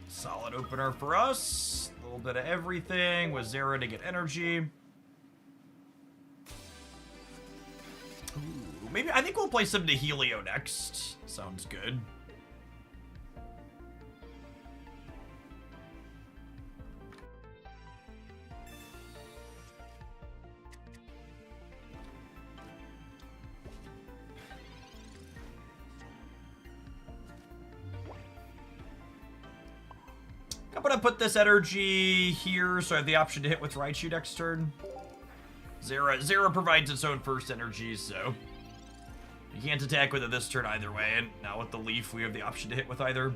[SPEAKER 1] Solid opener for us. A little bit of everything with Zera to get energy. Ooh, maybe I think we'll play some Nihilio next. Sounds good. I'm gonna put this energy here so I have the option to hit with Raichu next turn. Zera provides its own first energy, so you can't attack with it this turn either way, and now with the Leaf we have the option to hit with either.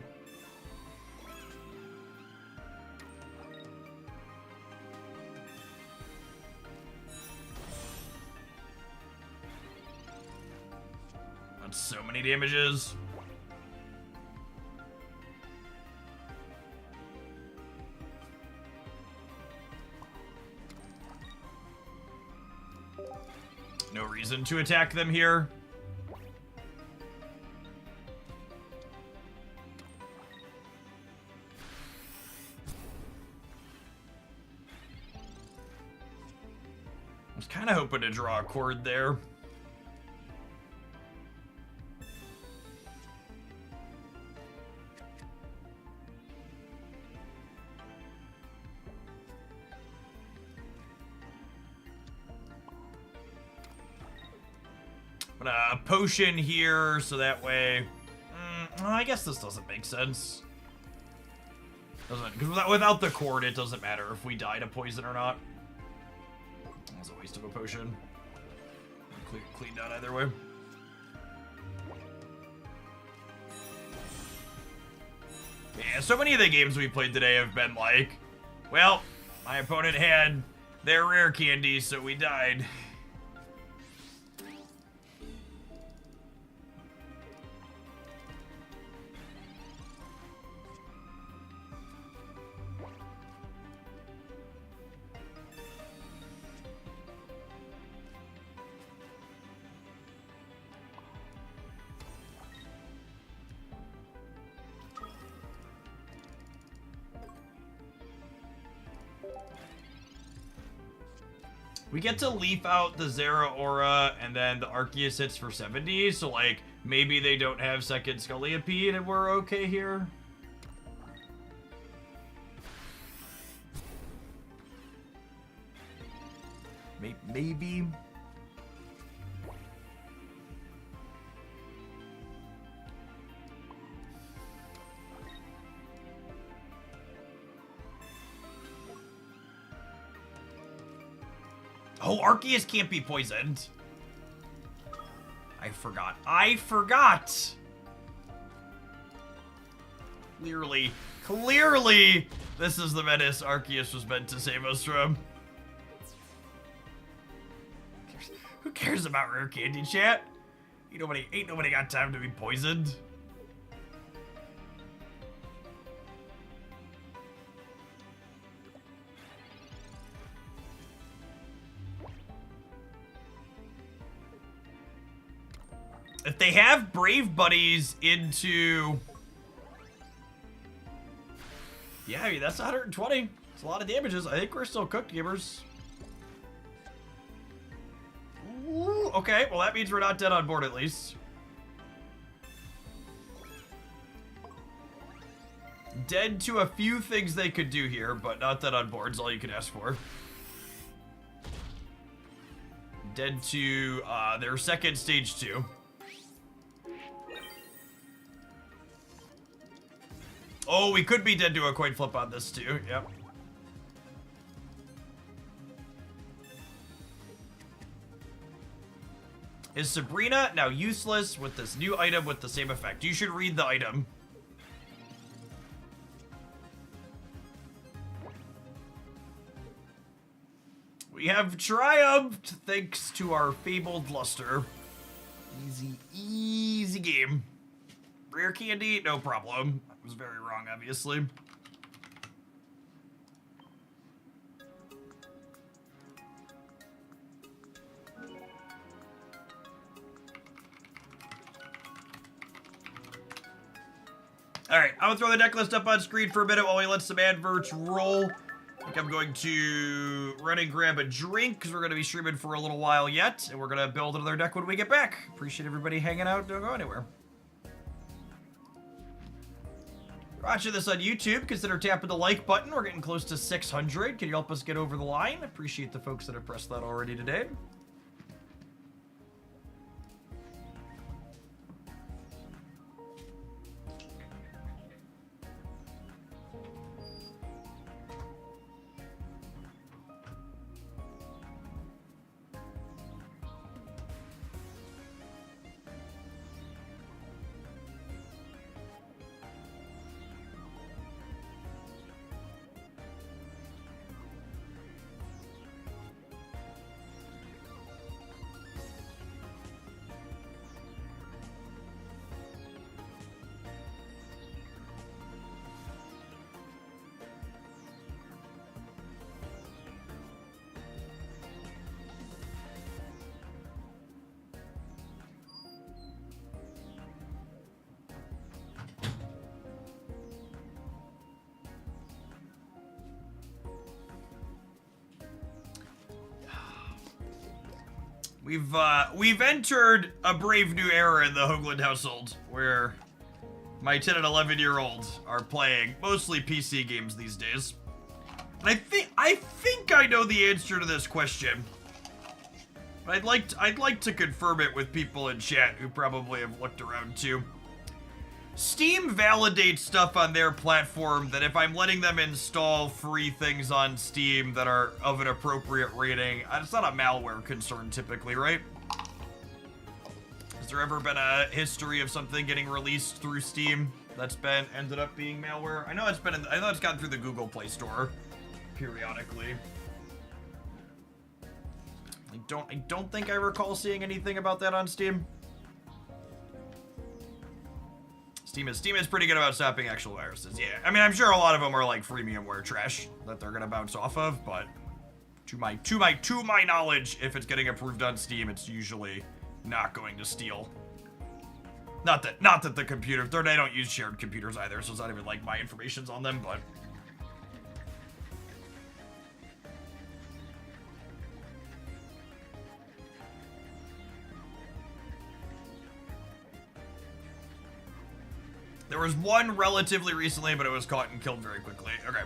[SPEAKER 1] That's so many damages. No reason to attack them here. I was kind of hoping to draw a chord there. I'm gonna potion here, so that way... I guess this doesn't make sense. Doesn't, because without the cord, it doesn't matter if we die to poison or not. That's a waste of a potion. Clean down either way. Yeah, so many of the games we played today have been like, well, my opponent had their rare candy, so we died. We get to leaf out the Zeraora, and then the Arceus hits for 70, so, like, maybe they don't have second Scolipede, and we're okay here. Maybe. Oh, Arceus can't be poisoned. I forgot. Clearly, this is the menace Arceus was meant to save us from. Who cares about rare candy, chat? Ain't nobody got time to be poisoned. If they have Brave Buddies into... Yeah, I mean, that's 120. It's a lot of damages. I think we're still cooked, gamers. Okay, well that means we're not dead on board at least. Dead to a few things they could do here, but not dead on board is all you can ask for. Dead to their second stage 2. Oh, we could be dead to a coin flip on this too, yep. Is Sabrina now useless with this new item with the same effect? You should read the item. We have triumphed thanks to our fabled luster. Easy, easy game. Rare candy, no problem. I was very wrong, obviously. Alright, I'm gonna throw the deck list up on screen for a minute while we let some adverts roll. I think I'm going to run and grab a drink because we're going to be streaming for a little while yet, and we're going to build another deck when we get back. Appreciate everybody hanging out. Don't go anywhere. If you're watching this on YouTube, consider tapping the like button. We're getting close to 600. Can you help us get over the line? Appreciate the folks that have pressed that already today. We've entered a brave new era in the Hoagland household where my 10 and 11-year-olds are playing mostly PC games these days. And I think I know the answer to this question. But I'd like to confirm it with people in chat who probably have looked around too. Steam validates stuff on their platform that if I'm letting them install free things on Steam that are of an appropriate rating, it's not a malware concern typically, right? Has there ever been a history of something getting released through Steam that's ended up being malware? I know it's gotten through the Google Play Store periodically. I don't think I recall seeing anything about that on Steam. Steam is pretty good about stopping actual viruses. Yeah, I mean, I'm sure a lot of them are like freemiumware trash that they're gonna bounce off of, but to my knowledge, if it's getting approved on Steam, it's usually not going to steal. Not that the computer, they don't use shared computers either, so it's not even like my information's on them, but. There was one relatively recently, but it was caught and killed very quickly. Okay.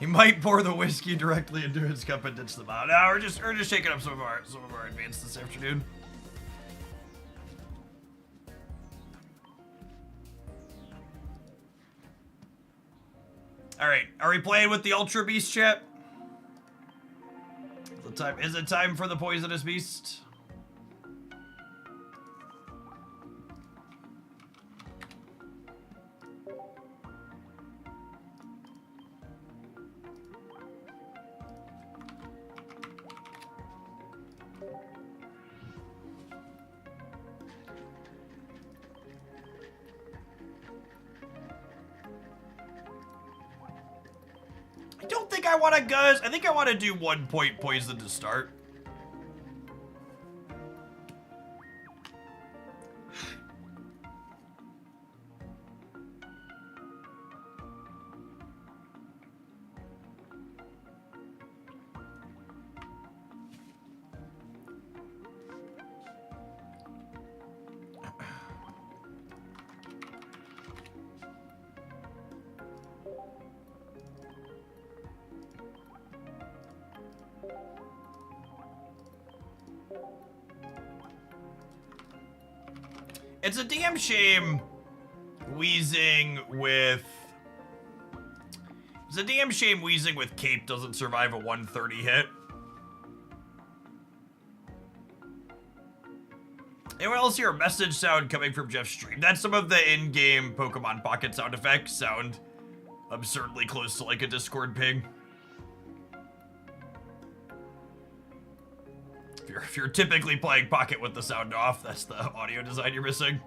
[SPEAKER 1] He might pour the whiskey directly into his cup and ditch them out. No, we're just shaking up some of our advance this afternoon. All right, are we playing with the Ultra Beast chat? Is it time for the Poisonous Beast? I don't think I want to Guzz. I think I want to do 1 point poison to start. It's a damn shame Wheezing with... It's a damn shame Wheezing with Cape doesn't survive a 130 hit. Anyone else hear a message sound coming from Jeff's stream? That's some of the in-game Pokemon Pocket sound effects sound absurdly close to like a Discord ping. If you're typically playing Pocket with the sound off, that's the audio design you're missing.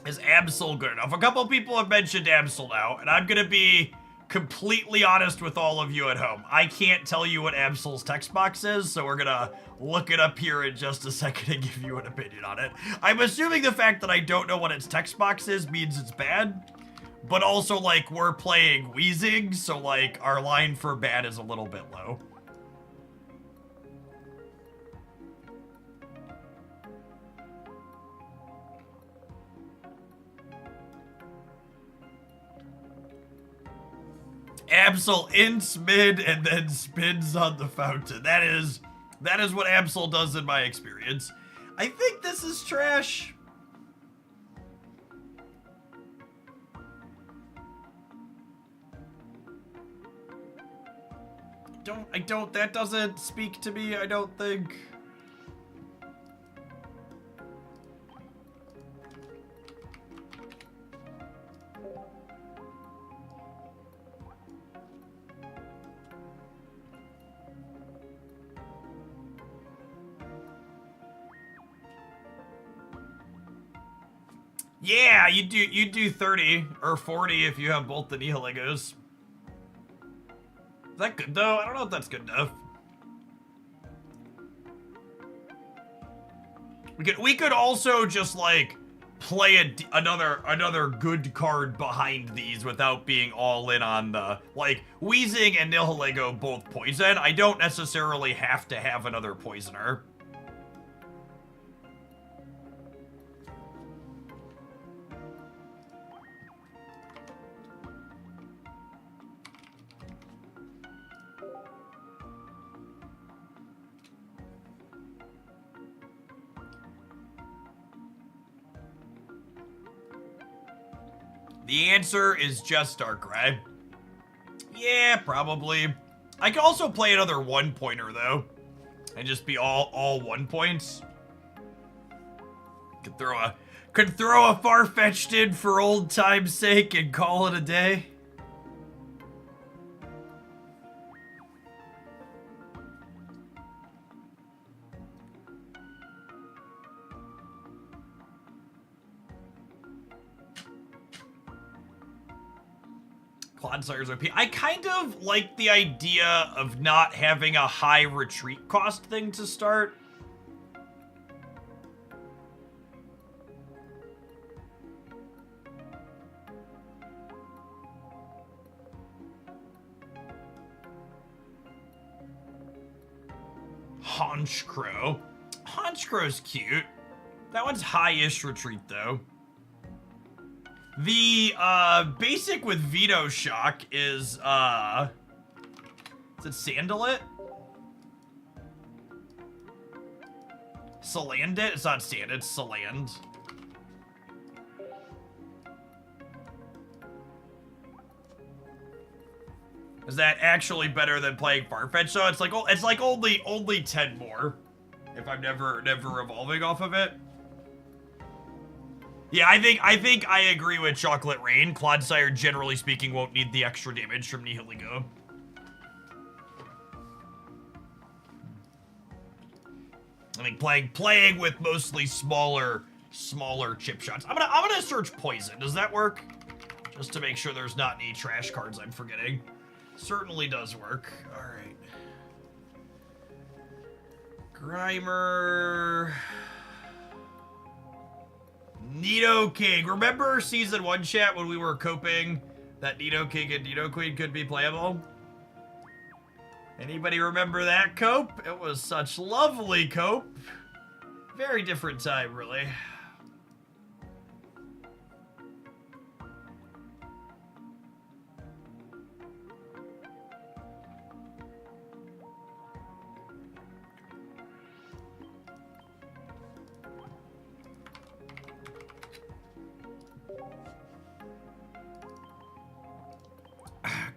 [SPEAKER 1] Is Absol good enough? A couple people have mentioned Absol now, and I'm gonna be completely honest with all of you at home. I can't tell you what Absol's text box is, so we're gonna look it up here in just a second and give you an opinion on it. I'm assuming the fact that I don't know what its text box is means it's bad, but also, like, we're playing Wheezing, so, like, our line for bad is a little bit low. Absol ints mid and then spins on the fountain. That is what Absol does in my experience. I think this is trash. That doesn't speak to me, I don't think. Yeah, you do 30 or 40 if you have both the Nihiligos. Is that good though? I don't know if that's good enough. We could also just like play another good card behind these without being all in on the like Wheezing and Nihilego both poison. I don't necessarily have to have another poisoner. The answer is just Darkrai. Yeah, probably. I could also play another 1-pointer though, and just be all 1 points. Could throw a Farfetch'd in for old time's sake and call it a day. Clodsire's OP. I kind of like the idea of not having a high retreat cost thing to start. Honchkrow. Honchkrow's cute. That one's high-ish retreat, though. The, basic with Veto Shock is it Sandalite? Salandit? It's not Sand, it's Saland. Is that actually better than playing Farfetch? So it's like only 10 more if I'm never evolving off of it. Yeah, I think I agree with Chocolate Rain. Clodsire, generally speaking, won't need the extra damage from Nihilego. I think playing with mostly smaller chip shots. I'm gonna search Poison. Does that work? Just to make sure there's not any trash cards I'm forgetting. Certainly does work. All right. Grimer. Nidoking. Remember Season 1 chat when we were coping that Nidoking and Nidoqueen could be playable? Anybody remember that cope? It was such lovely cope. Very different time, really.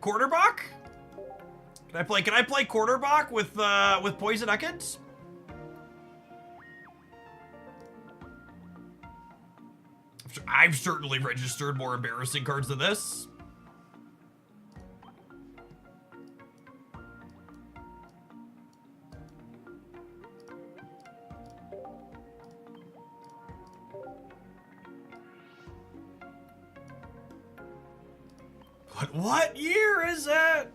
[SPEAKER 1] Quarterback? Can I play quarterback with Poison Ekans? I've certainly registered more embarrassing cards than this. But what year is it?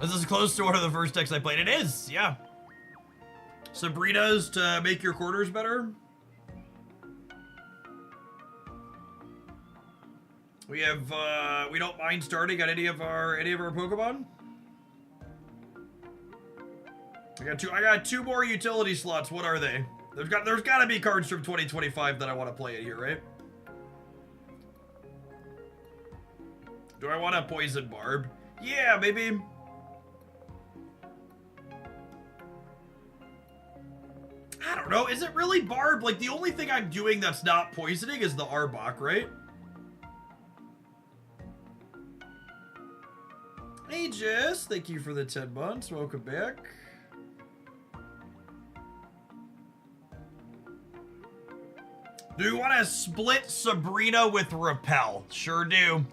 [SPEAKER 1] This is close to one of the first decks I played. It is, yeah. Sabrina's to make your quarters better. We have, we don't mind starting on any of our Pokemon. I got two more utility slots. What are they? There's gotta be cards from 2025 that I want to play in here, right? Do I want a Poison Barb? Yeah, maybe. I don't know. Is it really Barb? Like, the only thing I'm doing that's not poisoning is the Arbok, right? Hey, Jess. Thank you for the 10 months. Welcome back. Do you want to split Sabrina with Repel? Sure do.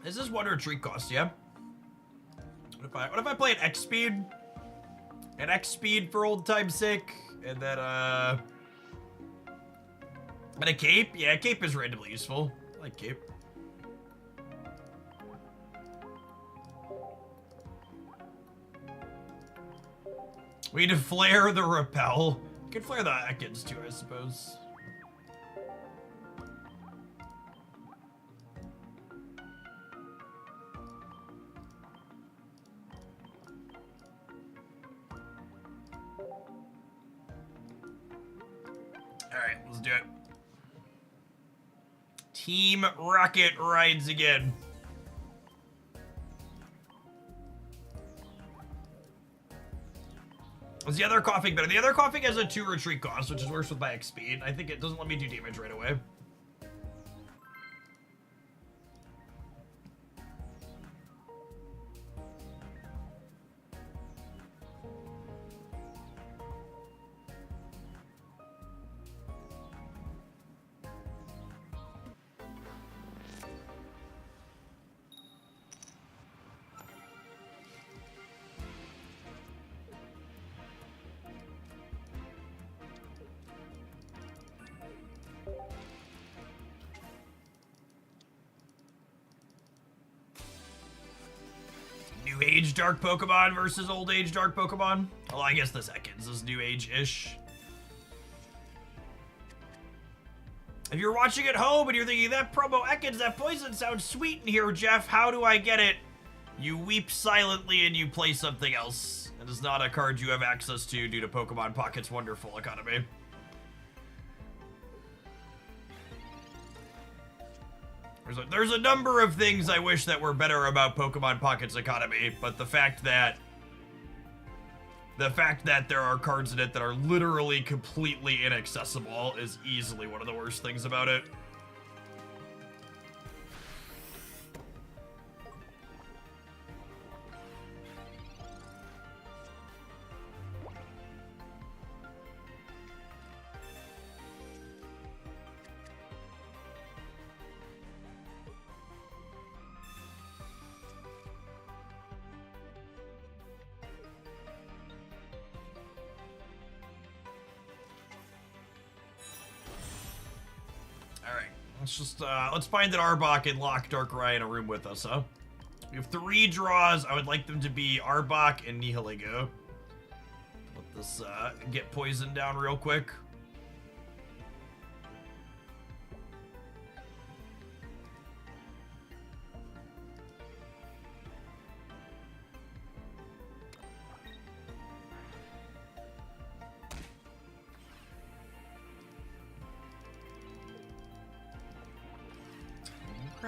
[SPEAKER 1] Is this one retreat cost? Yeah. What if I play an X speed? An X speed for old time's sake, and then and a cape? Yeah, cape is randomly useful. I like cape. We need to flare the Repel. You can flare the Ekans too, I suppose. Alright, let's do it. Team Rocket rides again. Was the other coughing better? The other coughing has a 2 retreat cost, which is worse with my X speed. I think it doesn't let me do damage right away. New age dark Pokemon versus old age dark Pokemon. Well, I guess this Ekans is new age-ish. If you're watching at home and you're thinking, that promo Ekans, that poison sounds sweet in here, Jeff, how do I get it? You weep silently and you play something else. It is not a card you have access to due to Pokemon Pocket's wonderful economy. There's a number of things I wish that were better about Pokemon Pocket's economy, but the fact that there are cards in it that are literally completely inaccessible is easily one of the worst things about it. Let's find an Arbok and lock Darkrai in a room with us, huh? We have 3 draws. I would like them to be Arbok and Nihilego. Let this get poisoned down real quick.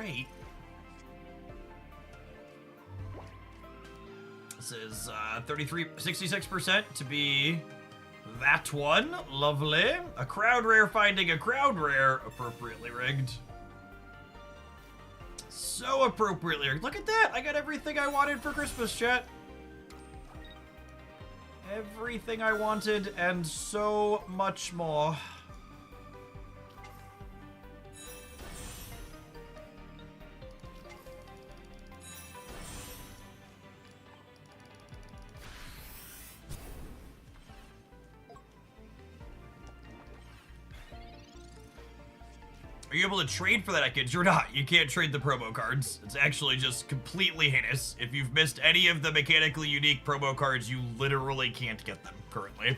[SPEAKER 1] great. This is 66% to be that one. Lovely. A crowd rare finding a crowd rare. Appropriately rigged. So appropriately rigged. Look at that. I got everything I wanted for Christmas, chat. Everything I wanted and so much more. Are you able to trade for that Ekans? You're not. You can't trade the promo cards. It's actually just completely heinous. If you've missed any of the mechanically unique promo cards, you literally can't get them currently.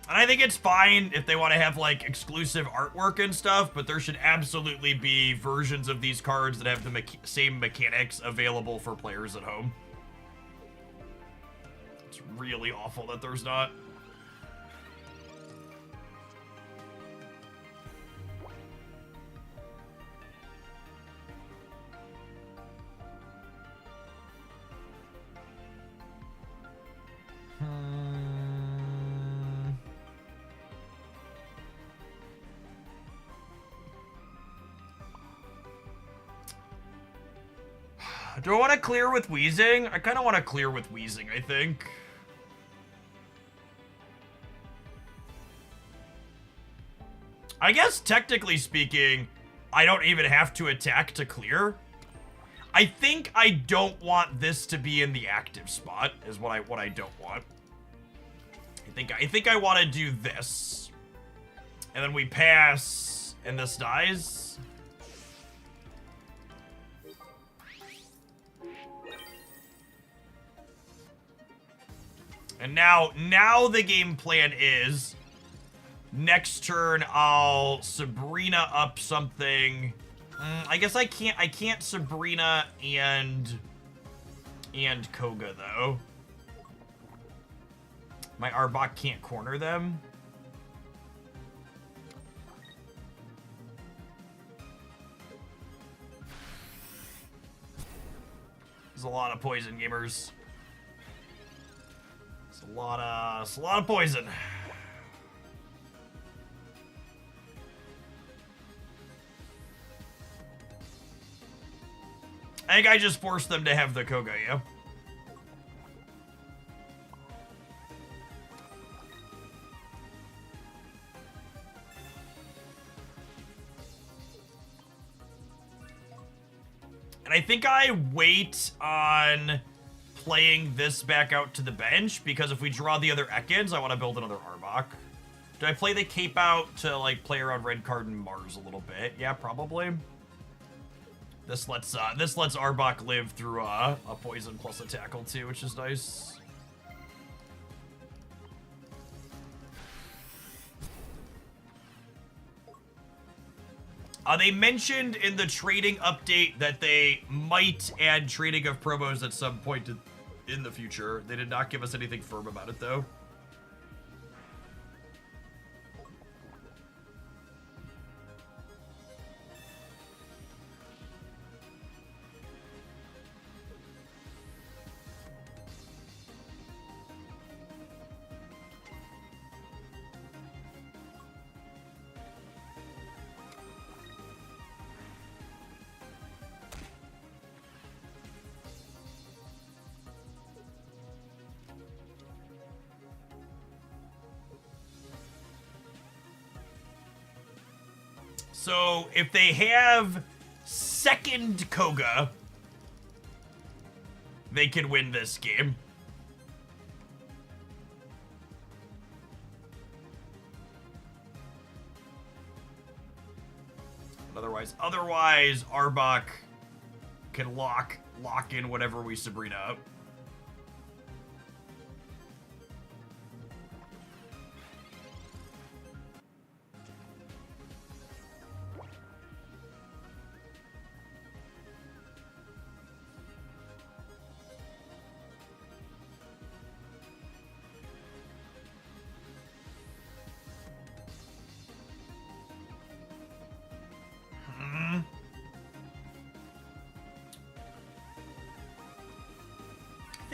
[SPEAKER 1] And I think it's fine if they want to have, like, exclusive artwork and stuff, but there should absolutely be versions of these cards that have the same mechanics available for players at home. It's really awful that there's not. Do I want to clear with Wheezing? I kind of want to clear with Wheezing, I think. I guess, technically speaking, I don't even have to attack to clear. I think I don't want this to be in the active spot, is what I don't want. I think I want to do this. And then we pass, and this dies. And now the game plan is, next turn I'll Sabrina up something. I guess I can't Sabrina and Koga though. My Arbok can't corner them. There's a lot of poison, gamers. It's a lot of poison. I think I just forced them to have the Koga, yeah? And I think I wait on playing this back out to the bench, because if we draw the other Ekans, I want to build another Arbok. Do I play the Cape out to, like, play around Red Card and Mars a little bit? Yeah, probably. This lets Arbok live through a poison plus a tackle too, which is nice. They mentioned in the trading update that they might add trading of promos at some point in the future. They did not give us anything firm about it, though. So, if they have second Koga, they can win this game. But otherwise, Arbok can lock in whatever we Sabrina up.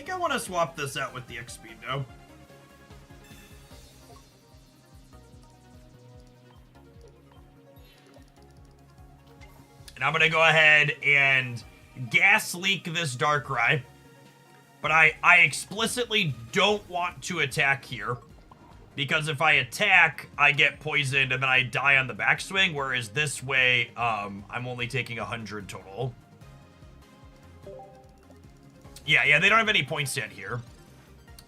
[SPEAKER 1] think I want to swap this out with the X-Speed, though. And I'm going to go ahead and gas leak this Darkrai. But I explicitly don't want to attack here. Because if I attack, I get poisoned and then I die on the backswing. Whereas this way, I'm only taking 100 total. Yeah, they don't have any points yet here.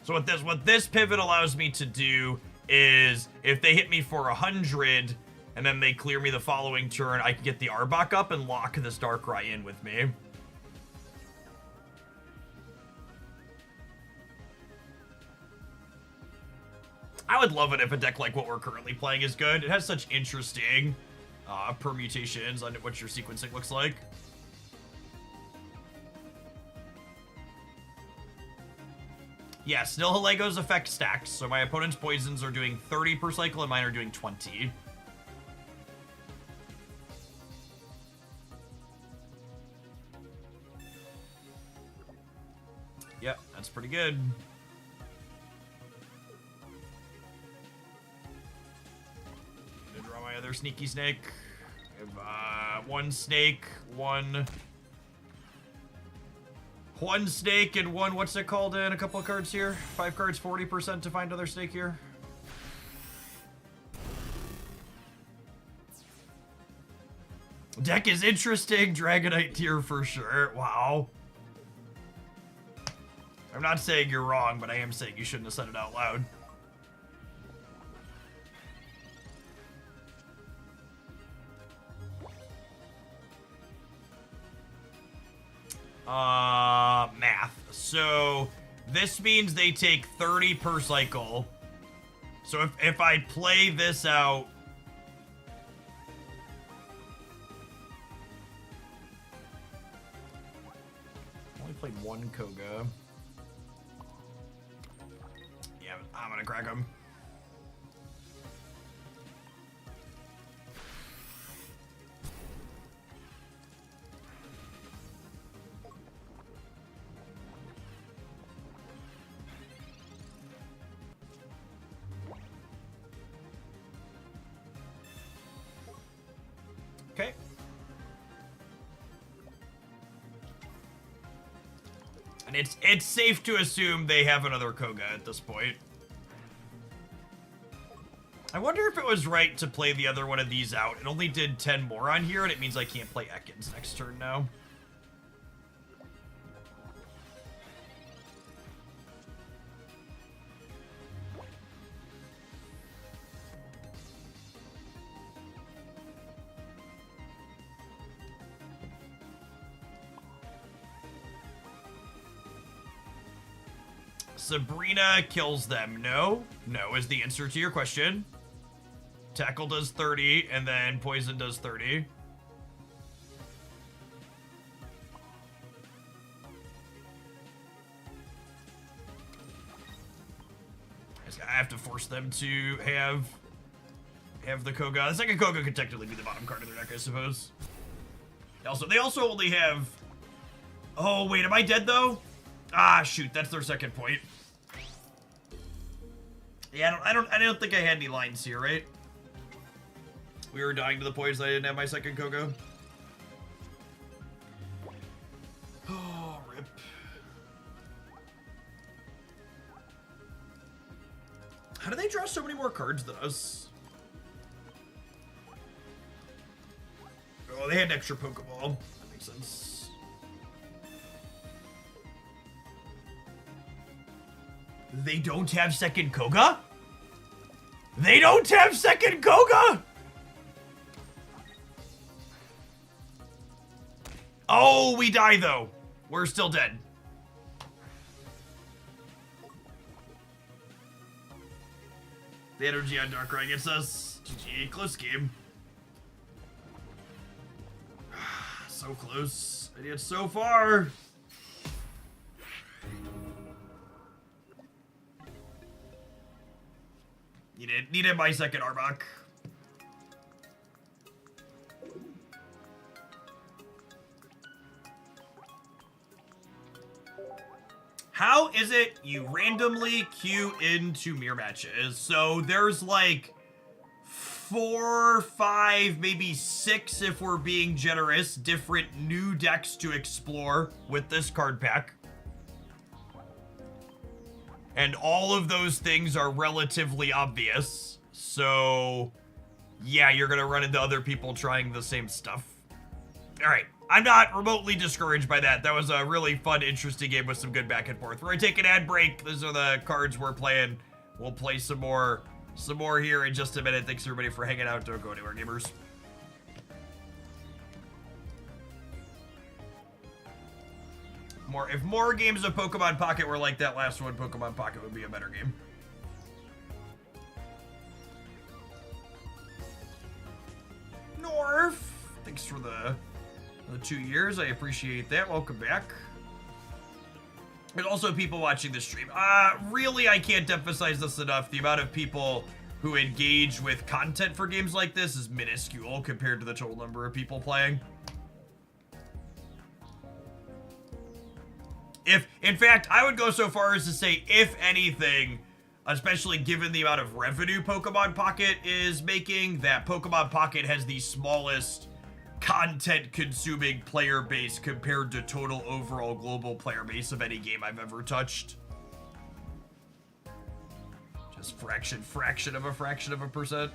[SPEAKER 1] So what this pivot allows me to do is, if they hit me for 100, and then they clear me the following turn, I can get the Arbok up and lock this Darkrai in with me. I would love it if a deck like what we're currently playing is good. It has such interesting permutations on what your sequencing looks like. Yeah, still Helego's effect stacks, so my opponent's poisons are doing 30 per cycle and mine are doing 20. Yep, that's pretty good. Gonna draw my other sneaky snake. I have one snake, one snake and one, what's it called in a couple of cards here? 5 cards, 40% to find other snake here. Deck is interesting. Dragonite tier for sure. Wow. I'm not saying you're wrong, but I am saying you shouldn't have said it out loud. Math. So this means they take 30 per cycle. So if I play this out, I only played one Koga. Yeah, I'm gonna crack him. Okay. And it's safe to assume they have another Koga at this point. I wonder if it was right to play the other one of these out. It only did 10 more on here, and it means I can't play Ekans next turn now. Sabrina kills them. No. No is the answer to your question. Tackle does 30, and then Poison does 30. I have to force them to have the Koga. The second Koga could technically be the bottom card of their deck, I suppose. They also only have... Oh, wait, am I dead, though? Ah, shoot, that's their second point. Yeah, I don't think I had any lines here, right? We were dying to the poison. I didn't have my second Koga. Oh, rip. How do they draw so many more cards than us? Oh, they had an extra Pokeball. That makes sense. They don't have second Koga? They don't have second Koga? Oh, we die though. We're still dead. The energy on Darkrai gets us. GG, close game. So close. I did so far. Needed my second Arbok. How is it you randomly queue into mirror matches? So there's like 4, 5, maybe 6 if we're being generous, different new decks to explore with this card pack. And all of those things are relatively obvious. So yeah, you're gonna run into other people trying the same stuff. All right, I'm not remotely discouraged by that. That was a really fun, interesting game with some good back and forth. We're gonna take an ad break. Those are the cards we're playing. We'll play some more here in just a minute. Thanks everybody for hanging out. Don't go anywhere, gamers. If more games of Pokemon Pocket were like that last one, Pokemon Pocket would be a better game. Norf, thanks for the 2 years. I appreciate that. Welcome back. There's also people watching the stream. Really, I can't emphasize this enough. The amount of people who engage with content for games like this is minuscule compared to the total number of people playing. In fact, I would go so far as to say, if anything, especially given the amount of revenue Pokemon Pocket is making, that Pokemon Pocket has the smallest content-consuming player base compared to total overall global player base of any game I've ever touched. Just fraction of a percent.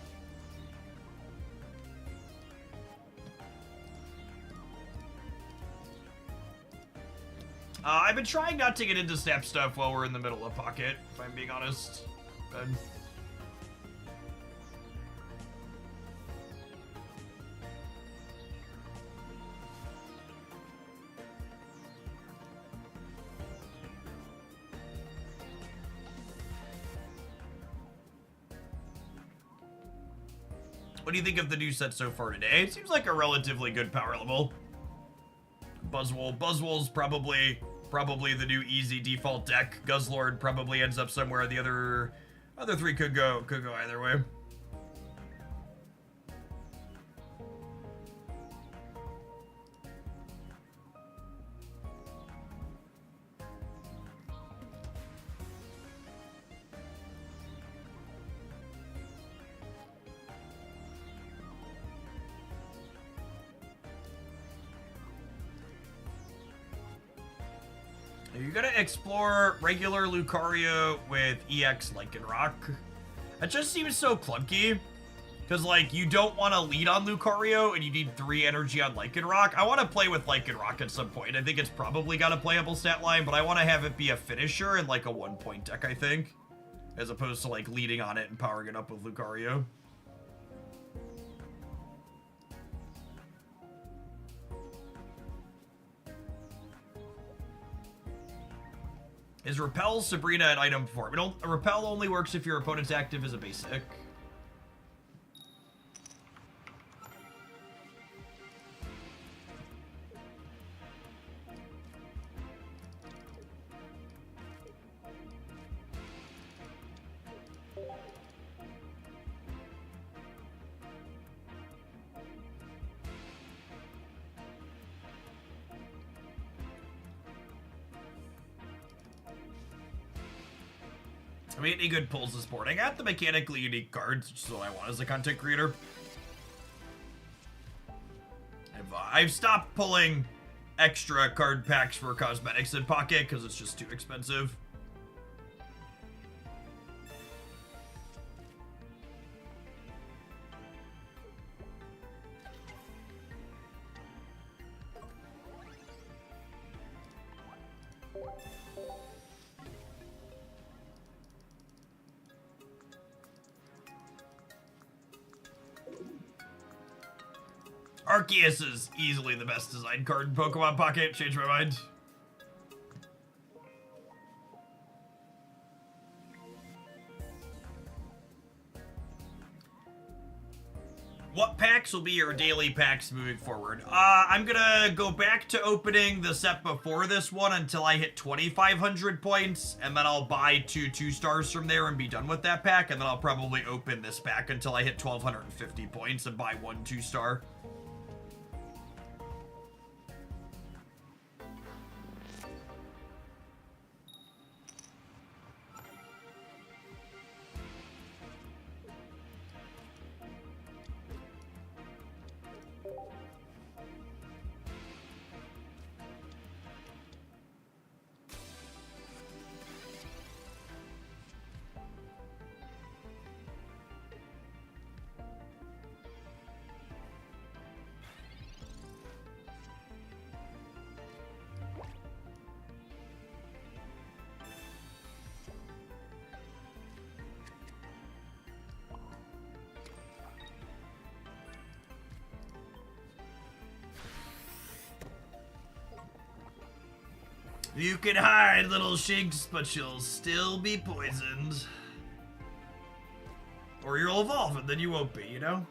[SPEAKER 1] I've been trying not to get into Snap stuff while we're in the middle of Pocket, if I'm being honest. Ben. What do you think of the new set so far today? It seems like a relatively good power level. Buzzwole's probably the new easy default deck. Guzzlord probably ends up somewhere. The other three could go either way. You're gonna explore regular Lucario with EX Lycanroc. That just seems so clunky. Because, like, you don't want to lead on Lucario and you need 3 energy on Lycanroc. I want to play with Lycanroc at some point. I think it's probably got a playable stat line, but I want to have it be a finisher in, like, a 1-point deck, I think. As opposed to, like, leading on it and powering it up with Lucario. Is Repel Sabrina an item form? Repel only works if your opponent's active as a basic. I mean, any good pulls this board. I got the mechanically unique cards, which is what I want as a content creator. I've stopped pulling extra card packs for cosmetics in Pocket because it's just too expensive. Arceus is easily the best designed card in Pokemon Pocket. Changed my mind. What packs will be your daily packs moving forward? I'm gonna go back to opening the set before this one until I hit 2,500 points, and then I'll buy 2 stars from there and be done with that pack, and then I'll probably open this pack until I hit 1,250 points and buy 1 2-star. You can hide, little shinks, but you'll still be poisoned. Or you'll evolve and then you won't be, you know?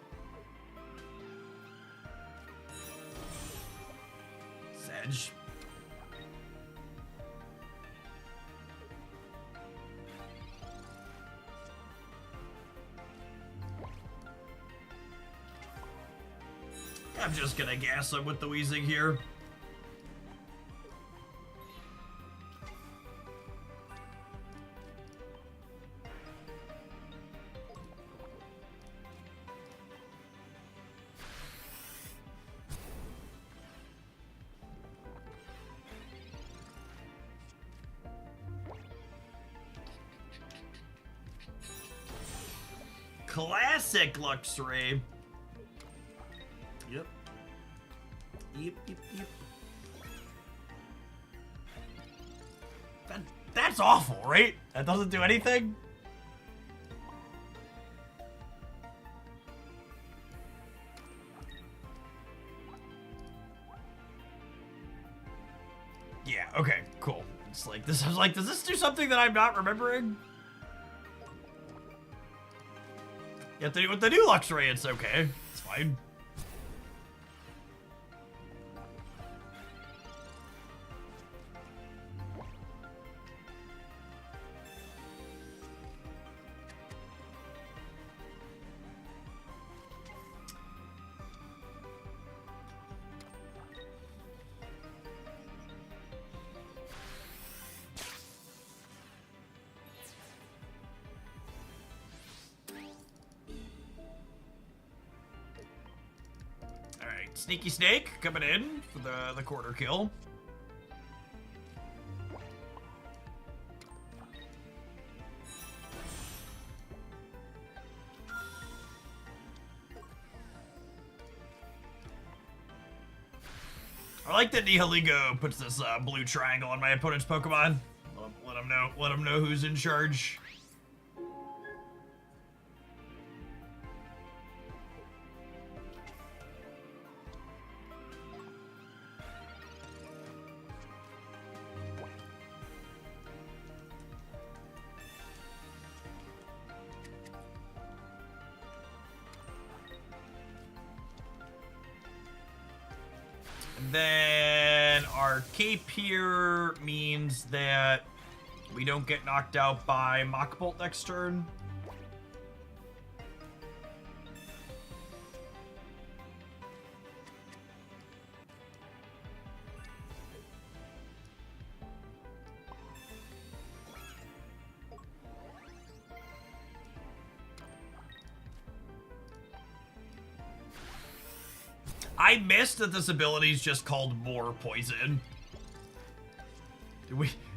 [SPEAKER 1] Sedge. I'm just gonna gas him with the wheezing here. Classic Luxray. Yep. Yep. That's awful, right? That doesn't do anything? Yeah, okay, cool. It's like, this, I was like, does this do something that I'm not remembering? Yeah, with the new Luxray, it's okay. It's fine. Sneaky Snake coming in for the quarter kill. I like that Nihiligo puts this blue triangle on my opponent's Pokemon. Let him know who's in charge. Then our cape here means that we don't get knocked out by Mach Bolt next turn. I missed that this ability is just called More Poison.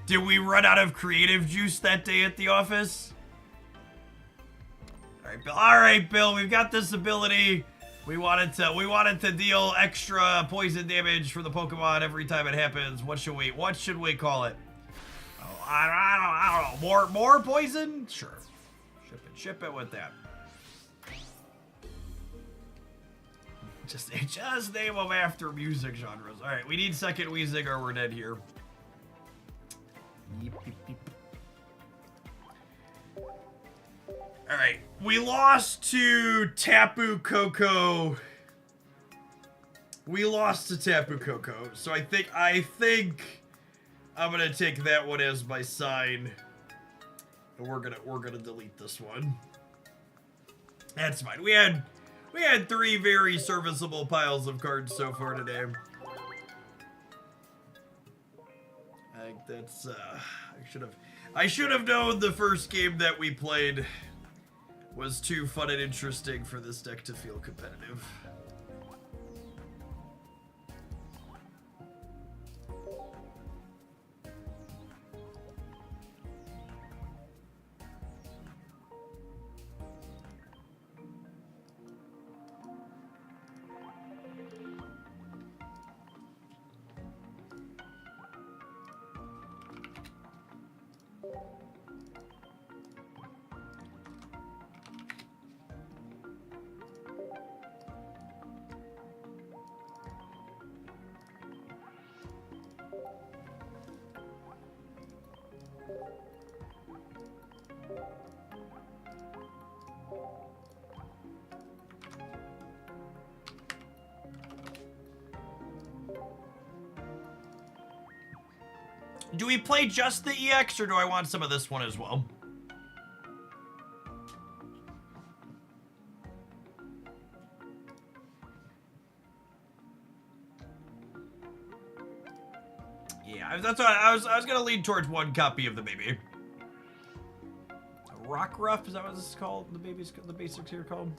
[SPEAKER 1] Did we run out of creative juice that day at the office? All right, Bill, we've got this ability. We wanted to deal extra poison damage for the Pokemon every time it happens. What should we call it? Oh, I don't know. More poison? Sure. Ship it with that. Just name them after music genres. All right, we need second Weezing or we're dead here. Yeep, yeep, yeep. All right, we lost to Tapu Koko. So I think I'm gonna take that one as my sign, and we're gonna delete this one. That's fine. We had 3 very serviceable piles of cards so far today. I think that's, I should have known the first game that we played was too fun and interesting for this deck to feel competitive. Do we play just the EX, or do I want some of this one as well? Yeah, that's what I was gonna lean towards one copy of the baby. Rock Ruff, is that what this is called? The basics here called?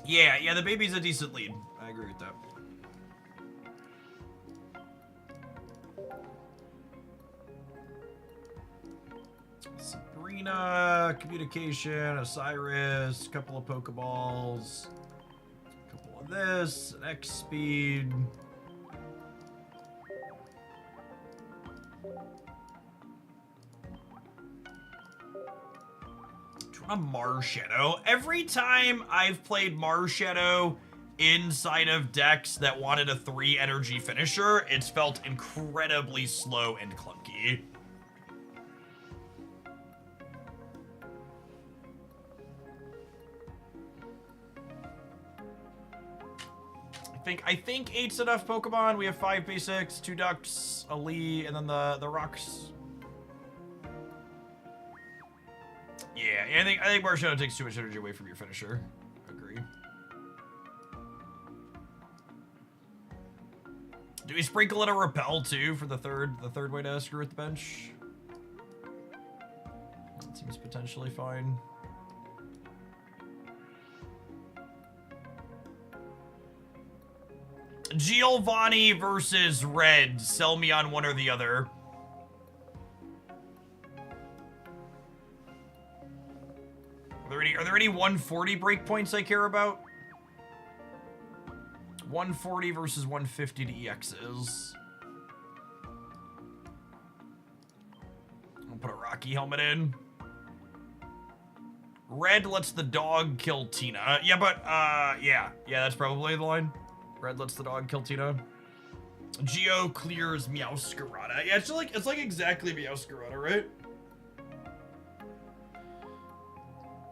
[SPEAKER 1] Yeah, the baby's a decent lead. I agree with that. Sabrina, Communication, Osiris, couple of Pokeballs, couple of this, an X Speed. A Marshadow. Every time I've played Marshadow inside of decks that wanted a 3 energy finisher, it's felt incredibly slow and clunky. I think 8's enough Pokemon. We have 5 basics, 2 ducks, a Lee, and then the rocks. Yeah, I think Marshadow takes too much energy away from your finisher. Agree. Do we sprinkle in a Repel too for the third way to screw with the bench? That seems potentially fine. Giovanni versus Red. Sell me on one or the other. Are there any 140 breakpoints I care about? 140 versus 150 to EXs. I'll put a Rocky helmet in. Red lets the dog kill Tina. Yeah, but, yeah, that's probably the line. Red lets the dog kill Tina. Geo clears Meowscarada. Yeah, it's like exactly Meowscarada, right?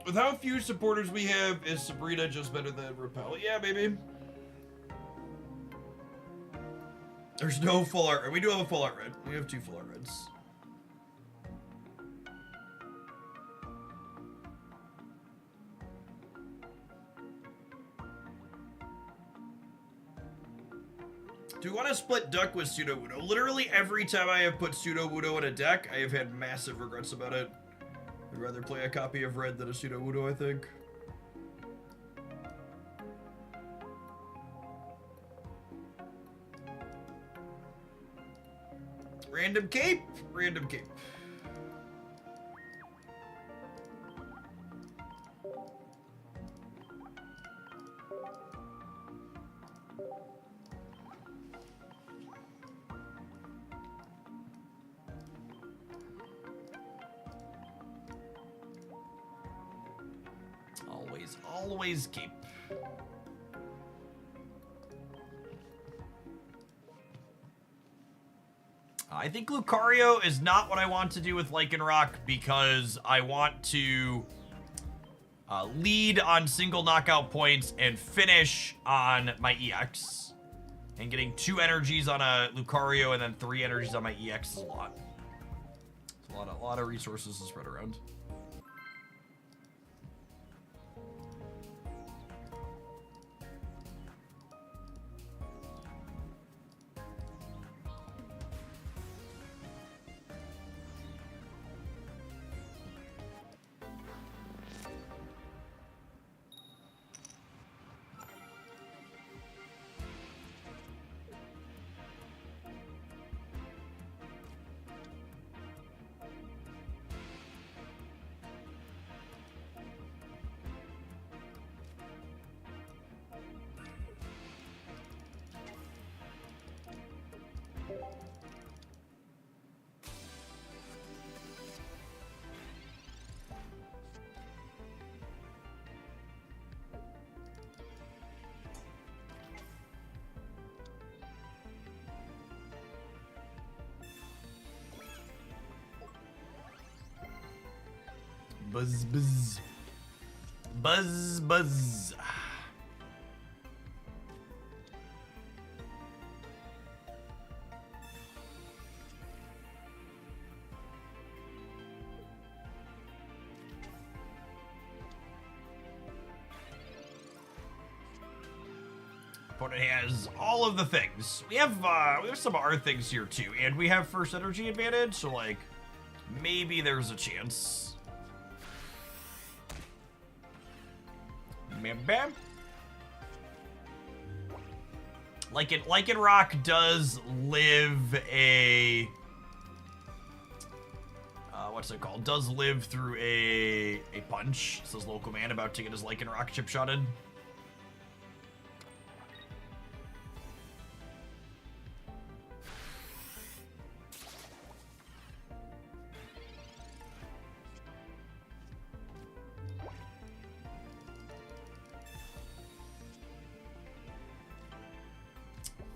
[SPEAKER 1] With how few supporters we have, is Sabrina just better than Repel? Yeah, maybe. There's no full art. We do have a full art red. We have 2 full art reds. Do we want to split duck with Sudowoodo? Literally every time I have put Sudowoodo in a deck, I have had massive regrets about it. I'd rather play a copy of Red than a Sudowoodo, I think. Random cape? Random cape. Always keep. I think Lucario is not what I want to do with Lycanroc because I want to lead on single knockout points and finish on my EX. And getting 2 energies on a Lucario and then 3 energies on my EX is a lot. It's a lot of resources to spread around. Buzz, buzz. Buzz, buzz. Opponent has all of the things. We have some of our things here too, and we have first energy advantage, so like maybe there's a chance. Bam bam. Lycanroc does live a what's it called? Does live through a punch. Says local man about to get his Lycanroc chip shotted.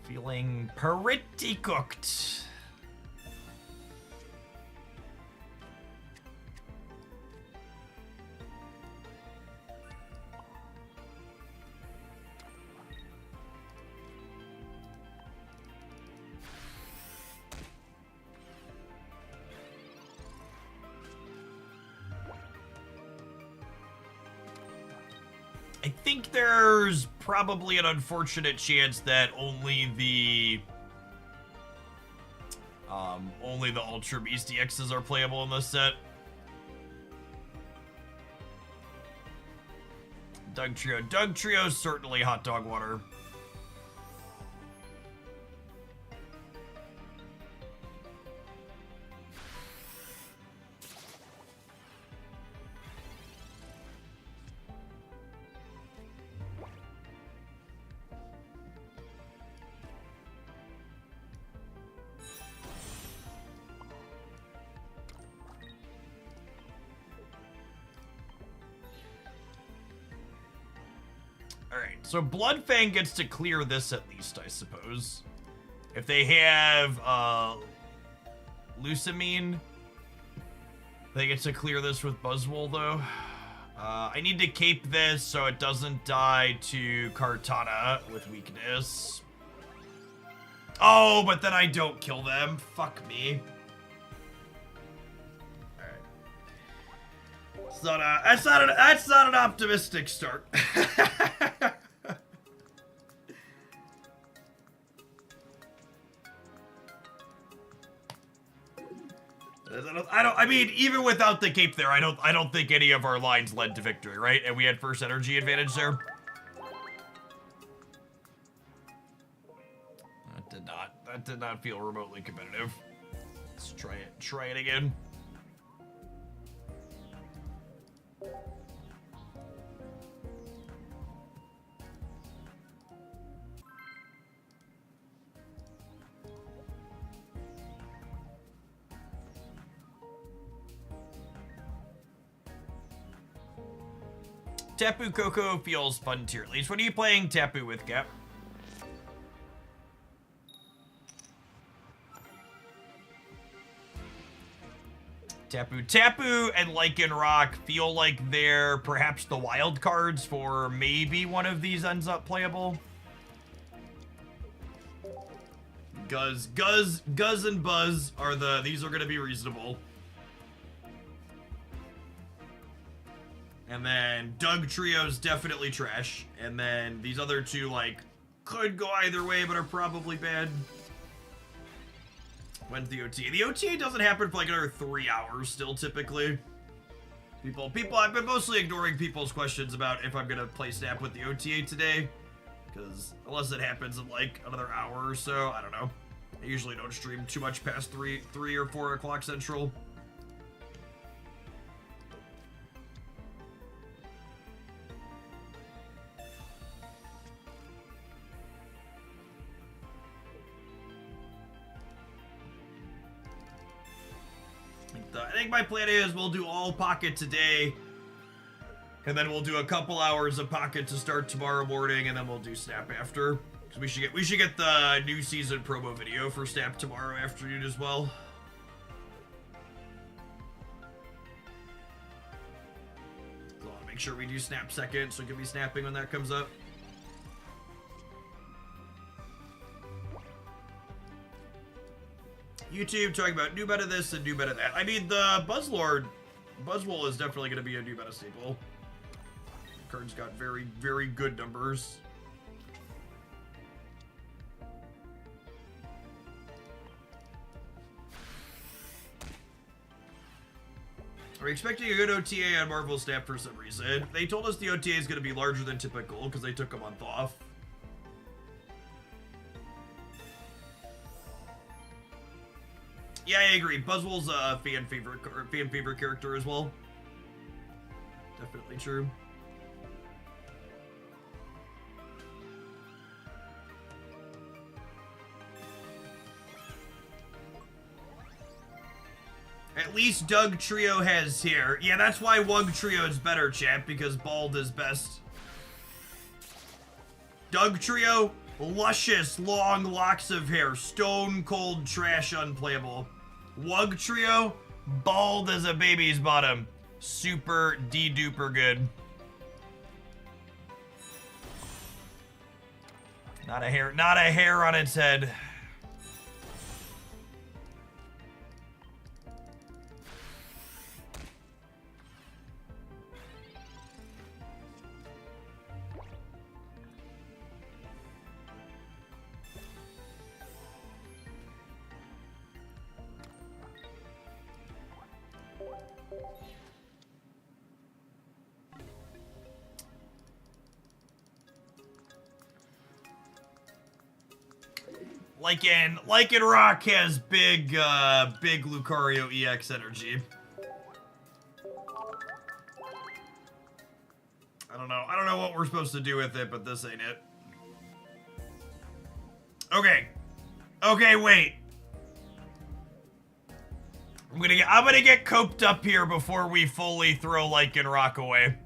[SPEAKER 1] Feeling pretty cooked. I think there's probably an unfortunate chance that only the Ultra Beast EXs are playable in this set. Doug Trio, certainly hot dog water. Alright, so Bloodfang gets to clear this at least, I suppose. If they have, Lucamine, they get to clear this with Buzzwole, though. I need to cape this so it doesn't die to Kartana with weakness. Oh, but then I don't kill them. Fuck me. Alright. That's not an optimistic start. I mean, even without the cape there, I don't think any of our lines led to victory, right? And we had first energy advantage there. That did not feel remotely competitive. Let's try it again. Tapu Koko feels fun tier least. What are you playing Tapu with, Cap? Tapu and Lycanroc feel like they're perhaps the wild cards for maybe one of these ends up playable. Guzz and Buzz are these are gonna be reasonable. And then Doug Trio's definitely trash. And then these other two, like, could go either way, but are probably bad. When's the OTA? The OTA doesn't happen for like another 3 hours still, typically. I've been mostly ignoring people's questions about if I'm gonna play Snap with the OTA today. Because unless it happens in like another hour or so, I don't know. I usually don't stream too much past 3 or 4 o'clock Central. I think my plan is we'll do all Pocket today, and then we'll do a couple hours of Pocket to start tomorrow morning, and then we'll do Snap after. So we should get the new season promo video for Snap tomorrow afternoon as well. make sure we do snap second, so give me snapping when that comes up. YouTube talking about new meta this and new meta that. I mean, the Buzzwole is definitely going to be a new meta staple. Card's got very, very good numbers. Are we expecting a good OTA on Marvel Snap for some reason? They told us the OTA is going to be larger than typical because they took a month off. Yeah, I agree. Buzzwole's a fan favorite character as well. Definitely true. At least Doug Trio has hair. Yeah, that's why Wug Trio is better, chat, because bald is best. Doug Trio, luscious, long locks of hair. Stone cold trash, unplayable. Wug Trio, bald as a baby's bottom. Super de-duper good. Not a hair on its head. Lycan Rock has big Lucario EX energy. I don't know what we're supposed to do with it, but this ain't it. Okay, wait. I'm gonna get coped up here before we fully throw Lycan Rock away.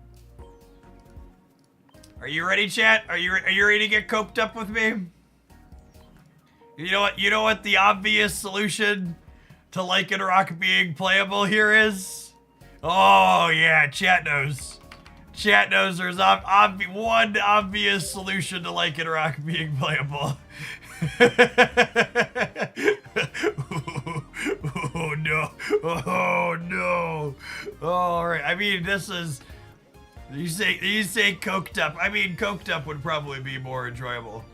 [SPEAKER 1] Are you ready, chat? Are you ready to get coped up with me? You know what the obvious solution to Lycan Rock being playable here is? Oh yeah, chat knows. Chat knows there's one obvious solution to Lycan Rock being playable. Oh no. Oh no. All right. I mean, this is you say coked up. I mean, coked up would probably be more enjoyable.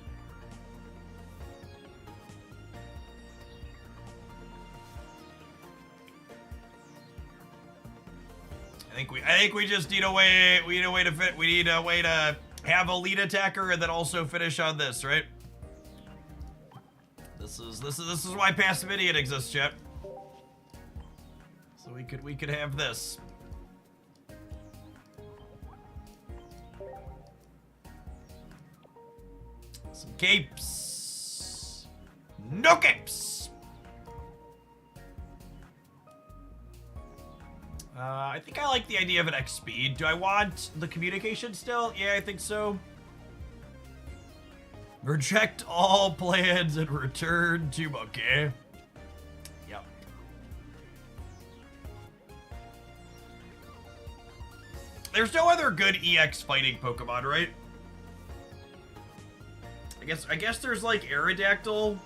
[SPEAKER 1] I think we just need a way to fit. We need a way to have a lead attacker and then also finish on this, right? This is why Passive Idiot exists, chat. So we could have this. Some capes. No capes. I think I like the idea of an X speed. Do I want the communication still? Yeah, I think so. Reject all plans and return to Monkey. Yep. There's no other good EX fighting Pokemon, right? I guess there's like Aerodactyl.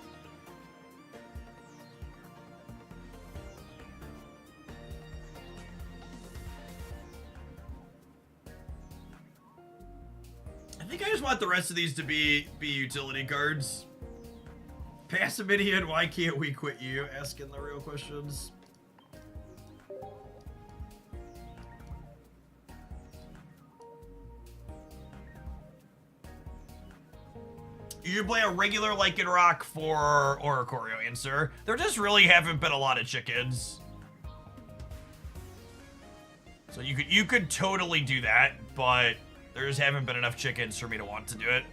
[SPEAKER 1] I think I just want the rest of these to be utility cards. Passive Idiot, why can't we quit you? Asking the real questions. You should play a regular Lycan Rock for Oricorio, answer. There just really haven't been a lot of chickens. So you could totally do that, but there just haven't been enough chickens for me to want to do it.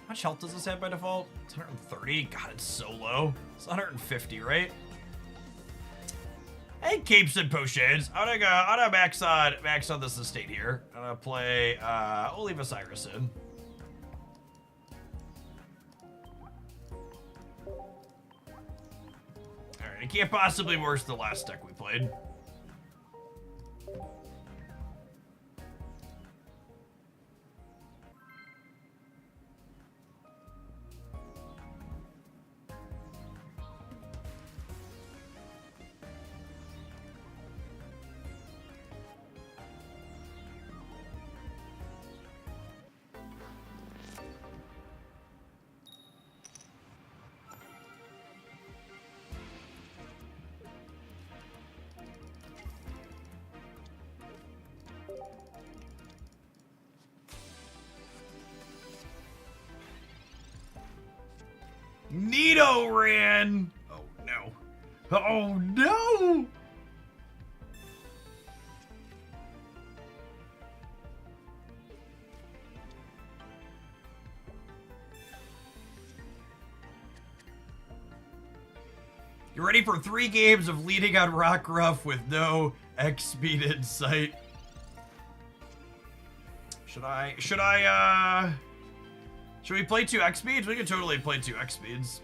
[SPEAKER 1] How much health does this have by default? It's 130? God, it's so low. It's 150, right? Hey, capes and potions. I'm gonna max on this estate here. I'm gonna play, we'll leave Osiris in. Alright, it can't possibly be worse than the last deck we played. Nidoran! Oh no. Oh no! You're ready for 3 games of leading on Rockruff with no X speed in sight. Should we play 2 X speeds? We could totally play 2 X speeds.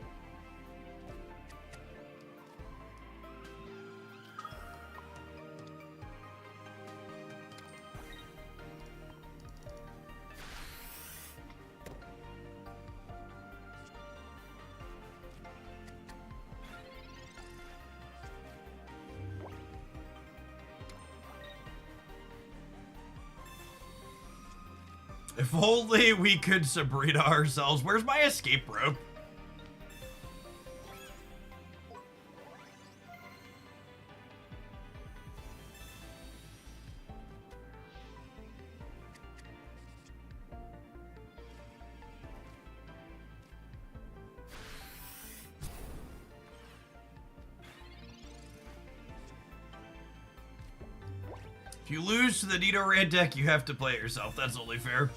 [SPEAKER 1] If only we could Sabrina ourselves. Where's my escape rope? If you lose to the Nidoran deck, you have to play it yourself. That's only fair.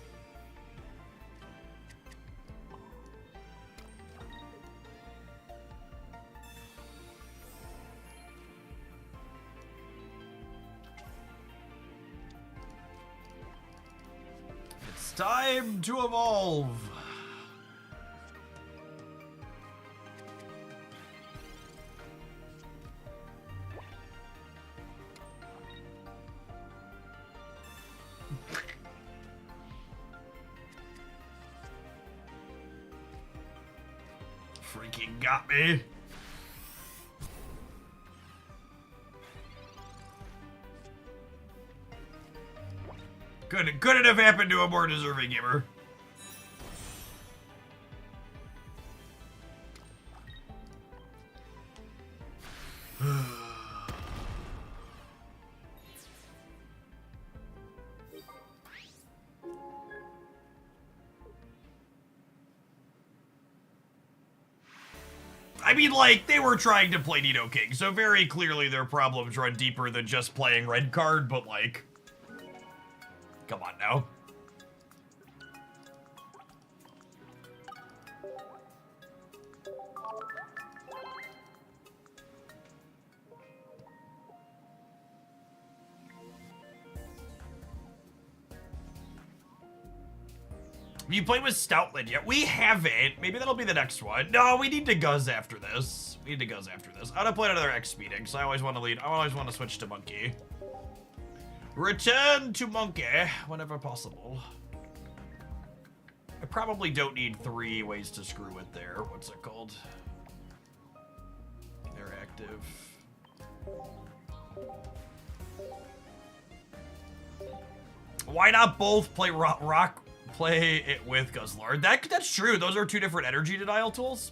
[SPEAKER 1] It's time to evolve. Freaking got me. Couldn't have happened to a more deserving gamer. I mean, like, they were trying to play Nidoking, so very clearly their problems run deeper than just playing red card, but like, come on now. Have you played with Stoutland yet? We haven't. Maybe that'll be the next one. No, we need to Guzz after this. I'm gonna play another X speeding, so I always want to lead. I always want to switch to Monkey. Return to Monkey whenever possible. I probably don't need 3 ways to screw it there. What's it called? They're active. Why not both play play it with Guzzlord? That's true. Those are 2 different energy denial tools.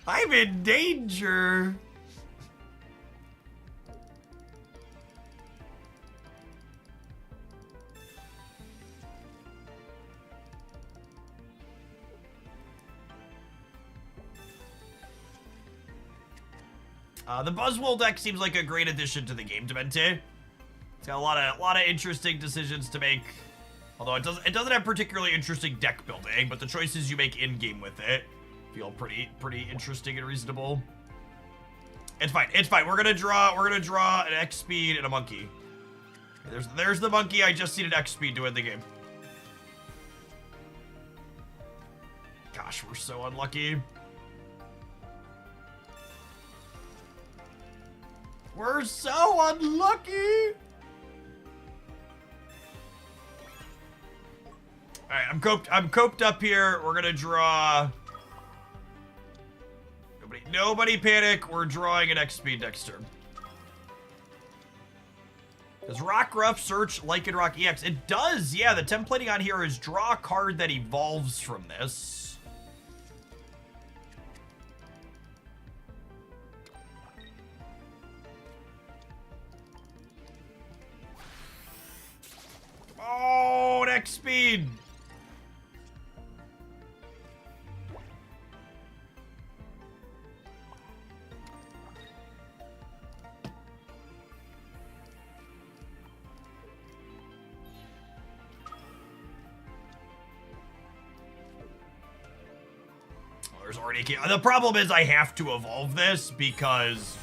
[SPEAKER 1] I'm in danger. The Buzzwole deck seems like a great addition to the game, Demente. It's got a lot of interesting decisions to make. Although it doesn't have particularly interesting deck building, but the choices you make in game with it feel pretty interesting and reasonable. It's fine. It's fine. We're gonna draw an X speed and a monkey. There's the monkey. I just need an X speed to win the game. Gosh, we're so unlucky. We're so unlucky. All right, I'm coped up here. We're gonna draw. Nobody panic. We're drawing an X speed next turn. Does Rockruff search Lycanroc EX? It does, yeah. The templating on here is draw a card that evolves from this. Oh, X speed. There's already the problem is I have to evolve this because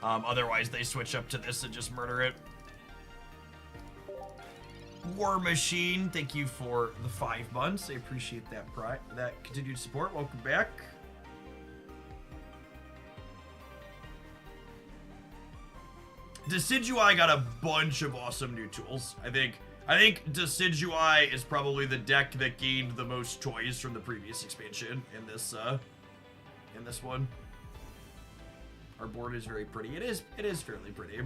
[SPEAKER 1] otherwise they switch up to this and just murder it. War Machine, thank you for the 5 months. I appreciate that continued support. Welcome back. Decidueye got a bunch of awesome new tools. I think Decidueye is probably the deck that gained the most toys from the previous expansion in this one. Our board is very pretty. It is fairly pretty.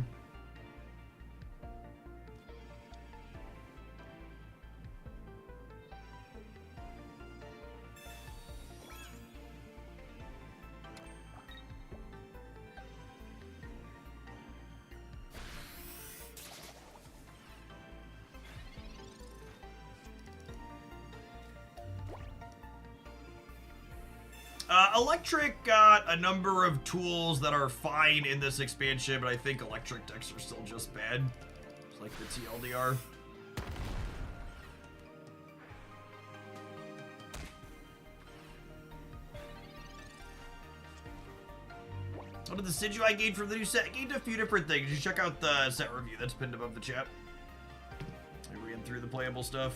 [SPEAKER 1] Electric got a number of tools that are fine in this expansion, but I think electric decks are still just bad. It's like the TLDR. What did the Decidueye gain from the new set? It gained a few different things. You check out the set review that's pinned above the chat. We're getting through the playable stuff.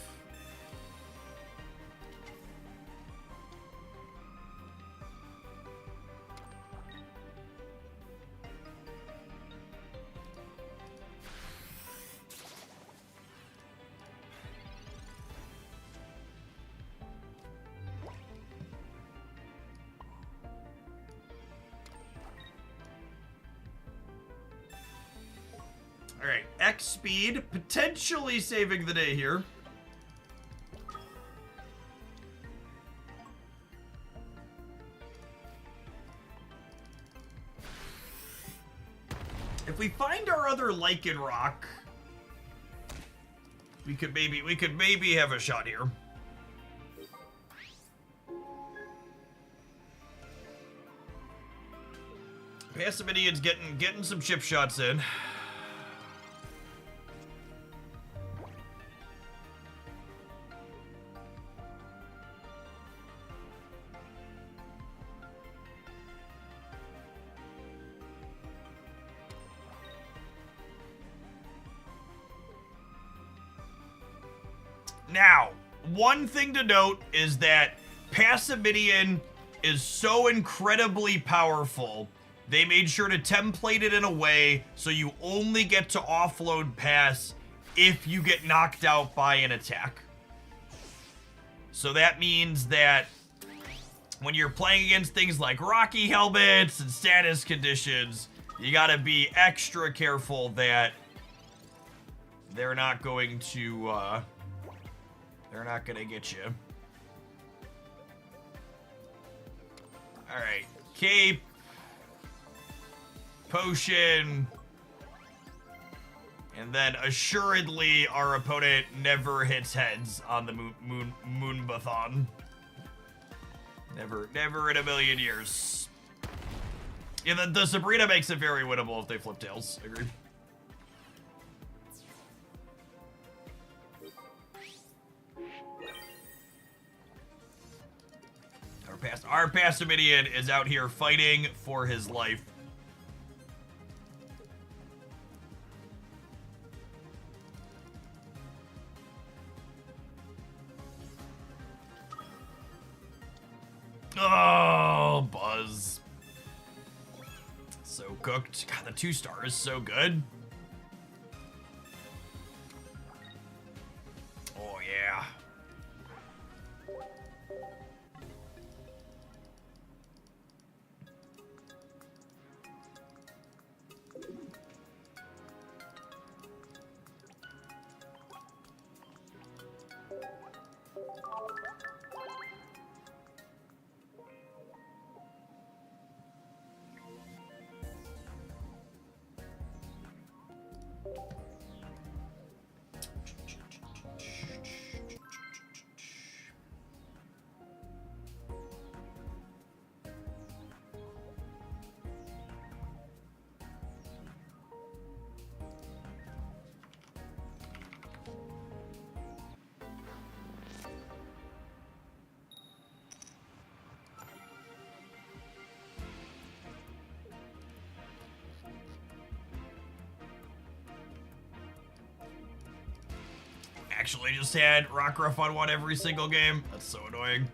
[SPEAKER 1] Alright, X speed, potentially saving the day here. If we find our other Lycanroc, we could maybe have a shot here. Passimidian's getting some chip shots in. Now, one thing to note is that Passimidian is so incredibly powerful, they made sure to template it in a way so you only get to offload Pass if you get knocked out by an attack. So that means that when you're playing against things like Rocky Helmets and status conditions, you gotta be extra careful that they're not going to, they're not gonna get you. Alright, Cape, Potion, and then assuredly our opponent never hits heads on the Moonbathon. Never in a million years. Yeah, the Sabrina makes it very winnable if they flip tails. Agreed. Our Passimidian is out here fighting for his life. Oh, Buzz. So cooked. God, the 2-star is so good. Oh, yeah. Actually just had Rockruff on one every single game. That's so annoying.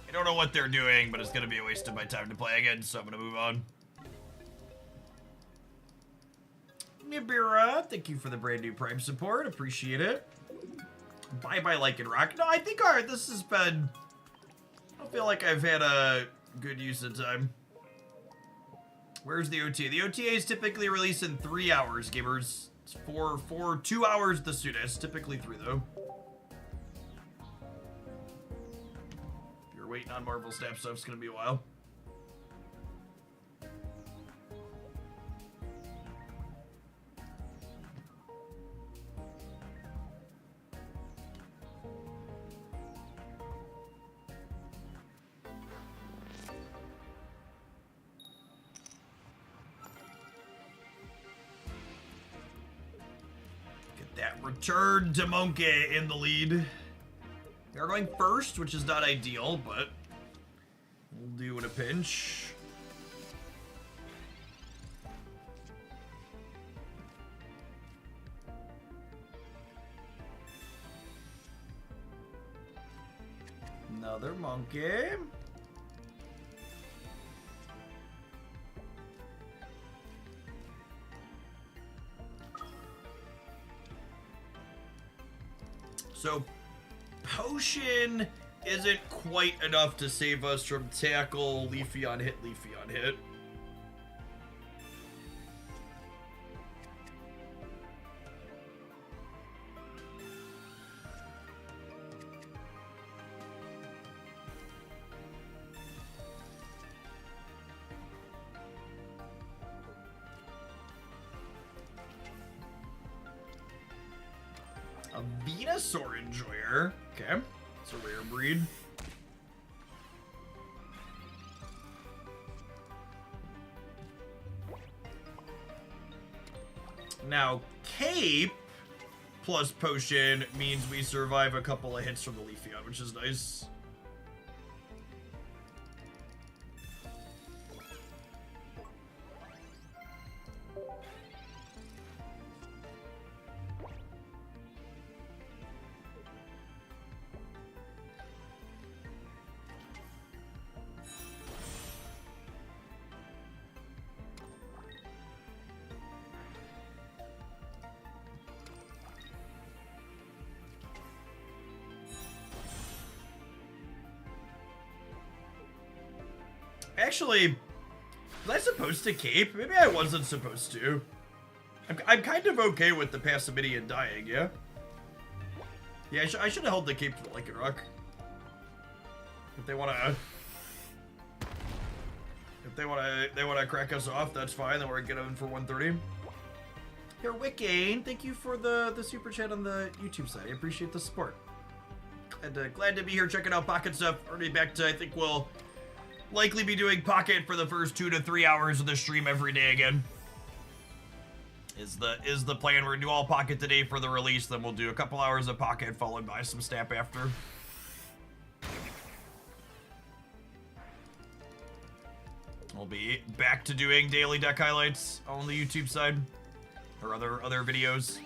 [SPEAKER 1] I don't know what they're doing, but it's gonna be a waste of my time to play again, so I'm gonna move on. Nibira, thank you for the brand new Prime support. Appreciate it. Bye-bye, Like and Rock. No, I think this has been... I don't feel like I've had a good use of time. Where's the OTA? The OTA is typically released in 3 hours, gamers. It's for 2 hours the soonest. Typically 3, though. If you're waiting on Marvel Snap stuff, it's going to be a while. Return to Monkey in the lead. We are going first, which is not ideal, but we'll do in a pinch. Another monkey. So, Potion isn't quite enough to save us from Tackle, Leafy on hit, Leafy on hit. Venusaur Enjoyer. Okay. It's a rare breed. Now, Cape plus Potion means we survive a couple of hits from the Leafeon, which is nice. Actually, was I supposed to cape? Maybe I wasn't supposed to. I'm kind of okay with the Passimidian dying, yeah? Yeah, I should have held the cape for the Lycan Rock. If they wanna... If they wanna crack us off, that's fine. Then we're gonna get them for 130. Here, Wickane, thank you for the super chat on the YouTube side. I appreciate the support. And glad to be here checking out Pocket stuff. Already back to, I think we'll likely be doing Pocket for the first 2 to 3 hours of the stream every day again. Is the plan. We're gonna do all Pocket today for the release, then we'll do a couple hours of Pocket followed by some Snap after. We'll be back to doing daily deck highlights on the YouTube side, or other videos.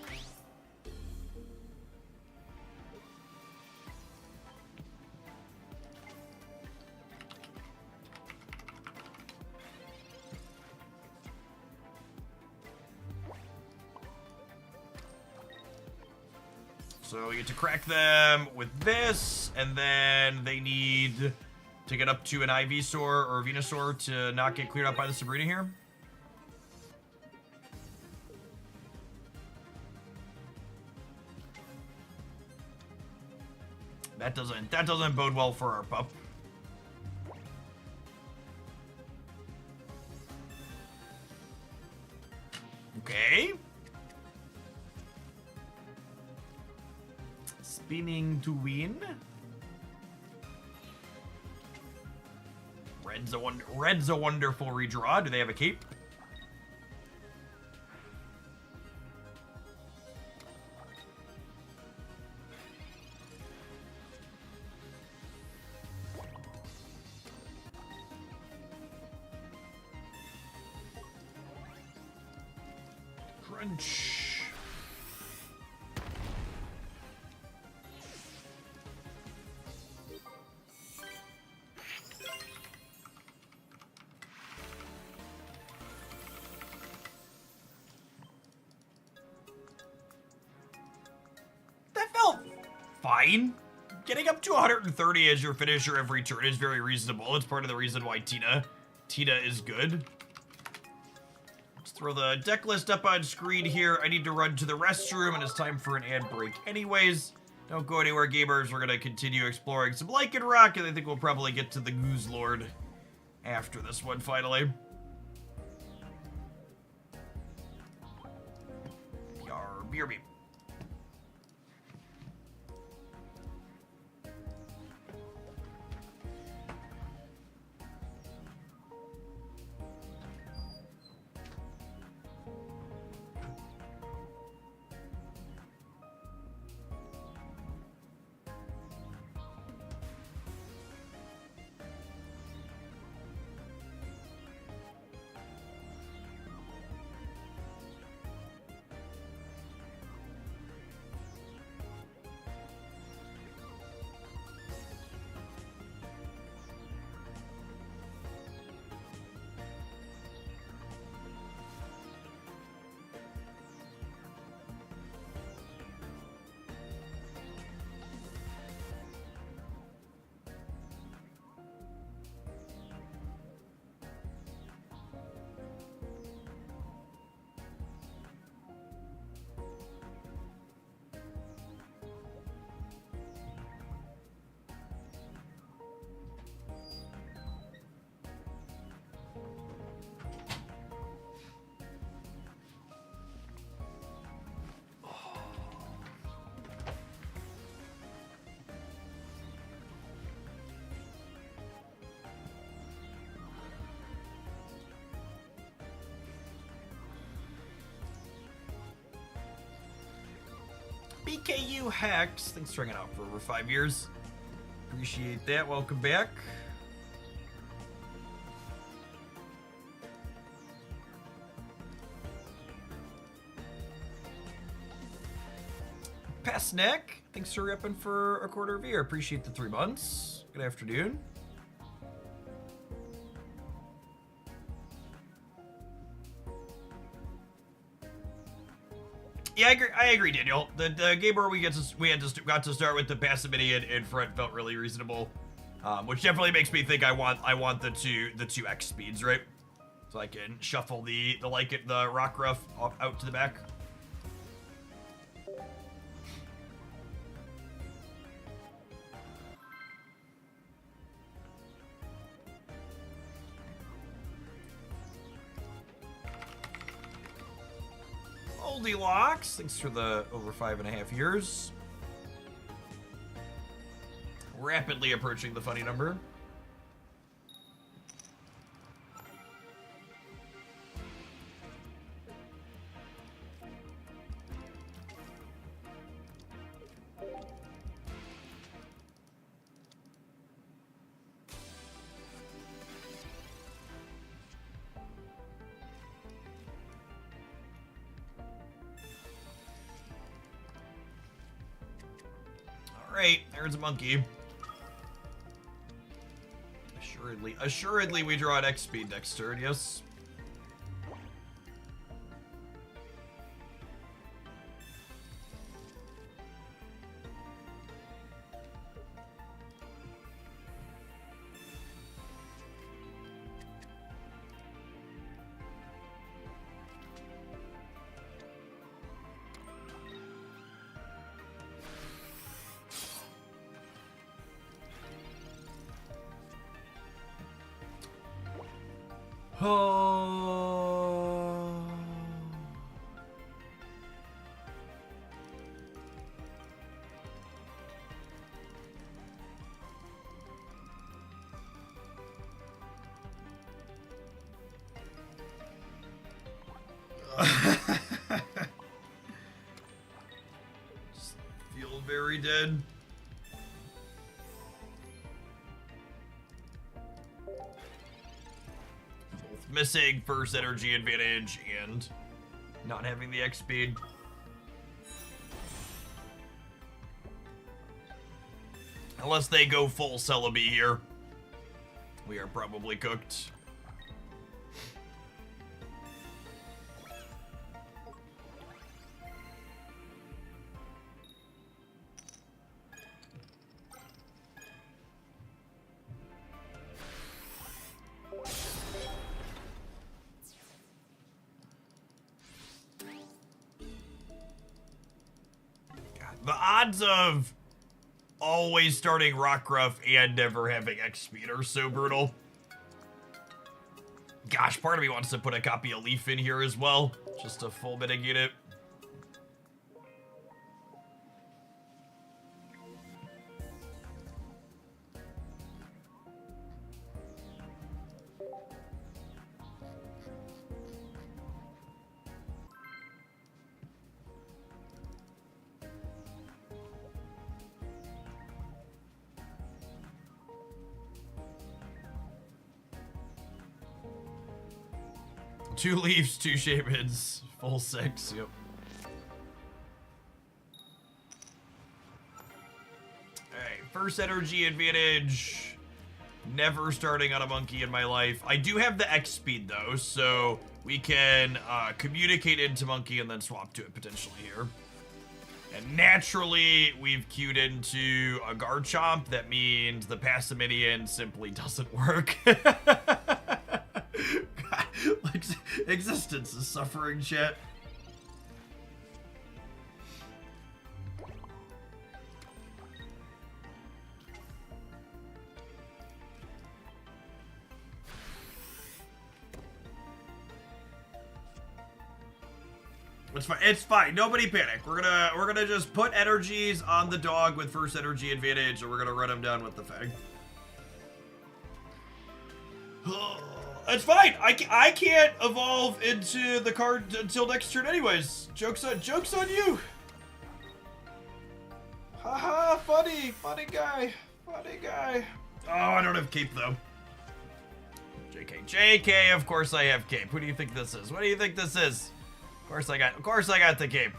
[SPEAKER 1] So you get to crack them with this, and then they need to get up to an Ivysaur or a Venusaur to not get cleared up by the Sabrina here. That doesn't bode well for our pup. Okay. Spinning to win. Red's a wonderful redraw. Do they have a cape? Crunch. Fine. Getting up to 130 as your finisher every turn is very reasonable. It's part of the reason why Tina is good. Let's throw the deck list up on screen here. I need to run to the restroom, and it's time for an ad break anyways. Don't go anywhere, gamers. We're going to continue exploring some Lycanroc, and I think we'll probably get to the Guzzlord after this one, finally. BRB. BKU Hex, thanks for hanging out for over 5 years. Appreciate that. Welcome back. Pastneck, thanks for repping for a quarter of a year. Appreciate the 3 months. Good afternoon. Yeah, I agree, Daniel. The game where we got to start with the passivity in front felt really reasonable, which definitely makes me think I want the two X speeds, right? So I can shuffle the Rockruff out to the back. Goldilocks, thanks for the over 5.5 years. Rapidly approaching the funny number. Alright, there's a monkey. Assuredly we draw an X speed next turn, yes. Oh. Just feel very dead. Missing first energy advantage and not having the X speed. Unless they go full Celebi here, we are probably cooked. The odds of always starting Rockruff and never having X speed are so brutal. Gosh, part of me wants to put a copy of Leaf in here as well, just to full mitigate it. Two Leafs, two Shamans, full 6, yep. Alright, first energy advantage. Never starting on a monkey in my life. I do have the X speed though, so we can communicate into monkey and then swap to it potentially here. And naturally, we've queued into a Garchomp. That means the Passimidian simply doesn't work. Like, existence is suffering, chat. It's fine. It's fine. Nobody panic. We're gonna just put energies on the dog with first energy advantage, and we're gonna run him down with the Fang. It's fine. I can't evolve into the card until next turn, anyways. Joke's on you. Haha, funny guy. Oh, I don't have cape though. JK, of course I have cape. Who do you think this is? What do you think this is? Of course I got the cape.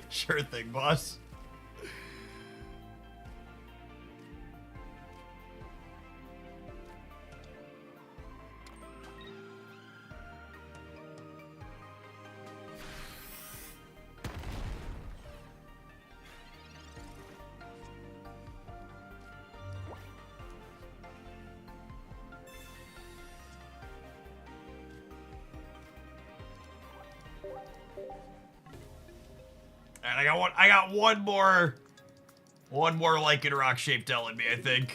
[SPEAKER 1] Sure thing, boss. And I got one more Lycan rock shaped L in me, I think.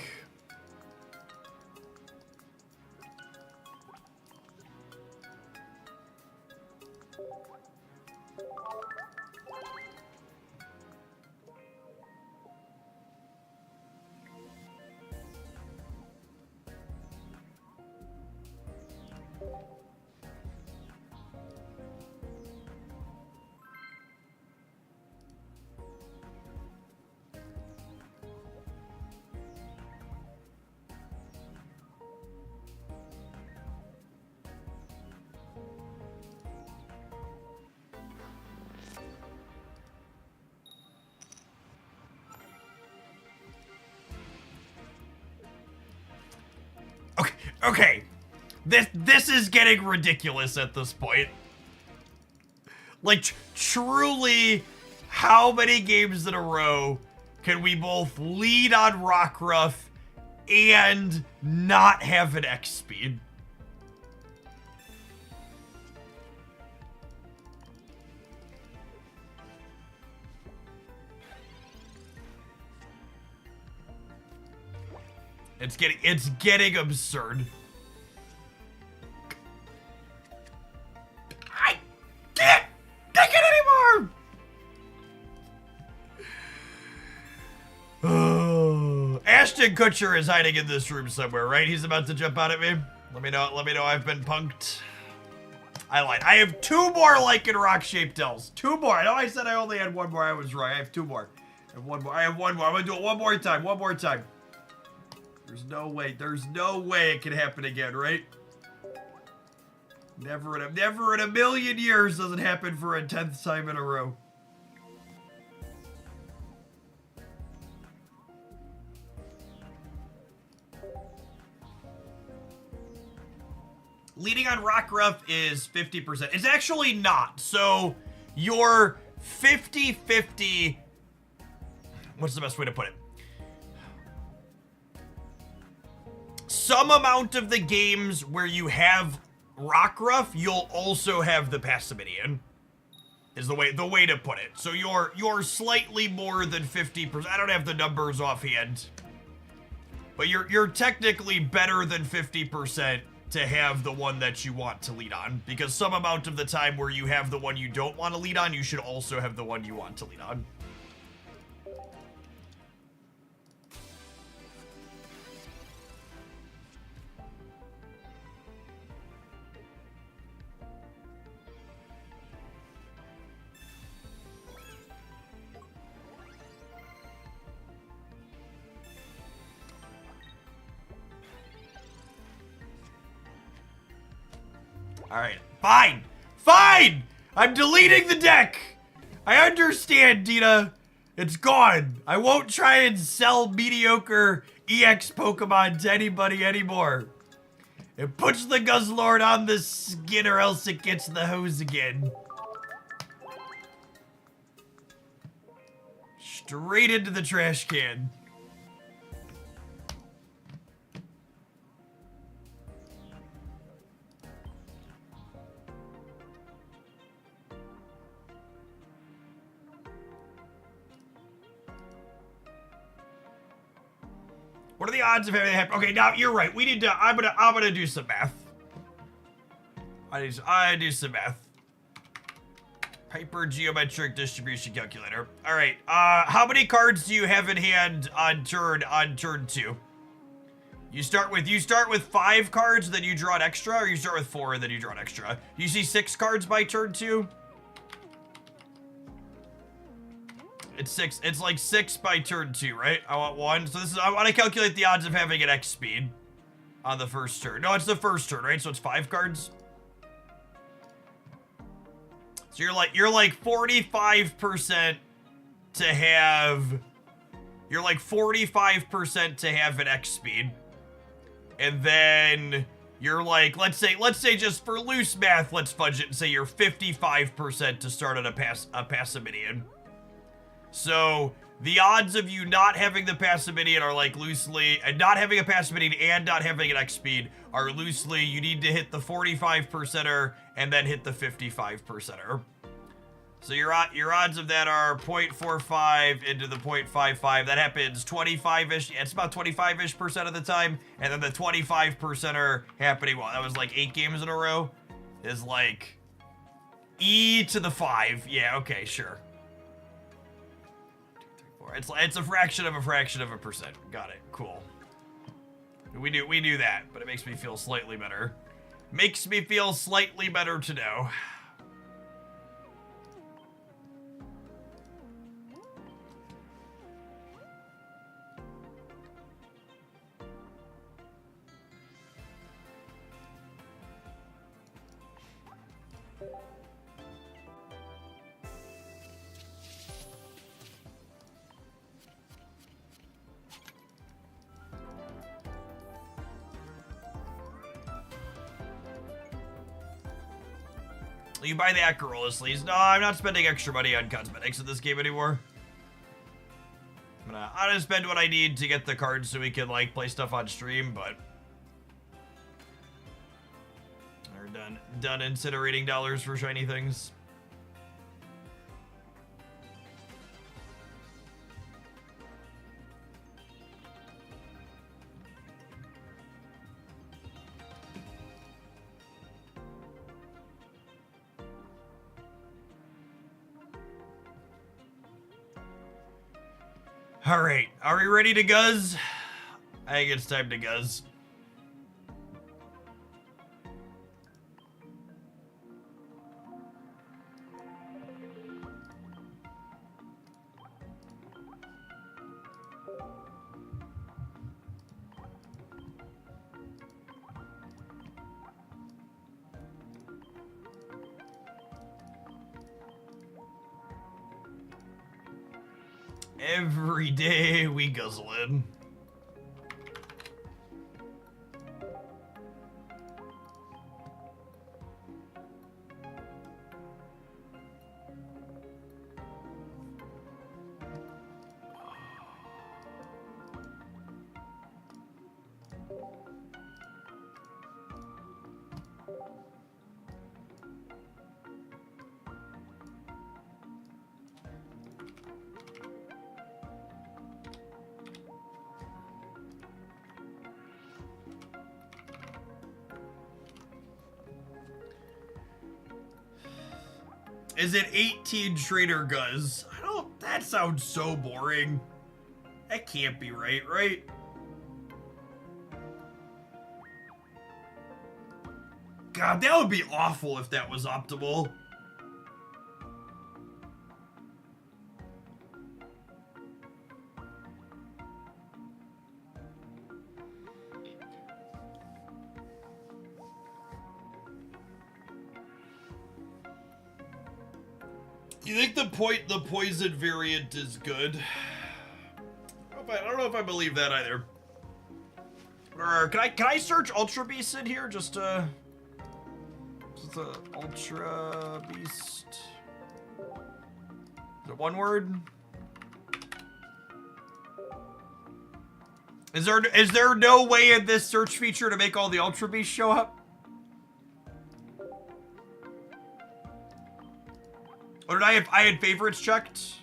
[SPEAKER 1] Okay, this is getting ridiculous at this point. Like, truly, how many games in a row can we both lead on Rockruff and not have an X speed? It's getting absurd. I can't take it anymore. Ashton Kutcher is hiding in this room somewhere, right? He's about to jump out at me. Let me know I've been punked. I lied. I have 2 more Lycan rock shaped L's. 2 more. I know I said I only had 1 more. I was wrong. I have 2 more. I have one more. I'm gonna do it one more time. There's no way it can happen again, right? Never in a million years does it happen for a 10th time in a row. Leading on Rockruff is 50%. It's actually not. So you're 50-50. What's the best way to put it? Some amount of the games where you have Rockruff, you'll also have the Passimidian. Is the way to put it. So you're slightly more than 50%. I don't have the numbers offhand, but you're technically better than 50% to have the one that you want to lead on, because some amount of the time where you have the one you don't want to lead on, you should also have the one you want to lead on. Alright, fine! I'm deleting the deck! I understand, Dina. It's gone. I won't try and sell mediocre EX Pokemon to anybody anymore. It puts the Guzzlord on the skin or else it gets the hose again. Straight into the trash can. What are the odds of having that happen? Okay, now you're right. We need to. I'm gonna do some math. I do some math. Hyper geometric distribution calculator. All right. How many cards do you have in hand on turn 2? You start with 5 cards, then you draw an extra, or you start with 4 and then you draw an extra. Do you see 6 cards by turn 2? It's 6. It's like 6 by turn 2, right? I want 1. So I want to calculate the odds of having an X speed on the first turn. No, it's the first turn, right? So it's 5 cards. So you're like 45% to have. You're like 45% to have an X speed, and then you're like, let's say just for loose math, let's fudge it and say you're 55% to start on a Passimidian. So the odds of you not having the Passimidian are like loosely, and not having a Passimidian and not having an X speed are loosely, you need to hit the 45%er and then hit the 55%er. So your odds of that are 0.45 into the 0.55. That happens 25-ish. Yeah, it's about 25-ish% of the time. And then the 25% are happening, well, that was like 8 games in a row. Is like e to the 5. Yeah, okay, sure. 2, 3, 4. It's a fraction of a percent. Got it. Cool. We knew that, but it makes me feel slightly better. Makes me feel slightly better to know. You buy the Acarola sleeves. No, I'm not spending extra money on cosmetics in this game anymore. I'm gonna spend what I need to get the cards so we can, like, play stuff on stream, but... We're done incinerating dollars for shiny things. Alright, are we ready to Guzz? I think it's time to Guzz. Every day we guzzle in. Is it 18 Trader Guzz? That sounds so boring. That can't be right? God, that would be awful if that was optimal. You think the poison variant is good? I don't know if I believe that either. Or can I search Ultra Beast in here just Ultra Beast? Is it one word? Is there no way in this search feature to make all the Ultra Beasts show up? Or did I had favorites checked?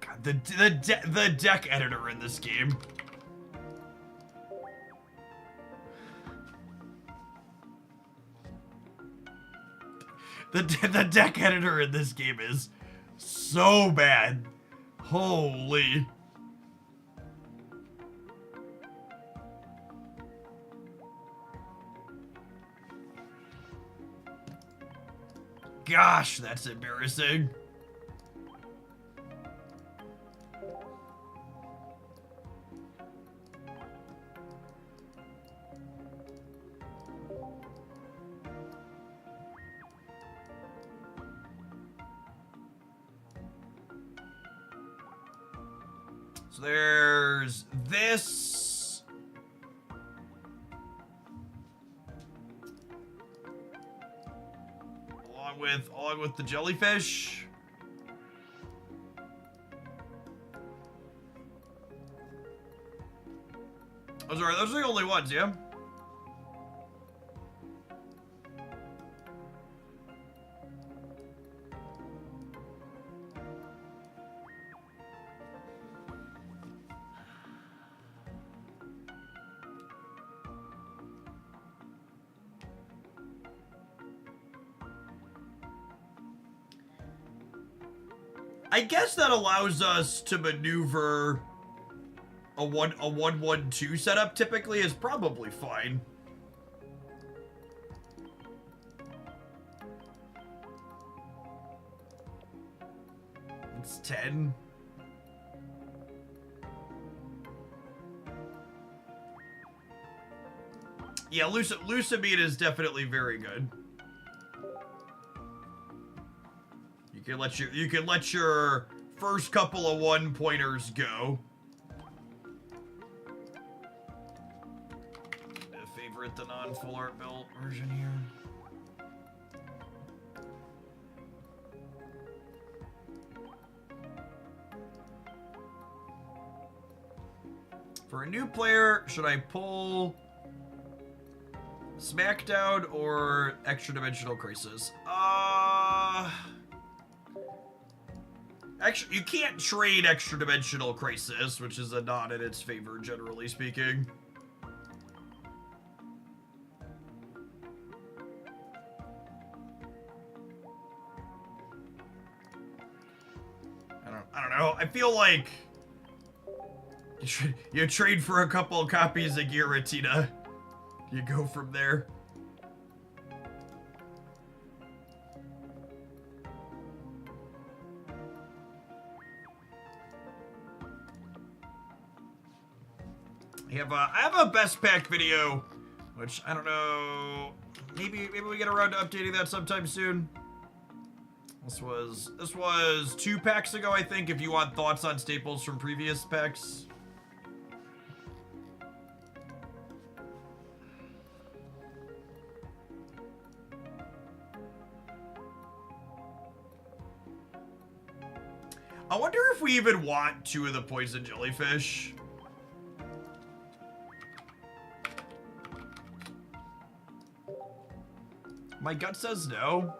[SPEAKER 1] God, the deck editor in this game. The deck editor in this game is so bad. Holy. Gosh, that's embarrassing. So there's this. Along with the jellyfish. Those are the only ones, yeah? I guess that allows us to maneuver a 1-1-2 setup typically is probably fine. It's 10. Yeah, Lucamine is definitely very good. You can let your first couple of 1-pointers go. Favorite the non-full art built version here. For a new player, should I pull Smackdown or Extra-Dimensional Crisis? Actually, you can't trade Extra-Dimensional Crisis, which is a not in its favor, generally speaking. I don't know. I feel like you trade for a couple of copies of Giratina. You go from there. I have a best pack video, which I don't know. Maybe we get around to updating that sometime soon. This was 2 packs ago, I think. If you want thoughts on staples from previous packs. I wonder if we even want 2 of the poison jellyfish. My gut says no.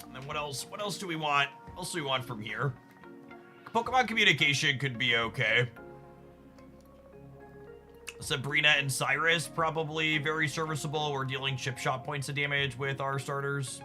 [SPEAKER 1] And then what else? What else do we want? What else do we want from here? Pokemon communication could be okay. Sabrina and Cyrus, probably very serviceable. We're dealing chip shot points of damage with our starters.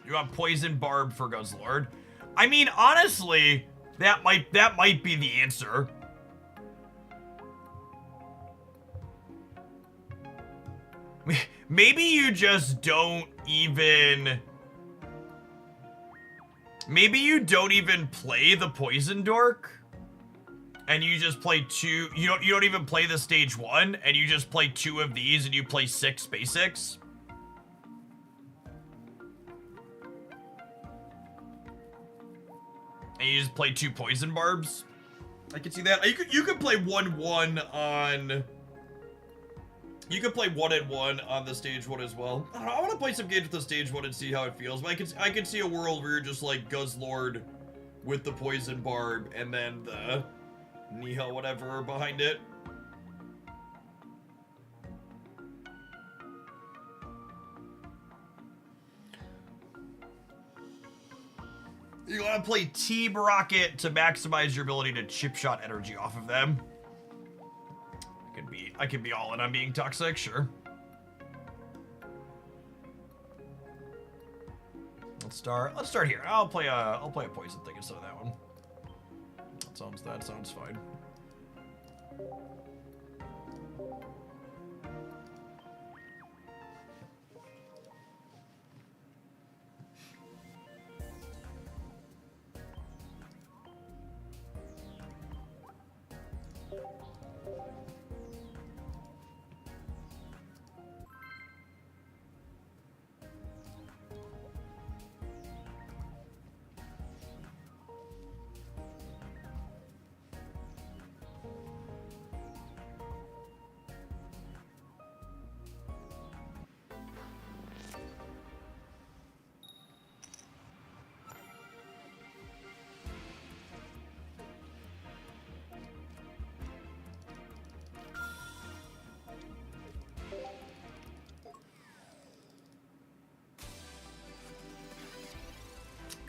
[SPEAKER 1] You want Poison Barb for Guzzlord. I mean, honestly, that might be the answer. Maybe you just don't even... Maybe you don't even play the Poison Dork. And you just play 2... You don't even play the stage 1, and you just play 2 of these, and you play 6 basics. And you just play 2 Poison Barbs. I can see that. You could play 1-1 on... You could play 1-1 on the stage 1 as well. I don't know, I want to play some games with the stage 1 and see how it feels. But I can see a world where you're just like Guzzlord with the Poison Barb and then the Nihil whatever behind it. You want to play Team Rocket to maximize your ability to chip shot energy off of them. I could be all in on being toxic, sure. Let's start here. I'll play a poison thing instead of that one. That sounds fine.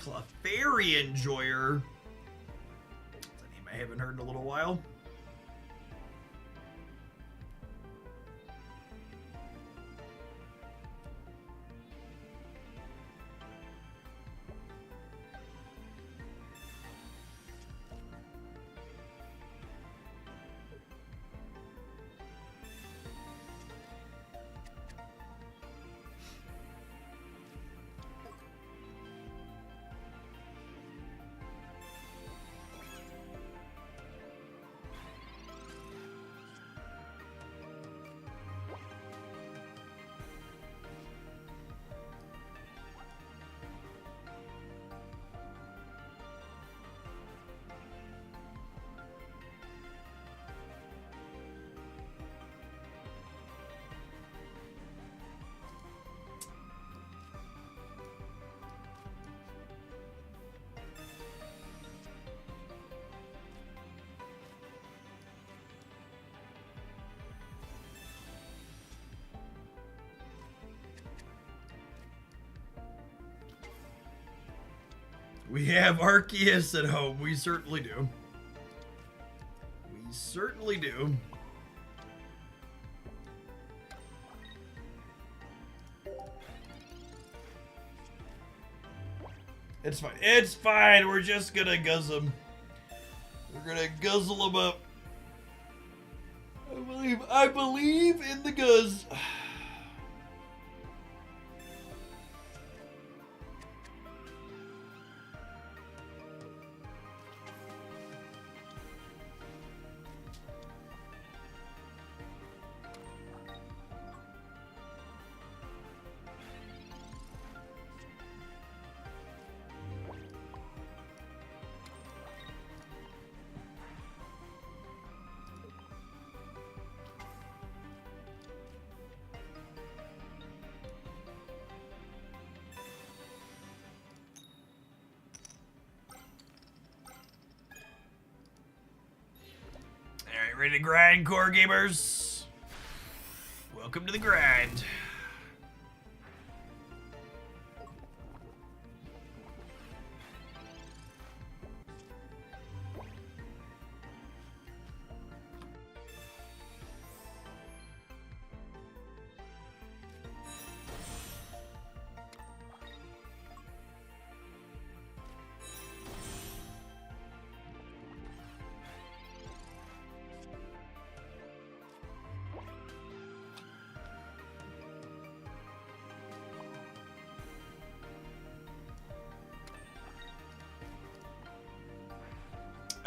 [SPEAKER 1] Clefairy Enjoyer. That's a name I haven't heard in a little while. We have Arceus at home. We certainly do. We certainly do. It's fine. It's fine. We're just gonna guzzle him. We're gonna guzzle him up. I believe in the guzz. Ready to grind, core gamers? Welcome to the grind.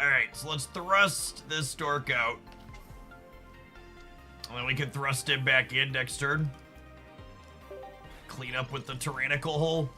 [SPEAKER 1] Alright, so let's thrust this dork out. And then we can thrust him back in next turn. Clean up with the tyrannical hole.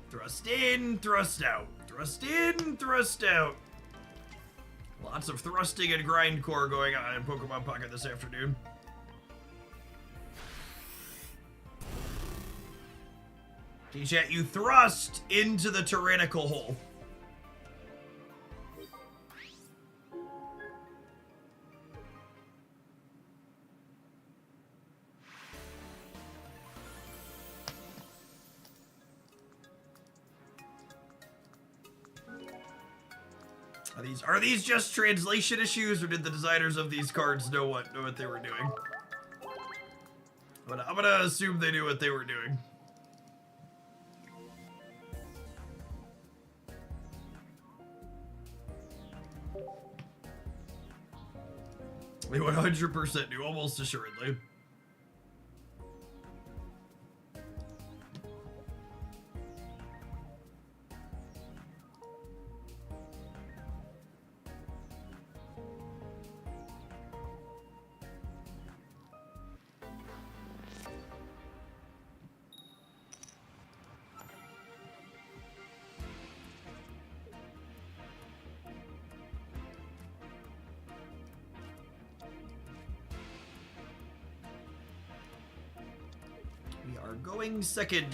[SPEAKER 1] Thrust in, thrust out. Thrust in, thrust out. Lots of thrusting and grindcore going on in Pokemon Pocket this afternoon. T-Chat, you thrust into the tyrannical hole. Are these just translation issues, or did the designers of these cards know what they were doing? But I'm gonna assume they knew what they were doing. They 100% knew, almost assuredly. We are going second.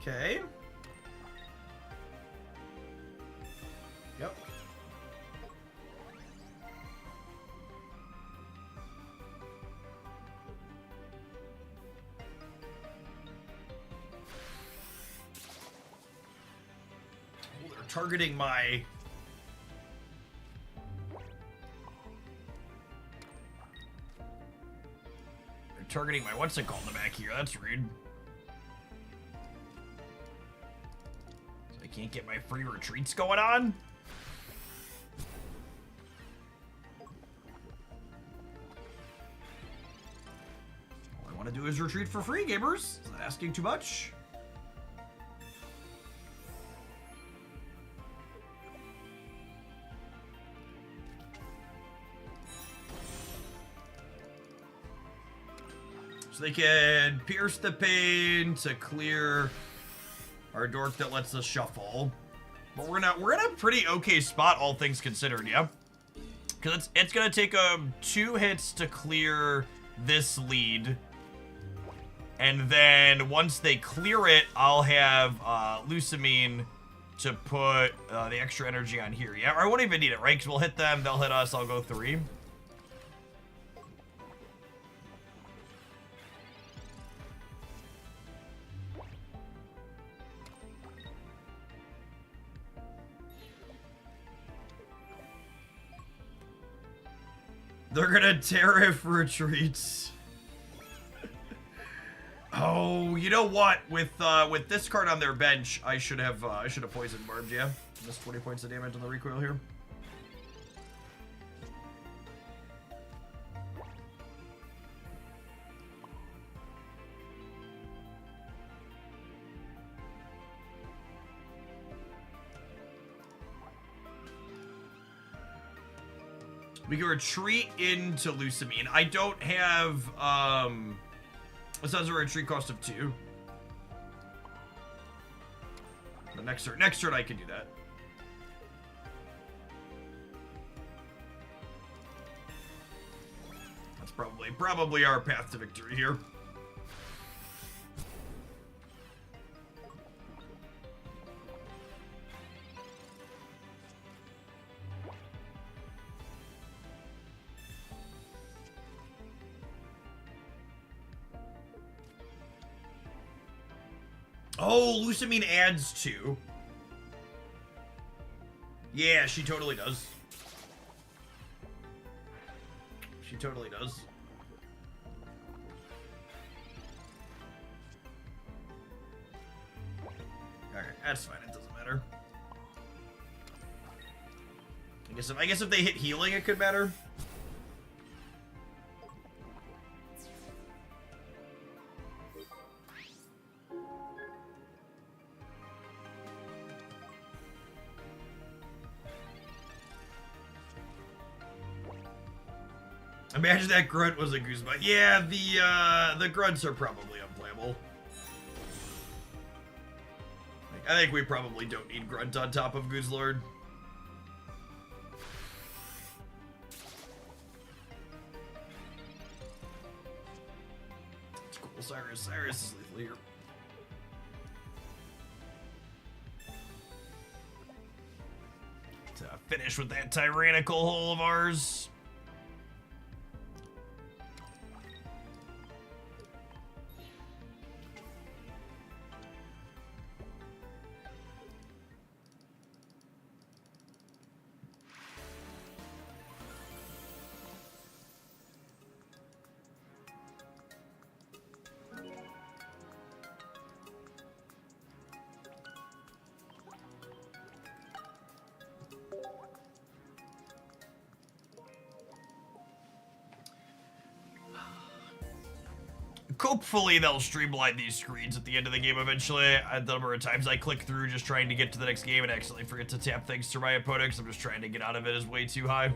[SPEAKER 1] Okay. Yep. Oh, they're targeting my... They're targeting my what's it called in the back here. That's rude. Can't get my free retreats going on? All I want to do is retreat for free, gamers. Is that asking too much? So they can pierce the pain to clear our dork that lets us shuffle. But we're in a pretty okay spot, all things considered, yeah? Because it's gonna take 2 hits to clear this lead. And then once they clear it, I'll have Lucamine to put the extra energy on here. Yeah, or I won't even need it, right? Because we'll hit them, they'll hit us, I'll go 3. They're gonna tariff retreats. Oh, you know what? With this card on their bench, I should have poison barbed. Yeah, missed 20 points of damage on the recoil here. We can retreat into Lucamine. I don't have, this has a retreat cost of 2. The next turn I can do that. That's probably our path to victory here. Oh, Lucamine adds 2. Yeah, she totally does. She totally does. Alright, that's fine, it doesn't matter. I guess if they hit healing, it could matter. Imagine that grunt was a Guzma. Yeah, the grunts are probably unplayable. I think we probably don't need grunt on top of Guzzlord. It's cool. Cyrus is lethal here. To finish with that tyrannical hole of ours. Hopefully they'll streamline these screens at the end of the game eventually. The number of times I click through just trying to get to the next game and accidentally forget to tap things to my opponent because I'm just trying to get out of it is way too high.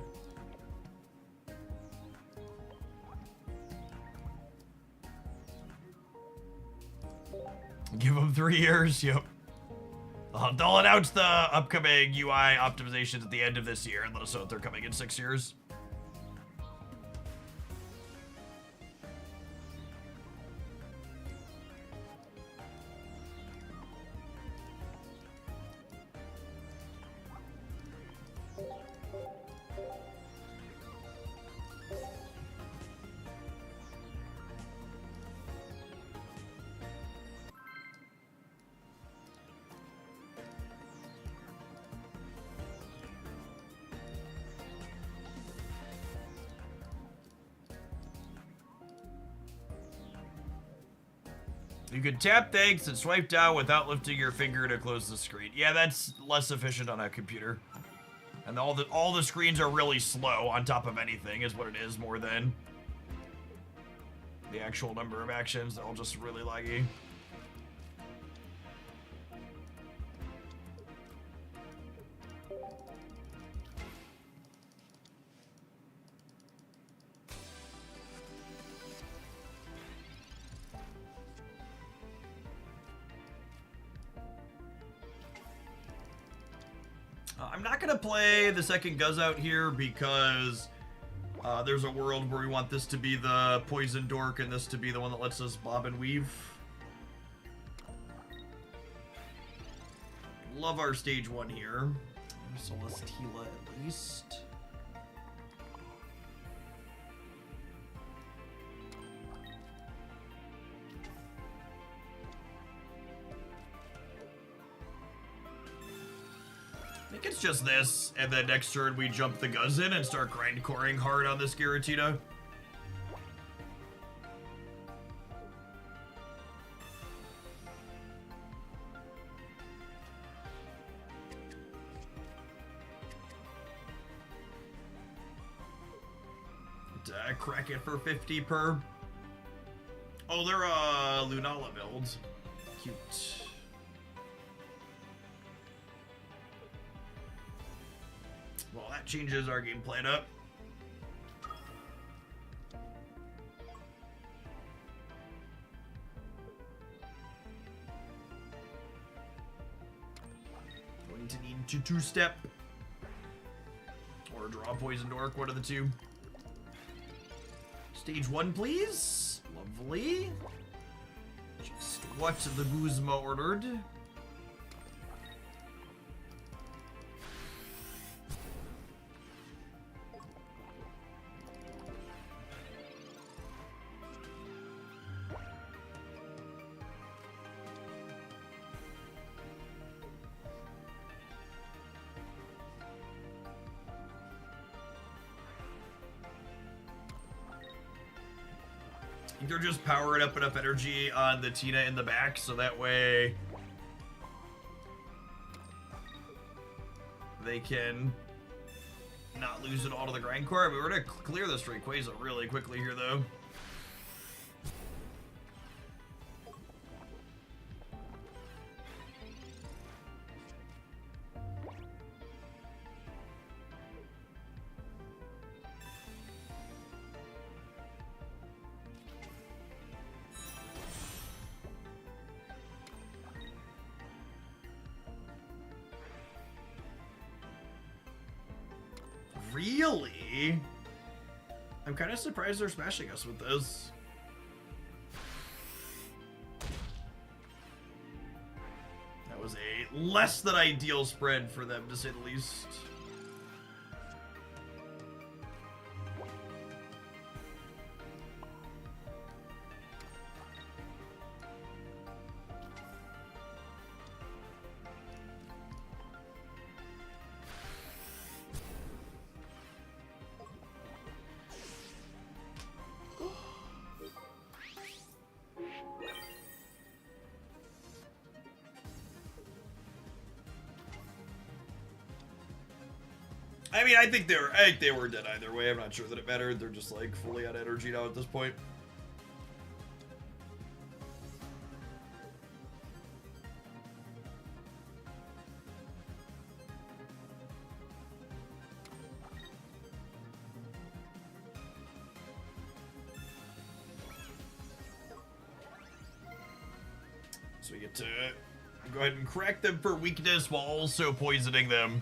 [SPEAKER 1] Give them 3 years, yep. They'll announce the upcoming UI optimizations at the end of this year and let us know if they're coming in 6 years. You can tap things and swipe down without lifting your finger to close the screen. Yeah, that's less efficient on a computer. And all the screens are really slow on top of anything is what it is more than the actual number of actions. They're all just really laggy. I'm not going to play the second Guzz out here because there's a world where we want this to be the Poison Dork and this to be the one that lets us bob and weave. Love our stage 1 here. Celesteela at least. I think it's just this, and then next turn we jump the Guzz in and start grindcoring hard on this Giratina. Crack it for 50 per. Oh, they're Lunala build. Cute. Well, that changes our game plan up. Going to need to two-step. Or draw Poison Dork, one of the two. Stage 1, please. Lovely. Just what the Guzma ordered. They're just powering up enough energy on the Tina in the back, so that way they can not lose it all to the Grindcore. I mean, we're gonna clear this Rayquaza really quickly here, though. Really? I'm kind of surprised they're smashing us with this. That was a less than ideal spread for them, to say the least. I mean, I think they were dead either way. I'm not sure that it mattered. They're just like fully out of energy now at this point. So we get to go ahead and crack them for weakness while also poisoning them.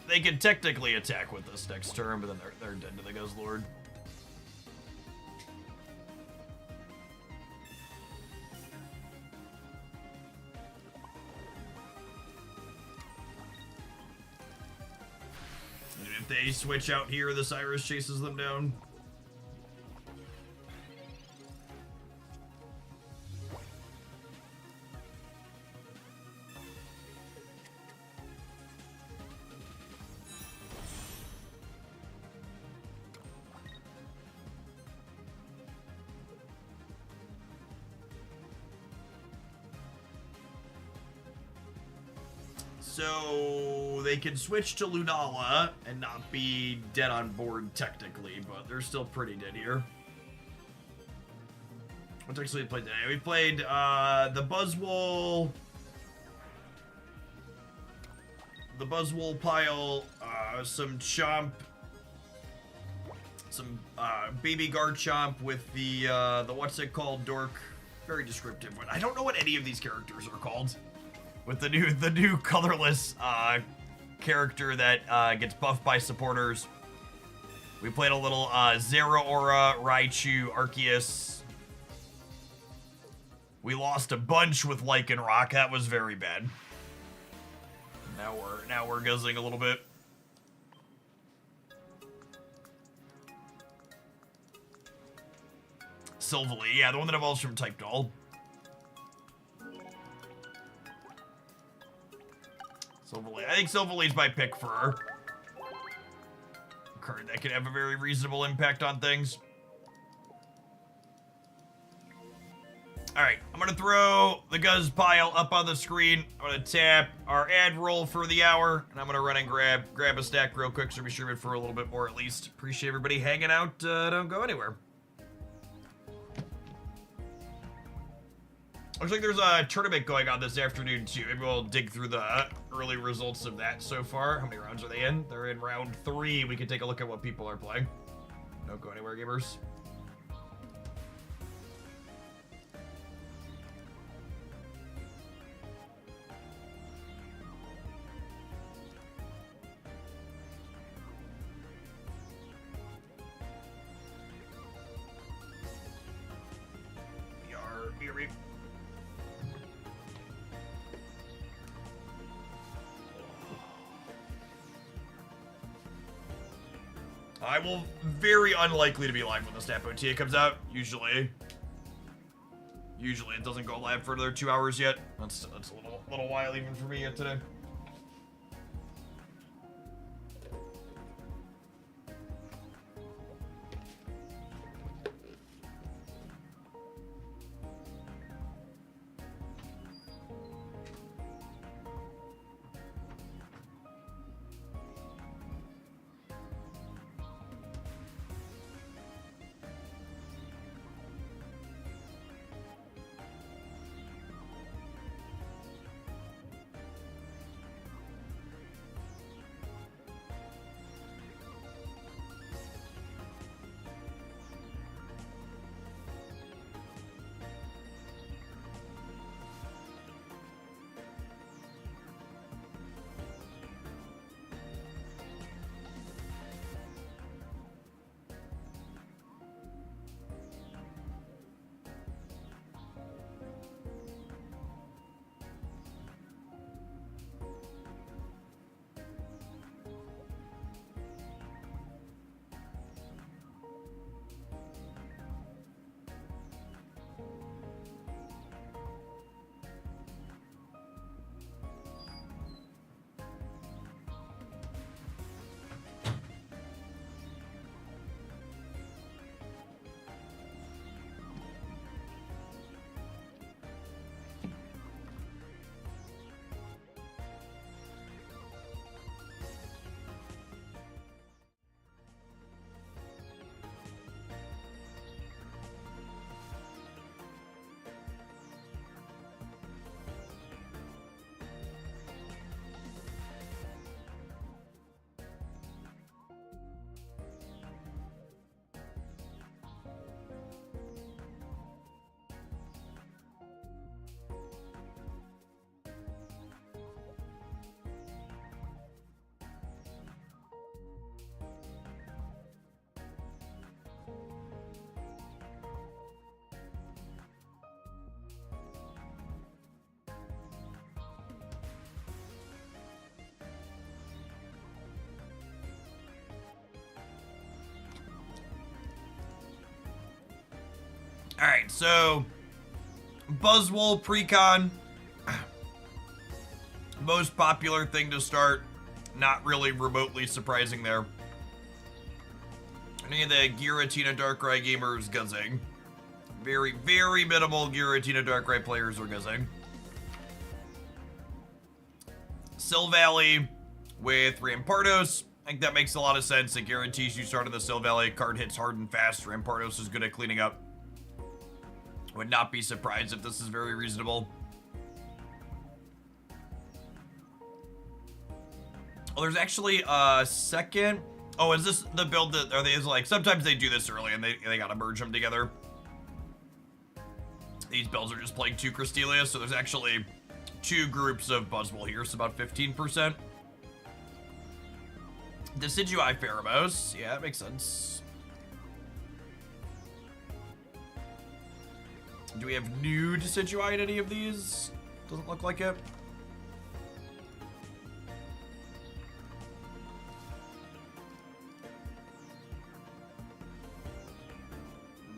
[SPEAKER 1] They can technically attack with this next turn, but then they're dead to the Guzzlord. And if they switch out here, the Cyrus chases them down. So they can switch to Lunala and not be dead on board technically, but they're still pretty dead here. What decks we played today? We played the Buzzwole, pile, some Chomp, some baby Garchomp with the what's it called, Dork, very descriptive one. I don't know what any of these characters are called. With the new colorless character that gets buffed by supporters. We played a little Zeraora, Raichu, Arceus. We lost a bunch with Lycanroc. That was very bad. Now we're guzzling a little bit. Silvally, yeah, the one that evolves from Type Doll. Silvally. I think Silvally's my pick for her. A card that can have a very reasonable impact on things. Alright, I'm gonna throw the Guzz pile up on the screen. I'm gonna tap our ad roll for the hour, and I'm gonna run and grab a stack real quick so we stream it for a little bit more at least. Appreciate everybody hanging out. Don't go anywhere. Looks like there's a tournament going on this afternoon, too. Maybe we'll dig through the early results of that so far. How many rounds are they in? They're in round 3. We can take a look at what people are playing. Don't go anywhere, gamers. BRB. I will very unlikely to be live when the Snap OTA comes out. Usually it doesn't go live for another 2 hours yet. That's a little while even for me yet today. right, so Buzzwole Precon, most popular thing to start. Not really remotely surprising there. Any of the Giratina Darkrai gamers guzzing. Very, very minimal Giratina Darkrai players are guzzing. Silvally with Rampardos. I think that makes a lot of sense. It guarantees you start on the Silvally. Card hits hard and fast. Rampardos is good at cleaning up. Would not be surprised if this is very reasonable. Oh, there's actually a second. Oh, is this the build that are they like? Sometimes they do this early and they gotta merge them together. These builds are just playing 2 Cresselia, so there's actually 2 groups of Buzzwole here, so about 15%. Decidueye Pheromos, yeah, that makes sense. Do we have new Decidueye in any of these? Doesn't look like it.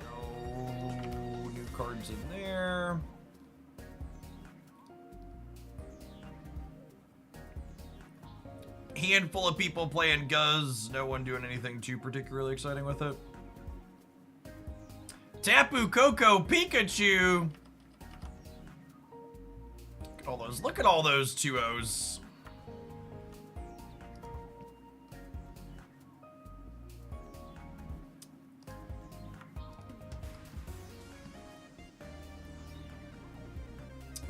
[SPEAKER 1] No new cards in there. Handful of people playing Guzz, no one doing anything too particularly exciting with it. Tapu Koko Pikachu. Look at all those 2-0s.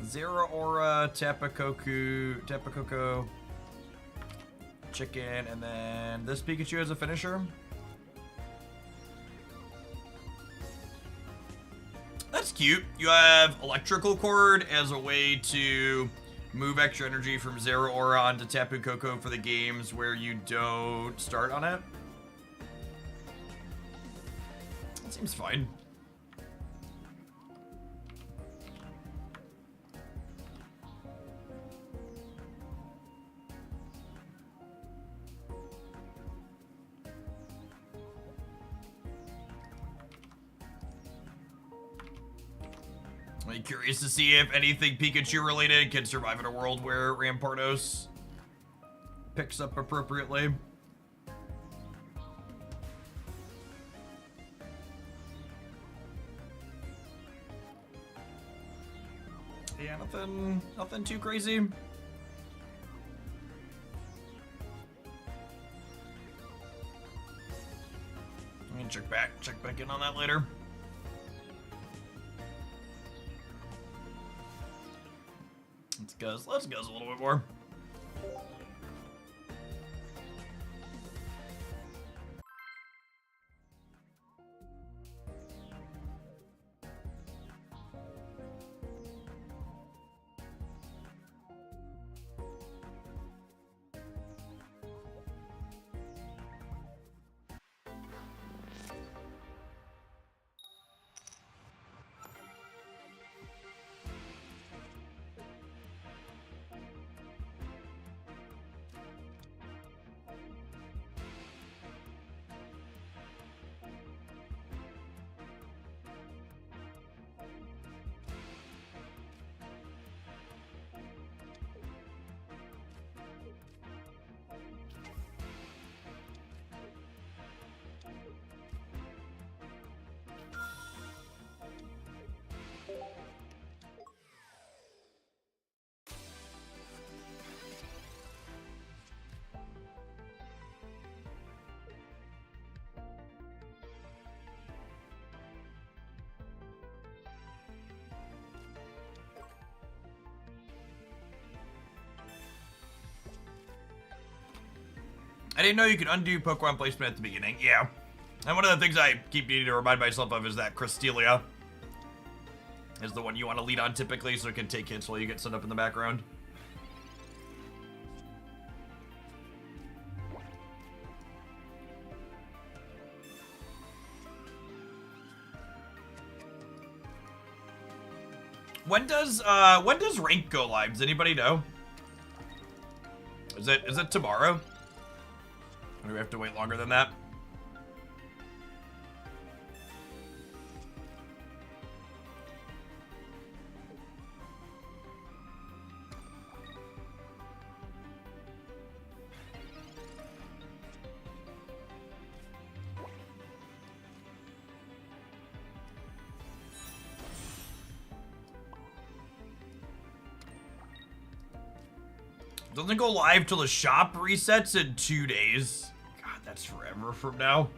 [SPEAKER 1] Zeraora, Tapu Koko, Chicken, and then this Pikachu as a finisher. That's cute. You have Electrical Cord as a way to move extra energy from Zeraora onto Tapu Koko for the games where you don't start on it. That seems fine. I'm curious to see if anything Pikachu related can survive in a world where Rampardos picks up appropriately. Yeah, nothing too crazy. Let me check back in on that later. Let's Guzz a little bit more. I didn't know you could undo Pokemon placement at the beginning. Yeah. And one of the things I keep needing to remind myself of is that Cresselia is the one you want to lead on typically, so it can take hits while you get set up in the background. When does rank go live? Does anybody know? Is it tomorrow? Or do we have to wait longer than that? Doesn't go live till the shop resets in 2 days. God, that's forever from now.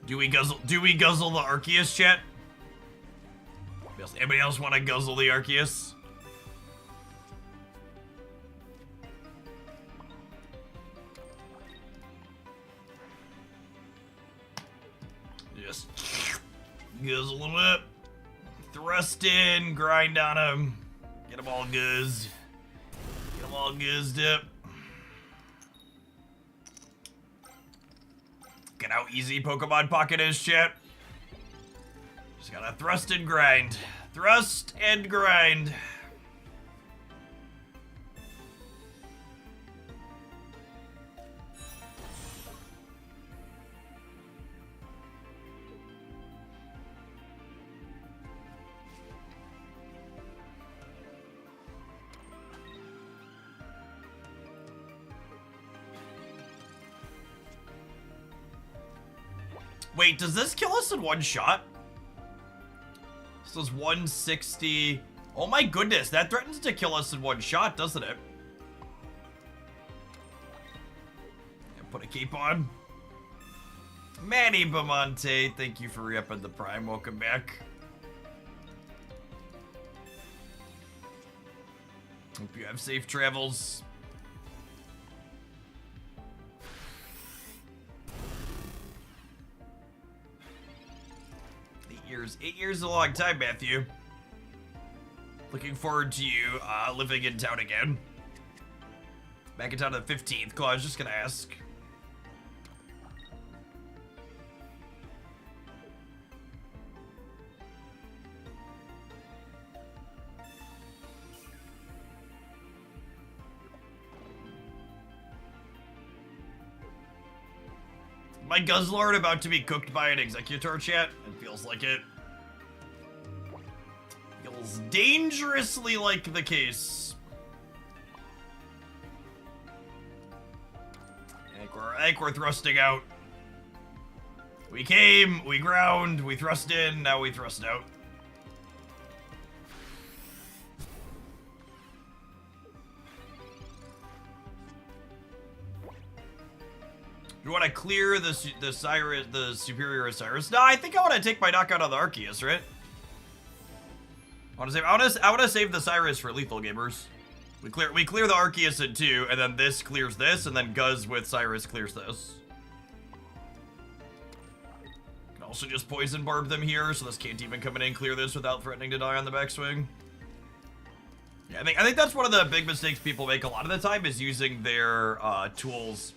[SPEAKER 1] Do we guzzle the Arceus, chat? Anybody else want to guzzle the Arceus? Just guzzle them up. Thrust in, grind on them. Get them all guzzed. Get them all guzzed up. Look at how easy Pokemon Pocket is, chat. Just gotta thrust and grind. Thrust and grind. Wait, does this kill us in one shot? This is 160. Oh my goodness, that threatens to kill us in one shot, doesn't it? Put a cape on. Manny Bamonte, thank you for re-upping the Prime. Welcome back. Hope you have safe travels. 8 years is a long time, Matthew. Looking forward to you living in town again. Back in town on the 15th. Cool, I was just gonna ask. My Guzzlord about to be cooked by an Executor, chat? It feels like it. Feels dangerously like the case. I think we're thrusting out. We came, we ground, we thrust in, now we thrust out. You want to clear the superior Cyrus? No, I think I want to take my knockout on the Arceus, right? I want to save the Cyrus for lethal gamers. We clear the Arceus in 2, and then this clears this, and then Guzz with Cyrus clears this. Can also just poison barb them here, so this can't even come in and clear this without threatening to die on the backswing. Yeah, I think that's one of the big mistakes people make a lot of the time is using their tools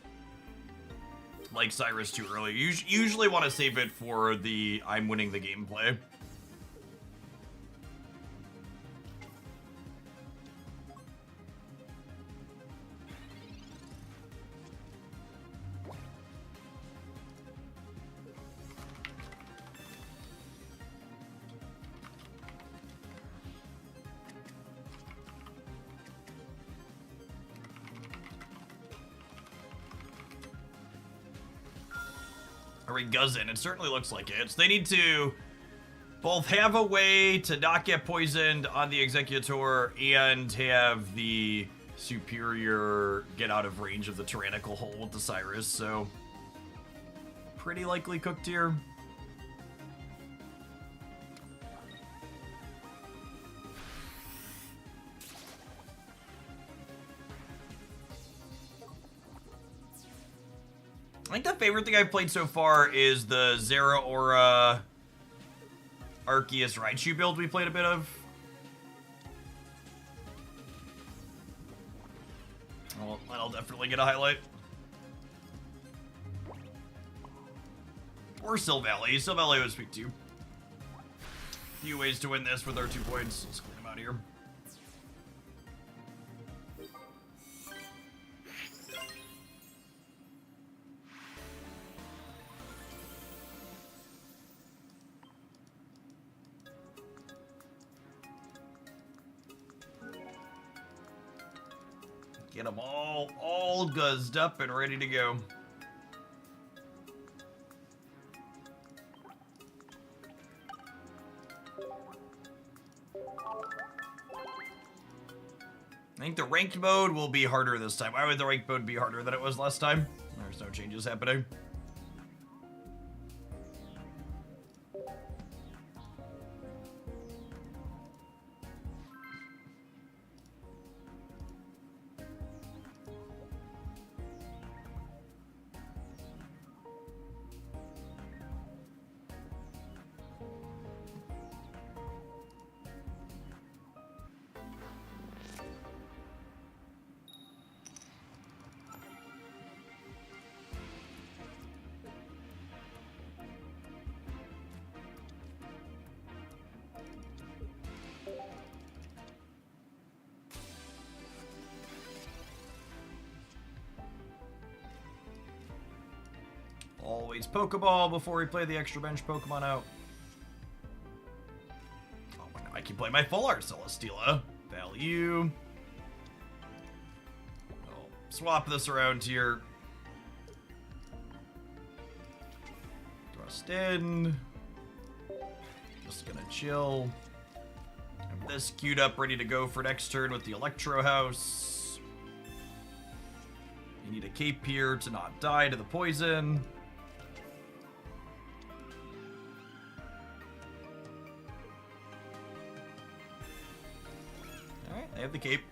[SPEAKER 1] like Cyrus too early. Usually want to save it for the I'm winning the game play. Guzzin. It certainly looks like it. So they need to both have a way to not get poisoned on the Executor and have the superior get out of range of the tyrannical hole with the Cyrus, so pretty likely cooked here. I think the favorite thing I've played so far is the Zeraora Arceus Raichu build we played a bit of. Well, that'll definitely get a highlight. Or Silvally. Silvally would speak to you. Few ways to win this with our 2 points. Let's clean them out here. Get them all guzzed up and ready to go. I think the ranked mode will be harder this time. Why would the ranked mode be harder than it was last time? There's no changes happening. Always Pokeball before we play the extra bench Pokemon out. Oh, now I can play my full art Celesteela. Value. I'll swap this around here. Thrust in. Just gonna chill. Have this queued up, ready to go for next turn with the Electro House. You need a cape here to not die to the poison. I have the cape.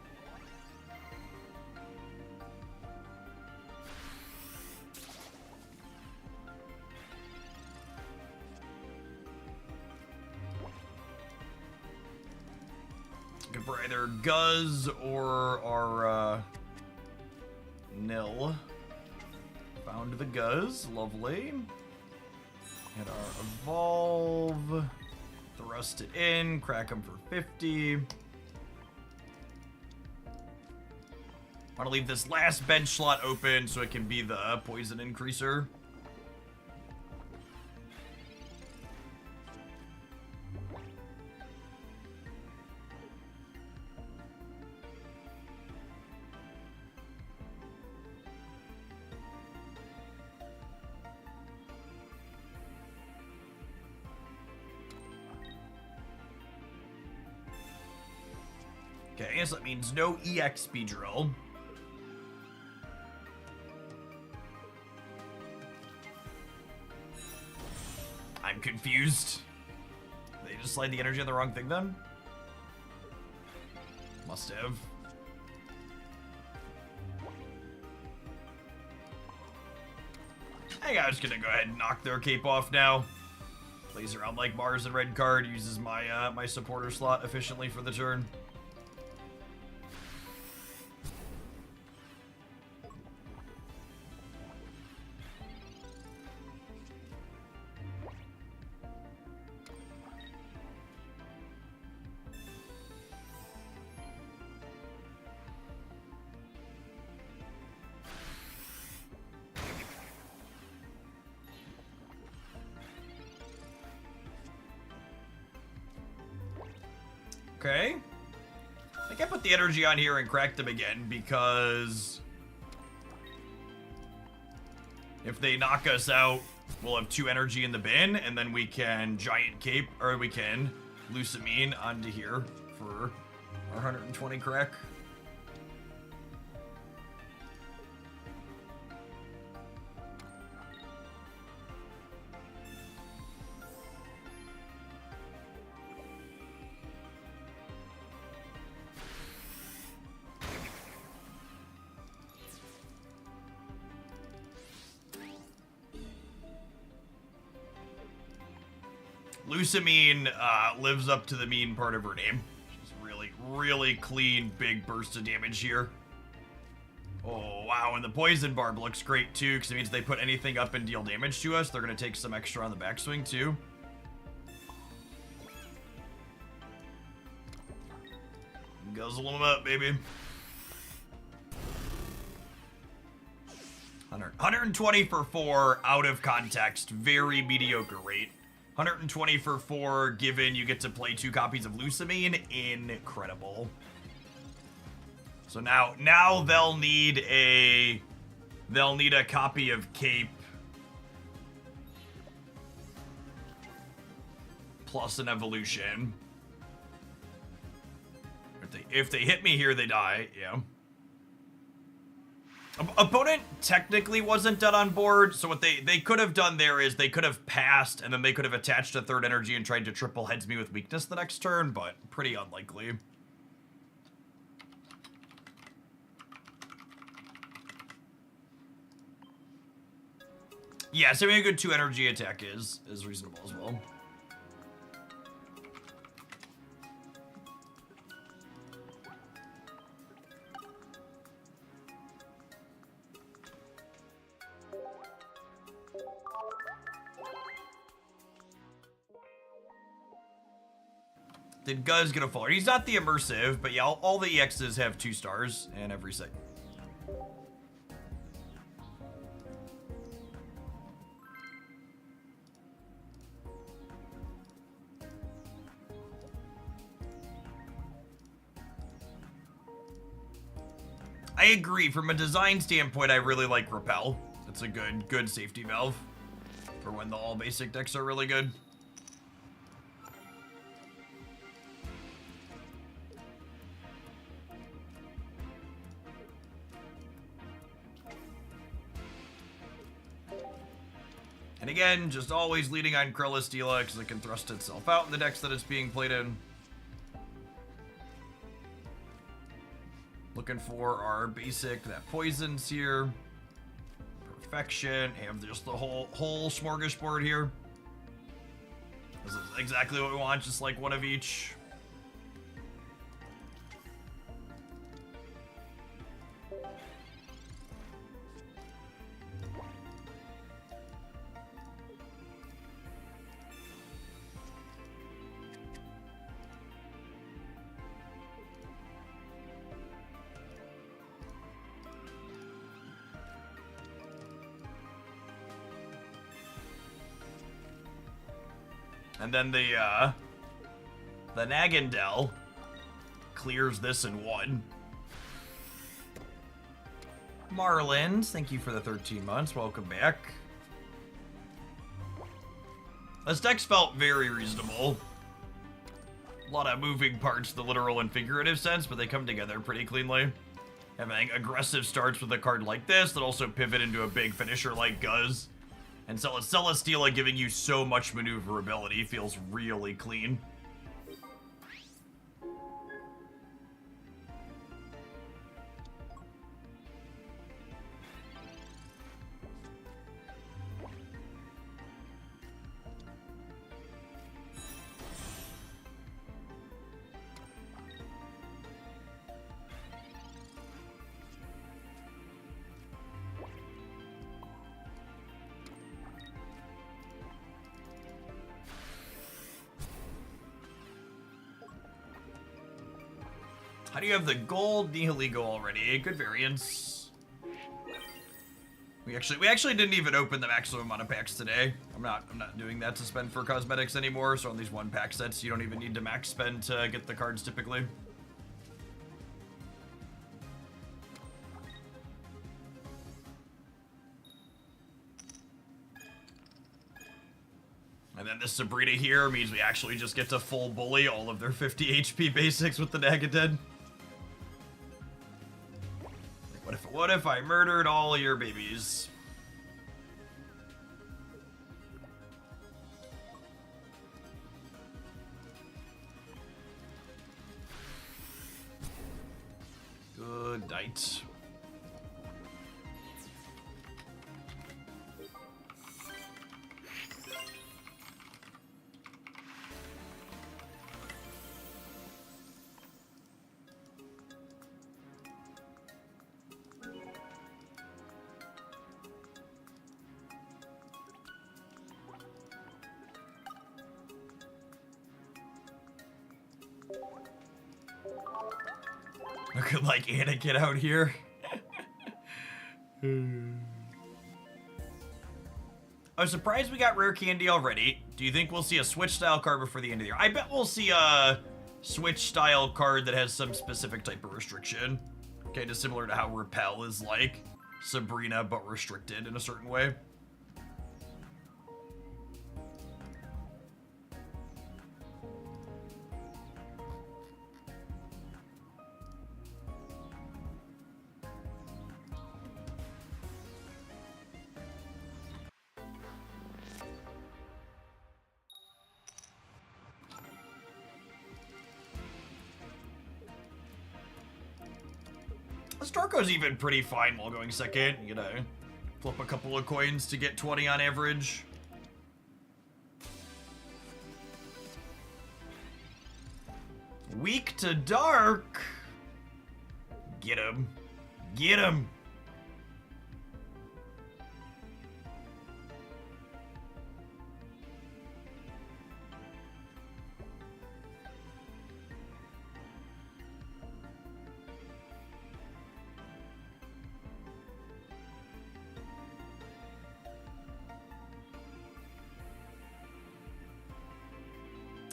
[SPEAKER 1] Looking for either Guzz or our Nil. Found the Guzz, lovely. And our Evolve. Thrust it in, crack him for 50. Want to leave this last bench slot open so it can be the poison increaser. Okay, so that means no EX speed drill. I'm confused. They just slide the energy on the wrong thing then? Must have. I think I'm just gonna go ahead and knock their cape off now. Plays around like Mars and red card, uses my my supporter slot efficiently for the turn. Okay. I think I put the energy on here and cracked them again because if they knock us out, we'll have 2 energy in the bin, and then we can Giant Cape, or we can Lucamine onto here for our 120 crack. Lucamine lives up to the mean part of her name. She's really, really clean, big burst of damage here. Oh, wow, and the Poison Barb looks great, too, because it means they put anything up and deal damage to us. They're going to take some extra on the backswing, too. Guzzle them up, baby. 120 for 4 out of context. Very mediocre rate. 120 for 4 given you get to play 2 copies of Lusamine. Incredible. So now they'll need a copy of Cape plus an evolution. If they hit me here, they die. Yeah. Opponent technically wasn't done on board, so what they could have done there is they could have passed, and then they could have attached a 3rd energy and tried to triple heads me with weakness the next turn, but pretty unlikely. Yeah, so maybe a good 2 energy attack is reasonable as well. Did Guzz get a fuller? He's not the immersive, but yeah, all the EXs have 2 stars in every set. I agree. From a design standpoint, I really like Repel. It's a good safety valve for when the all basic decks are really good. And again, just always leading on Krillistila because it can thrust itself out in the decks that it's being played in. Looking for our basic, that poisons here. Perfection. Have just the whole smorgasbord here. This is exactly what we want, just like one of each. And then the Nagandel clears this in 1. Marlins, thank you for the 13 months. Welcome back. This deck's felt very reasonable. A lot of moving parts, the literal and figurative sense, but they come together pretty cleanly. Having aggressive starts with a card like this that also pivot into a big finisher like Guzz. And Celesteela giving you so much maneuverability feels really clean. How do you have the gold Nihiligo already? Good variance. We actually didn't even open the maximum amount of packs today. I'm not doing that to spend for cosmetics anymore. So on these 1-pack sets, you don't even need to max spend to get the cards typically. And then this Sabrina here means we actually just get to full bully all of their 50 HP basics with the Nagaden. What if I murdered all your babies? Good night. Looking like Anakin out here. I was surprised we got rare candy already. Do you think we'll see a Switch style card before the end of the year? I bet we'll see a Switch style card that has some specific type of restriction. Kind of similar to how Repel is like Sabrina, but restricted in a certain way. Starko's even pretty fine while going second. You know, flip a couple of coins to get 20 on average. Weak to dark. Get him. Get him.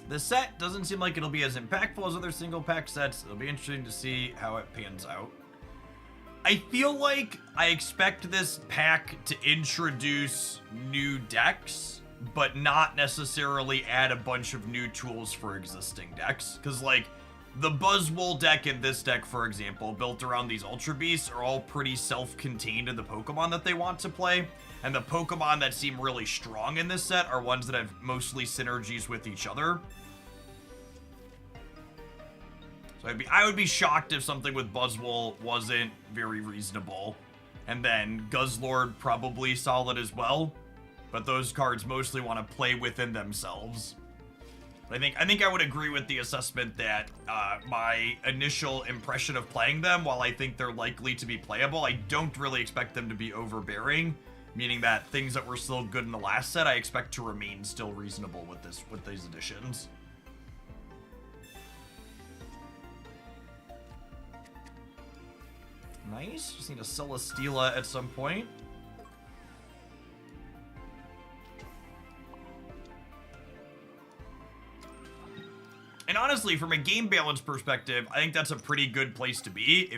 [SPEAKER 1] The set doesn't seem like it'll be as impactful as other single pack sets. It'll be interesting to see how it pans out. I feel like I expect this pack to introduce new decks, but not necessarily add a bunch of new tools for existing decks. Because, like, the Buzzwole deck and this deck, for example, built around these Ultra Beasts, are all pretty self-contained in the Pokemon that they want to play. And the Pokemon that seem really strong in this set are ones that have mostly synergies with each other. So I would be shocked if something with Buzzwole wasn't very reasonable. And then Guzzlord probably solid as well. But those cards mostly want to play within themselves. But I think I would agree with the assessment that my initial impression of playing them, while I think they're likely to be playable, I don't really expect them to be overbearing. Meaning that things that were still good in the last set, I expect to remain still reasonable with these additions. Nice. Just need a Celesteela at some point. And honestly, from a game balance perspective, I think that's a pretty good place to be.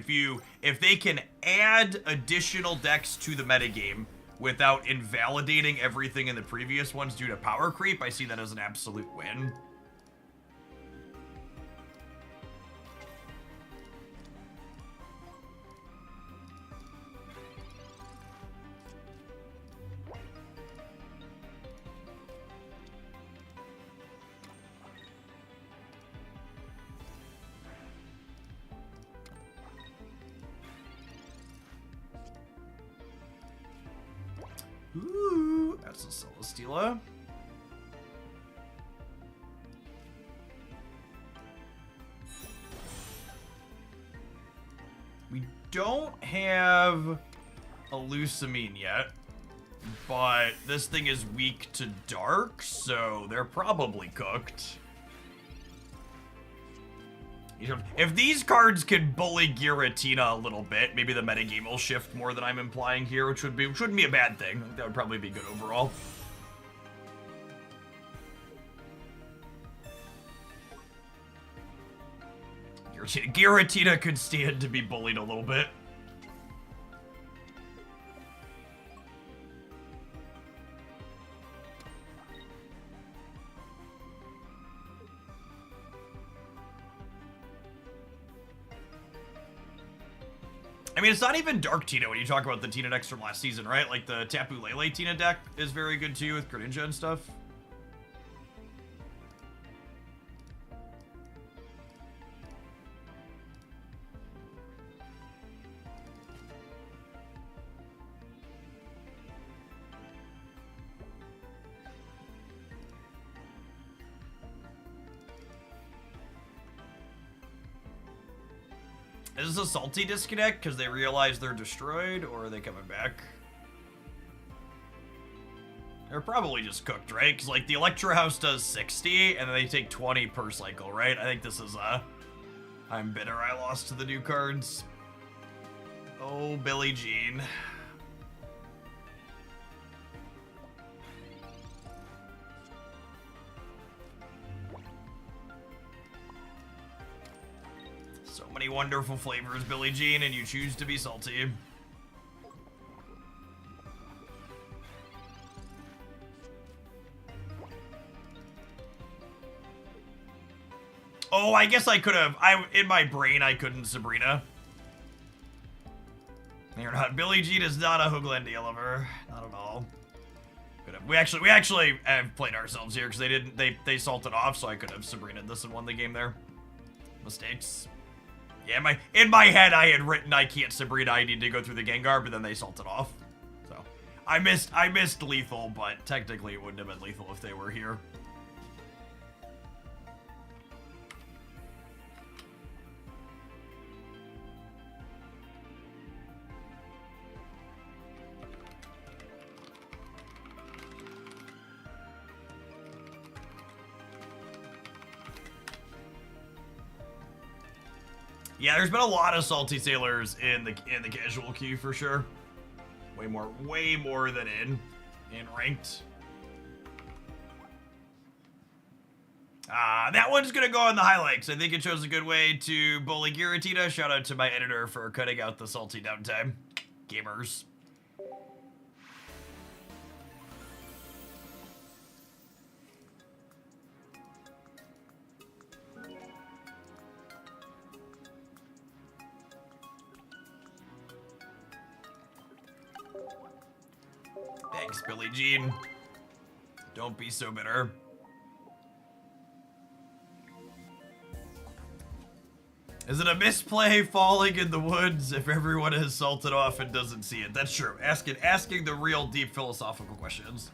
[SPEAKER 1] If they can add additional decks to the metagame without invalidating everything in the previous ones due to power creep, I see that as an absolute win. Ooh, that's a Celesteela. We don't have a Lusamine yet, but this thing is weak to dark, so they're probably cooked. If these cards could bully Giratina a little bit, maybe the metagame will shift more than I'm implying here, which wouldn't be a bad thing. That would probably be good overall. Giratina could stand to be bullied a little bit. I mean, it's not even Dark Tina when you talk about the Tina decks from last season, right? Like, the Tapu Lele Tina deck is very good, too, with Greninja and stuff. Is this a salty disconnect because they realize they're destroyed, or are they coming back? They're probably just cooked, right? Because, like, the Electro House does 60, and then they take 20 per cycle, right? I think this is I'm bitter I lost to the new cards. Oh, Billie Jean. So many wonderful flavors, Billie Jean, and you choose to be salty. Oh, I guess I could have. In my brain, I couldn't Sabrina. You're not. Billie Jean is not a Hooglandia lover. Not at all. We actually have played ourselves here because they didn't. They salted off, so I could have Sabrinaed this and won the game there. Mistakes. Yeah, in my head I had written I can't Sabrina. I need to go through the Gengar, but then they salted off. So I missed lethal, but technically it wouldn't have been lethal if they were here. Yeah, there's been a lot of salty sailors in the casual queue for sure. Way more than in ranked. That one's gonna go on the highlights. I think it shows a good way to bully Giratina. Shout out to my editor for cutting out the salty downtime. Gamers. Thanks, Billie Jean. Don't be so bitter. Is it a misplay falling in the woods if everyone has salted off and doesn't see it? That's true. Asking the real deep philosophical questions.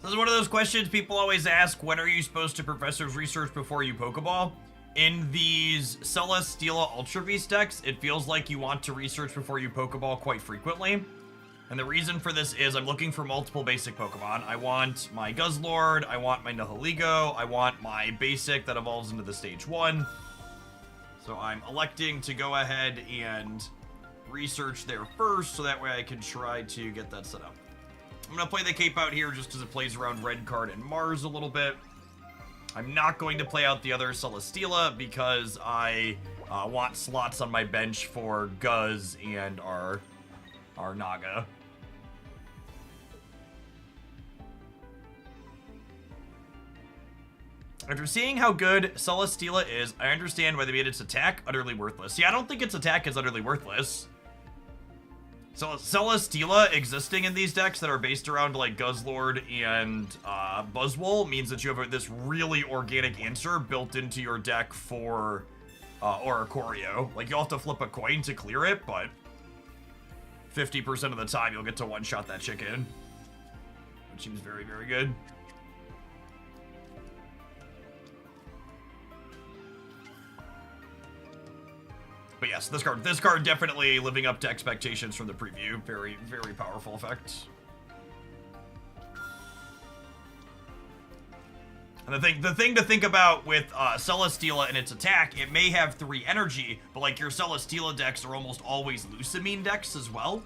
[SPEAKER 1] This is one of those questions people always ask, when are you supposed to professor's research before you Pokeball? In these Celesteela Ultra Beast decks, it feels like you want to research before you Pokeball quite frequently. And the reason for this is I'm looking for multiple basic Pokemon. I want my Guzzlord, I want my Nihiligo, I want my basic that evolves into the stage 1. So I'm electing to go ahead and research there first, so that way I can try to get that set up. I'm going to play the Cape out here just because it plays around Red Card and Mars a little bit. I'm not going to play out the other Celesteela because I want slots on my bench for Guzz and our Naga. After seeing how good Celesteela is, I understand why they made its attack utterly worthless. See, I don't think its attack is utterly worthless. So Celesteela existing in these decks that are based around like Guzzlord and Buzzwole means that you have this really organic answer built into your deck for Oricorio. Like, you'll have to flip a coin to clear it, but 50% of the time you'll get to one-shot that chicken, which seems very, very good. But yes, this card definitely living up to expectations from the preview. Very, very powerful effect. And the thing to think about with Celesteela and its attack, it may have 3 energy, but like your Celesteela decks are almost always Lusamine decks as well.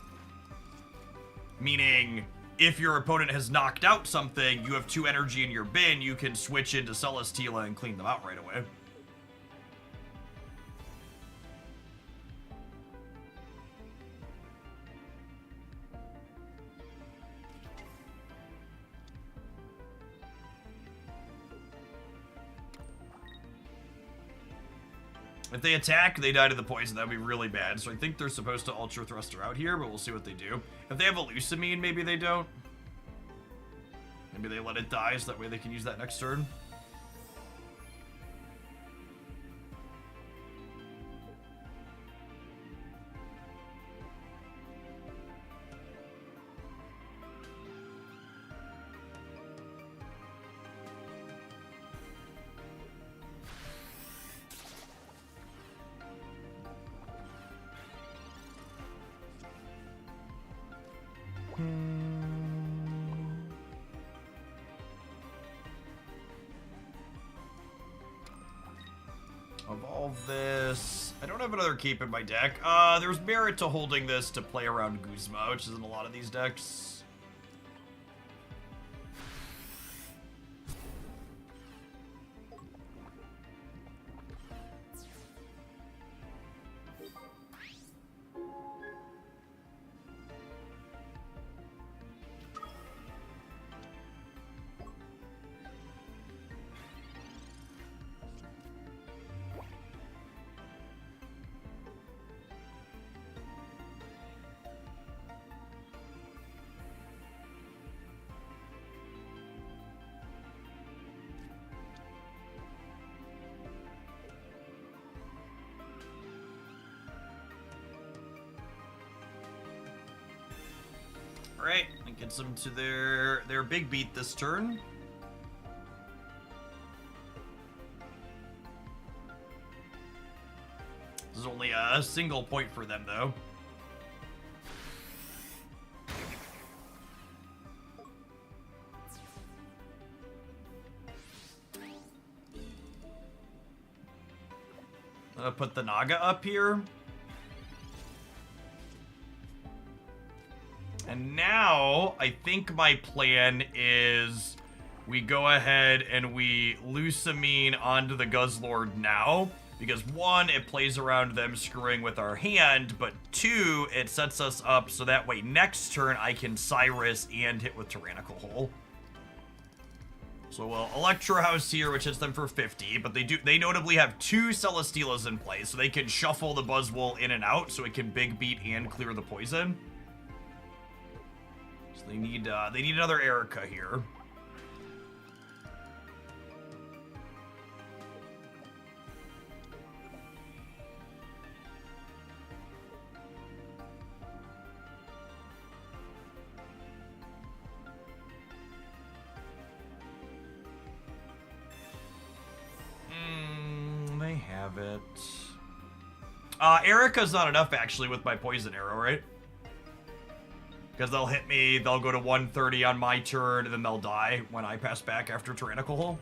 [SPEAKER 1] Meaning, if your opponent has knocked out something, you have 2 energy in your bin, you can switch into Celesteela and clean them out right away. If they attack, they die to the poison. That would be really bad. So I think they're supposed to Ultra Thruster out here, but we'll see what they do. If they have Elusamine, maybe they don't. Maybe they let it die so that way they can use that next turn. Evolve this. I don't have another keep in my deck. There's merit to holding this to play around Guzma, which is in a lot of these decks. Alright, that gets them to their big beat this turn. This is only a single point for them, though. I'm gonna put the Naga up here. And now, I think my plan is we go ahead and we Lusamine onto the Guzzlord now. Because one, it plays around them screwing with our hand, but two, it sets us up so that way next turn I can Cyrus and hit with Tyrannical Hole. So we'll Electro House here, which hits them for 50, but they notably have two Celesteelas in play, so they can shuffle the Buzzwole in and out so it can big beat and clear the poison. So they need another Erica here. They have it. Erica's not enough actually with my poison arrow, right? Because they'll hit me, they'll go to 130 on my turn, and then they'll die when I pass back after Tyrannical Hole.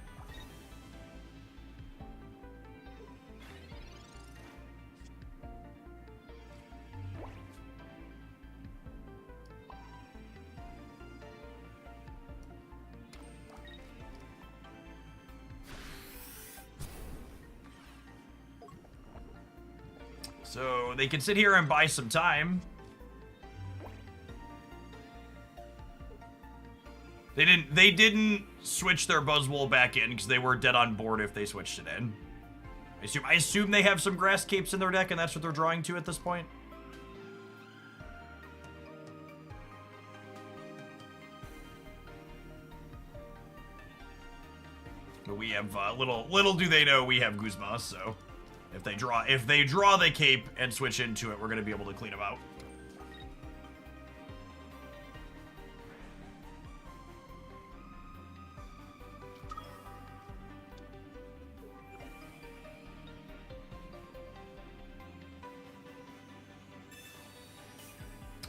[SPEAKER 1] So they can sit here and buy some time. They didn't switch their Buzzwole back in because they were dead on board if they switched it in. I assume they have some grass capes in their deck and that's what they're drawing to at this point. But we have little do they know we have Guzma, so if they draw the cape and switch into it, we're gonna be able to clean them out.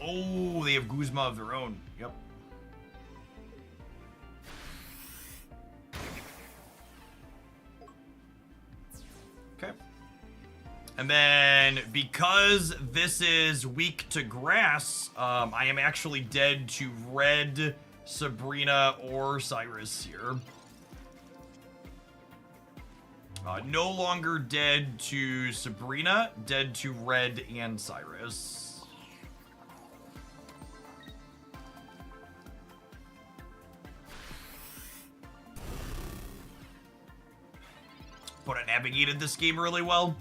[SPEAKER 1] Oh, they have Guzma of their own. Yep. Okay. And then, because this is weak to grass, I am actually dead to red, Sabrina, or Cyrus here. No longer dead to Sabrina, dead to red and Cyrus. But I navigated this game really well.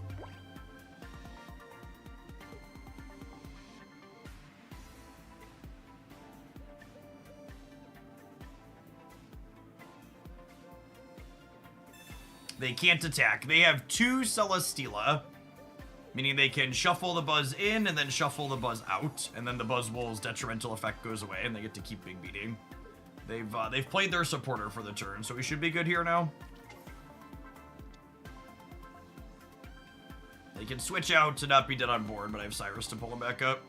[SPEAKER 1] They can't attack. They have 2 Celesteela, meaning they can shuffle the Buzz in and then shuffle the Buzz out, and then the Buzzwole's detrimental effect goes away, and they get to keep Big Beating. They've played their supporter for the turn, so we should be good here now. They can switch out to not be dead on board, but I have Cyrus to pull them back up.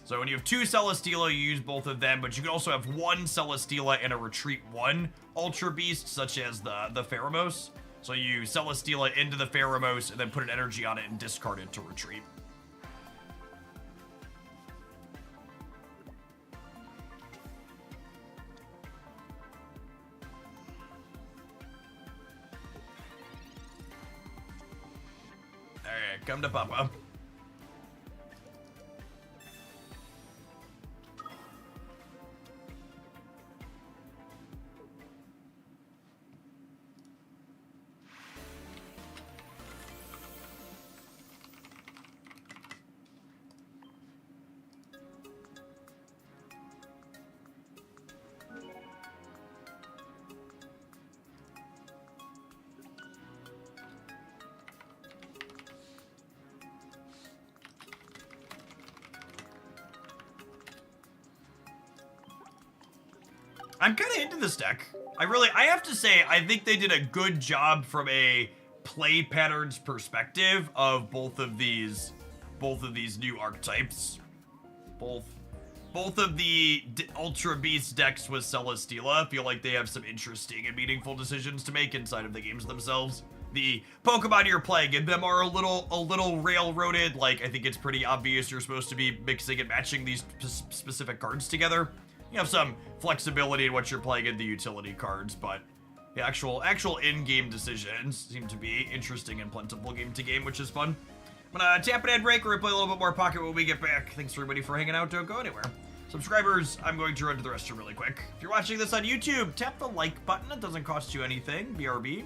[SPEAKER 1] So when you have 2 Celesteela, you use both of them, but you can also have 1 Celesteela and a Retreat 1 Ultra Beast, such as the Pheromos. So you Celesteela into the Pheromos and then put an energy on it and discard it to retreat. Alright, come to Papa. I'm kind of into this deck. I have to say, I think they did a good job from a play patterns perspective of both of these new archetypes. Both of the Ultra Beast decks with Celesteela feel like they have some interesting and meaningful decisions to make inside of the games themselves. The Pokemon you're playing in them are a little railroaded. Like, I think it's pretty obvious you're supposed to be mixing and matching these specific cards together. You have some flexibility in what you're playing in the utility cards, but the actual in-game decisions seem to be interesting and plentiful game to game, which is fun. I'm gonna tap an ad break. We're gonna play a little bit more Pocket when we get back. Thanks everybody for hanging out. Don't go anywhere. Subscribers, I'm going to run to the restroom really quick. If you're watching this on YouTube, tap the like button. It doesn't cost you anything. BRB.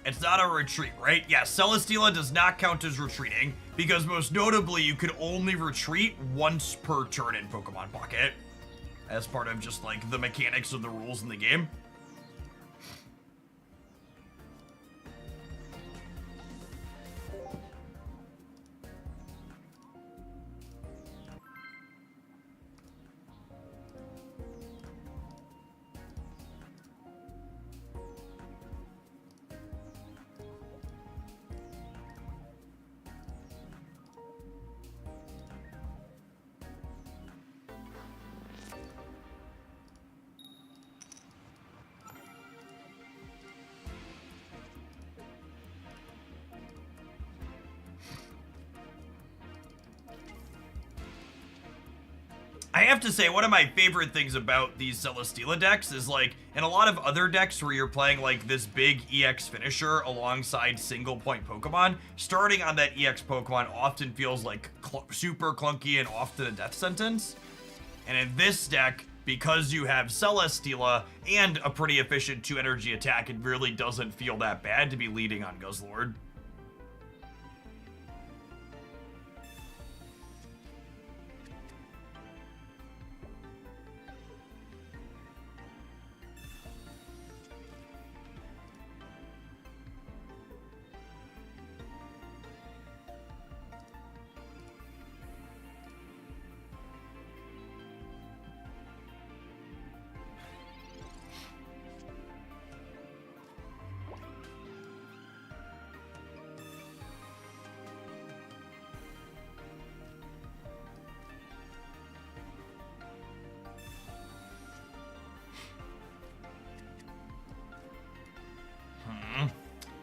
[SPEAKER 1] It's not a retreat, right? Yeah, Celesteela does not count as retreating, because most notably, you could only retreat once per turn in Pokemon Pocket, as part of just, like, the mechanics of the rules in the game. have to say, one of my favorite things about these Celesteela decks is, like, in a lot of other decks where you're playing, like, this big EX finisher alongside single-point Pokemon, starting on that EX Pokemon often feels, like, super clunky and often a death sentence. And in this deck, because you have Celesteela and a pretty efficient 2-energy attack, it really doesn't feel that bad to be leading on Guzzlord.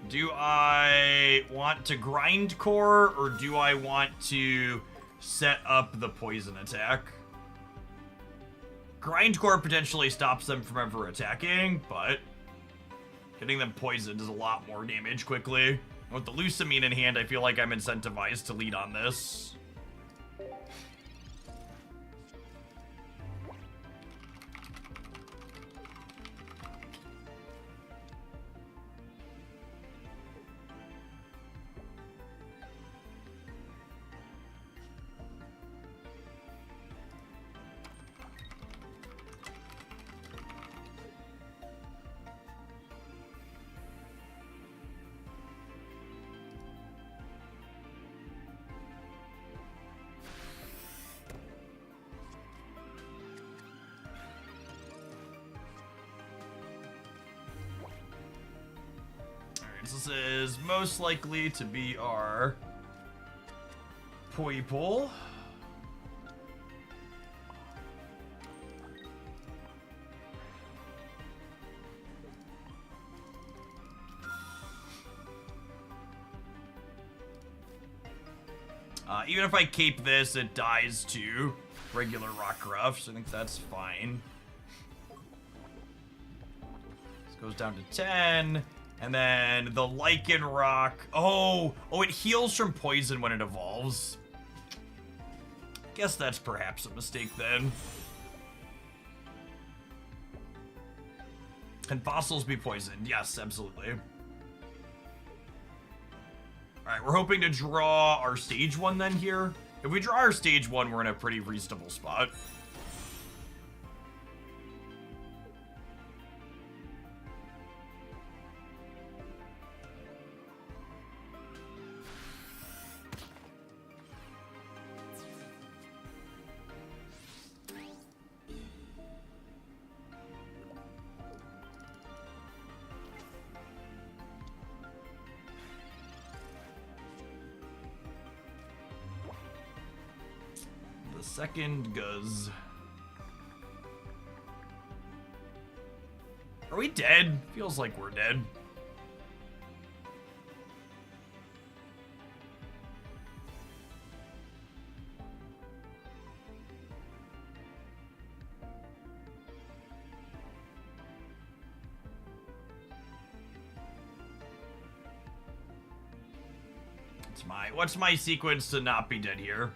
[SPEAKER 1] Do I want to grind core, or do I want to set up the poison attack? Grind core potentially stops them from ever attacking, but getting them poisoned does a lot more damage quickly. With the Lucamine in hand, I feel like I'm incentivized to lead on this. This is most likely to be our Poipole. Even if I cape this, it dies to regular Rockruff, so I think that's fine. This goes down to 10. And then the Lichen Rock. Oh, it heals from poison when it evolves. Guess that's perhaps a mistake then. Can fossils be poisoned? Yes, absolutely. Alright, we're hoping to draw our stage 1 then here. If we draw our stage 1, we're in a pretty reasonable spot. Second Guzz. Are we dead? Feels like we're dead. What's my sequence to not be dead here?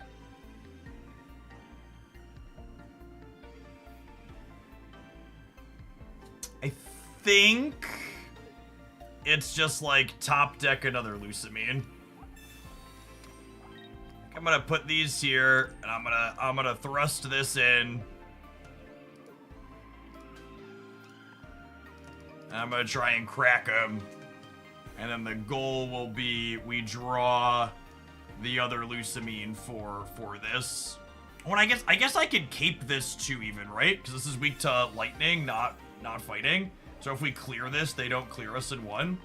[SPEAKER 1] I think it's just like top deck another Lucamine. I'm gonna put these here, and I'm gonna thrust this in. And I'm gonna try and crack them. And then the goal will be we draw the other Lucamine for this. Well, I guess I could cape this too even, right? Because this is weak to lightning, not fighting. So if we clear this, they don't clear us in one.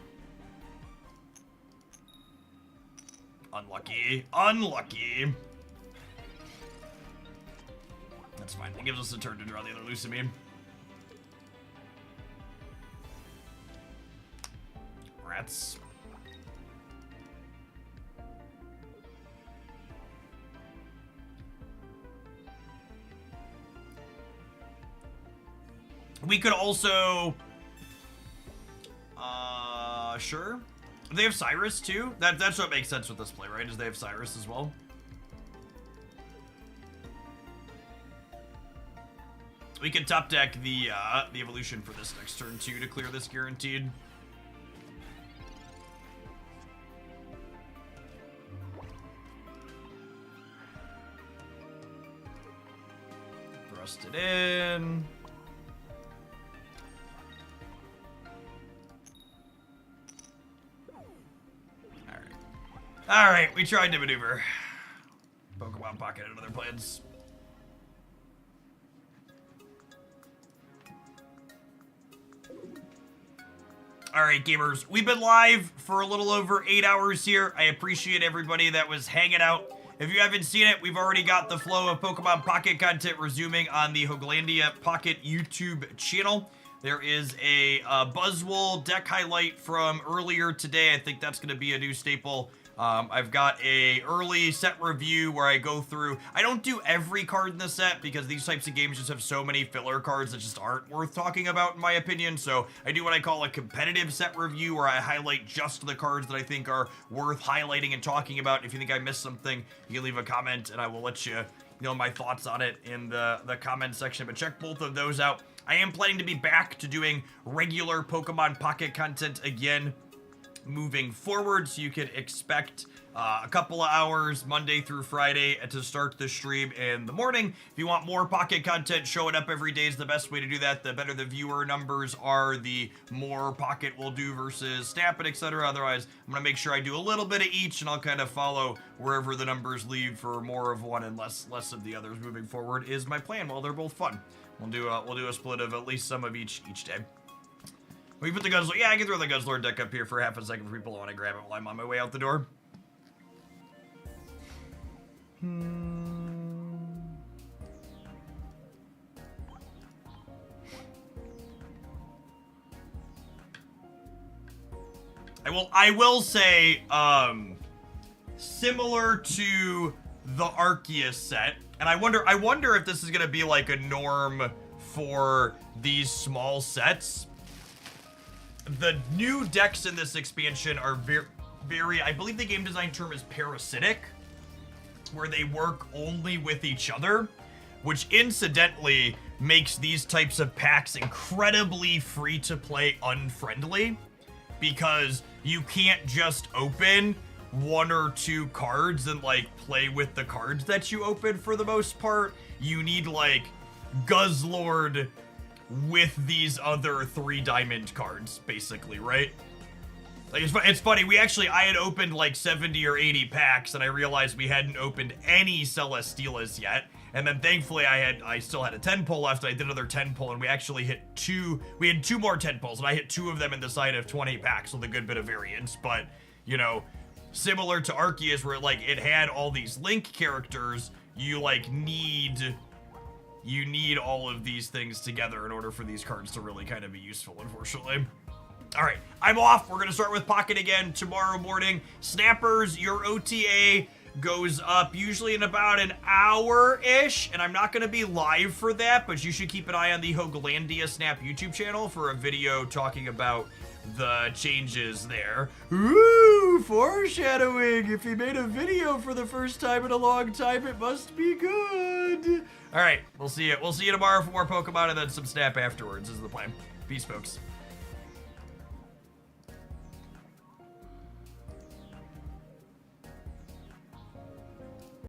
[SPEAKER 1] Unlucky. Unlucky. That's fine. It gives us a turn to draw the other Lucamine. Rats. We could also... sure. They have Cyrus, too? That's what makes sense with this play, right? Is they have Cyrus as well? We can top deck the evolution for this next turn, too, to clear this guaranteed. Thrust it in. Alright, we tried to maneuver. Pokemon Pocket and other plans. Alright, gamers, we've been live for a little over 8 hours here. I appreciate everybody that was hanging out. If you haven't seen it, we've already got the flow of Pokemon Pocket content resuming on the Hooglandia Pocket YouTube channel. There is a Buzzwole deck highlight from earlier today. I think that's going to be a new staple. I've got a early set review where I go through. I don't do every card in the set because these types of games just have so many filler cards that just aren't worth talking about in my opinion. So I do what I call a competitive set review where I highlight just the cards that I think are worth highlighting and talking about. If you think I missed something, you can leave a comment and I will let you know my thoughts on it in the comment section. But check both of those out. I am planning to be back to doing regular Pokemon Pocket content again moving forward, so you can expect a couple of hours Monday through Friday to start the stream in the morning. If you want more Pocket content, showing up every day is the best way to do that. The better the viewer numbers are, the more Pocket we'll do versus Snap and etc. Otherwise, I'm gonna make sure I do a little bit of each, and I'll kind of follow wherever the numbers lead for more of one and less of the others moving forward is my plan. Well, they're both fun. We'll do a split of at least some of each day. We put the Guzzlord. Yeah, I can throw the Guzzlord deck up here for half a second for people who want to grab it while I'm on my way out the door. I will say, similar to the Arceus set, and I wonder if this is gonna be like a norm for these small sets. The new decks in this expansion are very, I believe the game design term is parasitic, where they work only with each other, which incidentally makes these types of packs incredibly free-to-play unfriendly, because you can't just open one or two cards and like play with the cards that you open for the most part. You need like Guzzlord with these other 3 diamond cards, basically, right? Like, it's funny, I had opened like 70 or 80 packs, and I realized we hadn't opened any Celesteelas yet, and then thankfully I still had a 10 pull left, and I did another 10 pull, and we actually hit 2, we had 2 more 10 pulls, and I hit 2 of them in the side of 20 packs with a good bit of variance. But, you know, similar to Arceus, where like it had all these Link characters, you like need all of these things together in order for these cards to really kind of be useful, unfortunately. All right, I'm off. We're going to start with Pocket again tomorrow morning. Snappers, your OTA goes up usually in about an hour-ish, and I'm not going to be live for that, but you should keep an eye on the Hooglandia Snap YouTube channel for a video talking about the changes there. Ooh, foreshadowing. If he made a video for the first time in a long time, it must be good. All right, we'll see you tomorrow for more Pokemon and then some Snap afterwards is the plan. Peace, folks.